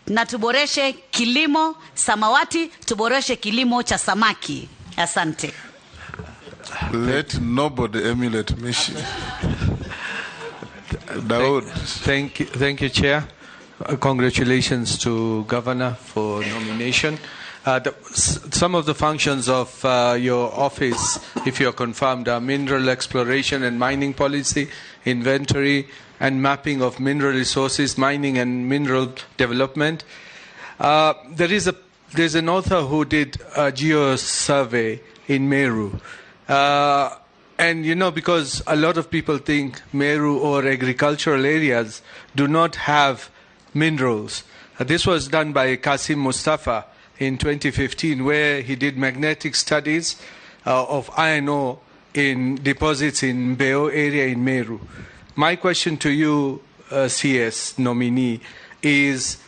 Na tuboreshe kilimo samawati, tuboreshe kilimo cha samaki. Asante. Let nobody emulate Mishi. Daud. Thank you, Chair. Congratulations to Governor for nomination. Some of the functions of your office, if you are confirmed, are mineral exploration and mining policy, inventory and mapping of mineral resources, mining and mineral development. There's an author who did a geo survey in Meru. And because a lot of people think Meru or agricultural areas do not have minerals. This was done by Kasim Mustafa in 2015, where he did magnetic studies of iron ore in deposits in Beo area in Meru. My question to you, CS nominee, is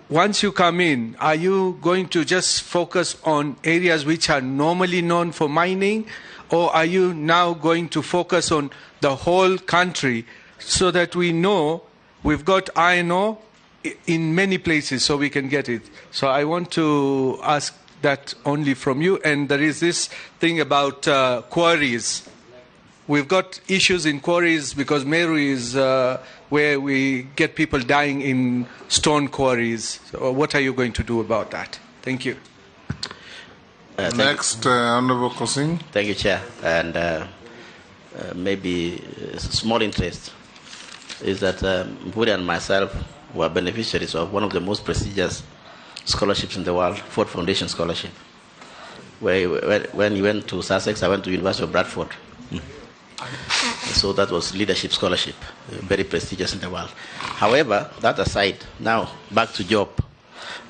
once you come in, are you going to just focus on areas which are normally known for mining, or are you now going to focus on the whole country so that we know we've got iron ore in many places so we can get it? So I want to ask that only from you. And there is this thing about quarries. We've got issues in quarries because Meru is where we get people dying in stone quarries. So what are you going to do about that? Thank you. Next, Honorable Kosing. Thank you, Chair. And maybe a small interest is that Mburi and myself were beneficiaries of one of the most prestigious scholarships in the world, Ford Foundation Scholarship. When you went to Sussex, I went to University of Bradford. So that was leadership scholarship, very prestigious in the world. However, that aside, now back to job.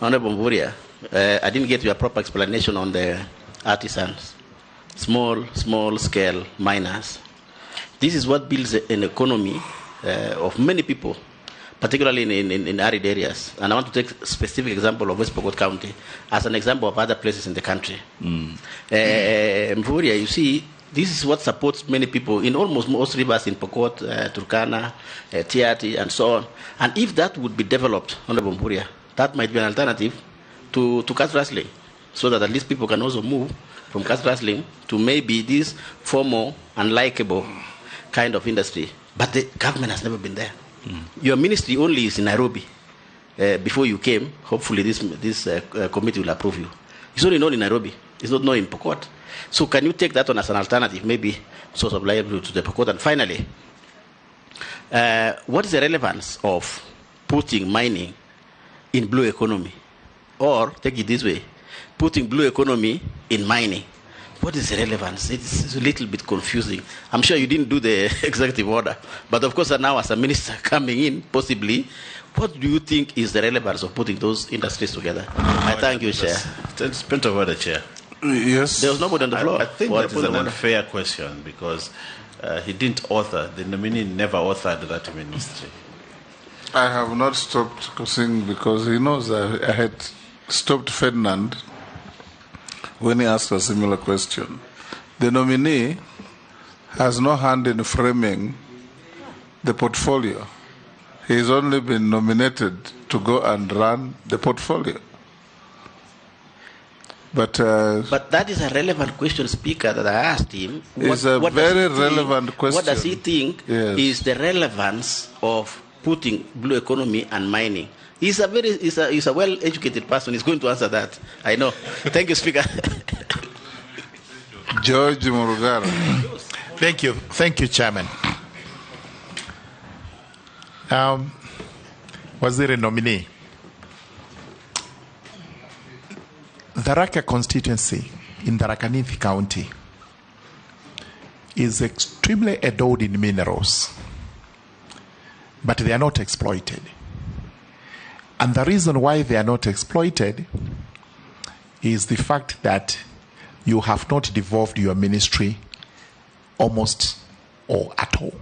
Honorable Mburia, I didn't get your proper explanation on the artisans, small scale miners. This is what builds an economy of many people, particularly in arid areas. And I want to take a specific example of West Pokot County as an example of other places in the country. Mburia, you see, this is what supports many people in almost most rivers in Pokot, Turkana, Tiati, and so on. And if that would be developed, Honorable Mburia, that might be an alternative to cat wrestling, so that at least people can also move from cat wrestling to maybe this formal and likable kind of industry. But the government has never been there. Your ministry only is in Nairobi. Before you came, hopefully this committee will approve you. It's only known in Nairobi. It's not known in Pokot. So can you take that on as an alternative, maybe source of livelihood to the Pokot? And finally, what is the relevance of putting mining in blue economy? Or, take it this way, putting blue economy in mining. What is the relevance? It's a little bit confusing. I'm sure you didn't do the executive order. But of course, now as a minister coming in, possibly, what do you think is the relevance of putting those industries together? I thank you, Chair. It's point of order, Chair. Yes. There was nobody on the floor. I think that is an unfair question because he didn't author, the nominee never authored that ministry. I have not stopped Kosing because he knows I had stopped Ferdinand when he asked a similar question. The nominee has no hand in framing the portfolio. He's only been nominated to go and run the portfolio. But that is a relevant question, Speaker, that I asked him. It's a very relevant question. What does he think is the relevance of putting blue economy and mining? He's a well-educated person. He's going to answer that. I know. Thank you, Speaker. George Murugara. Thank you, Chairman. Was there a nominee? Tharaka constituency in Tharaka Nithi County is extremely endowed in minerals, but they are not exploited. And the reason why they are not exploited is the fact that you have not devolved your ministry almost or at all.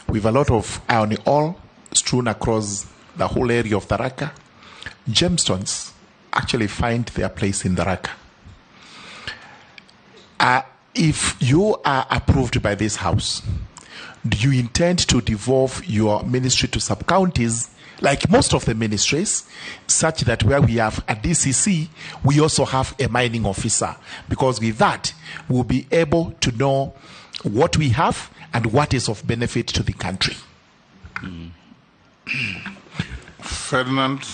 We have a lot of iron ore strewn across the whole area of the Raka. Gemstones actually find their place in the Raka. If you are approved by this House, do you intend to devolve your ministry to sub-counties, like most of the ministries, such that where we have a DCC, we also have a mining officer? Because with that, we'll be able to know what we have and what is of benefit to the country. Ferdinand?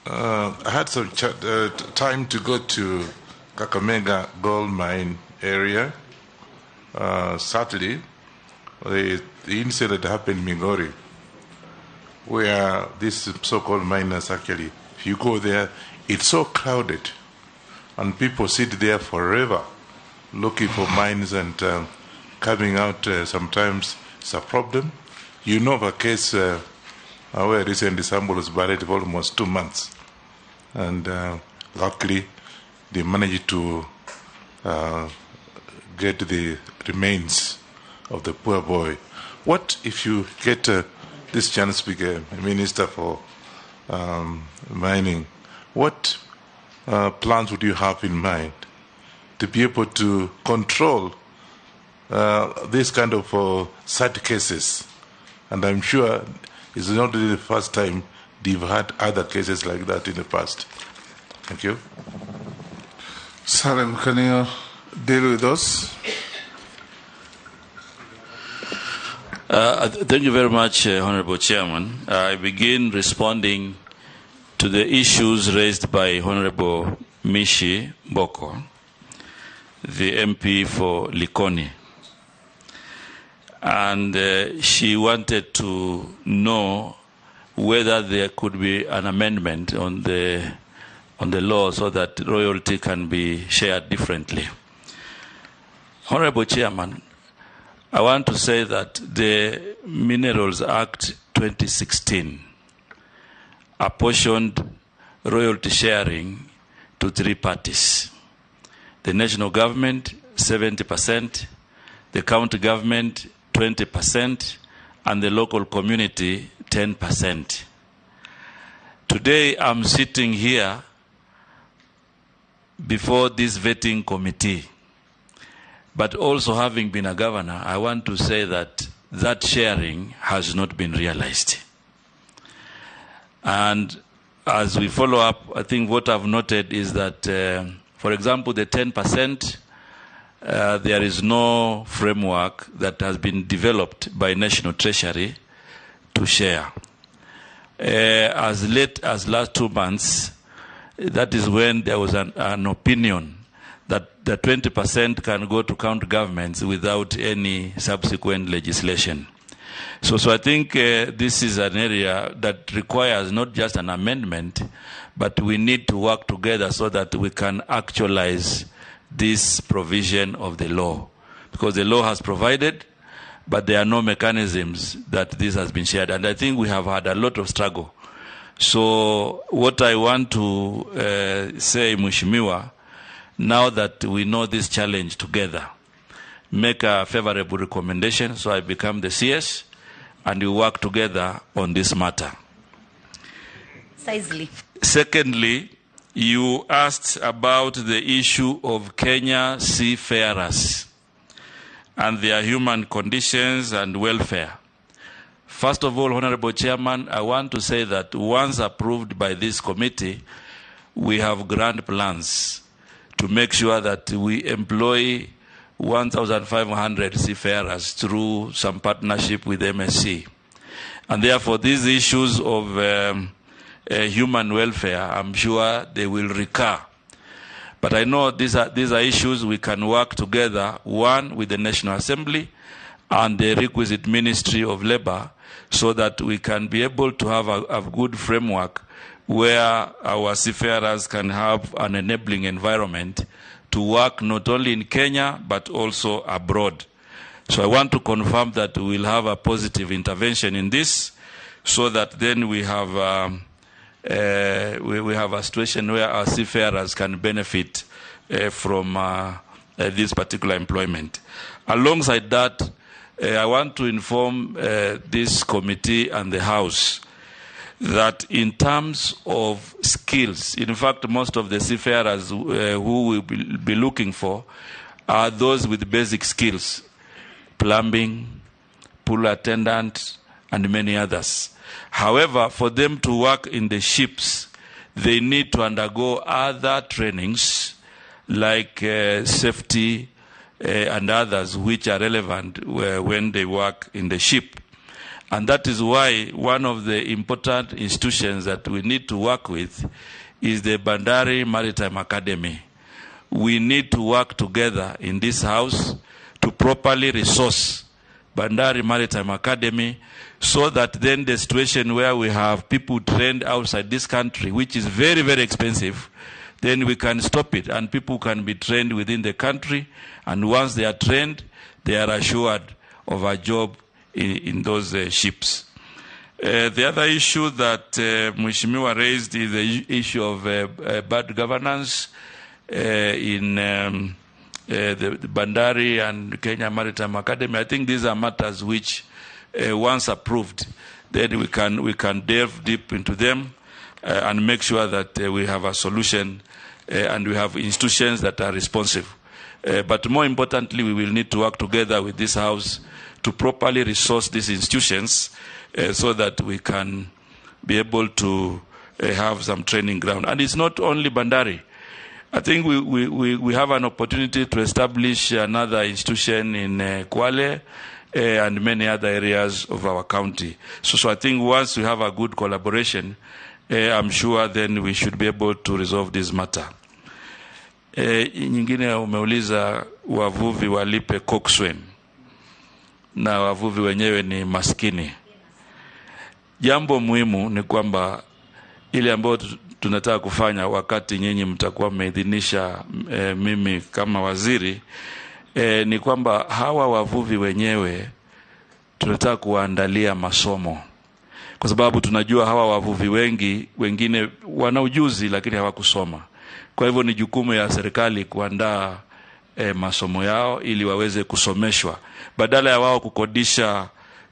I had some time to go to Kakamega gold mine area. Sadly, the incident happened in Migori, where these so-called miners actually, if you go there, it's so crowded, and people sit there forever looking for mines and coming out. Sometimes it's a problem. You know of a case where recently somebody was buried for almost 2 months, and luckily they managed to get the remains of the poor boy. What if you get this chance to become a minister for mining? What plans would you have in mind to be able to control this kind of sad cases? And I'm sure it's not really the first time they've had other cases like that in the past. Thank you. Salim, can you deal with those? Thank you very much, Honorable Chairman. I begin responding to the issues raised by Honorable Mishi Boko, the MP for Likoni. And she wanted to know whether there could be an amendment on the law so that royalty can be shared differently. Honorable Chairman, I want to say that the Minerals Act 2016 apportioned royalty sharing to 3 parties. The national government, 70%, the county government, 20%, and the local community, 10%. Today, I'm sitting here before this vetting committee. But also, having been a governor, I want to say that that sharing has not been realized. And as we follow up, I think what I've noted is that, for example, the 10%, there is no framework that has been developed by National Treasury to share. As late as last 2 months, that is when there was an opinion that the 20% can go to county governments without any subsequent legislation. So I think this is an area that requires not just an amendment, but we need to work together so that we can actualize this provision of the law. Because the law has provided, but there are no mechanisms that this has been shared. And I think we have had a lot of struggle. So what I want to say, Mheshimiwa, now that we know this challenge together, make a favorable recommendation so I become the CS and we work together on this matter. Precisely. Secondly, you asked about the issue of Kenya seafarers and their human conditions and welfare. First of all, Honorable Chairman, I want to say that once approved by this committee, we have grand plans to make sure that we employ 1,500 seafarers through some partnership with MSC. And therefore, these issues of human welfare, I'm sure they will recur. But I know these are issues we can work together, one, with the National Assembly and the requisite Ministry of Labor, so that we can be able to have a good framework where our seafarers can have an enabling environment to work not only in Kenya, but also abroad. So I want to confirm that we will have a positive intervention in this, so that then we have a situation where our seafarers can benefit from this particular employment. Alongside that, I want to inform this committee and the House that in terms of skills, in fact, most of the seafarers who will be looking for are those with basic skills, plumbing, pool attendant, and many others. However, for them to work in the ships, they need to undergo other trainings like safety and others which are relevant when they work in the ship. And that is why one of the important institutions that we need to work with is the Bandari Maritime Academy. We need to work together in this house to properly resource Bandari Maritime Academy, so that then the situation where we have people trained outside this country, which is very, very expensive, then we can stop it and people can be trained within the country, and once they are trained, they are assured of a job in those ships. The other issue that Mheshimiwa raised is the issue of bad governance in the Bandari and Kenya Maritime Academy. I think these are matters which, once approved, then we can delve deep into them and make sure that we have a solution and we have institutions that are responsive. But more importantly, we will need to work together with this House to properly resource these institutions so that we can be able to have some training ground. And it's not only Bandari. I think we have an opportunity to establish another institution in Kwale and many other areas of our county. So I think once we have a good collaboration, I'm sure then we should be able to resolve this matter. Nyingine umeuliza wavuvi walipe coxswain na wavuvi wenyewe ni maskini. Jambo muhimu ni kwamba ile ambayo tunataka kufanya wakati nyinyi mtakuwa mmeidhinisha mimi kama waziri, ni kwamba hawa wavuvi wenyewe tunataka kuwaandalia masomo, kwa sababu tunajua hawa wavuvi wengine wana ujuzi lakini hawakusoma. Kwa hivyo ni jukumu ya serikali kuandaa masomo yao ili waweze kusomeshwa, badala ya wao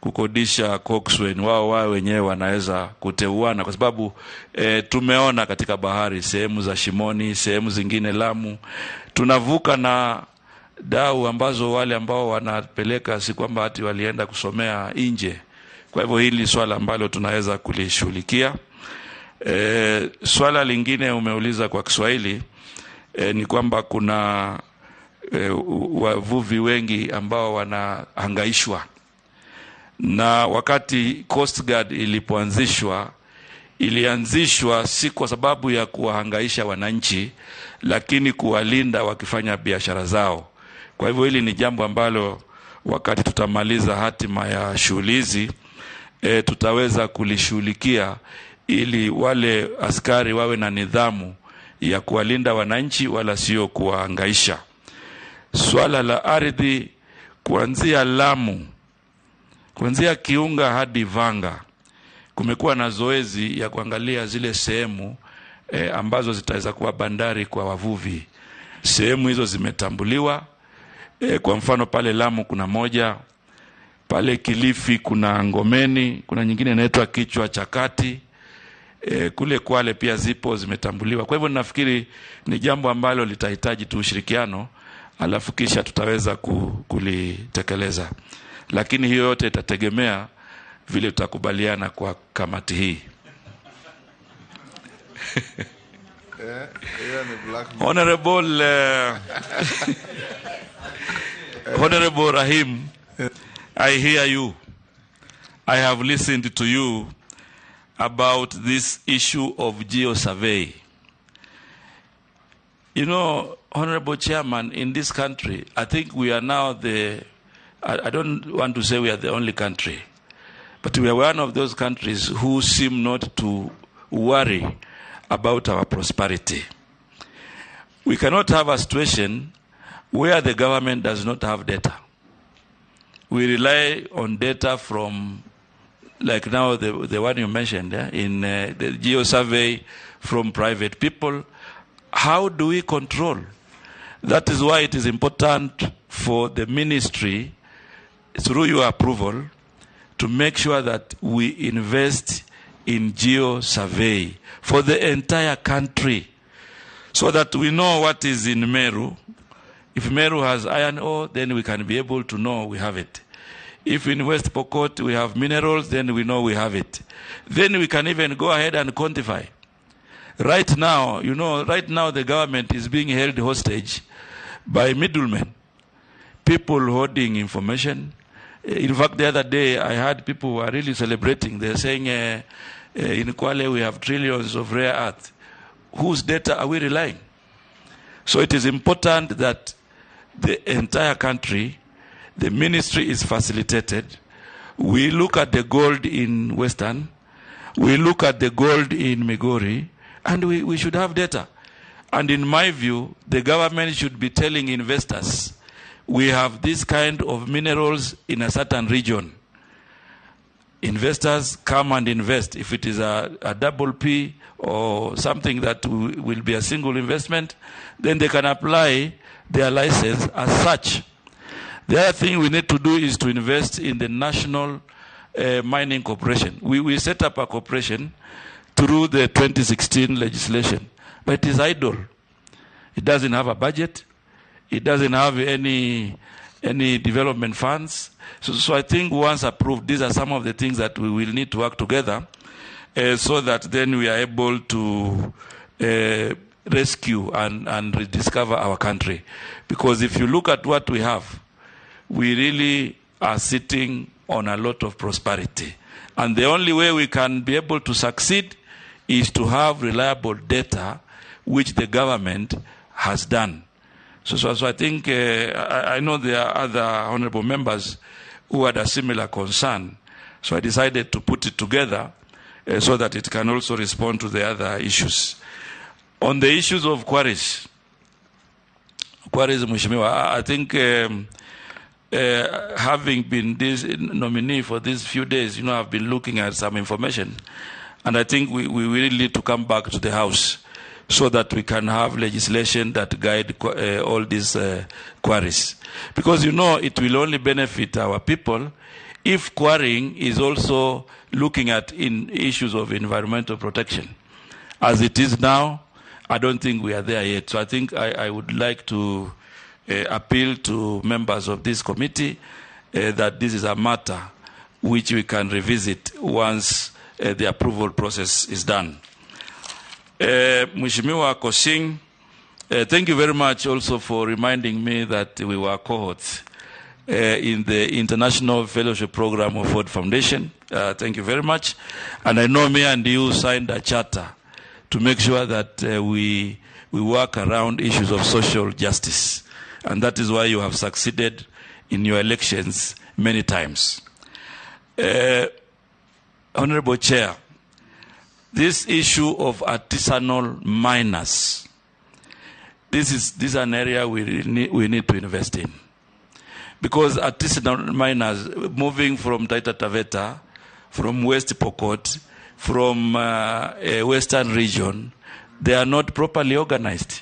kukodisha coxswain, wao wenyewe wanaweza kuteuana, kwa sababu tumeona katika bahari, sehemu za Shimoni, sehemu zingine Lamu, tunavuka na dau ambazo wale ambao wanapeleka si kwamba ati walienda kusomea nje. Kwa hivyo hili swala ambalo tunaweza kulishughulikia. Swala lingine umeuliza kwa Kiswahili ni kwamba kuna wavuvi wengi ambao wanahangaishwa, na wakati Coast Guard ilianzishwa si kwa sababu ya kuwahangaisha wananchi, lakini kuwalinda wakifanya biashara zao. Kwa hivyo hili ni jambo ambalo wakati tutamaliza hatima ya shughuli hizi tutaweza kulishughulikia, ili wale askari wawe na nidhamu ya kuwalinda wananchi wala sio kuwahangaisha. Swala la ardhi, kuanzia Lamu, kuanzia Kiunga hadi Vanga, kumekuwa na zoezi ya kuangalia zile sehemu ambazo zitaweza kuwa bandari kwa wavuvi. Sehemu hizo zimetambuliwa. Kwa mfano pale Lamu kuna moja, pale Kilifi kuna Ngomeni, kuna nyingine inaitwa Kichwa cha Kati, kule Kwale pia zimetambuliwa. Kwa hivyo nafikiri ni jambo ambalo litahitaji tu ushirikiano, alafu kisha tutaweza kulitekeleza. Lakini hiyo yote itategemea vile tutakubaliana kwa kamati hii. Honorable Rahim, I hear you. I have listened to you about this issue of geo-survey. You know, Honorable Chairman, in this country, I think we are now I don't want to say we are the only country, but we are one of those countries who seem not to worry about our prosperity. We cannot have a situation where the government does not have data. We rely on data from, like now the one you mentioned, in the geo-survey, from private people. How do we control That is why it is important for the ministry, through your approval, to make sure that we invest in geo-survey for the entire country, so that we know what is in Meru. If Meru has iron ore, then we can be able to know we have it. If in West Pokot we have minerals, then we know we have it. Then we can even go ahead and quantify. Right now, the government is being held hostage by middlemen, people holding information. In fact, the other day, I heard people were really celebrating. They're saying, in Kwale, we have trillions of rare earth. Whose data are we relying? So it is important that the entire country, the ministry is facilitated. We look at the gold in Western, we look at the gold in Migori, and we should have data. And in my view, the government should be telling investors, we have this kind of minerals in a certain region. Investors come and invest. If it is a double P or something that will be a single investment, then they can apply their license as such. The other thing we need to do is to invest in the National Mining Corporation. We set up a corporation through the 2016 legislation, but it is idle. It doesn't have a budget. It doesn't have any development funds. So I think once approved, these are some of the things that we will need to work together so that then we are able to rescue and rediscover our country. Because if you look at what we have, we really are sitting on a lot of prosperity. And the only way we can be able to succeed is to have reliable data, which the government has done. So I think, I know there are other honorable members who had a similar concern. So I decided to put it together so that it can also respond to the other issues. On the issues of quarries, Mheshimiwa, I think having been this nominee for these few days, I've been looking at some information. And I think we really need to come back to the House so that we can have legislation that guide all these quarries. Because, it will only benefit our people if quarrying is also looking at issues of environmental protection. As it is now, I don't think we are there yet. So I think I would like to appeal to members of this committee that this is a matter which we can revisit once the approval process is done. Mheshimiwa Kosing, thank you very much also for reminding me that we were cohorts in the International Fellowship Program of Ford Foundation. Thank you very much. And I know me and you signed a charter to make sure that we work around issues of social justice. And that is why you have succeeded in your elections many times. Honorable Chair, this issue of artisanal miners, this is an area we need to invest in. Because artisanal miners moving from Taita Taveta, from West Pokot, from Western region, they are not properly organized.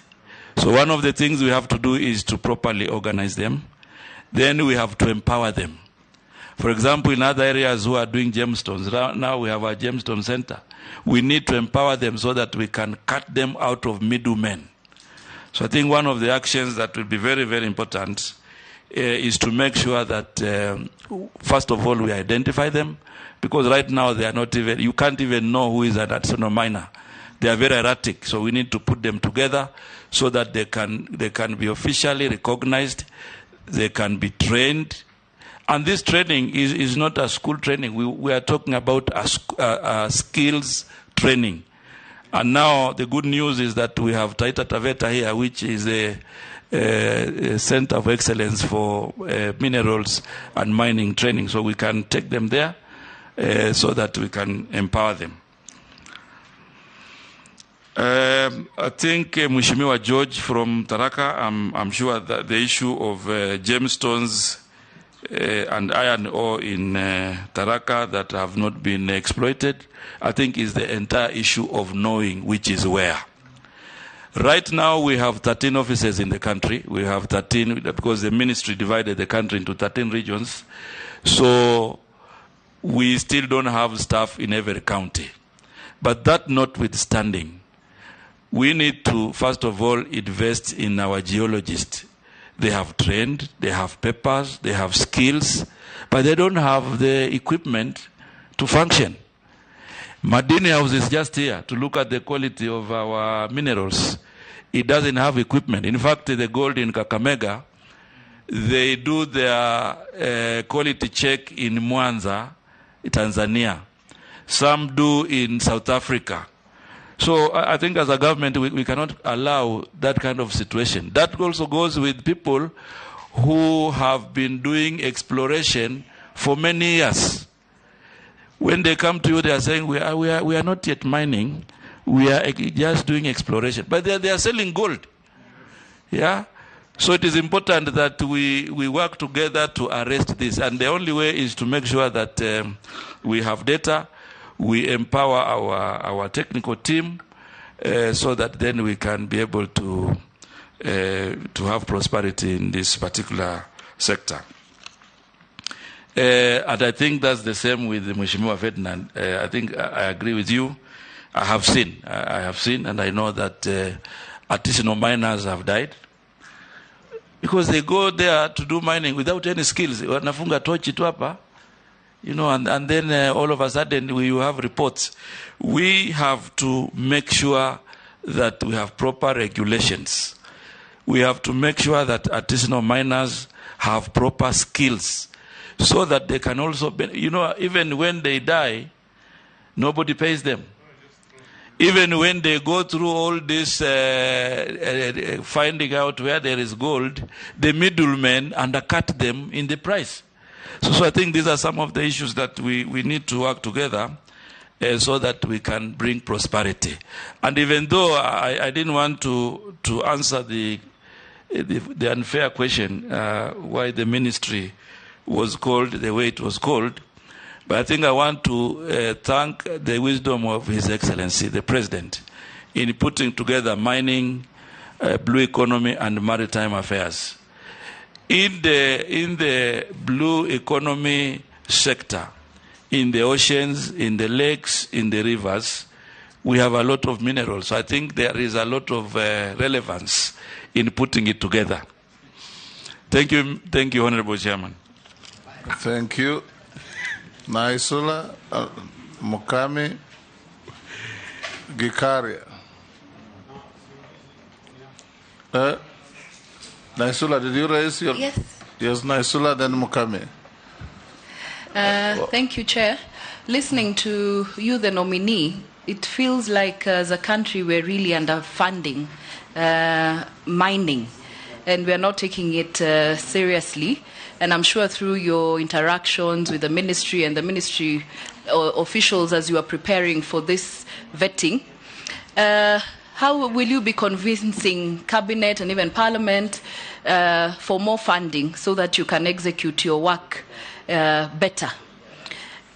So one of the things we have to do is to properly organize them. Then we have to empower them. For example, in other areas who are doing gemstones, now we have a gemstone center. We need to empower them so that we can cut them out of middlemen. So I think one of the actions that will be very, very important is to make sure that, first of all, we identify them. Because right now they are not even, you can't even know who is an artisanal miner. They are very erratic. So we need to put them together so that they can be officially recognized. They can be trained. And this training is not a school training. We are talking about a skills training. And now the good news is that we have Taita Taveta here, which is a center of excellence for minerals and mining training. So we can take them there so that we can empower them. I think Mheshimiwa George from Taraka, I'm sure that the issue of gemstones and iron ore in Taraka that have not been exploited, I think is the entire issue of knowing which is where. Right now, we have 13 offices in the country. We have 13 because the ministry divided the country into 13 regions. So we still don't have staff in every county. But that notwithstanding, we need to, first of all, invest in our geologists. They have trained, they have papers, they have skills, but they don't have the equipment to function. Madini House is just here to look at the quality of our minerals. It doesn't have equipment. In fact, the gold in Kakamega, they do their quality check in Mwanza, Tanzania. Some do in South Africa. So I think as a government, we cannot allow that kind of situation. That also goes with people who have been doing exploration for many years. When they come to you, they are saying, we are not yet mining. We are just doing exploration. But they are selling gold. Yeah? So it is important that we work together to arrest this. And the only way is to make sure that we have data, we empower our technical team, so that then we can be able to have prosperity in this particular sector. And I think that's the same with the Mheshimiwa Ferdinand. I think I agree with you. I have seen, and I know that artisanal miners have died because they go there to do mining without any skills. Wanafunga tochi tu hapa, and then all of a sudden we have reports. We have to make sure that we have proper regulations. We have to make sure that artisanal miners have proper skills, so that they can also be, even when they die, nobody pays them. Even when they go through all this finding out where there is gold, the middlemen undercut them in the price. So I think these are some of the issues that we need to work together so that we can bring prosperity. And even though I didn't want to answer the unfair question why the ministry was called the way it was called, but I think I want to thank the wisdom of His Excellency, the President, in putting together mining, blue economy, and maritime affairs. In the blue economy sector, in the oceans, in the lakes, in the rivers, we have a lot of minerals. So I think there is a lot of relevance in putting it together. Thank you, Honorable Chairman. Thank you. Naisula, Mukami, Gikaria. Naisula, did you raise your... Yes. Yes, Naisula, then Mukami. Thank you, Chair. Listening to you, the nominee, it feels like as a country we're really underfunding mining, and we're not taking it seriously. And I'm sure through your interactions with the ministry and the ministry officials as you are preparing for this vetting, how will you be convincing Cabinet and even Parliament for more funding so that you can execute your work better?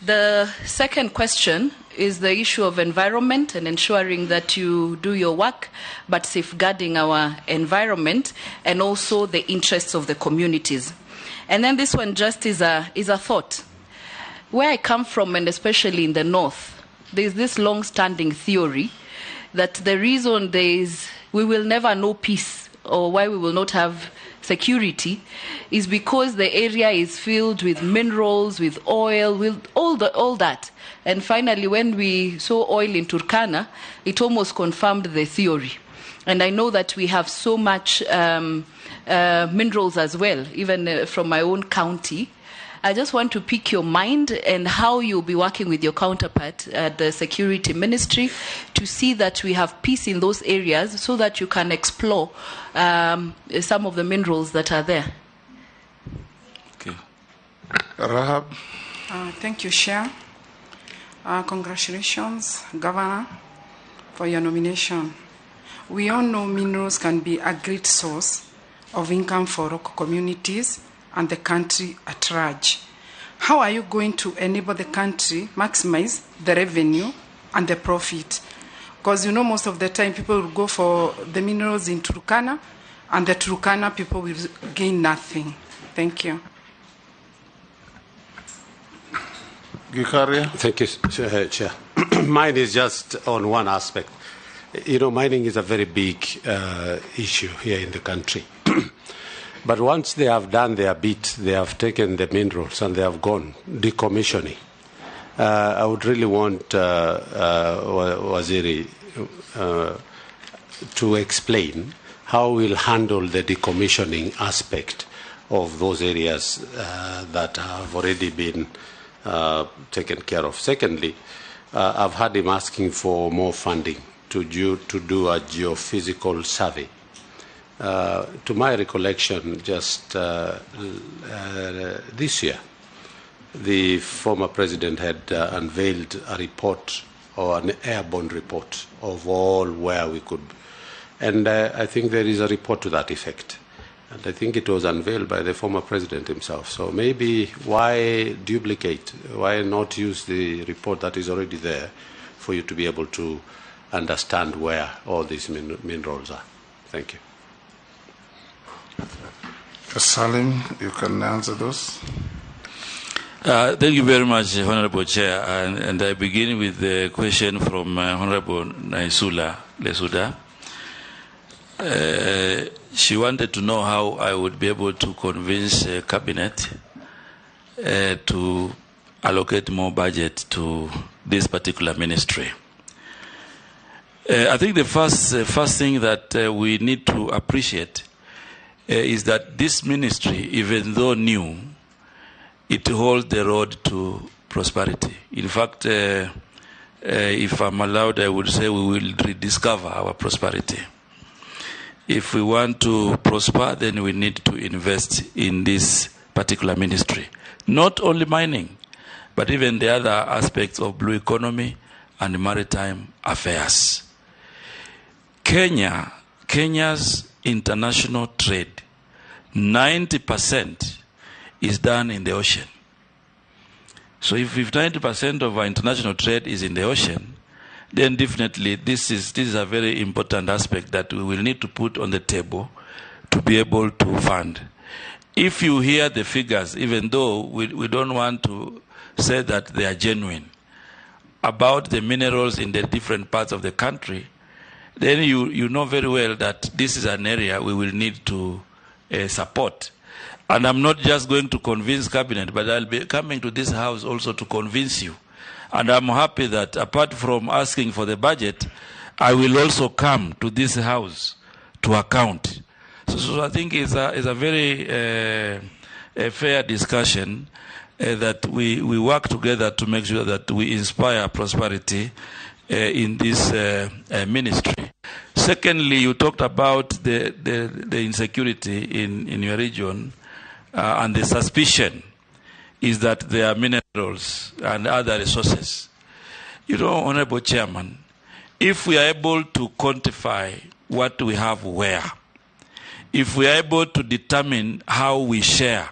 The second question is the issue of environment and ensuring that you do your work, but safeguarding our environment and also the interests of the communities. And then this one just is a thought. Where I come from, and especially in the north, there's this long-standing theory that the reason we will never know peace, or why we will not have security, is because the area is filled with minerals, with oil, with all that. And finally, when we saw oil in Turkana, it almost confirmed the theory. And I know that we have so much minerals as well, even from my own county. I just want to pick your mind and how you'll be working with your counterpart at the Security Ministry to see that we have peace in those areas so that you can explore some of the minerals that are there. Okay. Rahab. Thank you, Chair. Congratulations, Governor, for your nomination. We all know minerals can be a great source of income for local communities and the country at large. How are you going to enable the country maximize the revenue and the profit Because you know most of the time people will go for the minerals in Turkana, and the Turkana people will gain nothing. Thank you. Gikaria? Thank you, Chair. Mine is just on one aspect. You know, mining is a very big issue here in the country. But once they have done their bit, they have taken the minerals and they have gone decommissioning. I would really want Waziri to explain how we'll handle the decommissioning aspect of those areas that have already been taken care of. Secondly, I've had him asking for more funding to do a geophysical survey. To my recollection, just this year, the former president had unveiled a report, or an airborne report, of all where we could. And I think there is a report to that effect. And I think it was unveiled by the former president himself. So maybe why duplicate? Why not use the report that is already there for you to be able to understand where all these minerals are? Thank you. Salim, you can answer those. Thank you very much, Honorable Chair. And I begin with the question from Honorable Naisula Lesuda. She wanted to know how I would be able to convince Cabinet to allocate more budget to this particular ministry. I think the first thing that we need to appreciate is that this ministry, even though new, it holds the road to prosperity. In fact, if I'm allowed, I would say we will rediscover our prosperity. If we want to prosper, then we need to invest in this particular ministry. Not only mining, but even the other aspects of blue economy and maritime affairs. Kenya's international trade, 90% is done in the ocean. So if 90% of our international trade is in the ocean, then definitely this is a very important aspect that we will need to put on the table to be able to fund. If you hear the figures, even though we don't want to say that they are genuine, about the minerals in the different parts of the country, then you know very well that this is an area we will need to support. And I'm not just going to convince Cabinet, but I'll be coming to this House also to convince you. And I'm happy that apart from asking for the budget, I will also come to this House to account. So I think it's a very fair discussion that we work together to make sure that we inspire prosperity in this ministry. Secondly, you talked about the insecurity in your region, and the suspicion is that there are minerals and other resources. You know, Honorable Chairman, if we are able to quantify what we have where, if we are able to determine how we share,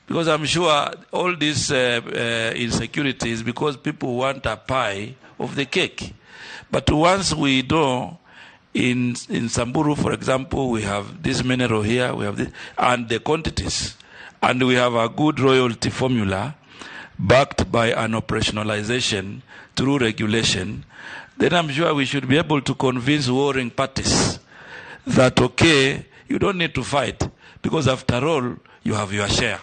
because I'm sure all this insecurity is because people want a pie of the cake. But once we know, in Samburu, for example, we have this mineral here, we have this, and the quantities, and we have a good royalty formula backed by an operationalization through regulation, then I'm sure we should be able to convince warring parties that, okay, you don't need to fight, because after all, you have your share.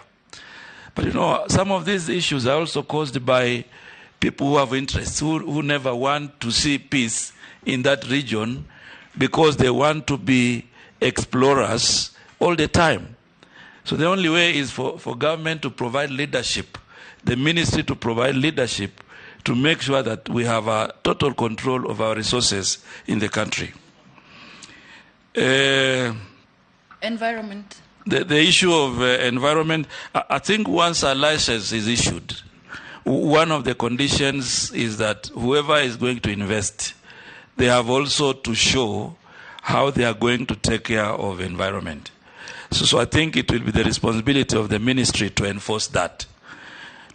But you know, some of these issues are also caused by people who have interests, who never want to see peace in that region, because they want to be explorers all the time. So the only way is for government to provide leadership, the ministry to provide leadership to make sure that we have a total control of our resources in the country. Environment. The issue of environment, I think once a license is issued, one of the conditions is that whoever is going to invest, they have also to show how they are going to take care of environment. So I think it will be the responsibility of the ministry to enforce that.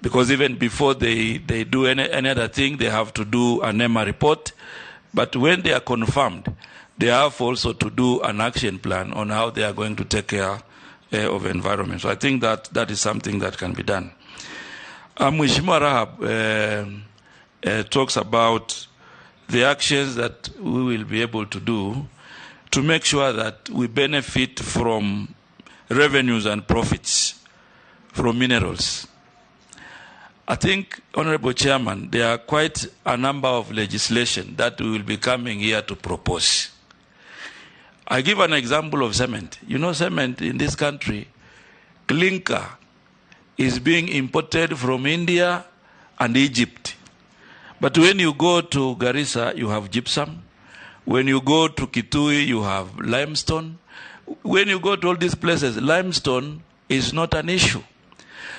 Because even before they do any other thing, they have to do an EMA report, But when they are confirmed, they have also to do an action plan on how they are going to take care of environment. So I think that is something that can be done. Mheshimiwa Rahab talks about the actions that we will be able to do to make sure that we benefit from revenues and profits from minerals. I think, Honorable Chairman, there are quite a number of legislation that we will be coming here to propose. I give an example of cement. You know, cement in this country, clinker is being imported from India and Egypt. But when you go to Garissa, you have gypsum. When you go to Kitui, you have limestone. When you go to all these places, limestone is not an issue.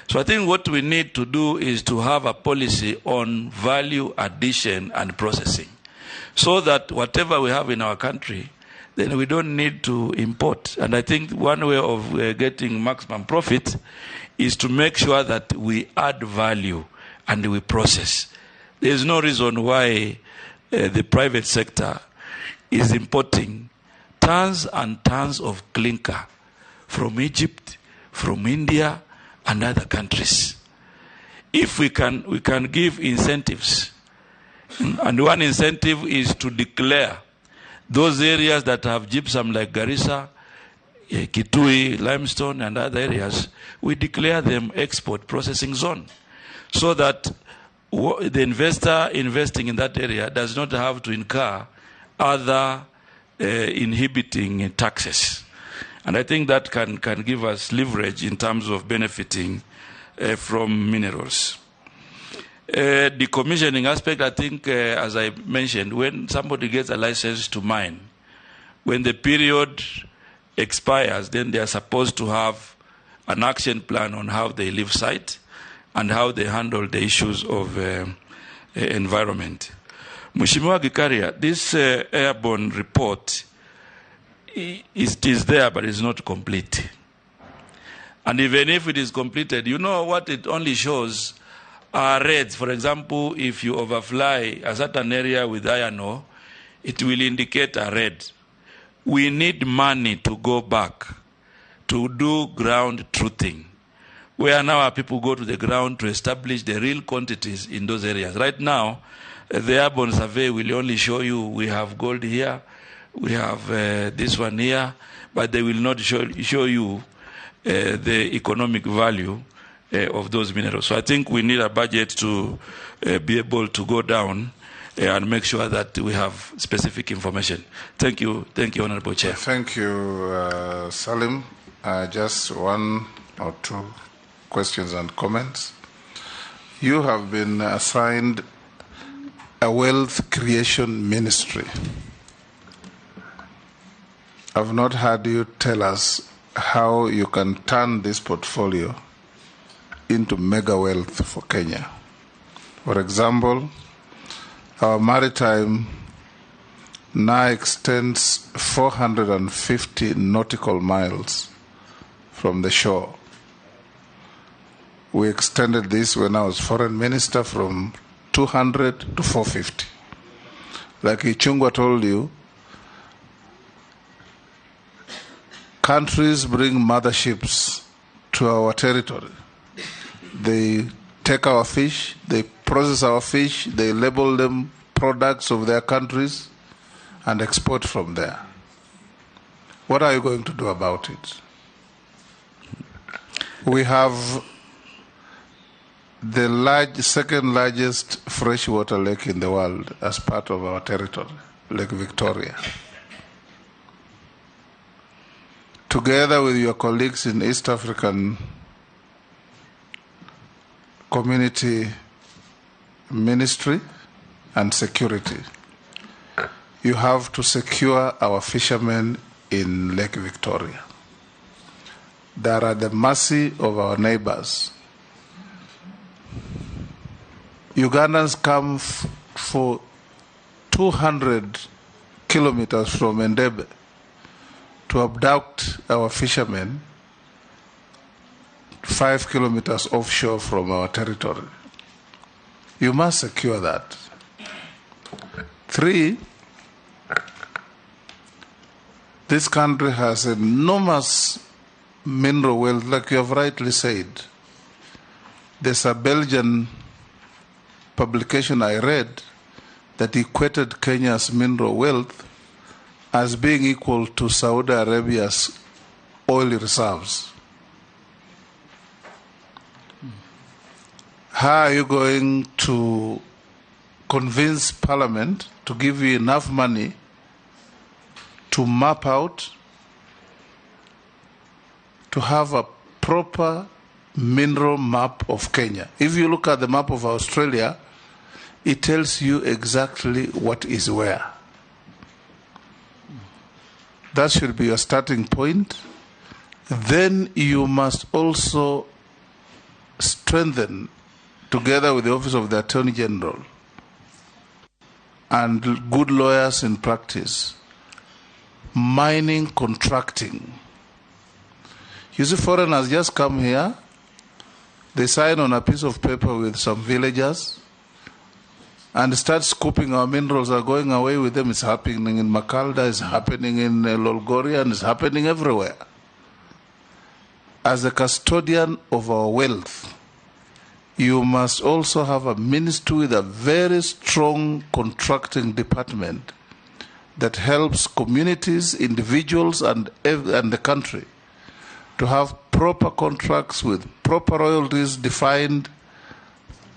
So I think what we need to do is to have a policy on value addition and processing, so that whatever we have in our country, then we don't need to import. And I think one way of getting maximum profit is to make sure that we add value and we process. There is no reason why the private sector is importing tons and tons of clinker from Egypt, from India, and other countries. If we can give incentives, and one incentive is to declare those areas that have gypsum like Garissa, Kitui, limestone, and other areas, we declare them export processing zone, so that the investor investing in that area does not have to incur other inhibiting taxes. And I think that can give us leverage in terms of benefiting from minerals. Decommissioning aspect, I think, as I mentioned, when somebody gets a license to mine, when the period expires, then they are supposed to have an action plan on how they leave site and how they handle the issues of environment. Mheshimiwa Gikaria, this airborne report is there, but it's not complete. And even if it is completed, you know what it only shows are reds. For example, if you overfly a certain area with iron ore, it will indicate a red. We need money to go back to do ground truthing, where now our people go to the ground to establish the real quantities in those areas. Right now, the airborne survey will only show you we have gold here, we have this one here, but they will not show you the economic value of those minerals. So I think we need a budget to be able to go down and make sure that we have specific information. Thank you, Honorable Chair. Thank you, Salim. Just one or two questions and comments. You have been assigned a wealth creation ministry. I've not heard you tell us how you can turn this portfolio into mega wealth for Kenya. For example, our maritime now extends 450 nautical miles from the shore. We extended this when I was foreign minister from 200 to 450. Like Ichungwa told you, countries bring motherships to our territory. They take our fish, they process our fish, they label them products of their countries and export from there. What are you going to do about it? We have the second largest freshwater lake in the world as part of our territory, Lake Victoria. Together with your colleagues in East African Community Ministry and Security, you have to secure our fishermen in Lake Victoria. They are at the mercy of our neighbors. Ugandans come for 200 kilometers from Entebbe to abduct our fishermen 5 kilometers offshore from our territory. You must secure that. 3, This country has enormous mineral wealth, like you have rightly said. There's a Belgian publication I read that equated Kenya's mineral wealth as being equal to Saudi Arabia's oil reserves. How are you going to convince Parliament to give you enough money to map out, to have a proper mineral map of Kenya? If you look at the map of Australia, it tells you exactly what is where. That should be your starting point. Then you must also strengthen, together with the Office of the Attorney General and good lawyers in practice, mining contracting. You see, foreigners just come here, they sign on a piece of paper with some villagers and start scooping our minerals, are going away with them. It's happening in Makalda, it's happening in Lolgoria, and it's happening everywhere. As a custodian of our wealth, you must also have a ministry with a very strong contracting department that helps communities, individuals, and the country to have proper contracts with proper royalties defined,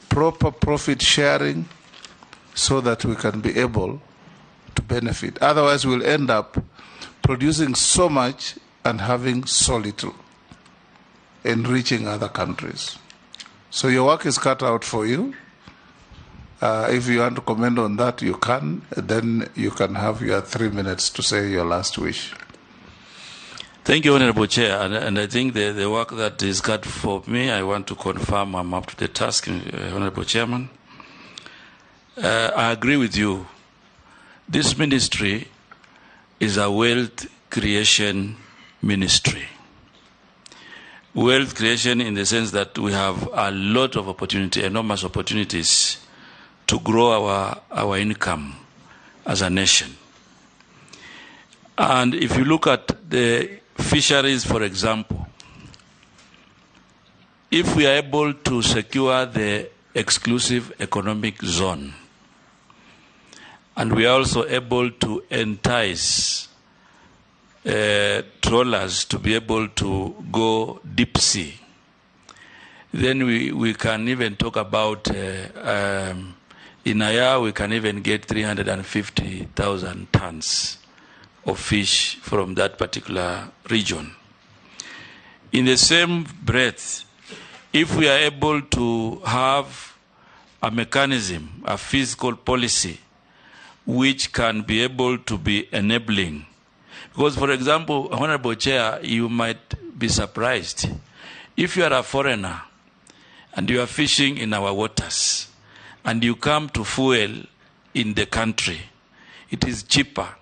proper profit sharing, so that we can be able to benefit. Otherwise, we'll end up producing so much and having so little, enriching other countries. So your work is cut out for you. If you want to comment on that, you can. Then you can have your 3 minutes to say your last wish. Thank you, Honorable Chair. And I think the work that is cut for me, I want to confirm I'm up to the task, Honorable Chairman. I agree with you. This ministry is a wealth creation ministry. Wealth creation in the sense that we have a lot of opportunity, enormous opportunities to grow our income as a nation. And if you look at the fisheries, for example, if we are able to secure the exclusive economic zone, and we are also able to entice trawlers to be able to go deep sea, then we can even talk about, in a year we can even get 350,000 tons of fish from that particular region. In the same breath, if we are able to have a mechanism, a fiscal policy, which can be able to be enabling. Because, for example, Honorable Chair, you might be surprised. If you are a foreigner and you are fishing in our waters and you come to fuel in the country, it is cheaper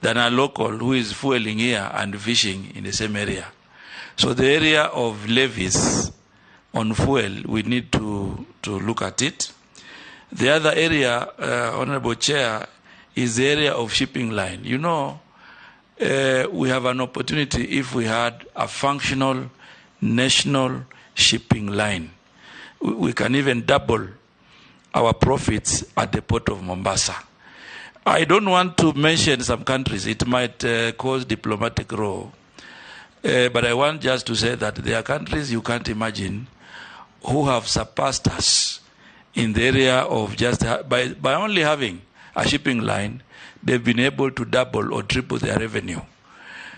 than a local who is fueling here and fishing in the same area. So the area of levies on fuel, we need to look at it. The other area, Honorable Chair, is the area of shipping line. You know, we have an opportunity if we had a functional national shipping line. We can even double our profits at the port of Mombasa. I don't want to mention some countries. It might cause diplomatic row. But I want just to say that there are countries you can't imagine who have surpassed us in the area of just, by only having a shipping line, they've been able to double or triple their revenue.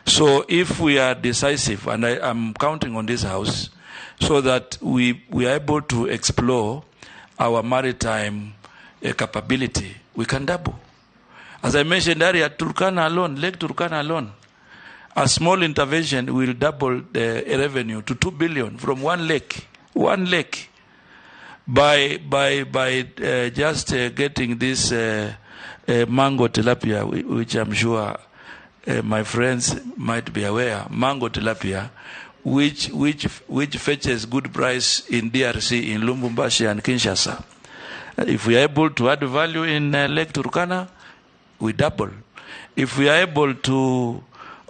So if we are decisive, and I'm counting on this House, so that we are able to explore our maritime capability, we can double. As I mentioned earlier, Turkana alone, Lake Turkana alone, a small intervention will double the revenue to 2 billion from one lake, by just getting this mango tilapia, which I'm sure my friends might be aware, mango tilapia, which fetches good price in DRC, in Lubumbashi and Kinshasa. If we are able to add value in Lake Turkana, we double. If we are able to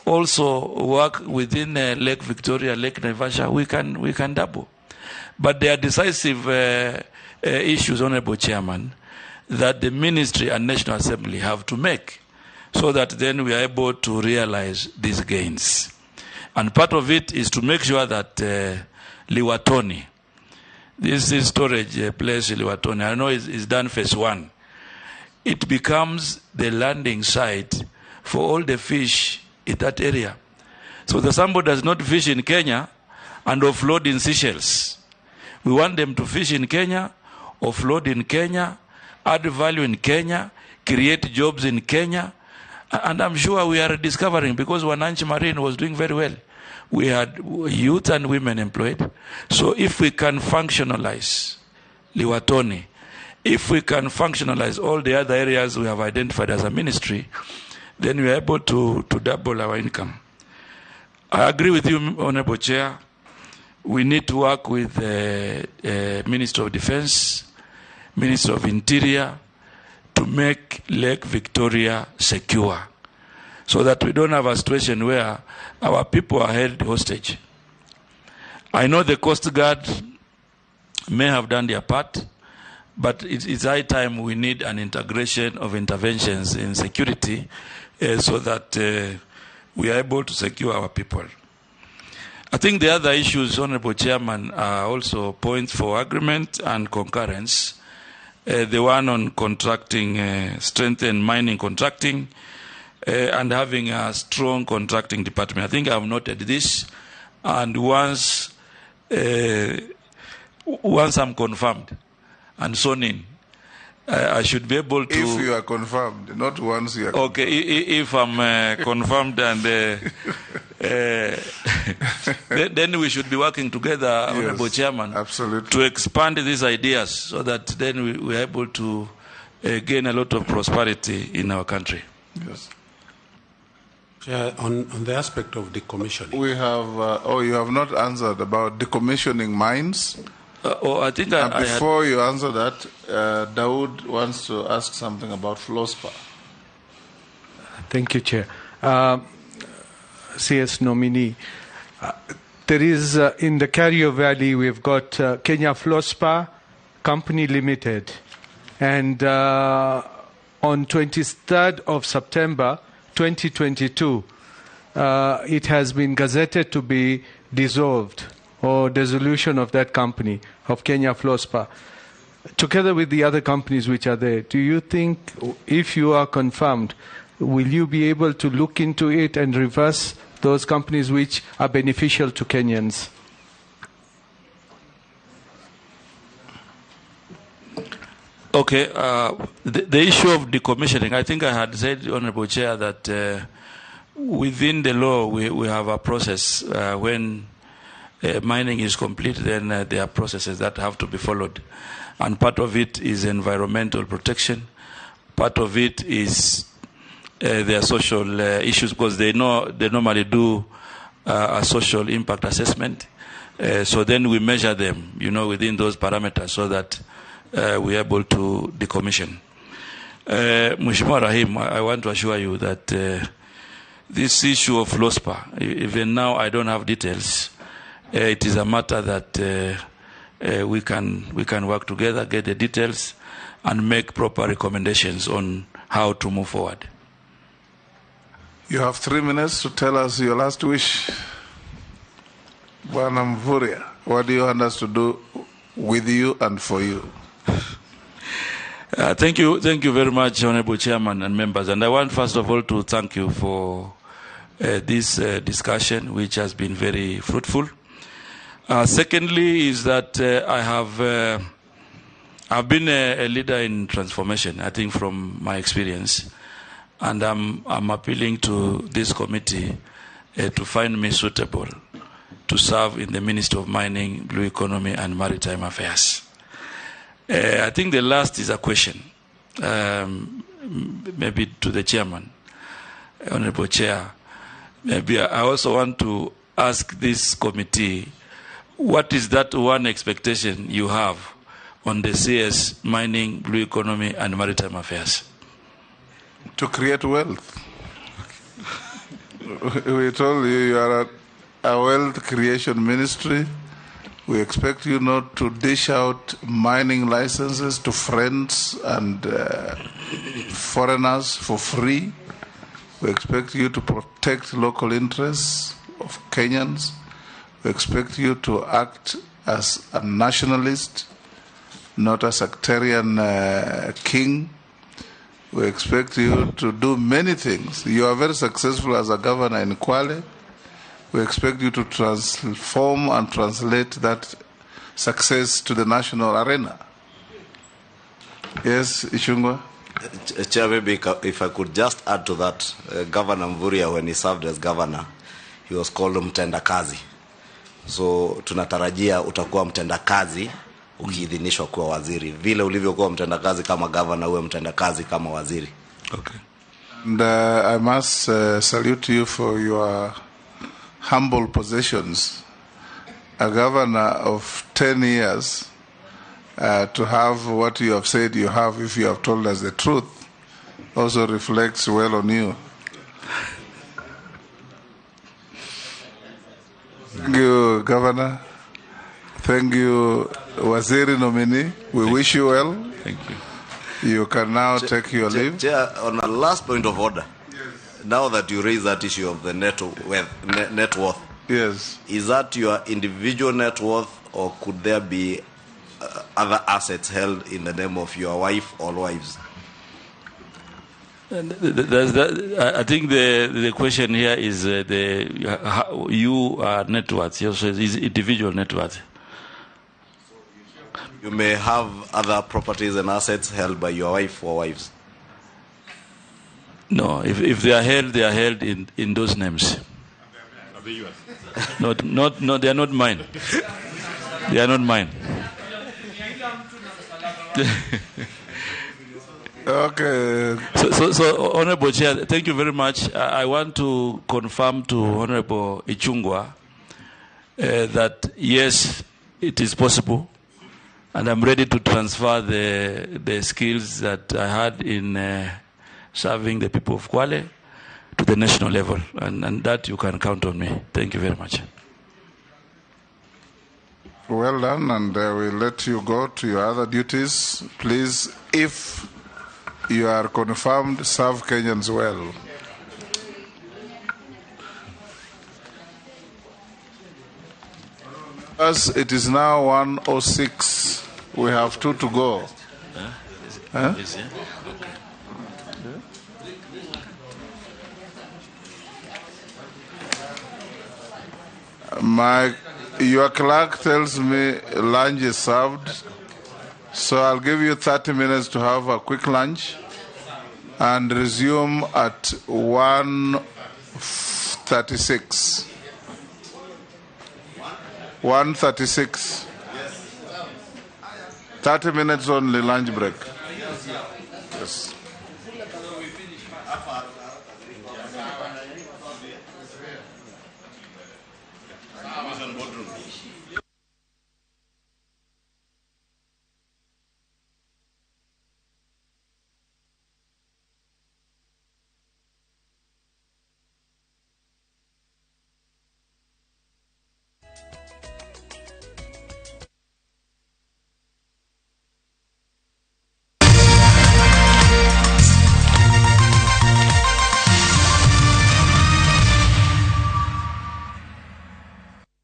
also work within Lake Victoria, Lake Naivasha, we can double. But there are decisive issues, Honorable Chairman, that the Ministry and National Assembly have to make so that then we are able to realize these gains. And part of it is to make sure that Liwatoni, this is storage place Liwatoni, I know it's done phase 1. It becomes the landing site for all the fish in that area. So that somebody does not fish in Kenya and offload in Seychelles. We want them to fish in Kenya, offload in Kenya, add value in Kenya, create jobs in Kenya. And I'm sure we are discovering, because Wananchi Marine was doing very well. We had youth and women employed. So if we can functionalize Liwatoni, if we can functionalize all the other areas we have identified as a ministry, then we are able to double our income. I agree with you, Honorable Chair. We need to work with the Minister of Defense, Minister of Interior, to make Lake Victoria secure, so that we don't have a situation where our people are held hostage. I know the Coast Guard may have done their part, but it's high time we need an integration of interventions in security so that we are able to secure our people. I think the other issues, Honorable Chairman, are also points for agreement and concurrence. The one on contracting, strengthen mining contracting, and having a strong contracting department. I think I have noted this, and once I'm confirmed and sworn in, I should be able to... If you are confirmed, not once you are confirmed. Okay, if I'm confirmed, and then we should be working together, Honorable Chairman, absolutely, to expand these ideas so that then we are able to gain a lot of prosperity in our country. Yes. On the aspect of decommissioning. We have, you have not answered about decommissioning mines. I think before you answer that, Dawood wants to ask something about FLOSPA. Thank you, Chair. CS Nominee. There is, in the Carrier Valley, we've got Kenya FLOSPA Company Limited. And on 23rd of September 2022, it has been gazetted to be dissolved, or dissolution of that company, of Kenya FLOSPA, together with the other companies which are there. Do you think, if you are confirmed, will you be able to look into it and reverse those companies which are beneficial to Kenyans? Okay, the issue of decommissioning, I think I had said, Honorable Chair, that within the law we have a process when mining is complete, then there are processes that have to be followed. And part of it is environmental protection. Part of it is their social issues, because they normally do a social impact assessment. So then we measure them, within those parameters, so that we're able to decommission. Mheshimiwa Rahim, I want to assure you that this issue of FLOSPA, even now I don't have details. It is a matter that we can work together, get the details, and make proper recommendations on how to move forward. You have 3 minutes to tell us your last wish. Bwana Mvurya, what do you want us to do with you and for you? Thank you very much, Honorable Chairman and members. And I want first of all to thank you for this discussion, which has been very fruitful. Secondly, is that I've been a leader in transformation, I think, from my experience, and I'm appealing to this committee to find me suitable to serve in the Ministry of Mining, Blue Economy, and Maritime Affairs. I think the last is a question, maybe to the chairman, Honorable Chair. Maybe I also want to ask this committee, what is that one expectation you have on the CS Mining, Blue Economy, and Maritime Affairs? To create wealth. We told you are a wealth creation ministry. We expect you not to dish out mining licenses to friends and foreigners for free. We expect you to protect local interests of Kenyans. We expect you to act as a nationalist, not a sectarian king. We expect you to do many things. You are very successful as a governor in Kwale. We expect you to transform and translate that success to the national arena. Yes, Ishungwa? Chair, maybe if I could just add to that, Governor Mvurya, when he served as governor, he was called mtenda kazi. So tunatarajia utakuwa mtenda kazi ukiidhinishwa kuwa waziri. Vile ulivyokuwa mtenda kazi kama governor, uwe mtenda kazi kama waziri. Okay. And I must salute you for your humble positions. A governor of 10 years, to have what you have said you have, if you have told us the truth, also reflects well on you. Thank you, Governor. Thank you, Waziri Nominee. We wish you well. Thank you. You can now take your leave. Chair, on a last point of order, now that you raise that issue of the net worth, yes, is that your individual net worth, or could there be other assets held in the name of your wife or wives? I think the question here is you are net worth. Yes, is individual net worth. You may have other properties and assets held by your wife or wives. No, if they are held in those names. Are they yours? No, they are not mine. They are not mine. Okay. So, Honorable Chair, thank you very much. I want to confirm to Honorable Ichungwa that yes, it is possible, and I'm ready to transfer the skills that I had in serving the people of Kwale to the national level, and that you can count on me. Thank you very much. Well done, and we'll let you go to your other duties. Please, if you are confirmed, serve Kenyans well. As it is now 1:06, we have 2 to go. Huh? Your clerk tells me lunch is served, so I'll give you 30 minutes to have a quick lunch and resume at 1:36. 1:36. 30 minutes only lunch break. Yes.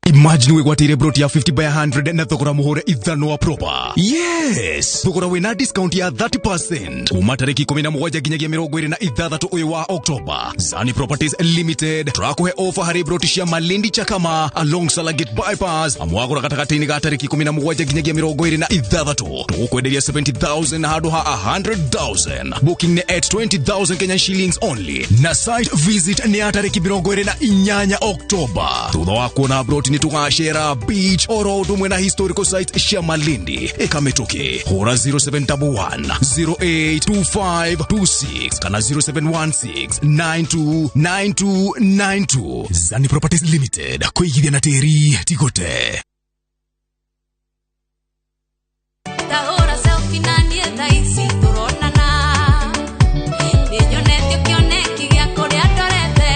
Imagine wegwatire broti ya 50 by 100 na thogora muhore ithano wa proper. Yes! Thogora wina discount ya 30%. Kuma tariki 17 ginyagia 26 uyu wa October. Zani Properties Limited. Trakuhe offer hari broti cia Malindi Chakama along Salagate Bypass. Amwagura katakatini ga tariki 17 ginyagia 26. Tukwenderia 70,000 hado ha 100,000. Booking ne at 20,000 Kenyan shillings only. Na site visit ni tariki 28 October. Thutha wa kuona broti ni tukashera beach oro dumwe na historical site cia Malindi ekametoke hora 0711 082526 kana 0716929292. Zani Properties Limited, kuigithia na teri tigote. Tahora selfie nani etaisi turonana. Ninyonete kioneki ya korea dorete.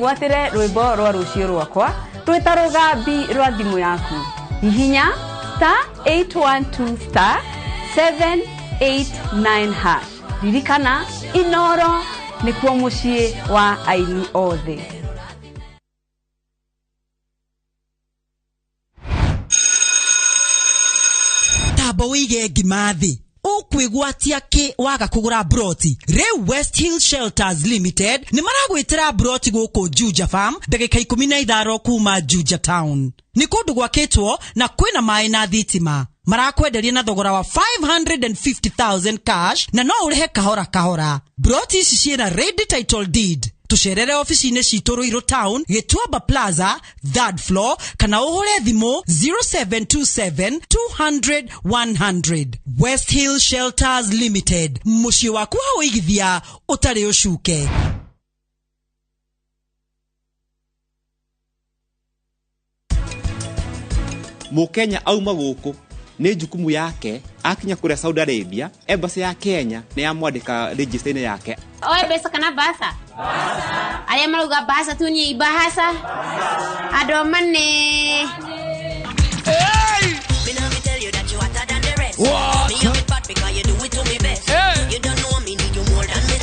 wĩgwatĩre rwĩmbo rwa rũciũ rwakwa rwĩta rũgambi rwa thimũ yaku. Hihinya *812*789#. Ririkana Inoro nĩkuo mũciĩ wa aini othe. Tabo wige ngimathi. Ukwigwatia ki waga kugura broti. West Hill Shelters Limited ni maragwitira broti guku Juja Farm ndagika 15 kuma Juja Town. Ni kundu gwakitwo na kwina mai na thitima. Marakwenderia na thogora wa 550,000 cash na no urehe kahora kahora. Broti ici ciina ready title deed. Tucerere ofisine citu Ruiru Town, Gituamba Plaza, 3rd floor, kana uhure thimu 0727 200 100. West Hill Shelters Limited. Mushi waku wa uigithia utari ucuke. Mukenya auma guku ni jukumu yake akinya kuria Saudi Arabia, embassy ya Kenya ni amwandika register yake. Oe besa kana basa? Basa. Alia maluga basa tu ni bahasa. Adomane. Hey! Me now me tell you that you hotter than the rest. What? Me up it bad because you do it to me best. Hey! You don't know me, need you more than me.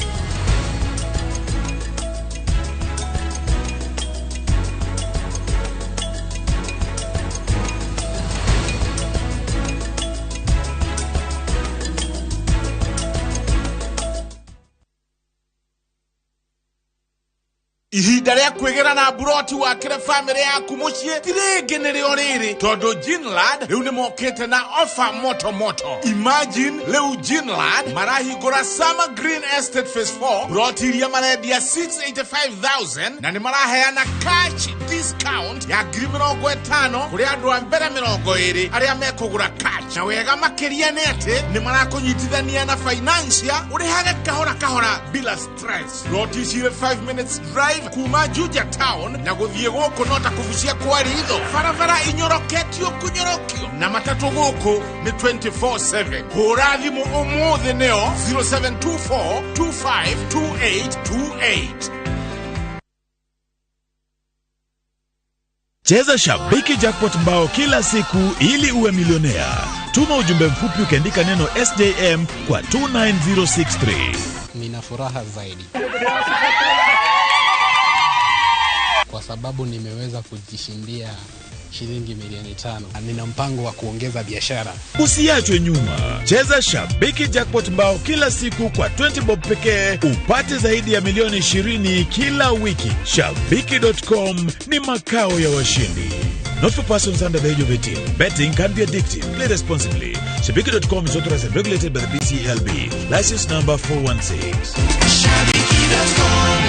Ihinda rĩa kwĩgera na buroti wakĩre family yaku mũciĩ tirĩngĩ nĩrĩo rĩrĩ tondũ Ginlad rĩu nĩ mokĩte na offer moto moto. Imagine rĩu Ginlad marahingũra Summer Green Estate Phase 4 buroti iria marendia 685,000 na nĩ maraheana cash discount ya 50,000 kũrĩ andũ a mbere 20 arĩa mekũgũra cash. Na wega makĩria nĩ atĩ nĩ marakũnyitithania na financial ũrĩhage kahora kahora bila stress. Buroti ici 5 minutes drive kuma Juja Town na guthie goko nota kuvucia kwa ritho farafara inyoroketio kunyorokio na matatu goko ni 24/7. Hura thimu umuthi neo 0724252828. Cheza Shabiki Jackpot mbao kila siku ili uwe milionea. Tuma ujumbe mfupi ukiandika neno SJM kwa 29063. Nina furaha zaidi kwa sababu nimeweza kujishindia shilingi milioni 5. Nina mpango wa kuongeza biashara. Usiachwe nyuma. Cheza Shabiki Jackpot mbao kila siku kwa 20 bob pekee upate zaidi ya milioni 20 kila wiki. Shabiki.com ni makao ya washindi. Not for persons under the age of 18. Betting can be addictive. Play responsibly. Shabiki.com is authorized and regulated by the PCLB. License number 416. Shabiki.com.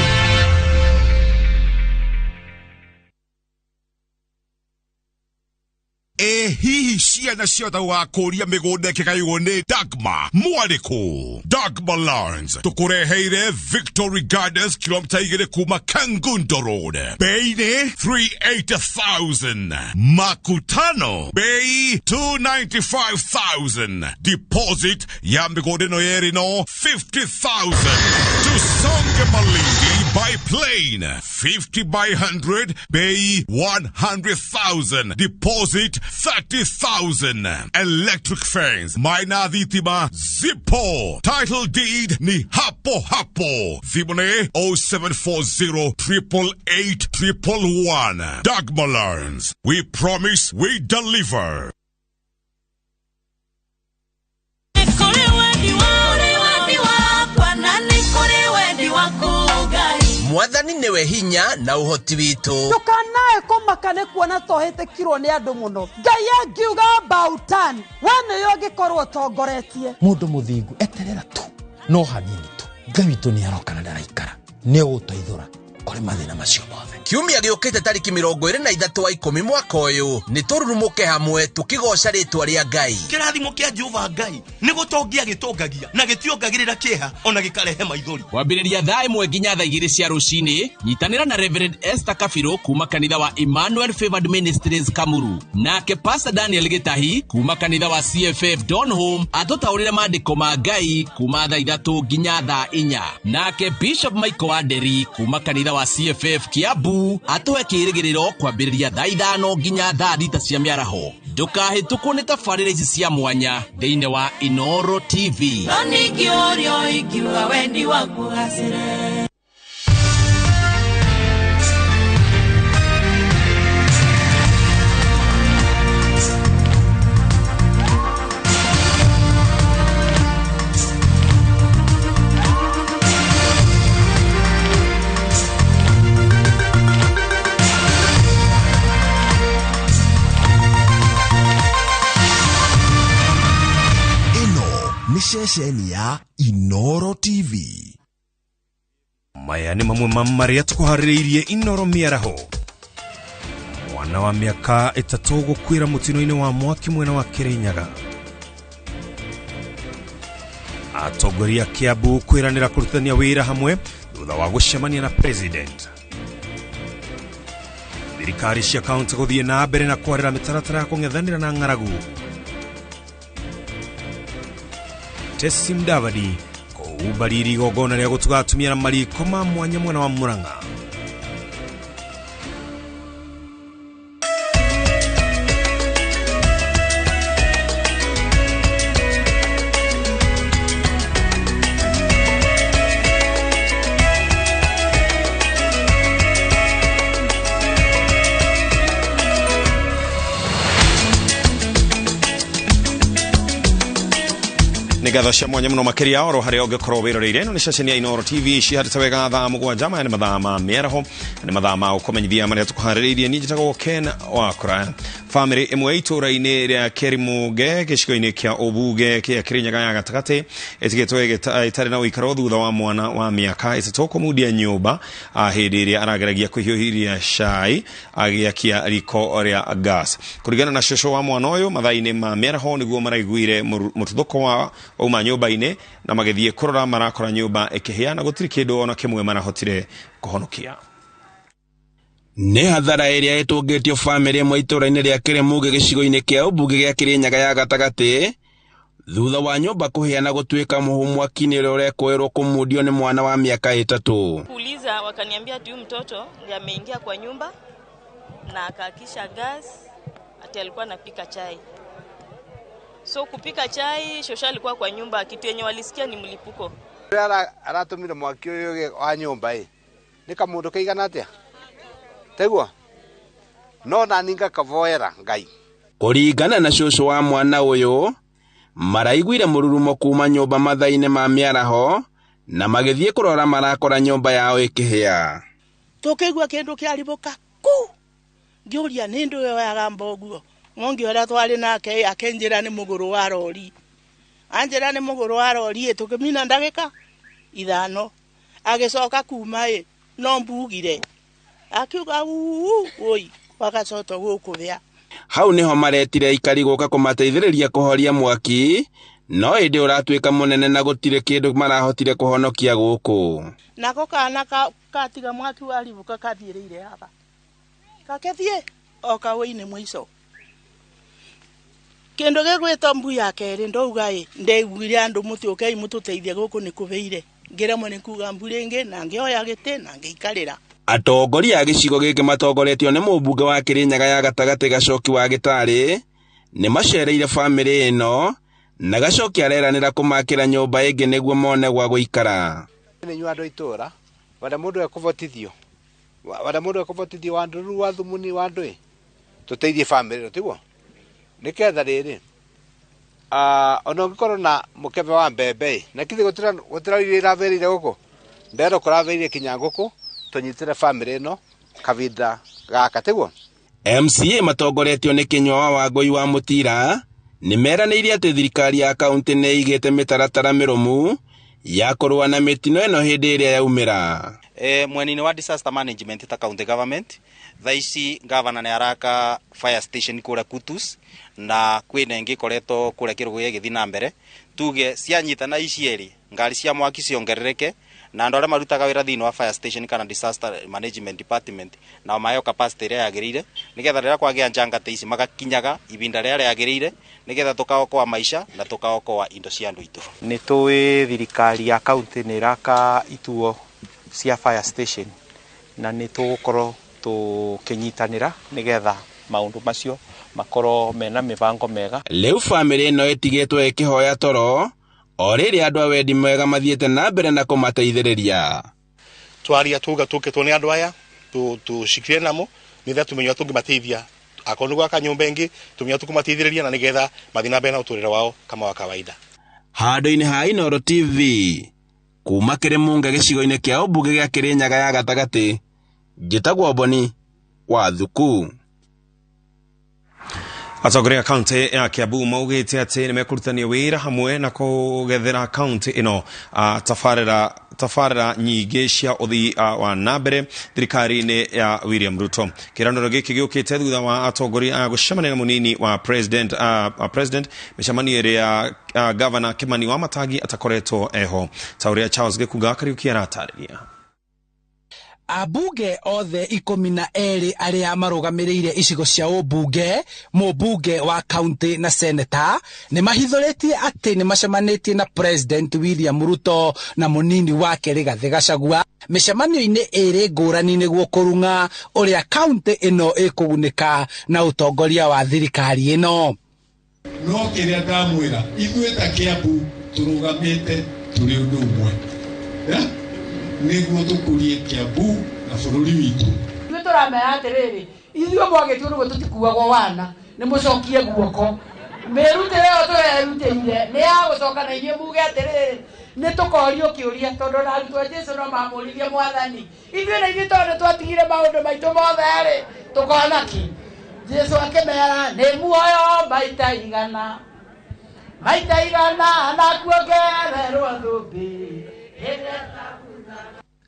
Hihi ciana ciothe wakuria migunda kigaywo ni Dagma Mwariko. Dagma Lawrence tukureheire Victory Gardens kilomita 2 kuma Kangundo Road. Bei ni 380,000. Makutano bei 295,000. Deposit ya migunda no yeri no 50,000. Tusonge Malindi by plane 50 by 100 bei 100,000. Deposit 30,000. Electric fence Maina Dhitima Zippo. Title deed ni hapo hapo. Thibone 0740 888 111. Dagma Lawrence. We promise we deliver. Mwathani niwe hinya na uhoti witu. Tukanae kumakane kuona tohetekirwo ni andu muno. Ngai angiuga Bautan, wane yogi korwo tongoretie. Mundu muthingu eterera tu. No hanini tu. Ngai witu ni aroka na ndaraikara. Ni uguteithura kuri mathina macio mothe. Kiumia giukite tariki 23 wa 10 mwaka uyu ni tururumuke hamwe tukigoca ritwa ria Ngai. Kirathimo kia Jehova Ngai ni gutongia gitongagia na gitiongagirira kieha ona gikarehe maithori. Wambiriria thaa 1 nginya thaa 2 cia rucini nyitanira na Reverend Esther Kafiro kuma kanitha wa Emmanuel Favored Ministries Kamuru, nake Pastor Daniel Gitahi kuma kanitha wa CFF Donholm atutaurire maandiko ma Ngai kuma thaa 3 nginya thaa 4, nake Bishop Michael Aderi kuma kanitha wa CFF Kiambu atuhe kĩrĩgĩrĩro kwambĩrĩria thaa 5 nginya thaa 6 cia mĩaraho. Ndũkahĩtũkwo nĩ tabarĩra ici cia mwanya thĩinĩ wa Inoro TV. Ceceni ya Inoro TV. Maya nĩ mamwe ma marĩa tũkuharĩrĩirie Inoro mĩaraho. Mwana wa mĩaka 3 gũkuĩra mũtino-inĩ wa mwaki mwena wa Kirinyaga. Atongoria Kiambu kwĩranĩra kũrutithania wĩra hamwe thutha wa gũcemania na president. Thirikari cia kaunti gũthiĩ na mbere na kwarĩra mĩtaratara ya kũng'ethanĩra na ng'aragu. Tesi Mdavadi kuubariri igongona rĩa gũtuga atumia na mariko ma mwanya mwena wa Murang'a. Nigatho cia mwanya muno makiria oro haria ungikorwo wiroreire no ni ceceni ya Inoro TV ciharite wega thaa mugwanja maya ni mathaa ma miaraho ni mathaa ma ukomenyithia maria tukuhaririirie ni njitagwo Ken Wakura. Family imwe itura-ini ria Kerimuge gicigo-ini kia Obuge kia Kirinyaga ya gatagati itigitwe itari na uikaro thutha wa mwana wa miaka 3 kumudia nyumba hindi iria arageragia kuhiuhiria cai agiakia riko ria gas. Kurigana na shosho wa mwana uyu mathaa-ini ma miaraho niguo maraiguire muthuko wa uma nyumba-ini na magithie kurora marakora nyumba ikihia na gutiri kindu ona kimwe marahotire kuhonokia. Nĩ hathara ĩrĩa ĩtũngĩtio family ĩmwe itũra-inĩ rĩa Kĩrĩmuge gĩcigo-inĩ kĩa Ũmbunge gĩa Kirinyaga ya gatagatĩ thutha wa nyũmba kũhĩa na gũtuĩka mũhu mwaki-inĩ ũrĩa ũrekũĩrwo kũmundio nĩ mwana wa mĩaka 3. Kuuliza wakaniambia ati mtoto ndiye ameingia kwa nyumba na akakisha gas ati alikuwa anapika chai. So kupika chai shosha alikuwa kwa nyumba kitu yenye walisikia ni mlipuko. Aratumire mwaki ũyũ wa nyumba nĩ kamundu kaigana atia tegwa no na ninga kavoera ngai. Kũringana na shosho wa mwana ũyũ maraiguire mũrurumo kuma nyũmba mathaa-inĩ ma mĩaraho na magĩthiĩ kũrora marakora nyũmba yao ĩkĩhĩa. Tũkĩigua kĩndũ kĩaribũka ku ngĩũria nĩ ndũ ĩyo ya gamba ũguo ngongi ũrĩa twarĩ nake akenjĩra nĩ mũgũrũ wa rori. Anjĩra nĩ mũgũrũ wa rori tũkĩmina ndagĩka 5 agĩcoka kuma no mbugire akiuga oi wagacoto gũkũbĩa. Hau niho maretire ikari gũka kũmateithĩrĩria kũhoria mwaki no ĩndĩ ũratuĩka mũnene na gũtirĩ kĩndũ marahotire kũhonokia gũkũ. Nako kana katiga mwaki waribũka kathiĩrĩire hapa kakethie okawe-inĩ mũico. Kendo gegwĩta mbu ya kerĩ ndauga ndeiguire andũ mũtũkei mũtũteithie gũkũ nĩ kũbĩire ngĩremwo nĩ kuga mbu rĩngĩ na ngĩoya gĩtĩ na ngĩikarĩra. Atongoria a gĩcigo gĩkĩ matongoretio nĩ mũmbunge wa Kirinyaga ya gatagatĩ Gacoki wa Gĩtarĩ nĩ macereire family ĩno na Gacoki areranĩra kũmakĩra nyũmba ĩngĩ nĩguo mone gwa gũikara. Nĩ nyua andũ itũra wanda mũndũ ekũbotithio wa ndũru wa thumuni wa ndũ tũteithie family tiguo niketha rĩrĩ ona ũngĩkorwo na mũkebe wa mbembe na kithi gũtira irio iraverire gũkũ ndero kũraverire kinya ngũkũ tũnyitire family ĩno kavinda gaka tiguo. MCA matongoretio nĩ Kĩnyua wa Ngũi wa Mũtira nĩ meranĩire atĩ thirikari ya kaunti nĩ igĩte mĩtaratara mĩrũmu ya kũrũa na mĩtino ĩno hĩndĩ ĩrĩa yaumĩra. Mwena-inĩ wa disaster management ta county government thaici governor nĩ araka fire station kũrĩa Kutus na kwĩna ĩngĩ koretwo kũrĩa Kĩrũgũ gĩgĩthiĩ na mbere tuge cianyitana ici erĩ ngari cia mwaki ciongerereke na andũ arĩa marutaga wĩra thĩinĩ wa fire station kana disaster management department na mayo capacity ĩrĩa yagĩrĩire nĩgetha rĩrĩa kwagĩa njanga ta ici magakinyaga ibinda rĩrĩa yagĩrĩire nĩgetha tukaokoa maisha na tukaokoa indo cia andũ itũ. Nĩ tũĩ thirikari ya county nĩ iraka ituo cia fire station na nĩ tũgũkorwo tũkĩnyitanĩra nĩgetha maũndũ macio makorwo mena mĩbango mega. Rĩu famĩlĩ ĩno ĩtigĩtwo ĩkĩhoya toro o rĩrĩa andũ a wendi mwega mathiĩte na mbere na kũmateithĩrĩria. Twaria tuga tũkĩtwo nĩ andũ aya tũcikire namo nĩgetha tũmenye tũngĩmateithia akorwo nĩ gwaka nyũmba ĩngĩ tũmenye tũkũmateithĩrĩria na nĩgetha mathiĩ na mbere na ũtũũrĩre wao kama wa kawaida. Handũ-inĩ ha Inooro TV kuma Kĩrĩmunga gĩcigo-inĩ kĩa ũmbunge gĩa Kĩrĩnyaga ya gatagatĩ, njĩtagwo Boni wa Thuku. Atongoria kaunti ya Kiambu maugĩte atĩ nĩmekũrutania wĩra hamwe na kũgethera kaunti ĩno tabarĩra nyingĩ cia ũthii wa nambere thirikari-inĩ ya William Ruto. Kĩranĩro gĩkĩ gĩũkĩte thutha wa atongoria gũcemania na mũnini wa president mĩcemanio ĩrĩa gavana Kimani wa Matangi atakoretwo eho. Ta ũrĩa Charles Gĩkuga Kariuki aratarĩria. Abunge othe 12 arĩa marũgamĩrĩire icigo cia ũmbunge, mũmbunge wa kaunti na seneta nĩ mahithũrĩtie atĩ nĩ macemanĩtie na President William Ruto na mũnini wake Rigathĩ Gachagua mĩcemanio-inĩ ĩrĩ ngũrani nĩguo kũrung'a ũrĩa kaunti ĩno ĩkũgunĩka na ũtongoria wa thirikari ĩno. No kĩrĩa ndamwĩra ithuĩ ta Kiambu tũrũgamĩte tũrĩ ũndũ ũmwe nĩguo tũkũrie Kiambu na bũrũri witũ. Ithuĩ tũramera atĩrĩrĩ, ithuĩ mwagĩtwo nĩguo tũtikuagwo wana nĩ mũcokie guoko. Mĩrutĩre ĩyo tũrerutĩire nĩ ya gũcoka na inyuĩ muge atĩrĩrĩ nĩ tũkorio kĩũria tondũ na arutwo Jesũ no mamũririe Mwathani. Ithuĩ na ithuĩ tondũ twatigire maũndũ maitũ mothe tũkona kĩ? Jesũ akĩmera nĩ muoyo maita igana na kuongererwo thũmbĩ.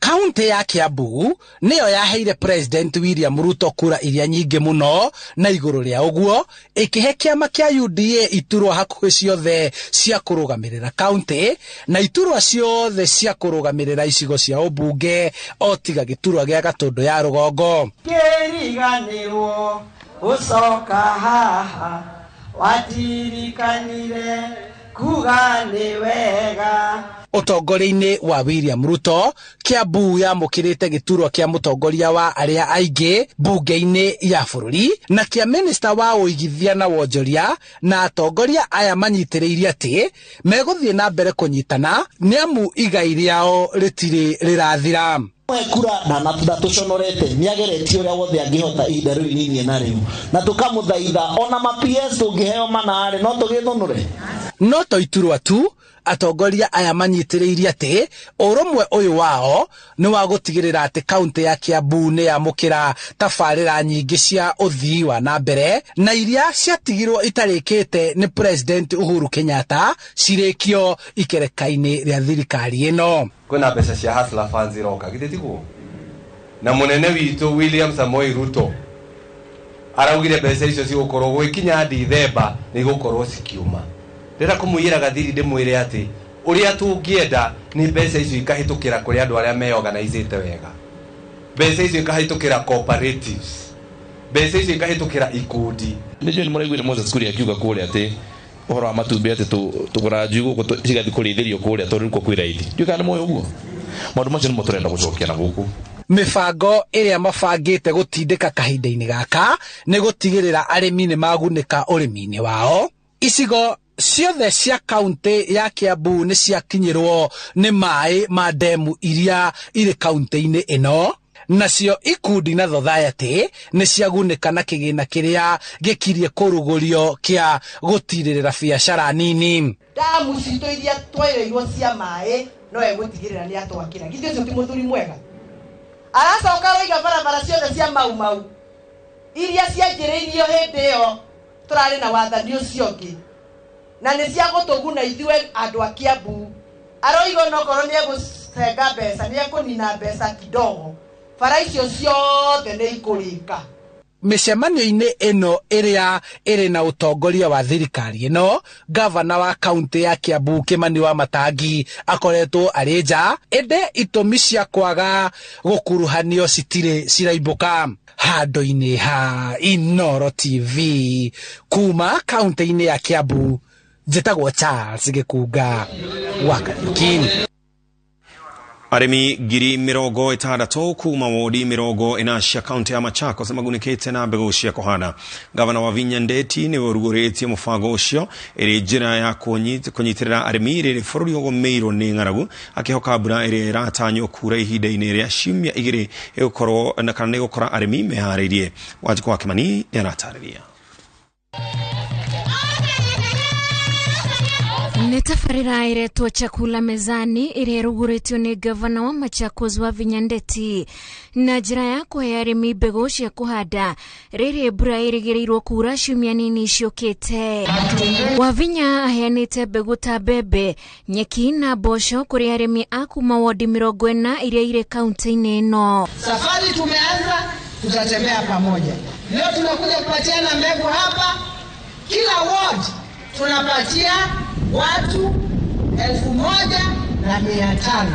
Kaunti ya Kiambu nĩyo yaheire President William Ruto kura iria nyingĩ mũno, na igũrũ rĩa ũguo ĩkĩhe kĩama kĩa UDA iturwa hakuhĩ ciothe cia kũrũgamĩrĩra kaunti na iturwa ciothe cia kũrũgamĩrĩra icigo cia ũmbunge o tiga gĩturwa gĩa Gatũndũ ya rũgongo. Kĩriganĩrwo gũcoka haha watirikanire kuga nĩ wega. Ũtongoria-inĩ wa William Ruto, Kiambu yamũkĩrĩte gĩturwa kĩa mũtongoria wa arĩa aingĩ mbunge-inĩ ya bũrũri na kĩa Minister wa ũigithia na wonjoria, na atongoria aya manyitĩrĩirie atĩ megũthiĩ na mbere kũnyitana nĩamu igai rĩao rĩtirĩ rĩrathira. Kura na tũconorete nĩageretie ũrĩa wothe angĩhota ihinda rĩu inini na rĩu na tũkamũthaitha ona ma PS tũngĩheo manarĩ no tũgĩthũnũre. No to iturwa tu, atongoria aya manyitĩrĩirie atĩ ũrũmwe ũyũ wao nĩ wa gũtigĩrĩra atĩ kaunti ya Kiambu nĩ yamũkĩra tabarĩra nyingĩ cia ũthii wa na mbere na iria ciatigirwo itarĩkĩte nĩ President Uhuru Kenyatta cirĩkio ikereka-inĩ rĩa thirikari ĩno. Kwĩna mbeca cia hustler funds iroka githĩtigwo na mũnene witũ William Samoei Ruto araugire mbeca icio cigũkorwo gwĩkinya Dithemba nĩ igũkorwo cikiuma. Ndĩra kũmũiyĩra gathiri ndĩmwĩre atĩ ũrĩa tũngĩenda nĩ mbeca icio ikahĩtũkĩra kũrĩ andũ arĩa meorganizĩte wega, mbeca icio ikahĩtũkĩra cooperatives, mbeca icio ikahĩtũkĩra ikundi. Nĩjue nĩ mũraiguire Moses Kuria akiuga kũrĩa atĩ ũhoro wa matumbĩ atĩ tũgũra njui gũkũ cigathiĩ kũrĩithĩrio kũrĩa tondũ nĩkuo kwĩ raithi. Ndiũĩ kana nĩ moĩ ũguo. Maũndũ macio nĩmo tũrenda gũcokia na gũkũ. Mĩbango ĩrĩa mabangĩte gũtindĩka kahinda-inĩ gaka nĩ gũtigĩrĩra arĩmi nĩ magunĩka ũrĩmi-inĩ wao. Icigo ciothe cia kaunti ya Kiambu nĩ ciakinyĩrwo nĩ maĩ ma ndemu iria irĩ kaunti-inĩ ĩno, nacio ikundi na society nĩ ciagunĩka na kĩgĩna kĩrĩa gĩkirie kũrugũrio kĩa gũtirĩrĩra biacara nini. Damu citũ iria twairĩirwo cia maĩ no egũtigĩrĩra nĩ atwakĩra. Githĩ ũcio ti mũthuri mwega? Aracoka roiga barabara ciothe cia mau iria cianjĩrĩirio hĩndĩ ĩyo tũrarĩ na wathani ũcio ũngĩ na nĩ cia gũtũguna ithuĩ andũ a Kiambu. Aroiga onokorwo nĩ egũcenga mbeca nĩ ekũnina mbeca kidogo, bara icio ciothe nĩ ikũrĩka. Mĩcemanio-inĩ ĩno ĩrĩa ĩrĩ na ũtongoria wa thirikari ĩno, gavana wa kaunti ya Kiambu Kimani wa Matangi akoretwo arĩ nja, ĩndĩ itũmi cia kwaga gũkuruhanio citirĩ ciraimbũka. Handũ-inĩ ha Inooro TV kuma kaunti-inĩ ya Kiambu, njĩtagwo Charles Gĩkunga wa Kariuki. Aremi giri mirogo itandatu kuma wodi mirogo inashia kaunti ya Machakos magunikite na mbegu cia kuhanda. Gavana wa Vinya Ndeti ni worugoretie mufango ucio iri njira ya kunyitirira aremi iri bururi ugomeirwo ni ng'aragu akihoka mbura iri iratanyo kura ihinda-ini ria ciumia igiri igukorwo na kana ni gukora aremi meharirie. Wanjiko wa Kimani ni aratariria. Netafarira iretwo chakula mezani ireruguretio ni gavana wa Machakos wa Vinya Ndeti na njira ya kuhe arimi mbegu cia kuhanda riri mbura irigirirwo kura ciumia nini ciukite. Wa Vinya aheanite mbegu ta mbembe, nyeki na mboco kuri arimi a kuma wodi 40 iria ire kaunti-ini ino. Safari tumeanza, tutatembea pamoja. Leo tunakuja kupatiana mbegu hapa, kila ward tunapatia watu 1,500.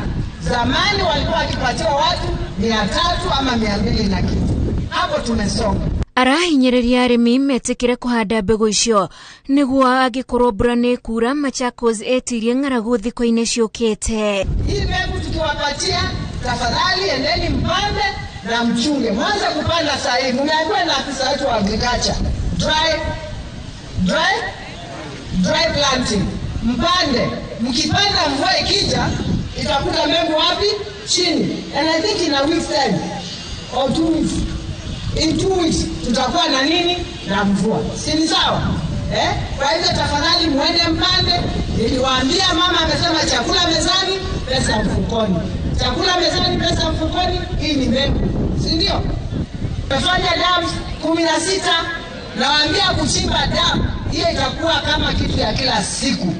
Zamani walikuwa wakipatiwa watu 300 ama 200 na kitu. Hapo tumesonga. Arahinyiriria arimi metikire kuhanda mbegu icio niguo angikorwo mbura ni kura Machakos etirie ng'aragu thiko-ini ciukite. Hii mbegu tukiwapatia, tafadhali endeni mpande na mchunge. Mwanza kupanda saa hii, mmeambiwa na afisa wetu wa agriculture. Dry planting. Mpande, mkipanda mvua ikija, itakuta mbegu wapi? Chini. And I think in a week's time, or 2 weeks, in 2 weeks, tutakuwa na nini? Na mvua. Si ni sawa? Kwa hivyo tafadhali muende mpande. Niliwaambia mama amesema chakula mezani, pesa mfukoni. Chakula mezani, pesa mfukoni, hii ni mbegu. Si ndio? Tumefanya dams 16, nawaambia kuchimba damu. Hiyo itakuwa kama kitu ya kila siku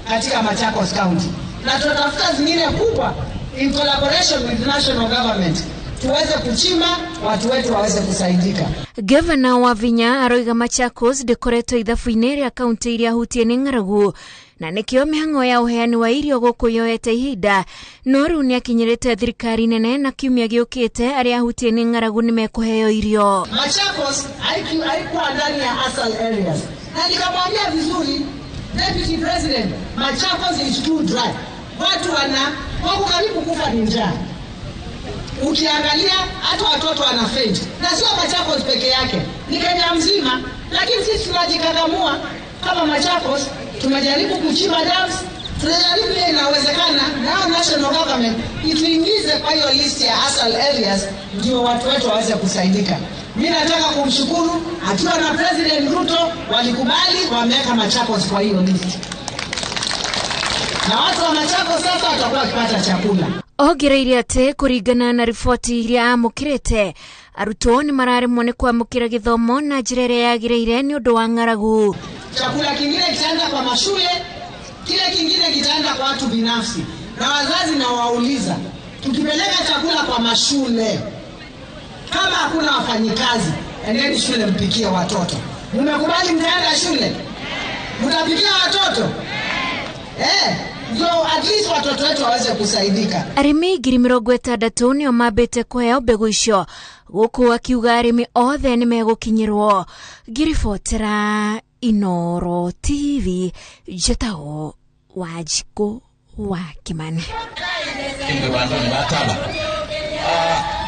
katika Machakos County. Na tutatafuta zingine kubwa in collaboration with national government. Tuweze kuchimba, watu wetu waweze kusaidika. Gavana wa Vinya aroiga Machakos ndekoretwo ithabu-ini ria kaunti iria hutie ni ng'aragu na nikio mihango ya uheani wa irio guku yoete ihinda no riu ni akinyirite thirikari nene na kiumia giukite aria hutie ni ng'aragu ni mekuheo irio. Machakos haikuwa ndani ya ASAL areas. Na nikamwambia vizuri Deputy President, Machakos is too dry. Watu wako karibu kufa ni njaa. Ukiangalia hata watoto wana faint. Na sio Machakos peke yake, ni Kenya mzima. Lakini sisi tunajikakamua kama Machakos, tumejaribu kuchimba dams, tunajaribu ile inawezekana na national government ituingize kwa hiyo list ya ASAL areas ndio watu wetu waweze kusaidika. Mimi nataka kumshukuru akiwa na President Ruto walikubali wameweka Machakos kwa hiyo list. Na watu wa Machakos sasa watakuwa wakipata chakula. Ogereire ati kuringana na riboti iria amukirite arutwo ni mararemwo ni kwamukira githomo na njira iria yagireire ni undu wa ng'aragu. Chakula kingine kitaenda kwa mashule, kile kingine kitaenda kwa watu binafsi. Na wazazi na wauliza, tukipeleka chakula kwa mashule, kama hakuna wafanyikazi, endeni shule mpikie watoto. Mmekubali mtaenda shule? Mtapikia watoto? So at least watoto wetu waweze kusaidika. Arimi 60 nio mambite kuheo mbegu icio guku akiuga arimi othe ni megukinyirwo. Ngiribotera Inoro TV jetao Wanjiko wa Kimani.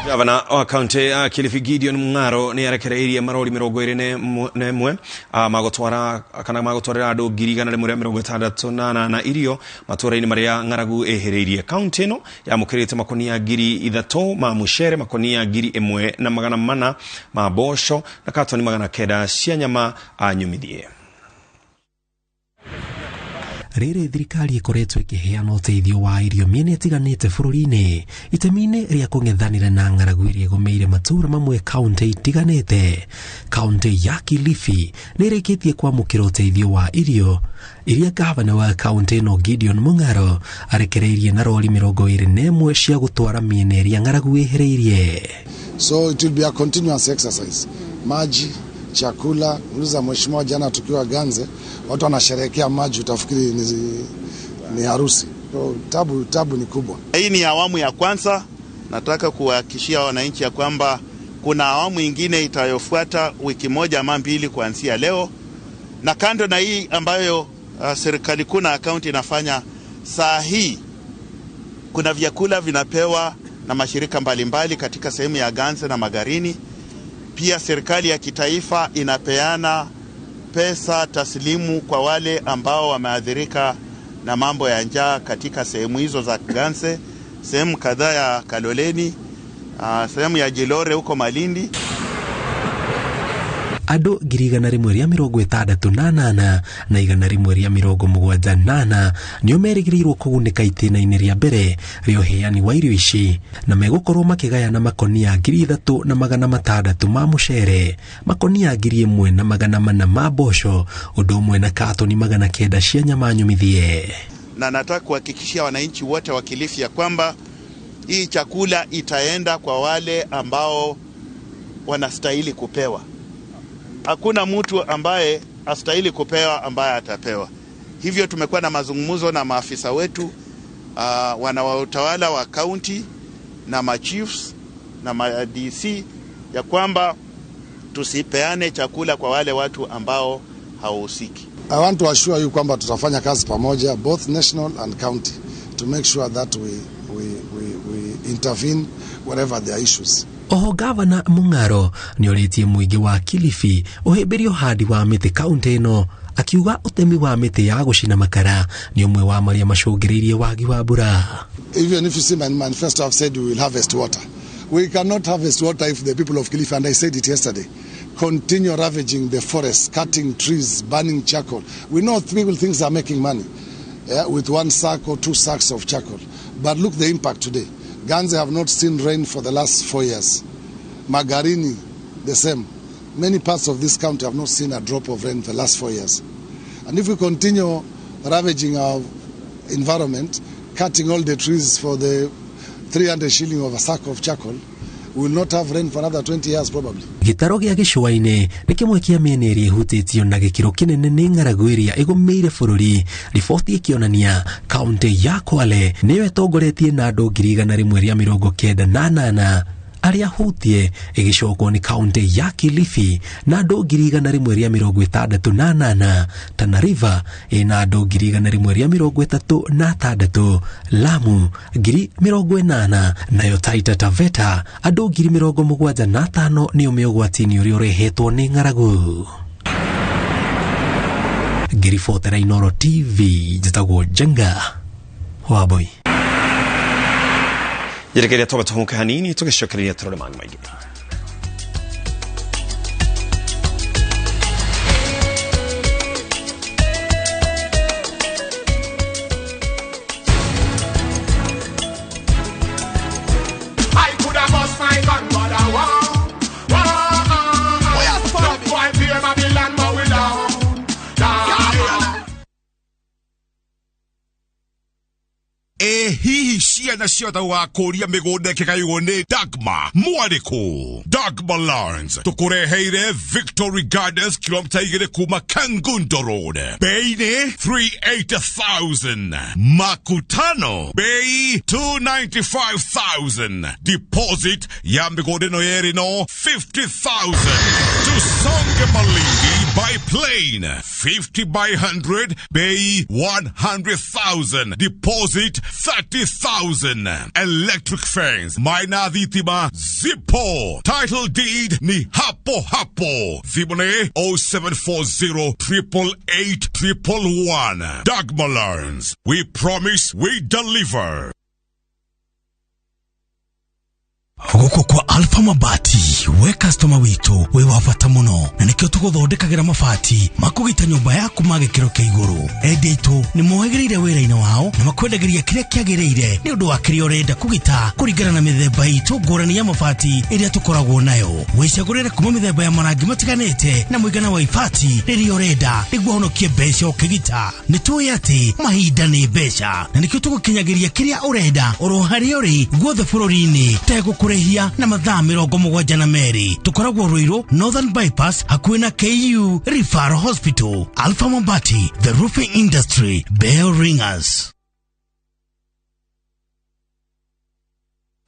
Gavana wa kaunti ya Kilifi Gideon Mung'aro ni arekereirie marori 21 magotwara andu 168 na irio matura-ini maria ng'aragu ehereirie. Kaunti ino yamukirite makonia 3,000 ma mucere, makonia 1,400 ma mboco na katoni 900 cia nyama anyumithie. Rĩrĩ thirikari ikoretwo ikiheana ũteithio wa irio mĩena ĩtiganĩte bũrũri-inĩ itemi-inĩ rĩa kũng'ethanĩra na ng'aragu iria igũmĩire matũũra mamwe kaunti itiganĩte. Kaunti ya Kilifi nĩ ĩrĩkĩtie kwamũkĩra ũteithio wa irio iria gavana wa kaunti ĩno Gideon Mung'aro arekereirie na rori 21 cia gũtwara mĩena ĩrĩa ng'aragu ĩhereirie. So it will be a continuous exercise. Maji, chakula, uliza mheshimiwa jana tukiwa Ganze, watu wanasherehekea maji utafikiri ni harusi. So, tabu ni kubwa. Hii ni awamu ya kwanza. Nataka kuhakikishia wananchi ya kwamba kuna awamu nyingine itayofuata wiki moja ama 2 kuanzia leo. Na kando na hii ambayo serikali kuu na akaunti inafanya saa hii, Kuna vyakula vinapewa na mashirika mbalimbali katika sehemu ya Ganze na Magarini. Pia serikali ya kitaifa inapeana pesa taslimu kwa wale ambao wameathirika na mambo ya njaa katika sehemu hizo za Ganze, sehemu kadhaa ya Kaloleni, sehemu ya Jilore huko Malindi. Ado 168 na 178 nio merigĩrĩirwo kũgunĩka itĩna-inĩ rĩa mbere rĩa ũheani wa irio ici, na megũkorwo makĩgayana makonia 3,600 ma mũcere, makonia 1,400 ma mboco, ũndũ ũmwe na katoni 900 cia nyama nyũmithie. Na nataka kuhakikishia wananchi wote wa Kilifi ya kwamba hii chakula itaenda kwa wale ambao wanastahili kupewa. Hakuna mtu ambaye astahili kupewa ambaye atapewa. Hivyo tumekuwa na mazungumzo na maafisa wetu, wanautawala wa county na machiefs na ma-DC ya kwamba tusipeane chakula kwa wale watu ambao hawahusiki. I want to assure you kwamba tutafanya kazi pamoja, both national and county, to make sure that we intervene wherever there are issues. Oho Gavana Mung'aro nĩorĩtie mũingĩ wa Kilifi ũhĩmbĩrio handi wa mĩtĩ kaunti ĩno, akiuga ũtemi wa mĩtĩ ya gũcina makara nĩ ũmwe wa marĩa macũngĩrĩirie wagi wa mbura. Even if you see my manifesto, I've said we will harvest water. We cannot harvest water if the people of Kilifi, and I said it yesterday, continue ravaging the forest, cutting trees, burning charcoal. We know people think they are making money with 1 sack or 2 sacks of charcoal. But look the impact today. Ganze have not seen rain for the last 4 years. Magarini, the same. Many parts of this county have not seen a drop of rain for the last 4 years. And if we continue ravaging our environment, cutting all the trees for the 300 shilling of a sack of charcoal, we will not have rain for another 20 years probably. Gĩtaro gĩa gĩcũa-inĩ nĩ kĩmwe kĩa mĩena ĩrĩa ĩhutĩtio na gĩkĩro kĩnene nĩ ng'aragu ĩrĩa ĩgũmĩire bũrũri. Riboti ĩkĩonania kaunti ya Kwale nĩyo ĩtongoretie na andũ 198 arĩa hutie, ĩgĩcokwo nĩ kaunti ya Kilifi na andũ 168, Tana River ĩna andũ 136, Lamu 80,000, nayo Taita Taveta andũ 75,000 nĩo ũgwati-inĩ ũrĩa ũrehetwo nĩ ng'aragu. Ngĩribotera Inooro TV, njĩtagwo Jenga Waboi. Yerekeria tũgũtũmũka hanini tũgĩcokereria tũrore maingĩ. Hihi ciana ciothe wakũria mĩgũnda ĩkĩgaywo nĩ Dagma Mwarĩkũ. Dagma Lawrence tũkũreheire Victory Gardens kilomita 2 kuma Kangundo Road. Bei nĩ 380,000. Makutano bei 295,000. Deposit ya mĩgũnda ĩno yerĩ no 50,000. Tusonge Malindi by plane 50 by 100 bei 100,000. Deposit 30,000. Electric fence Maina Dhitima Zippo. Title deed ni hapo hapo. Thibone 0740 888 111. Dagma Lawrence. We promise we deliver. Guko kwa Alpha Mabati, we customer witu, we wafata muno, na nikio tuguthondekagira mabati makugita nyumba yaku magikiro kia iguru. Ende itu ni mohegereire wira-ini wao na makwendagiria kiria kiagiriire ni undu wa kiria urenda kugita kuringana na mithemba itu ngurani ya mabati iria tukoragwo nayo. Wicagurire kuma mithemba ya marangi matiganite na muigana wa ibati riria urenda niguo honokie mbeca ukigita. Nituĩ ati mahinda ni mbeca, na nikio tugukinyagiria kiria urenda oro haria uri guothe bururi-ini kurehia na mathaa 72 tukoragwo Ruiru Northern Bypass hakuhĩ na KU Referral Hospital. Alpha Mabati, the roofing industry, bell ringers.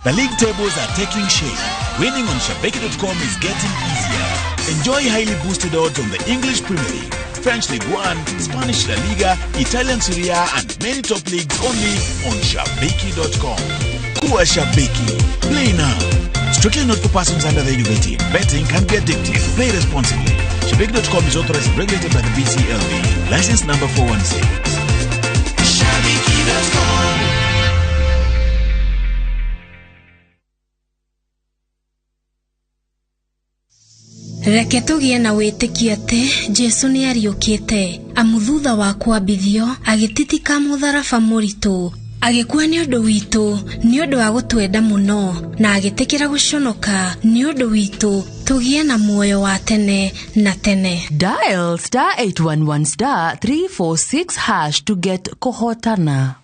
The league tables are taking shape. Winning on Shabeki.com is getting easier. Enjoy highly boosted odds on the English Premier League, French League 1, Spanish La Liga, Italian Serie A, and many top leagues only on Shabiki.com. Kuwa Shabiki. Play now. Strictly not for persons under the age of 18. Betting can be addictive. Play responsibly. Shabiki.com is authorized and regulated by the BCLB. License number 416. Shabiki.com. Reke tugie na wĩtĩkia atĩ Jesu nĩ ariũkĩte amu thutha wa kwambithio agĩtitika mũtharaba mũritũ agĩkua nĩ ũndũ witũ nĩ ũndũ wa gũtwenda mũno na agĩtĩkĩra gũconoka nĩ ũndũ witũ tugie na muoyo wa tene na tene. Dial *811*346# to get kũhotana.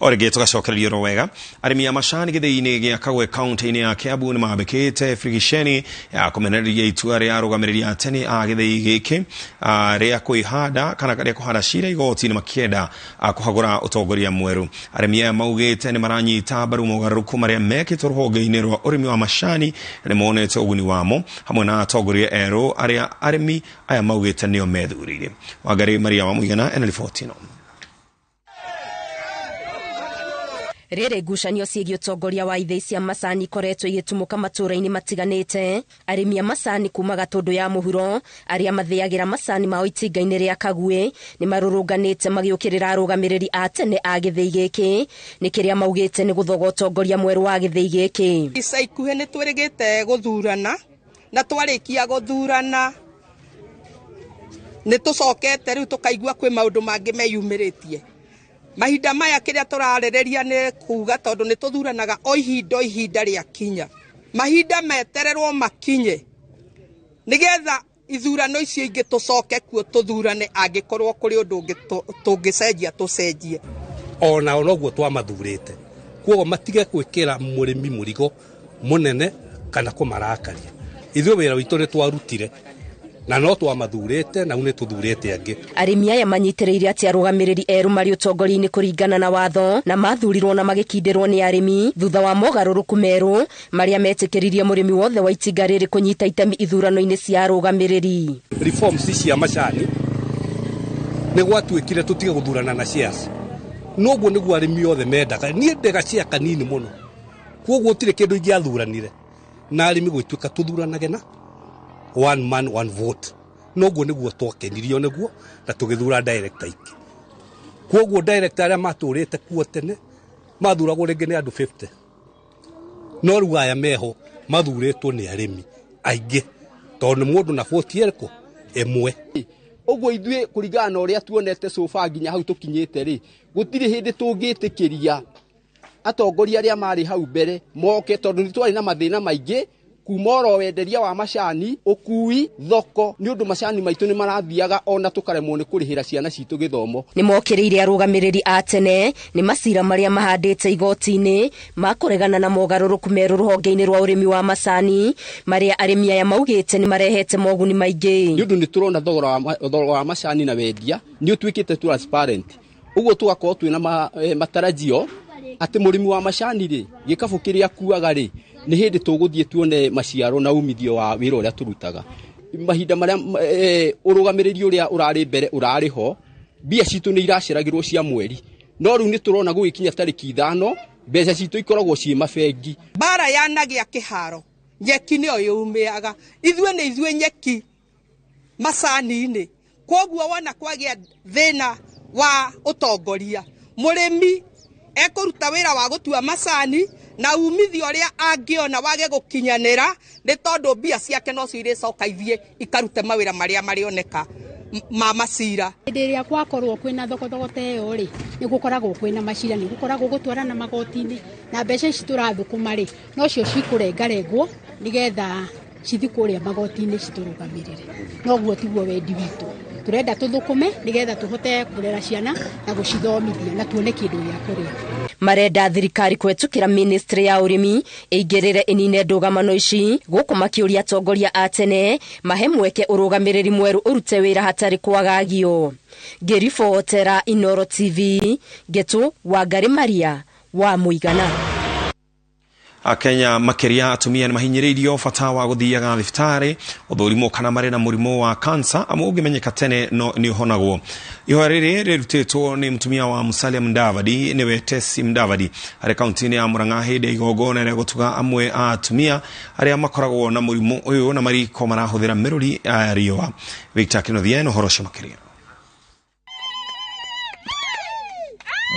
Orege tugacokereria ro wega arimi ya macani githii-ini gia Kagwe county-ini ya Kiambu ni mabikite frigisheni ya kumenereria itua ria arũgamĩrĩri tene a githii giki ria kuihanda kana ria kuhanda cira igoti-ini makienda kuhagũra utongoria mweru. Arimi ya maugite ni maranyita mbaru mogarũrũku maria mekĩtwo rũhonge-inĩ rwa ũrĩmi wa macani ni monete ũguni wamo hamwe na atongoria erũ aria arimi aya maugite nĩo methurĩire. Wangari Maria wa Mũigana NL14. Rere ngucanio ciĩgiĩ ũtongoria wa ithĩi cia macani ikoretwo igĩtumũka matũũra-inĩ matiganĩte. Arĩmi a macani kuma Gatũndũ ya mũhuro arĩa mathĩagĩra macani mao itinga-inĩ rĩa Kagwe nĩ marũrũnganĩte magĩũkĩrĩra arũgamĩrĩri a tene a gĩthĩi gĩkĩ nĩ kĩrĩa maugĩte nĩ gũthoga ũtongoria mwerũ wa gĩthĩi gĩkĩ. Ica ikuhĩ nĩ twĩrĩgĩte gũthurana na twarĩkia gũthurana nĩ tũcokete rĩu tũkaigua kwĩ maũndũ mangĩ meyumĩrĩtie. Mahinda maya kĩrĩa tũrarereria nĩ kuga tondũ nĩ tũthuranaga o ihinda rĩa kinya. Mahinda metererwo makinye nĩgetha ithurano icio ingĩ tũcoke kuo tũthurane angĩkorwo kũrĩ ũndũ ũngĩ tũngĩcenjia tũcenjie. Ona noguo twamathurĩte. Kuoguo matige gwĩkĩra mũrĩmi mũrigo mũnene kana kũmarakaria. Ithuĩ wĩra witũ nĩ twarutire na no twamathurĩte na nĩ tũthurĩte angĩ. Arĩmi aya manyitĩrĩire atĩ arũgamĩrĩri erũ marĩ ũtongoria-inĩ kũringana na watho na mathurirwo na magĩkindĩrwo nĩ arĩmi thutha wa mogarũrũku merũ marĩa metĩkĩririe mũrĩmi wothe wa itinga rĩrĩ kũnyita itemi ithurano-inĩ cia arũgamĩrĩri. Reforms cia macani nĩ gwatuĩkire tũtige gũthurana na shares. Noguo nĩguo arĩmi othe mendaga. Niĩ ndega cia kanini mũno. Kuoguo gũtirĩ kĩndũ ingĩathuranire na arĩmi gwĩtuĩka tũthuranage na one man one vote. Noguo nĩguo twakenirio nĩguo na tũgĩthura director ingĩ. Kuoguo director arĩa matũrĩte kuo tene mathuragwo rĩngĩ nĩ andũ 50. No rĩu aya meho mathurĩtwo nĩ arĩmi aingĩ tondũ mũndũ na vote yereko ĩmwe. Ũguo ithuĩ kũringana na ũrĩa tuonete sofa nginya hau tũkinyĩte rĩ gũtirĩ hĩndĩ tũngĩtĩkĩria atongoria arĩa marĩ hau mbere moke tondũ nĩ twarĩ na mathĩna maingĩ kuma oro wenderia wa macani ũkui thoko nĩ ũndũ macani maitũ nĩ marathiaga ona tũkaremwo nĩ kũrĩhĩra ciana citũ gĩthomo. Nĩ mokĩrĩire arũgamĩrĩri a tene nĩ macira marĩa mahandĩte igoti-inĩ makũregana na mogarũrũku merũ rũhonge-inĩ rwa ũrĩmi wa macani marĩa arĩmi aya maugĩte nĩ marehete moguni maingĩ. Nĩ ũndũ nĩ tũrona thogora wa macani na wendia nĩ ũtuĩkĩte transparent. Ũguo tũgakorwo twĩna matarajio atĩ mũrĩmi wa macani rĩ gĩkabũ kĩrĩa akuaga rĩ nĩ hĩndĩ tũgũthiĩ tuone maciaro na umithio wa wĩra ũrĩa tũrutaga. Mahinda marĩa ũrũgamĩrĩri ũrĩa ũrarĩ mbere ũrarĩ ho mbia citũ nĩ iraceragĩrwo cia mweri no rĩu nĩ tũrona gũgĩkinya tarĩki 5 mbeca citũ ikoragwo ciĩ mabengi. Bara yanagĩa kĩharo nyeki nĩyo yũmĩaga ithuĩ nĩ nyeki macani-inĩ. Kuoguo wona kwagĩa thĩna wa ũtongoria mũrĩmi ekũruta wĩra wa gũtua macani na umithio ũrĩa angĩona wage gũkinyanĩra nĩ tondũ mbia ciake no cio irĩcoka ithiĩ ikarute mawĩra marĩa marĩoneka ma macira. Hĩndĩ ĩrĩa gwakorwo kwĩna thogothogo ta ĩyo rĩ nĩ gũkoragwo kwĩna macira nĩ gũkoragwo gũtwarana magoti-inĩ na mbeca ici tũrathũkũma rĩ no cio cikũrengarengwo nĩgetha cithi kũrĩa magoti-inĩ citũrũgamĩrĩre. Noguo tiguo wendi witũ. Turenda tũthũkũme nĩgetha tũhote kũrera ciana na gũcithomithia na tuone kĩndũ gĩa kũrĩa. marenda thirikari kwetukira Ministry ya urimi igirire inine ndugamano ici guku makiuria atongoria a tene mahe mweke urugamiriri mweru urute wira hatari kwagagio. Ngiribotera Inoro TV Getu Wangari Maria wa Muigana. Akenya makeria atumia ni mahinyiririo bata wa guthiaga thibitari uthurimo kana mari na murimo wa cancer amu ungimenyeka tene no ni honagwo. Ihoya riri rirutitwo ni mutumia wa Musalia Mudavadi niwe Tesi Mudavadi ari kaunti ya Murang'a hinde igogona ria gutuga amwe a atumia aria makoragwo na murimo uyu na mariko marahuthira miruri ya riwa. Victor Kinothieno horosho makeria.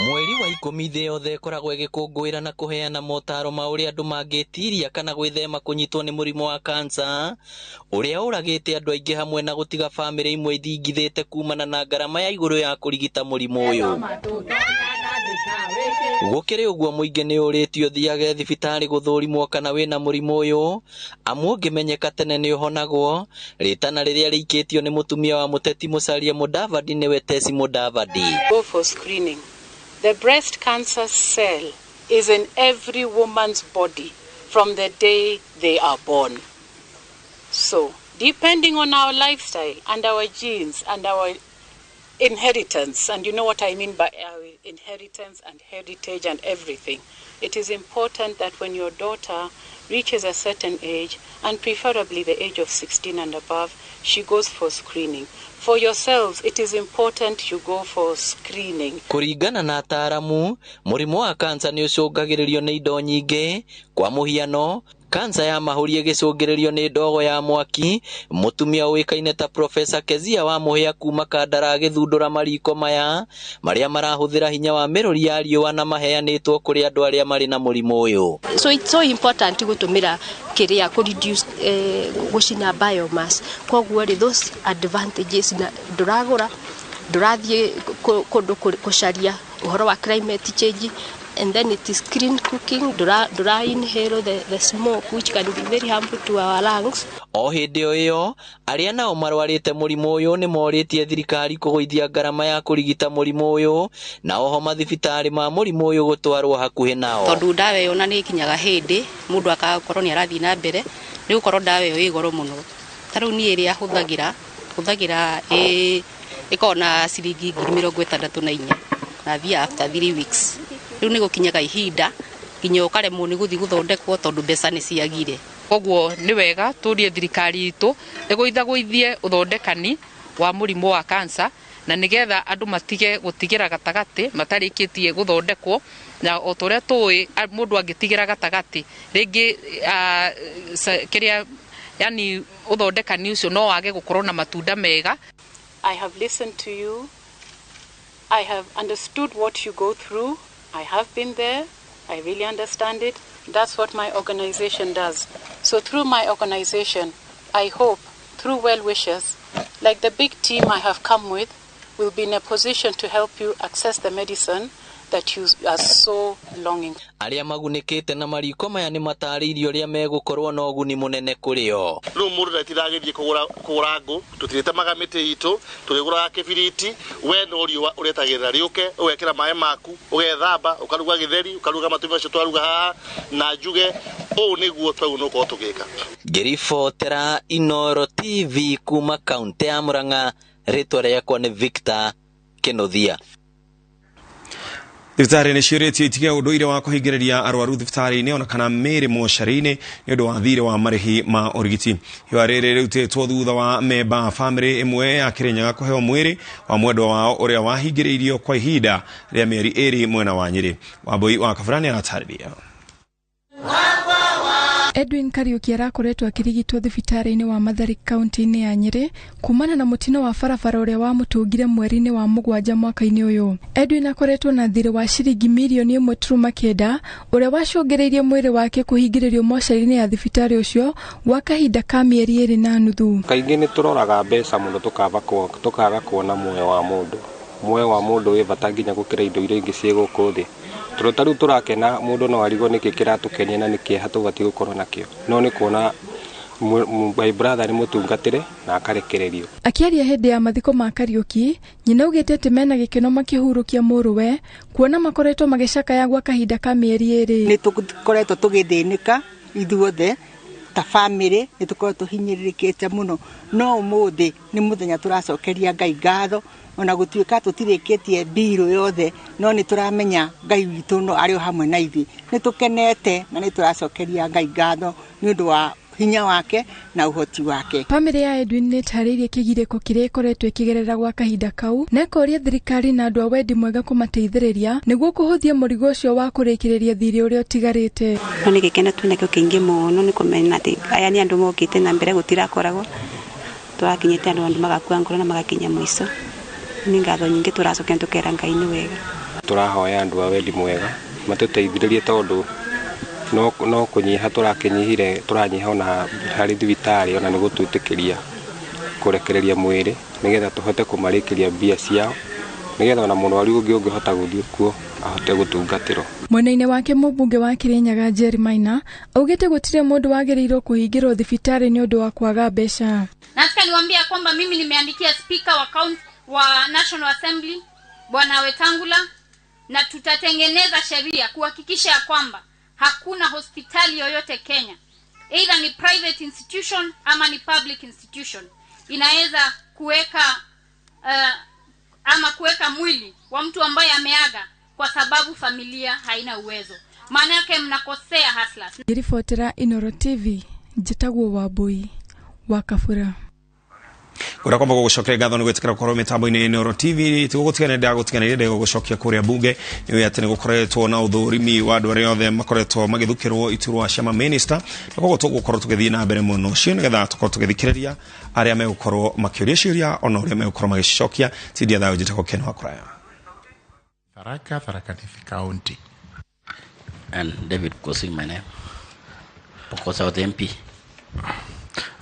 Mweri wa 10 thĩ yothe koragwo igikũngũĩra na kuheana motaro ma ũrĩa andũ mangĩtiria kana gwĩthema kũnyitwo nĩ mũrimũ wa kansa ũrĩa ũragĩte andũ aingĩ hamwe na gũtiga bamĩrĩ imwe ithingithĩte kumana na ngarama ya igũrũ ya kũrigita mũrimũ ũyũ. Gũkĩrĩ ũguo mũingĩ nĩ ũrĩtio thiage thibitarĩ gũthũrimwo kana wĩna mũrimũ ũyũ amu ũngĩmenyeka tene nĩ ũhonagwo. Rĩtana rĩrĩa rĩikĩtio nĩ mũtumia wa mũteti Musalia Mudavadi nĩwe Tesi Mudavadi. Go for screening. The breast cancer cell is in every woman's body from the day they are born. So, depending on our lifestyle and our genes and our inheritance, and you know what I mean by our inheritance and heritage and everything, it is important that when your daughter reaches a certain age, and preferably the age of 16 and above, she goes for screening. For yourselves, it is important you go for screening. Kũringana na ataaramu, mũrimũ wa kansa nĩ ũcũngagĩrĩrio nĩ indo nyingĩ. Kwa mũhiano, kansa ya mahũri ĩgĩcũngĩrĩrio nĩ ndogo ya mwaki. Mũtumia ũĩkaine ta Professor Kezia wa Mũhĩa kuma Kandara agĩthundũra mariko maya marĩa marahũthĩra hinya wa mĩrũri ya riũa na maheanĩtwo kũrĩ andũ arĩa marĩ na mũrimũ ũyũ. So it's so important gũtũmĩra kĩrĩa reduce gũcina biomass. Koguo those advantages na ndũragũra ndũrathiĩ kũndũ kũcaria ũhoro wa climate change. And then it is clean cooking, dry inhale the smoke, which can be very harmful to our lungs. O hĩndĩ o ĩyo, arĩa nao marwarĩte mũrimũ ũyũ nĩ morĩtie thirikari kũgũithia ngarama ya kũrigita mũrimũ ũyũ na oho mathibitarĩ ma mũrimũ ũyũ gũtwarwo hakuhĩ nao. Tondũ ndawa ĩyo na nĩ ikinyaga hĩndĩ mũndũ akakorwo nĩ arathiĩ na mbere nĩ gũkorwo ndawa ĩyo ĩ goro mũno. Tarĩu niĩ ĩrĩa hũthagĩra ĩkoragwo na ciringi 64,000 na thia after 3 weeks. Riu nĩ gũkinyaga ihinda nginya ũkaremwo nĩ gũthiĩ gũthondekwo tondũ mbeca nĩ ciagire. Koguo nĩ wega tũrie thirikari itũ ĩgũithagũithie ũthondekani wa mũrimũ wa kansa na nĩgetha andũ matige gũtigĩra gatagatĩ matarĩkĩtie gũthondekwo, na o torĩa tũĩ mũndũ angĩtigĩra gatagatĩ rĩngĩ kĩrĩa yani ũthondekani ũcio no wage gũkorwo na matunda mega. I have listened to you. I have understood what you go through. I have been there. I really understand it. That's what my organization does. So through my organization, I hope, through well wishers, like the big team I have come with, will be in a position to help you access the medicine that you are so longing. Arĩa magunĩkĩte na mariko maya nĩ matarĩirio ũrĩa megũkorwo na ũguni mũnene kũrĩ o. Rĩu mũndũ ndatiragerie kũgũra ngũ, tũtirĩtemaga mĩtĩ itũ, tũrĩgũraga kĩbiriti, we no riũa ũretagĩrĩra rĩũke, ũgekĩra maĩ maku, ũgethamba, ũkaruga gĩtheri, ũkaruga matumbĩ macio twaruga haha, na njuge ũũ nĩguo twau no korwo tũgĩka. Ngĩribotera Inoro TV kuma kaunti ya Murang'a, rĩtwa rĩakwa nĩ Victor Kinothia. Thibitarĩ nĩ ciũrĩtie itige ũndũire wa kũhingĩrĩria arwaru thibitarĩ-inĩ ona kana mĩĩrĩ mocarĩ-inĩ nĩ ũndũ wa thirĩ wa marĩhi ma ũrigiti. Ihoya rĩrĩ rĩrutĩtwo thutha wa memba bamĩrĩ ĩmwe ya Kĩrĩnyaga kũheo mwĩrĩ wa mwendwa wao ũrĩa wahingĩrĩirio kwa ihinda rĩa mĩeri 2 mwena wa Nyĩrĩ. Wambui wa Kaburani aratarĩria. Edwin Kariuki arakoretwo akirigitwo thibitarĩ-inĩ wa Mathari kaunti-inĩ ya Nyĩrĩ kumana na mutino wa barabara ũrĩa wamũtũngire mweri-inĩ wa Mũgwanja mwaka-inĩ ũyũ. Edwin akoretwo na thirĩ wa ciringi mirioni 1.9 ũrĩa wacũngĩrĩirie mwĩrĩ wake kũhingĩrĩrio mocarĩ-inĩ ya thibitarĩ ũcio gwa kahinda ka mĩeri 2.5. Kaingĩ nĩ tũroraga mbeca mũno tũkaga kuona muoyo wa mũndũ. Muoyo wa mũndũ wĩ bata nginya gũkĩra indo iria ingĩ ciĩ gũkũ thĩ. Tũrutaru tũrakena mũndũ no arigwo nĩkĩ kĩratũkenia na nĩkĩ hatũbatiĩ gũkorwo nakĩo. No nĩ kuona my brother ni mutungatire na akarekererio. Akiaria hindi ya mathiko ma Kariuki, nyina ugite ati mena gikeno makihurukia muruwe kuona makoretwo magicakaya gwa kahinda ka mieri iri. Ni tukoretwo tugithinika ithuothe ta family, ni tukoretwo hinyiririkite muno, no umuthi ni muthenya turacokeria Ngai ngatho, ona gutuika tutirikitie biru yothe, no ni turamenya Ngai witu no ari hamwe na ithi. Ni tukenete na ni turacokeria Ngai ngatho ni undu wa hinya wake na uhoti wake. Family ya Edwin ni tarĩirie kĩgirĩko kĩrĩa ĩkoretwo ĩkĩgerera gwa kahinda kau, na ĩkoria thirikari na andũ a wendi mwega kũmateithĩrĩria nĩguo kũhũthia mũrigo ũcio wa kũrĩkĩrĩria thirĩ ũrĩa ũtigarĩte. No nĩ gĩkeno twĩnakĩo kĩingĩ mũno nĩ kũmenya atĩ aya nĩ andũ mokĩte na mbere gũtirakoragwo, twakinyĩte andũ magakua ngoro na magakinya mũico. Nĩ ngatho nyingĩ tũracokia tũkera Ngai nĩ wega. Tũrahoya andũ a wendi mwega matũteithĩrĩrie tondũ no kunyiha turakinyihire turanyiha ona hari thibitari ona nigutwitikiria kurekereria mwiri nigetha tuhote kumarikiria mbia ciao nigetha ona munwari ungihota guthii kuo ahote gutungatirwo. Mwena-inĩ wake mũmbunge wa Kirinyaga Jerry Maina augite gutire mundu wagĩrĩirwo kuhingĩrwo thibitari ni undu wa kwaga mbeca. Nataka niwaambia kwamba mimi nimeandikia speaker wa National Assembly Bwana Wetangula, na tutatengeneza sheria kuhakikisha kwamba hakuna hospitali yoyote Kenya, either ni private institution ama ni public institution, inaweza kuweka mwili wa mtu ambaye ameaga kwa sababu familia haina uwezo. Maana yake mnakosea hustlers. Ripotera Inoro TV, Njitagwo Wambui wa Kafura. Urakomba gucokia ngatho ni gwitikira gukorwo mitambo-ini Inoro TV tigugutigana ndagutiganirire gucokia kuria bunge ni ati ni gukoretwo na uthurimi wa andu aria othe makoretwo magithukirwo iturwa cia Maminister, na koguo tugukorwo tugithii na mbere muno ucio nigetha tukorwo tugithikiriria aria megukorwo makiuria ciuria ona uria megukorwo magicokia tidia thayo njitagwo Ken wa Kuraya. Tharaka County. And David Kosi, my name. Pokot South MP.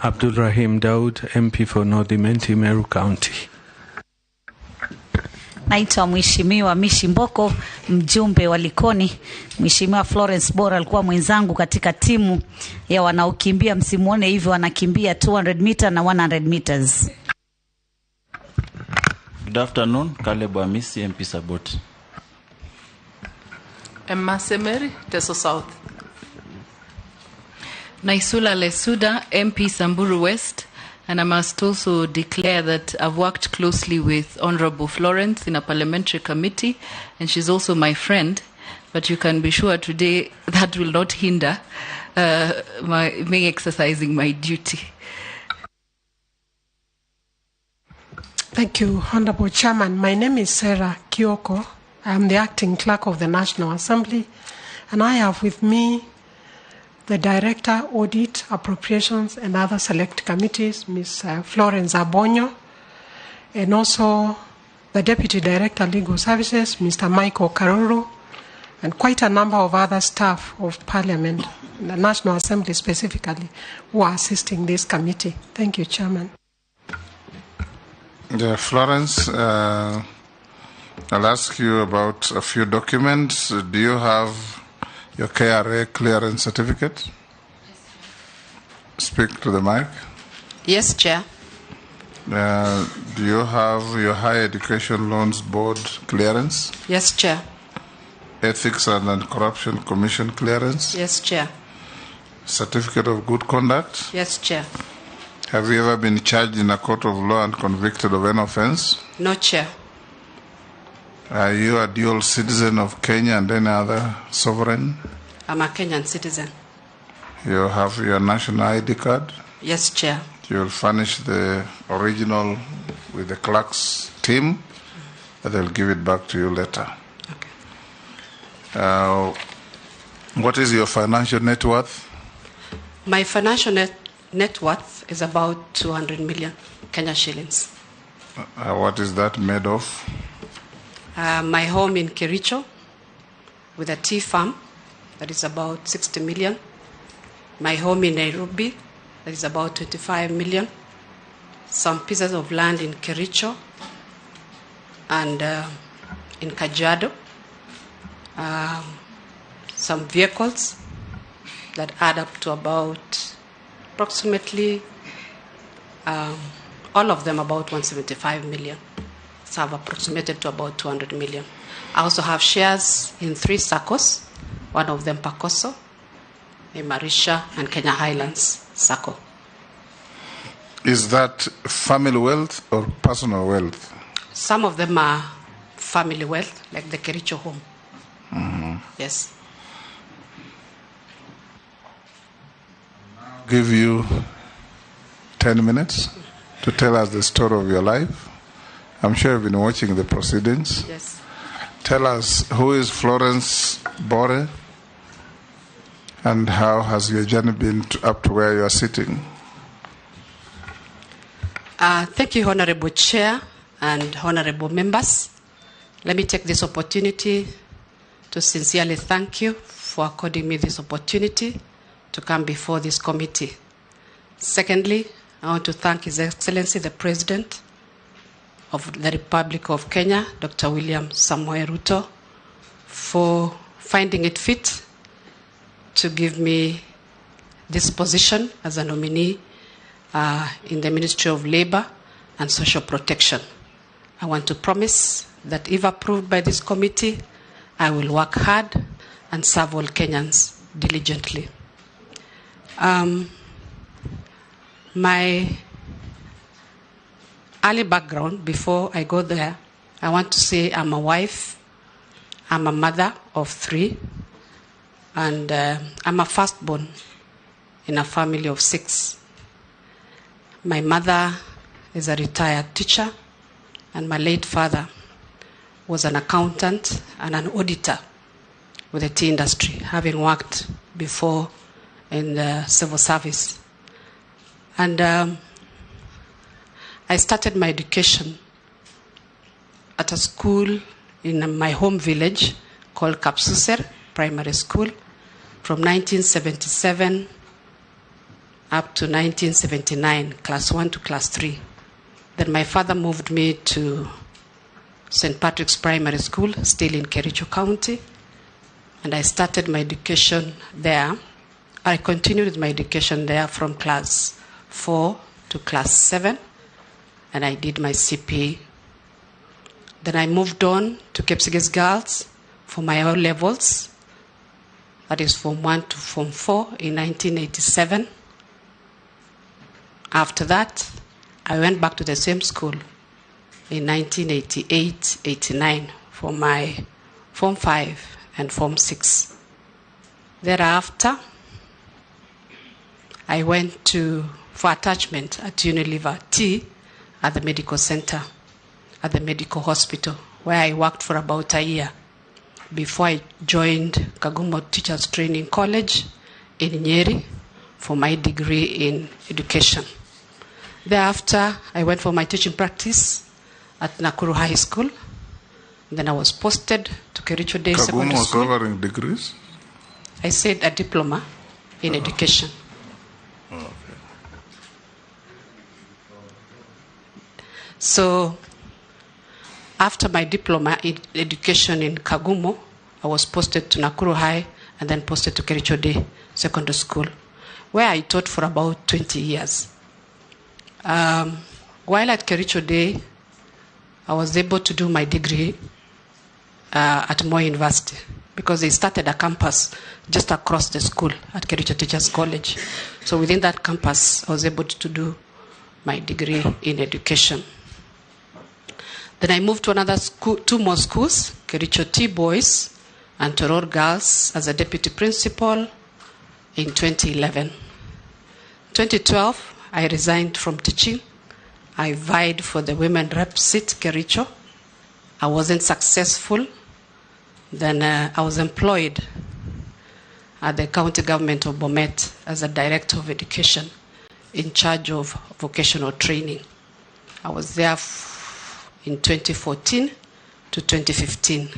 Abdul Rahim Daud, MP for North Imenti, Meru County. Naitwa Mheshimiwa Mishi Mboko, mjumbe wa Likoni. Mheshimiwa Florence Bora alikuwa mwenzangu katika timu ya wanaokimbia, msimuone hivi wanakimbia 200 meter na 100 meters. Good afternoon, Caleb Amisi, MP Sabot. MSME, Teso South. Naisula Lesuda, MP Samburu West, and I must also declare that I've worked closely with Honorable Florence in a parliamentary committee, and she's also my friend, but you can be sure today that will not hinder me exercising my duty. Thank you, Honorable Chairman. My name is Sarah Kioko. I am the Acting Clerk of the National Assembly, and I have with me the Director, Audit, Appropriations, and other select committees, Ms. Florence Abonyo, and also the Deputy Director, Legal Services, Mr. Michael Karoro, and quite a number of other staff of Parliament, the National Assembly specifically, who are assisting this committee. Thank you, Chairman. Florence, I'll ask you about a few documents. Do you have your KRA clearance certificate? Speak to the mic. Yes, Chair. Do you have your Higher Education Loans Board clearance? Yes, Chair. Ethics and Corruption Commission clearance? Yes, Chair. Certificate of Good Conduct? Yes, Chair. Have you ever been charged in a court of law and convicted of any offense? No, Chair. Are you a dual citizen of Kenya and any other sovereign? I'm a Kenyan citizen. You have your national ID card? Yes, Chair. You'll furnish the original with the clerk's team, and they'll give it back to you later. Okay. What is your financial net worth? My financial net worth is about 200 million Kenya shillings. What is that made of? My home in Kericho with a tea farm, that is about 60 million. My home in Nairobi, that is about 25 million. Some pieces of land in Kericho and in Kajiado. Some vehicles that add up to about approximately, all of them about 175 million. So I've approximated to about 200 million. I also have shares in 3 SACCOs, one of them Pacoso, Marisha, and Kenya Highlands SACCO. Is that family wealth or personal wealth? Some of them are family wealth, like the Kericho home. Mm-hmm. Yes. I'll give you 10 minutes to tell us the story of your life. I'm sure you've been watching the proceedings. Yes. Tell us, who is Florence Bore, and how has your journey been up to where you are sitting? Thank you, Honorable Chair and Honorable Members. Let me take this opportunity to sincerely thank you for according me this opportunity to come before this committee. Secondly, I want to thank His Excellency the President of the Republic of Kenya, Dr. William Samoei Ruto, for finding it fit to give me this position as a nominee in the Ministry of Labor and Social Protection. I want to promise that if approved by this committee, I will work hard and serve all Kenyans diligently. My early background, before I go there, I want to say I'm a wife, I'm a mother of 3, and I'm a firstborn in a family of 6. My mother is a retired teacher, and my late father was an accountant and an auditor with the tea industry, having worked before in the civil service. And I started my education at a school in my home village called Kapsuser Primary School from 1977 up to 1979, class 1 to class 3. Then my father moved me to St. Patrick's Primary School, still in Kericho County, and I started my education there. I continued with my education there from class 4 to class 7, and I did my CPA. Then I moved on to Kipsigis Girls for my O levels, that is Form 1 to Form 4 in 1987. After that, I went back to the same school in 1988-89 for my Form 5 and Form 6. Thereafter, I went for attachment at Unilever T at the medical center, at the medical hospital, where I worked for about a year before I joined Kagumo Teachers Training College in Nyeri for my degree in education. Thereafter, I went for my teaching practice at Nakuru High School. Then I was posted to Kericho Day Secondary School. Kagumo was covering degrees? I said a diploma in education. Okay. So, after my diploma in education in Kagumo, I was posted to Nakuru High and then posted to Kericho Day Secondary School, where I taught for about 20 years. While at Kericho Day, I was able to do my degree at Moi University because they started a campus just across the school at Kericho Teachers College. So within that campus, I was able to do my degree in education. Then I moved to another school, 2 more schools, Kericho T Boys and Toror Girls as a deputy principal in 2011. 2012, I resigned from teaching. I vied for the women rep seat, Kericho. I wasn't successful. Then I was employed at the county government of Bomet as a director of education in charge of vocational training. I was there in 2014 to 2015.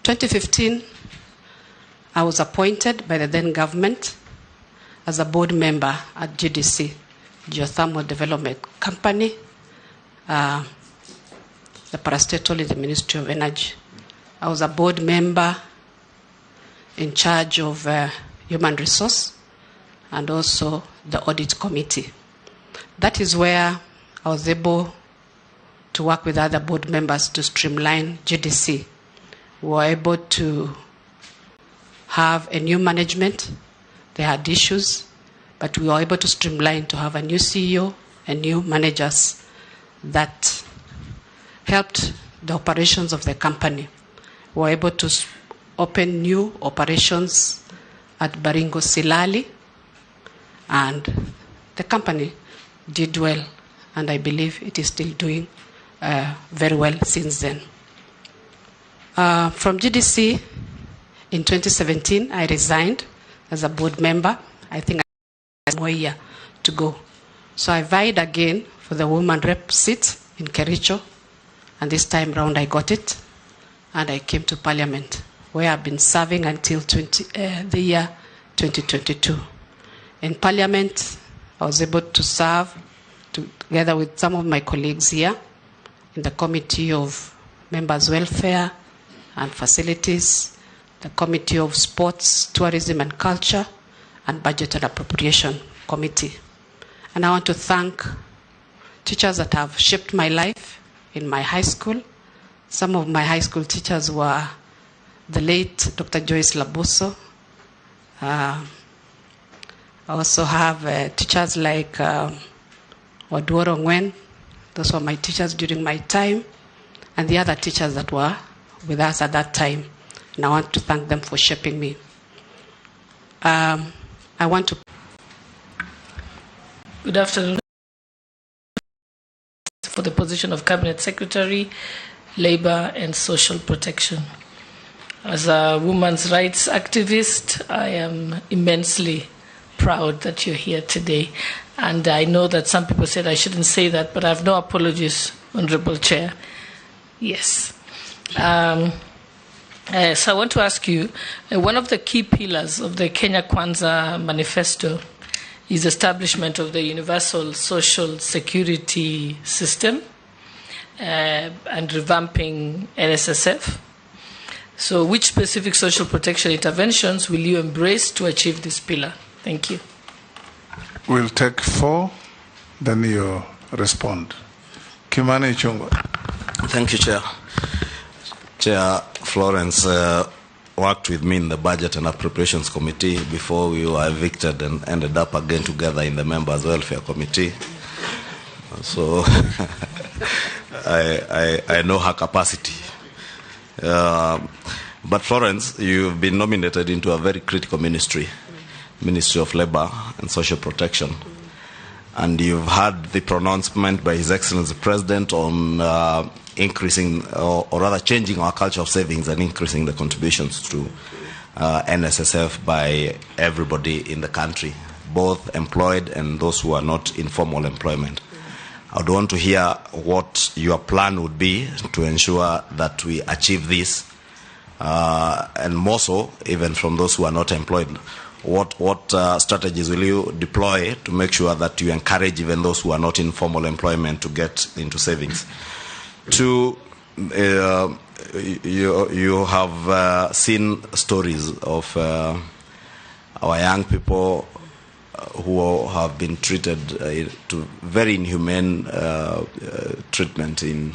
2015, I was appointed by the then government as a board member at GDC, Geothermal Development Company, the parastatal in the Ministry of Energy. I was a board member in charge of human resource and also the audit committee. That is where I was able to work with other board members to streamline GDC. We were able to have a new management. They had issues, but we were able to streamline to have a new CEO and new managers that helped the operations of the company. We were able to open new operations at Baringo Silali, and the company did well, and I believe it is still doing very well since then. From GDC in 2017, I resigned as a board member. I think I had 1 year to go. So I vied again for the woman rep seat in Kericho, and this time round I got it, and I came to Parliament, where I've been serving until the year 2022. In Parliament, I was able to serve together with some of my colleagues here in the Committee of Members' Welfare and Facilities, the Committee of Sports, Tourism and Culture, and Budget and Appropriation Committee. And I want to thank teachers that have shaped my life in my high school. Some of my high school teachers were the late Dr. Joyce Labuso. I also have teachers like Waduoro Ngwen. Those were my teachers during my time, and the other teachers that were with us at that time. And I want to thank them for shaping me. I want to... Good afternoon. For the position of Cabinet Secretary, Labor and Social Protection. As a women's rights activist, I am immensely proud that you're here today. And I know that some people said I shouldn't say that, but I have no apologies, Honorable Chair. Yes. So I want to ask you, one of the key pillars of the Kenya Kwanza Manifesto is establishment of the universal social security system and revamping NSSF. So which specific social protection interventions will you embrace to achieve this pillar? Thank you. We'll take 4, then you respond. Kimani Chungwa. Thank you, Chair. Chair Florence worked with me in the Budget and Appropriations Committee before we were evicted and ended up again together in the Members' Welfare Committee. So I know her capacity. But Florence, you've been nominated into a very critical ministry, Ministry of Labor and Social Protection. And you've had the pronouncement by His Excellency the President on increasing, or rather changing our culture of savings and increasing the contributions to NSSF by everybody in the country, both employed and those who are not in formal employment. I would want to hear what your plan would be to ensure that we achieve this, and more so, even from those who are not employed. What strategies will you deploy to make sure that you encourage even those who are not in formal employment to get into savings? 2, you have seen stories of our young people who have been treated to very inhumane treatment in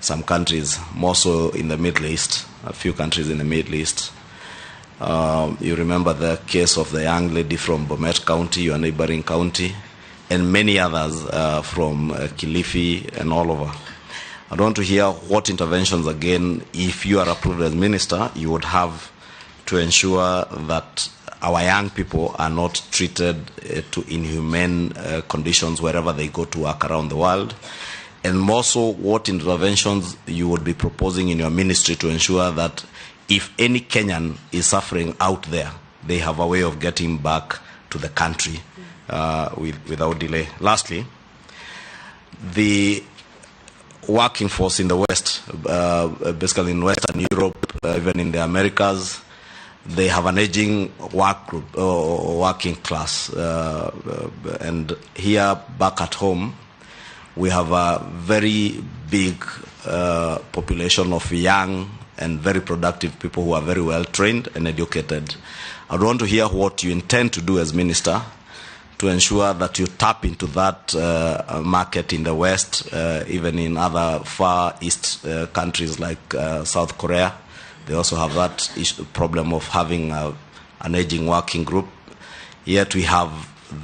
some countries, more so in the Middle East, a few countries in the Middle East. You remember the case of the young lady from Bomet County, your neighboring county, and many others from Kilifi and all over. I want to hear what interventions, again, if you are approved as minister, you would have to ensure that our young people are not treated to inhumane conditions wherever they go to work around the world. And more so, what interventions you would be proposing in your ministry to ensure that if any Kenyan is suffering out there, they have a way of getting back to the country without delay. Lastly, the working force in the West, basically in Western Europe, even in the Americas, they have an aging work group or working class. And here back at home, we have a very big population of young and very productive people who are very well trained and educated. I want to hear what you intend to do as minister to ensure that you tap into that market in the West, even in other Far East countries like South Korea. They also have that problem of having an aging working group. Yet we have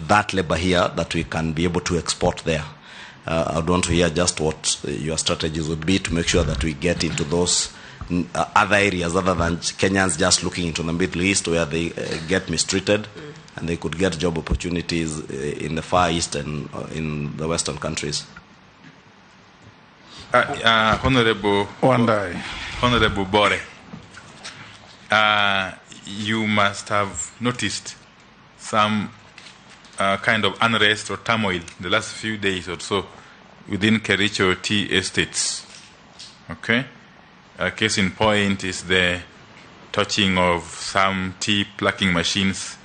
that labor here that we can be able to export there. I would want to hear just what your strategies would be to make sure that we get into those other areas other than Kenyans just looking into the Middle East where they get mistreated and they could get job opportunities in the Far East and in the Western countries. Honorable Bore, you must have noticed some kind of unrest or turmoil the last few days or so within Kericho tea estates. Okay? A case in point is the touching of some tea plucking machines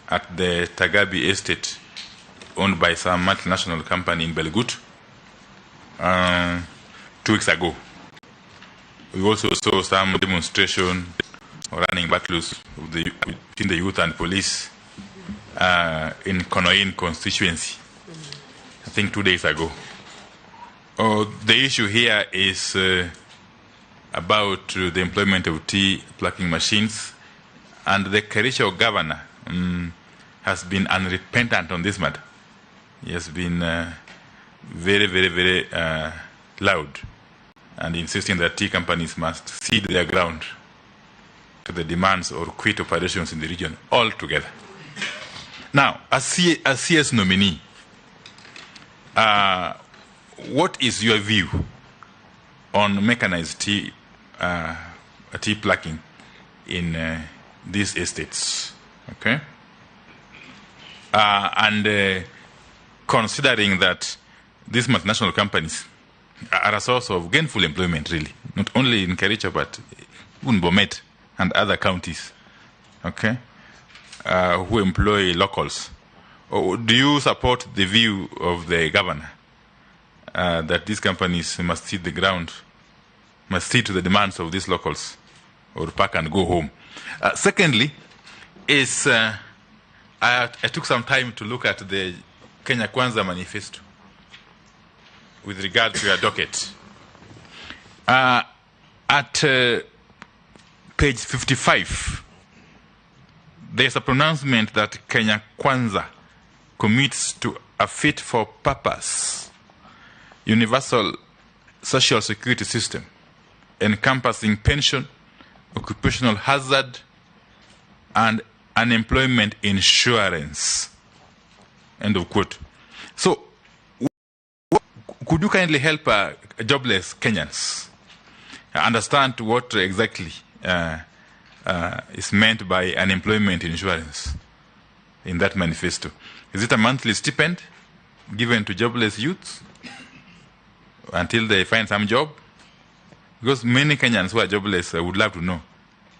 at the Tagabi estate owned by some multinational company in Belgut 2 weeks ago. We also saw some demonstration or running battles between the youth and police in Konoin constituency, I think 2 days ago. The issue here is about the employment of tea plucking machines, and the Kericho governor has been unrepentant on this matter. He has been very, very, very loud and insisting that tea companies must cede their ground to the demands or quit operations in the region altogether. Now, as CS nominee, what is your view on mechanized tea plucking in these estates? Okay, and considering that these multinational companies are a source of gainful employment, really, not only in Kericho but in Bomet and other counties, okay, who employ locals. Do you support the view of the governor that these companies must cede the ground, must cede to the demands of these locals, or pack and go home? Secondly, is I took some time to look at the Kenya Kwanza manifesto with regard to your docket. At page 55, there's a pronouncement that Kenya Kwanza commits to a fit-for-purpose universal social security system encompassing pension, occupational hazard, and unemployment insurance. End of quote. So, could you kindly help jobless Kenyans understand what exactly is meant by unemployment insurance in that manifesto? Is it a monthly stipend given to jobless youths until they find some job? Because many Kenyans who are jobless would love to know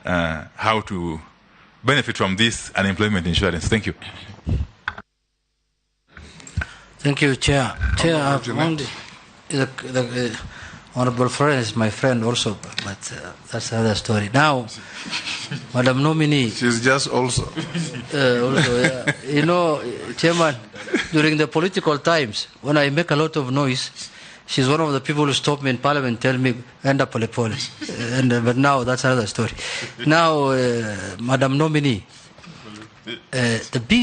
how to benefit from this unemployment insurance. Thank you. Thank you, Chair. Chair, the Honorable friend is my friend also, but that's another story. Now, Madam Nominee. She's just also. Yeah. You know, Chairman, during the political times, when I make a lot of noise, she's one of the people who stop me in Parliament and tell me, end up poly. But now, that's another story. Now, Madam Nominee, the big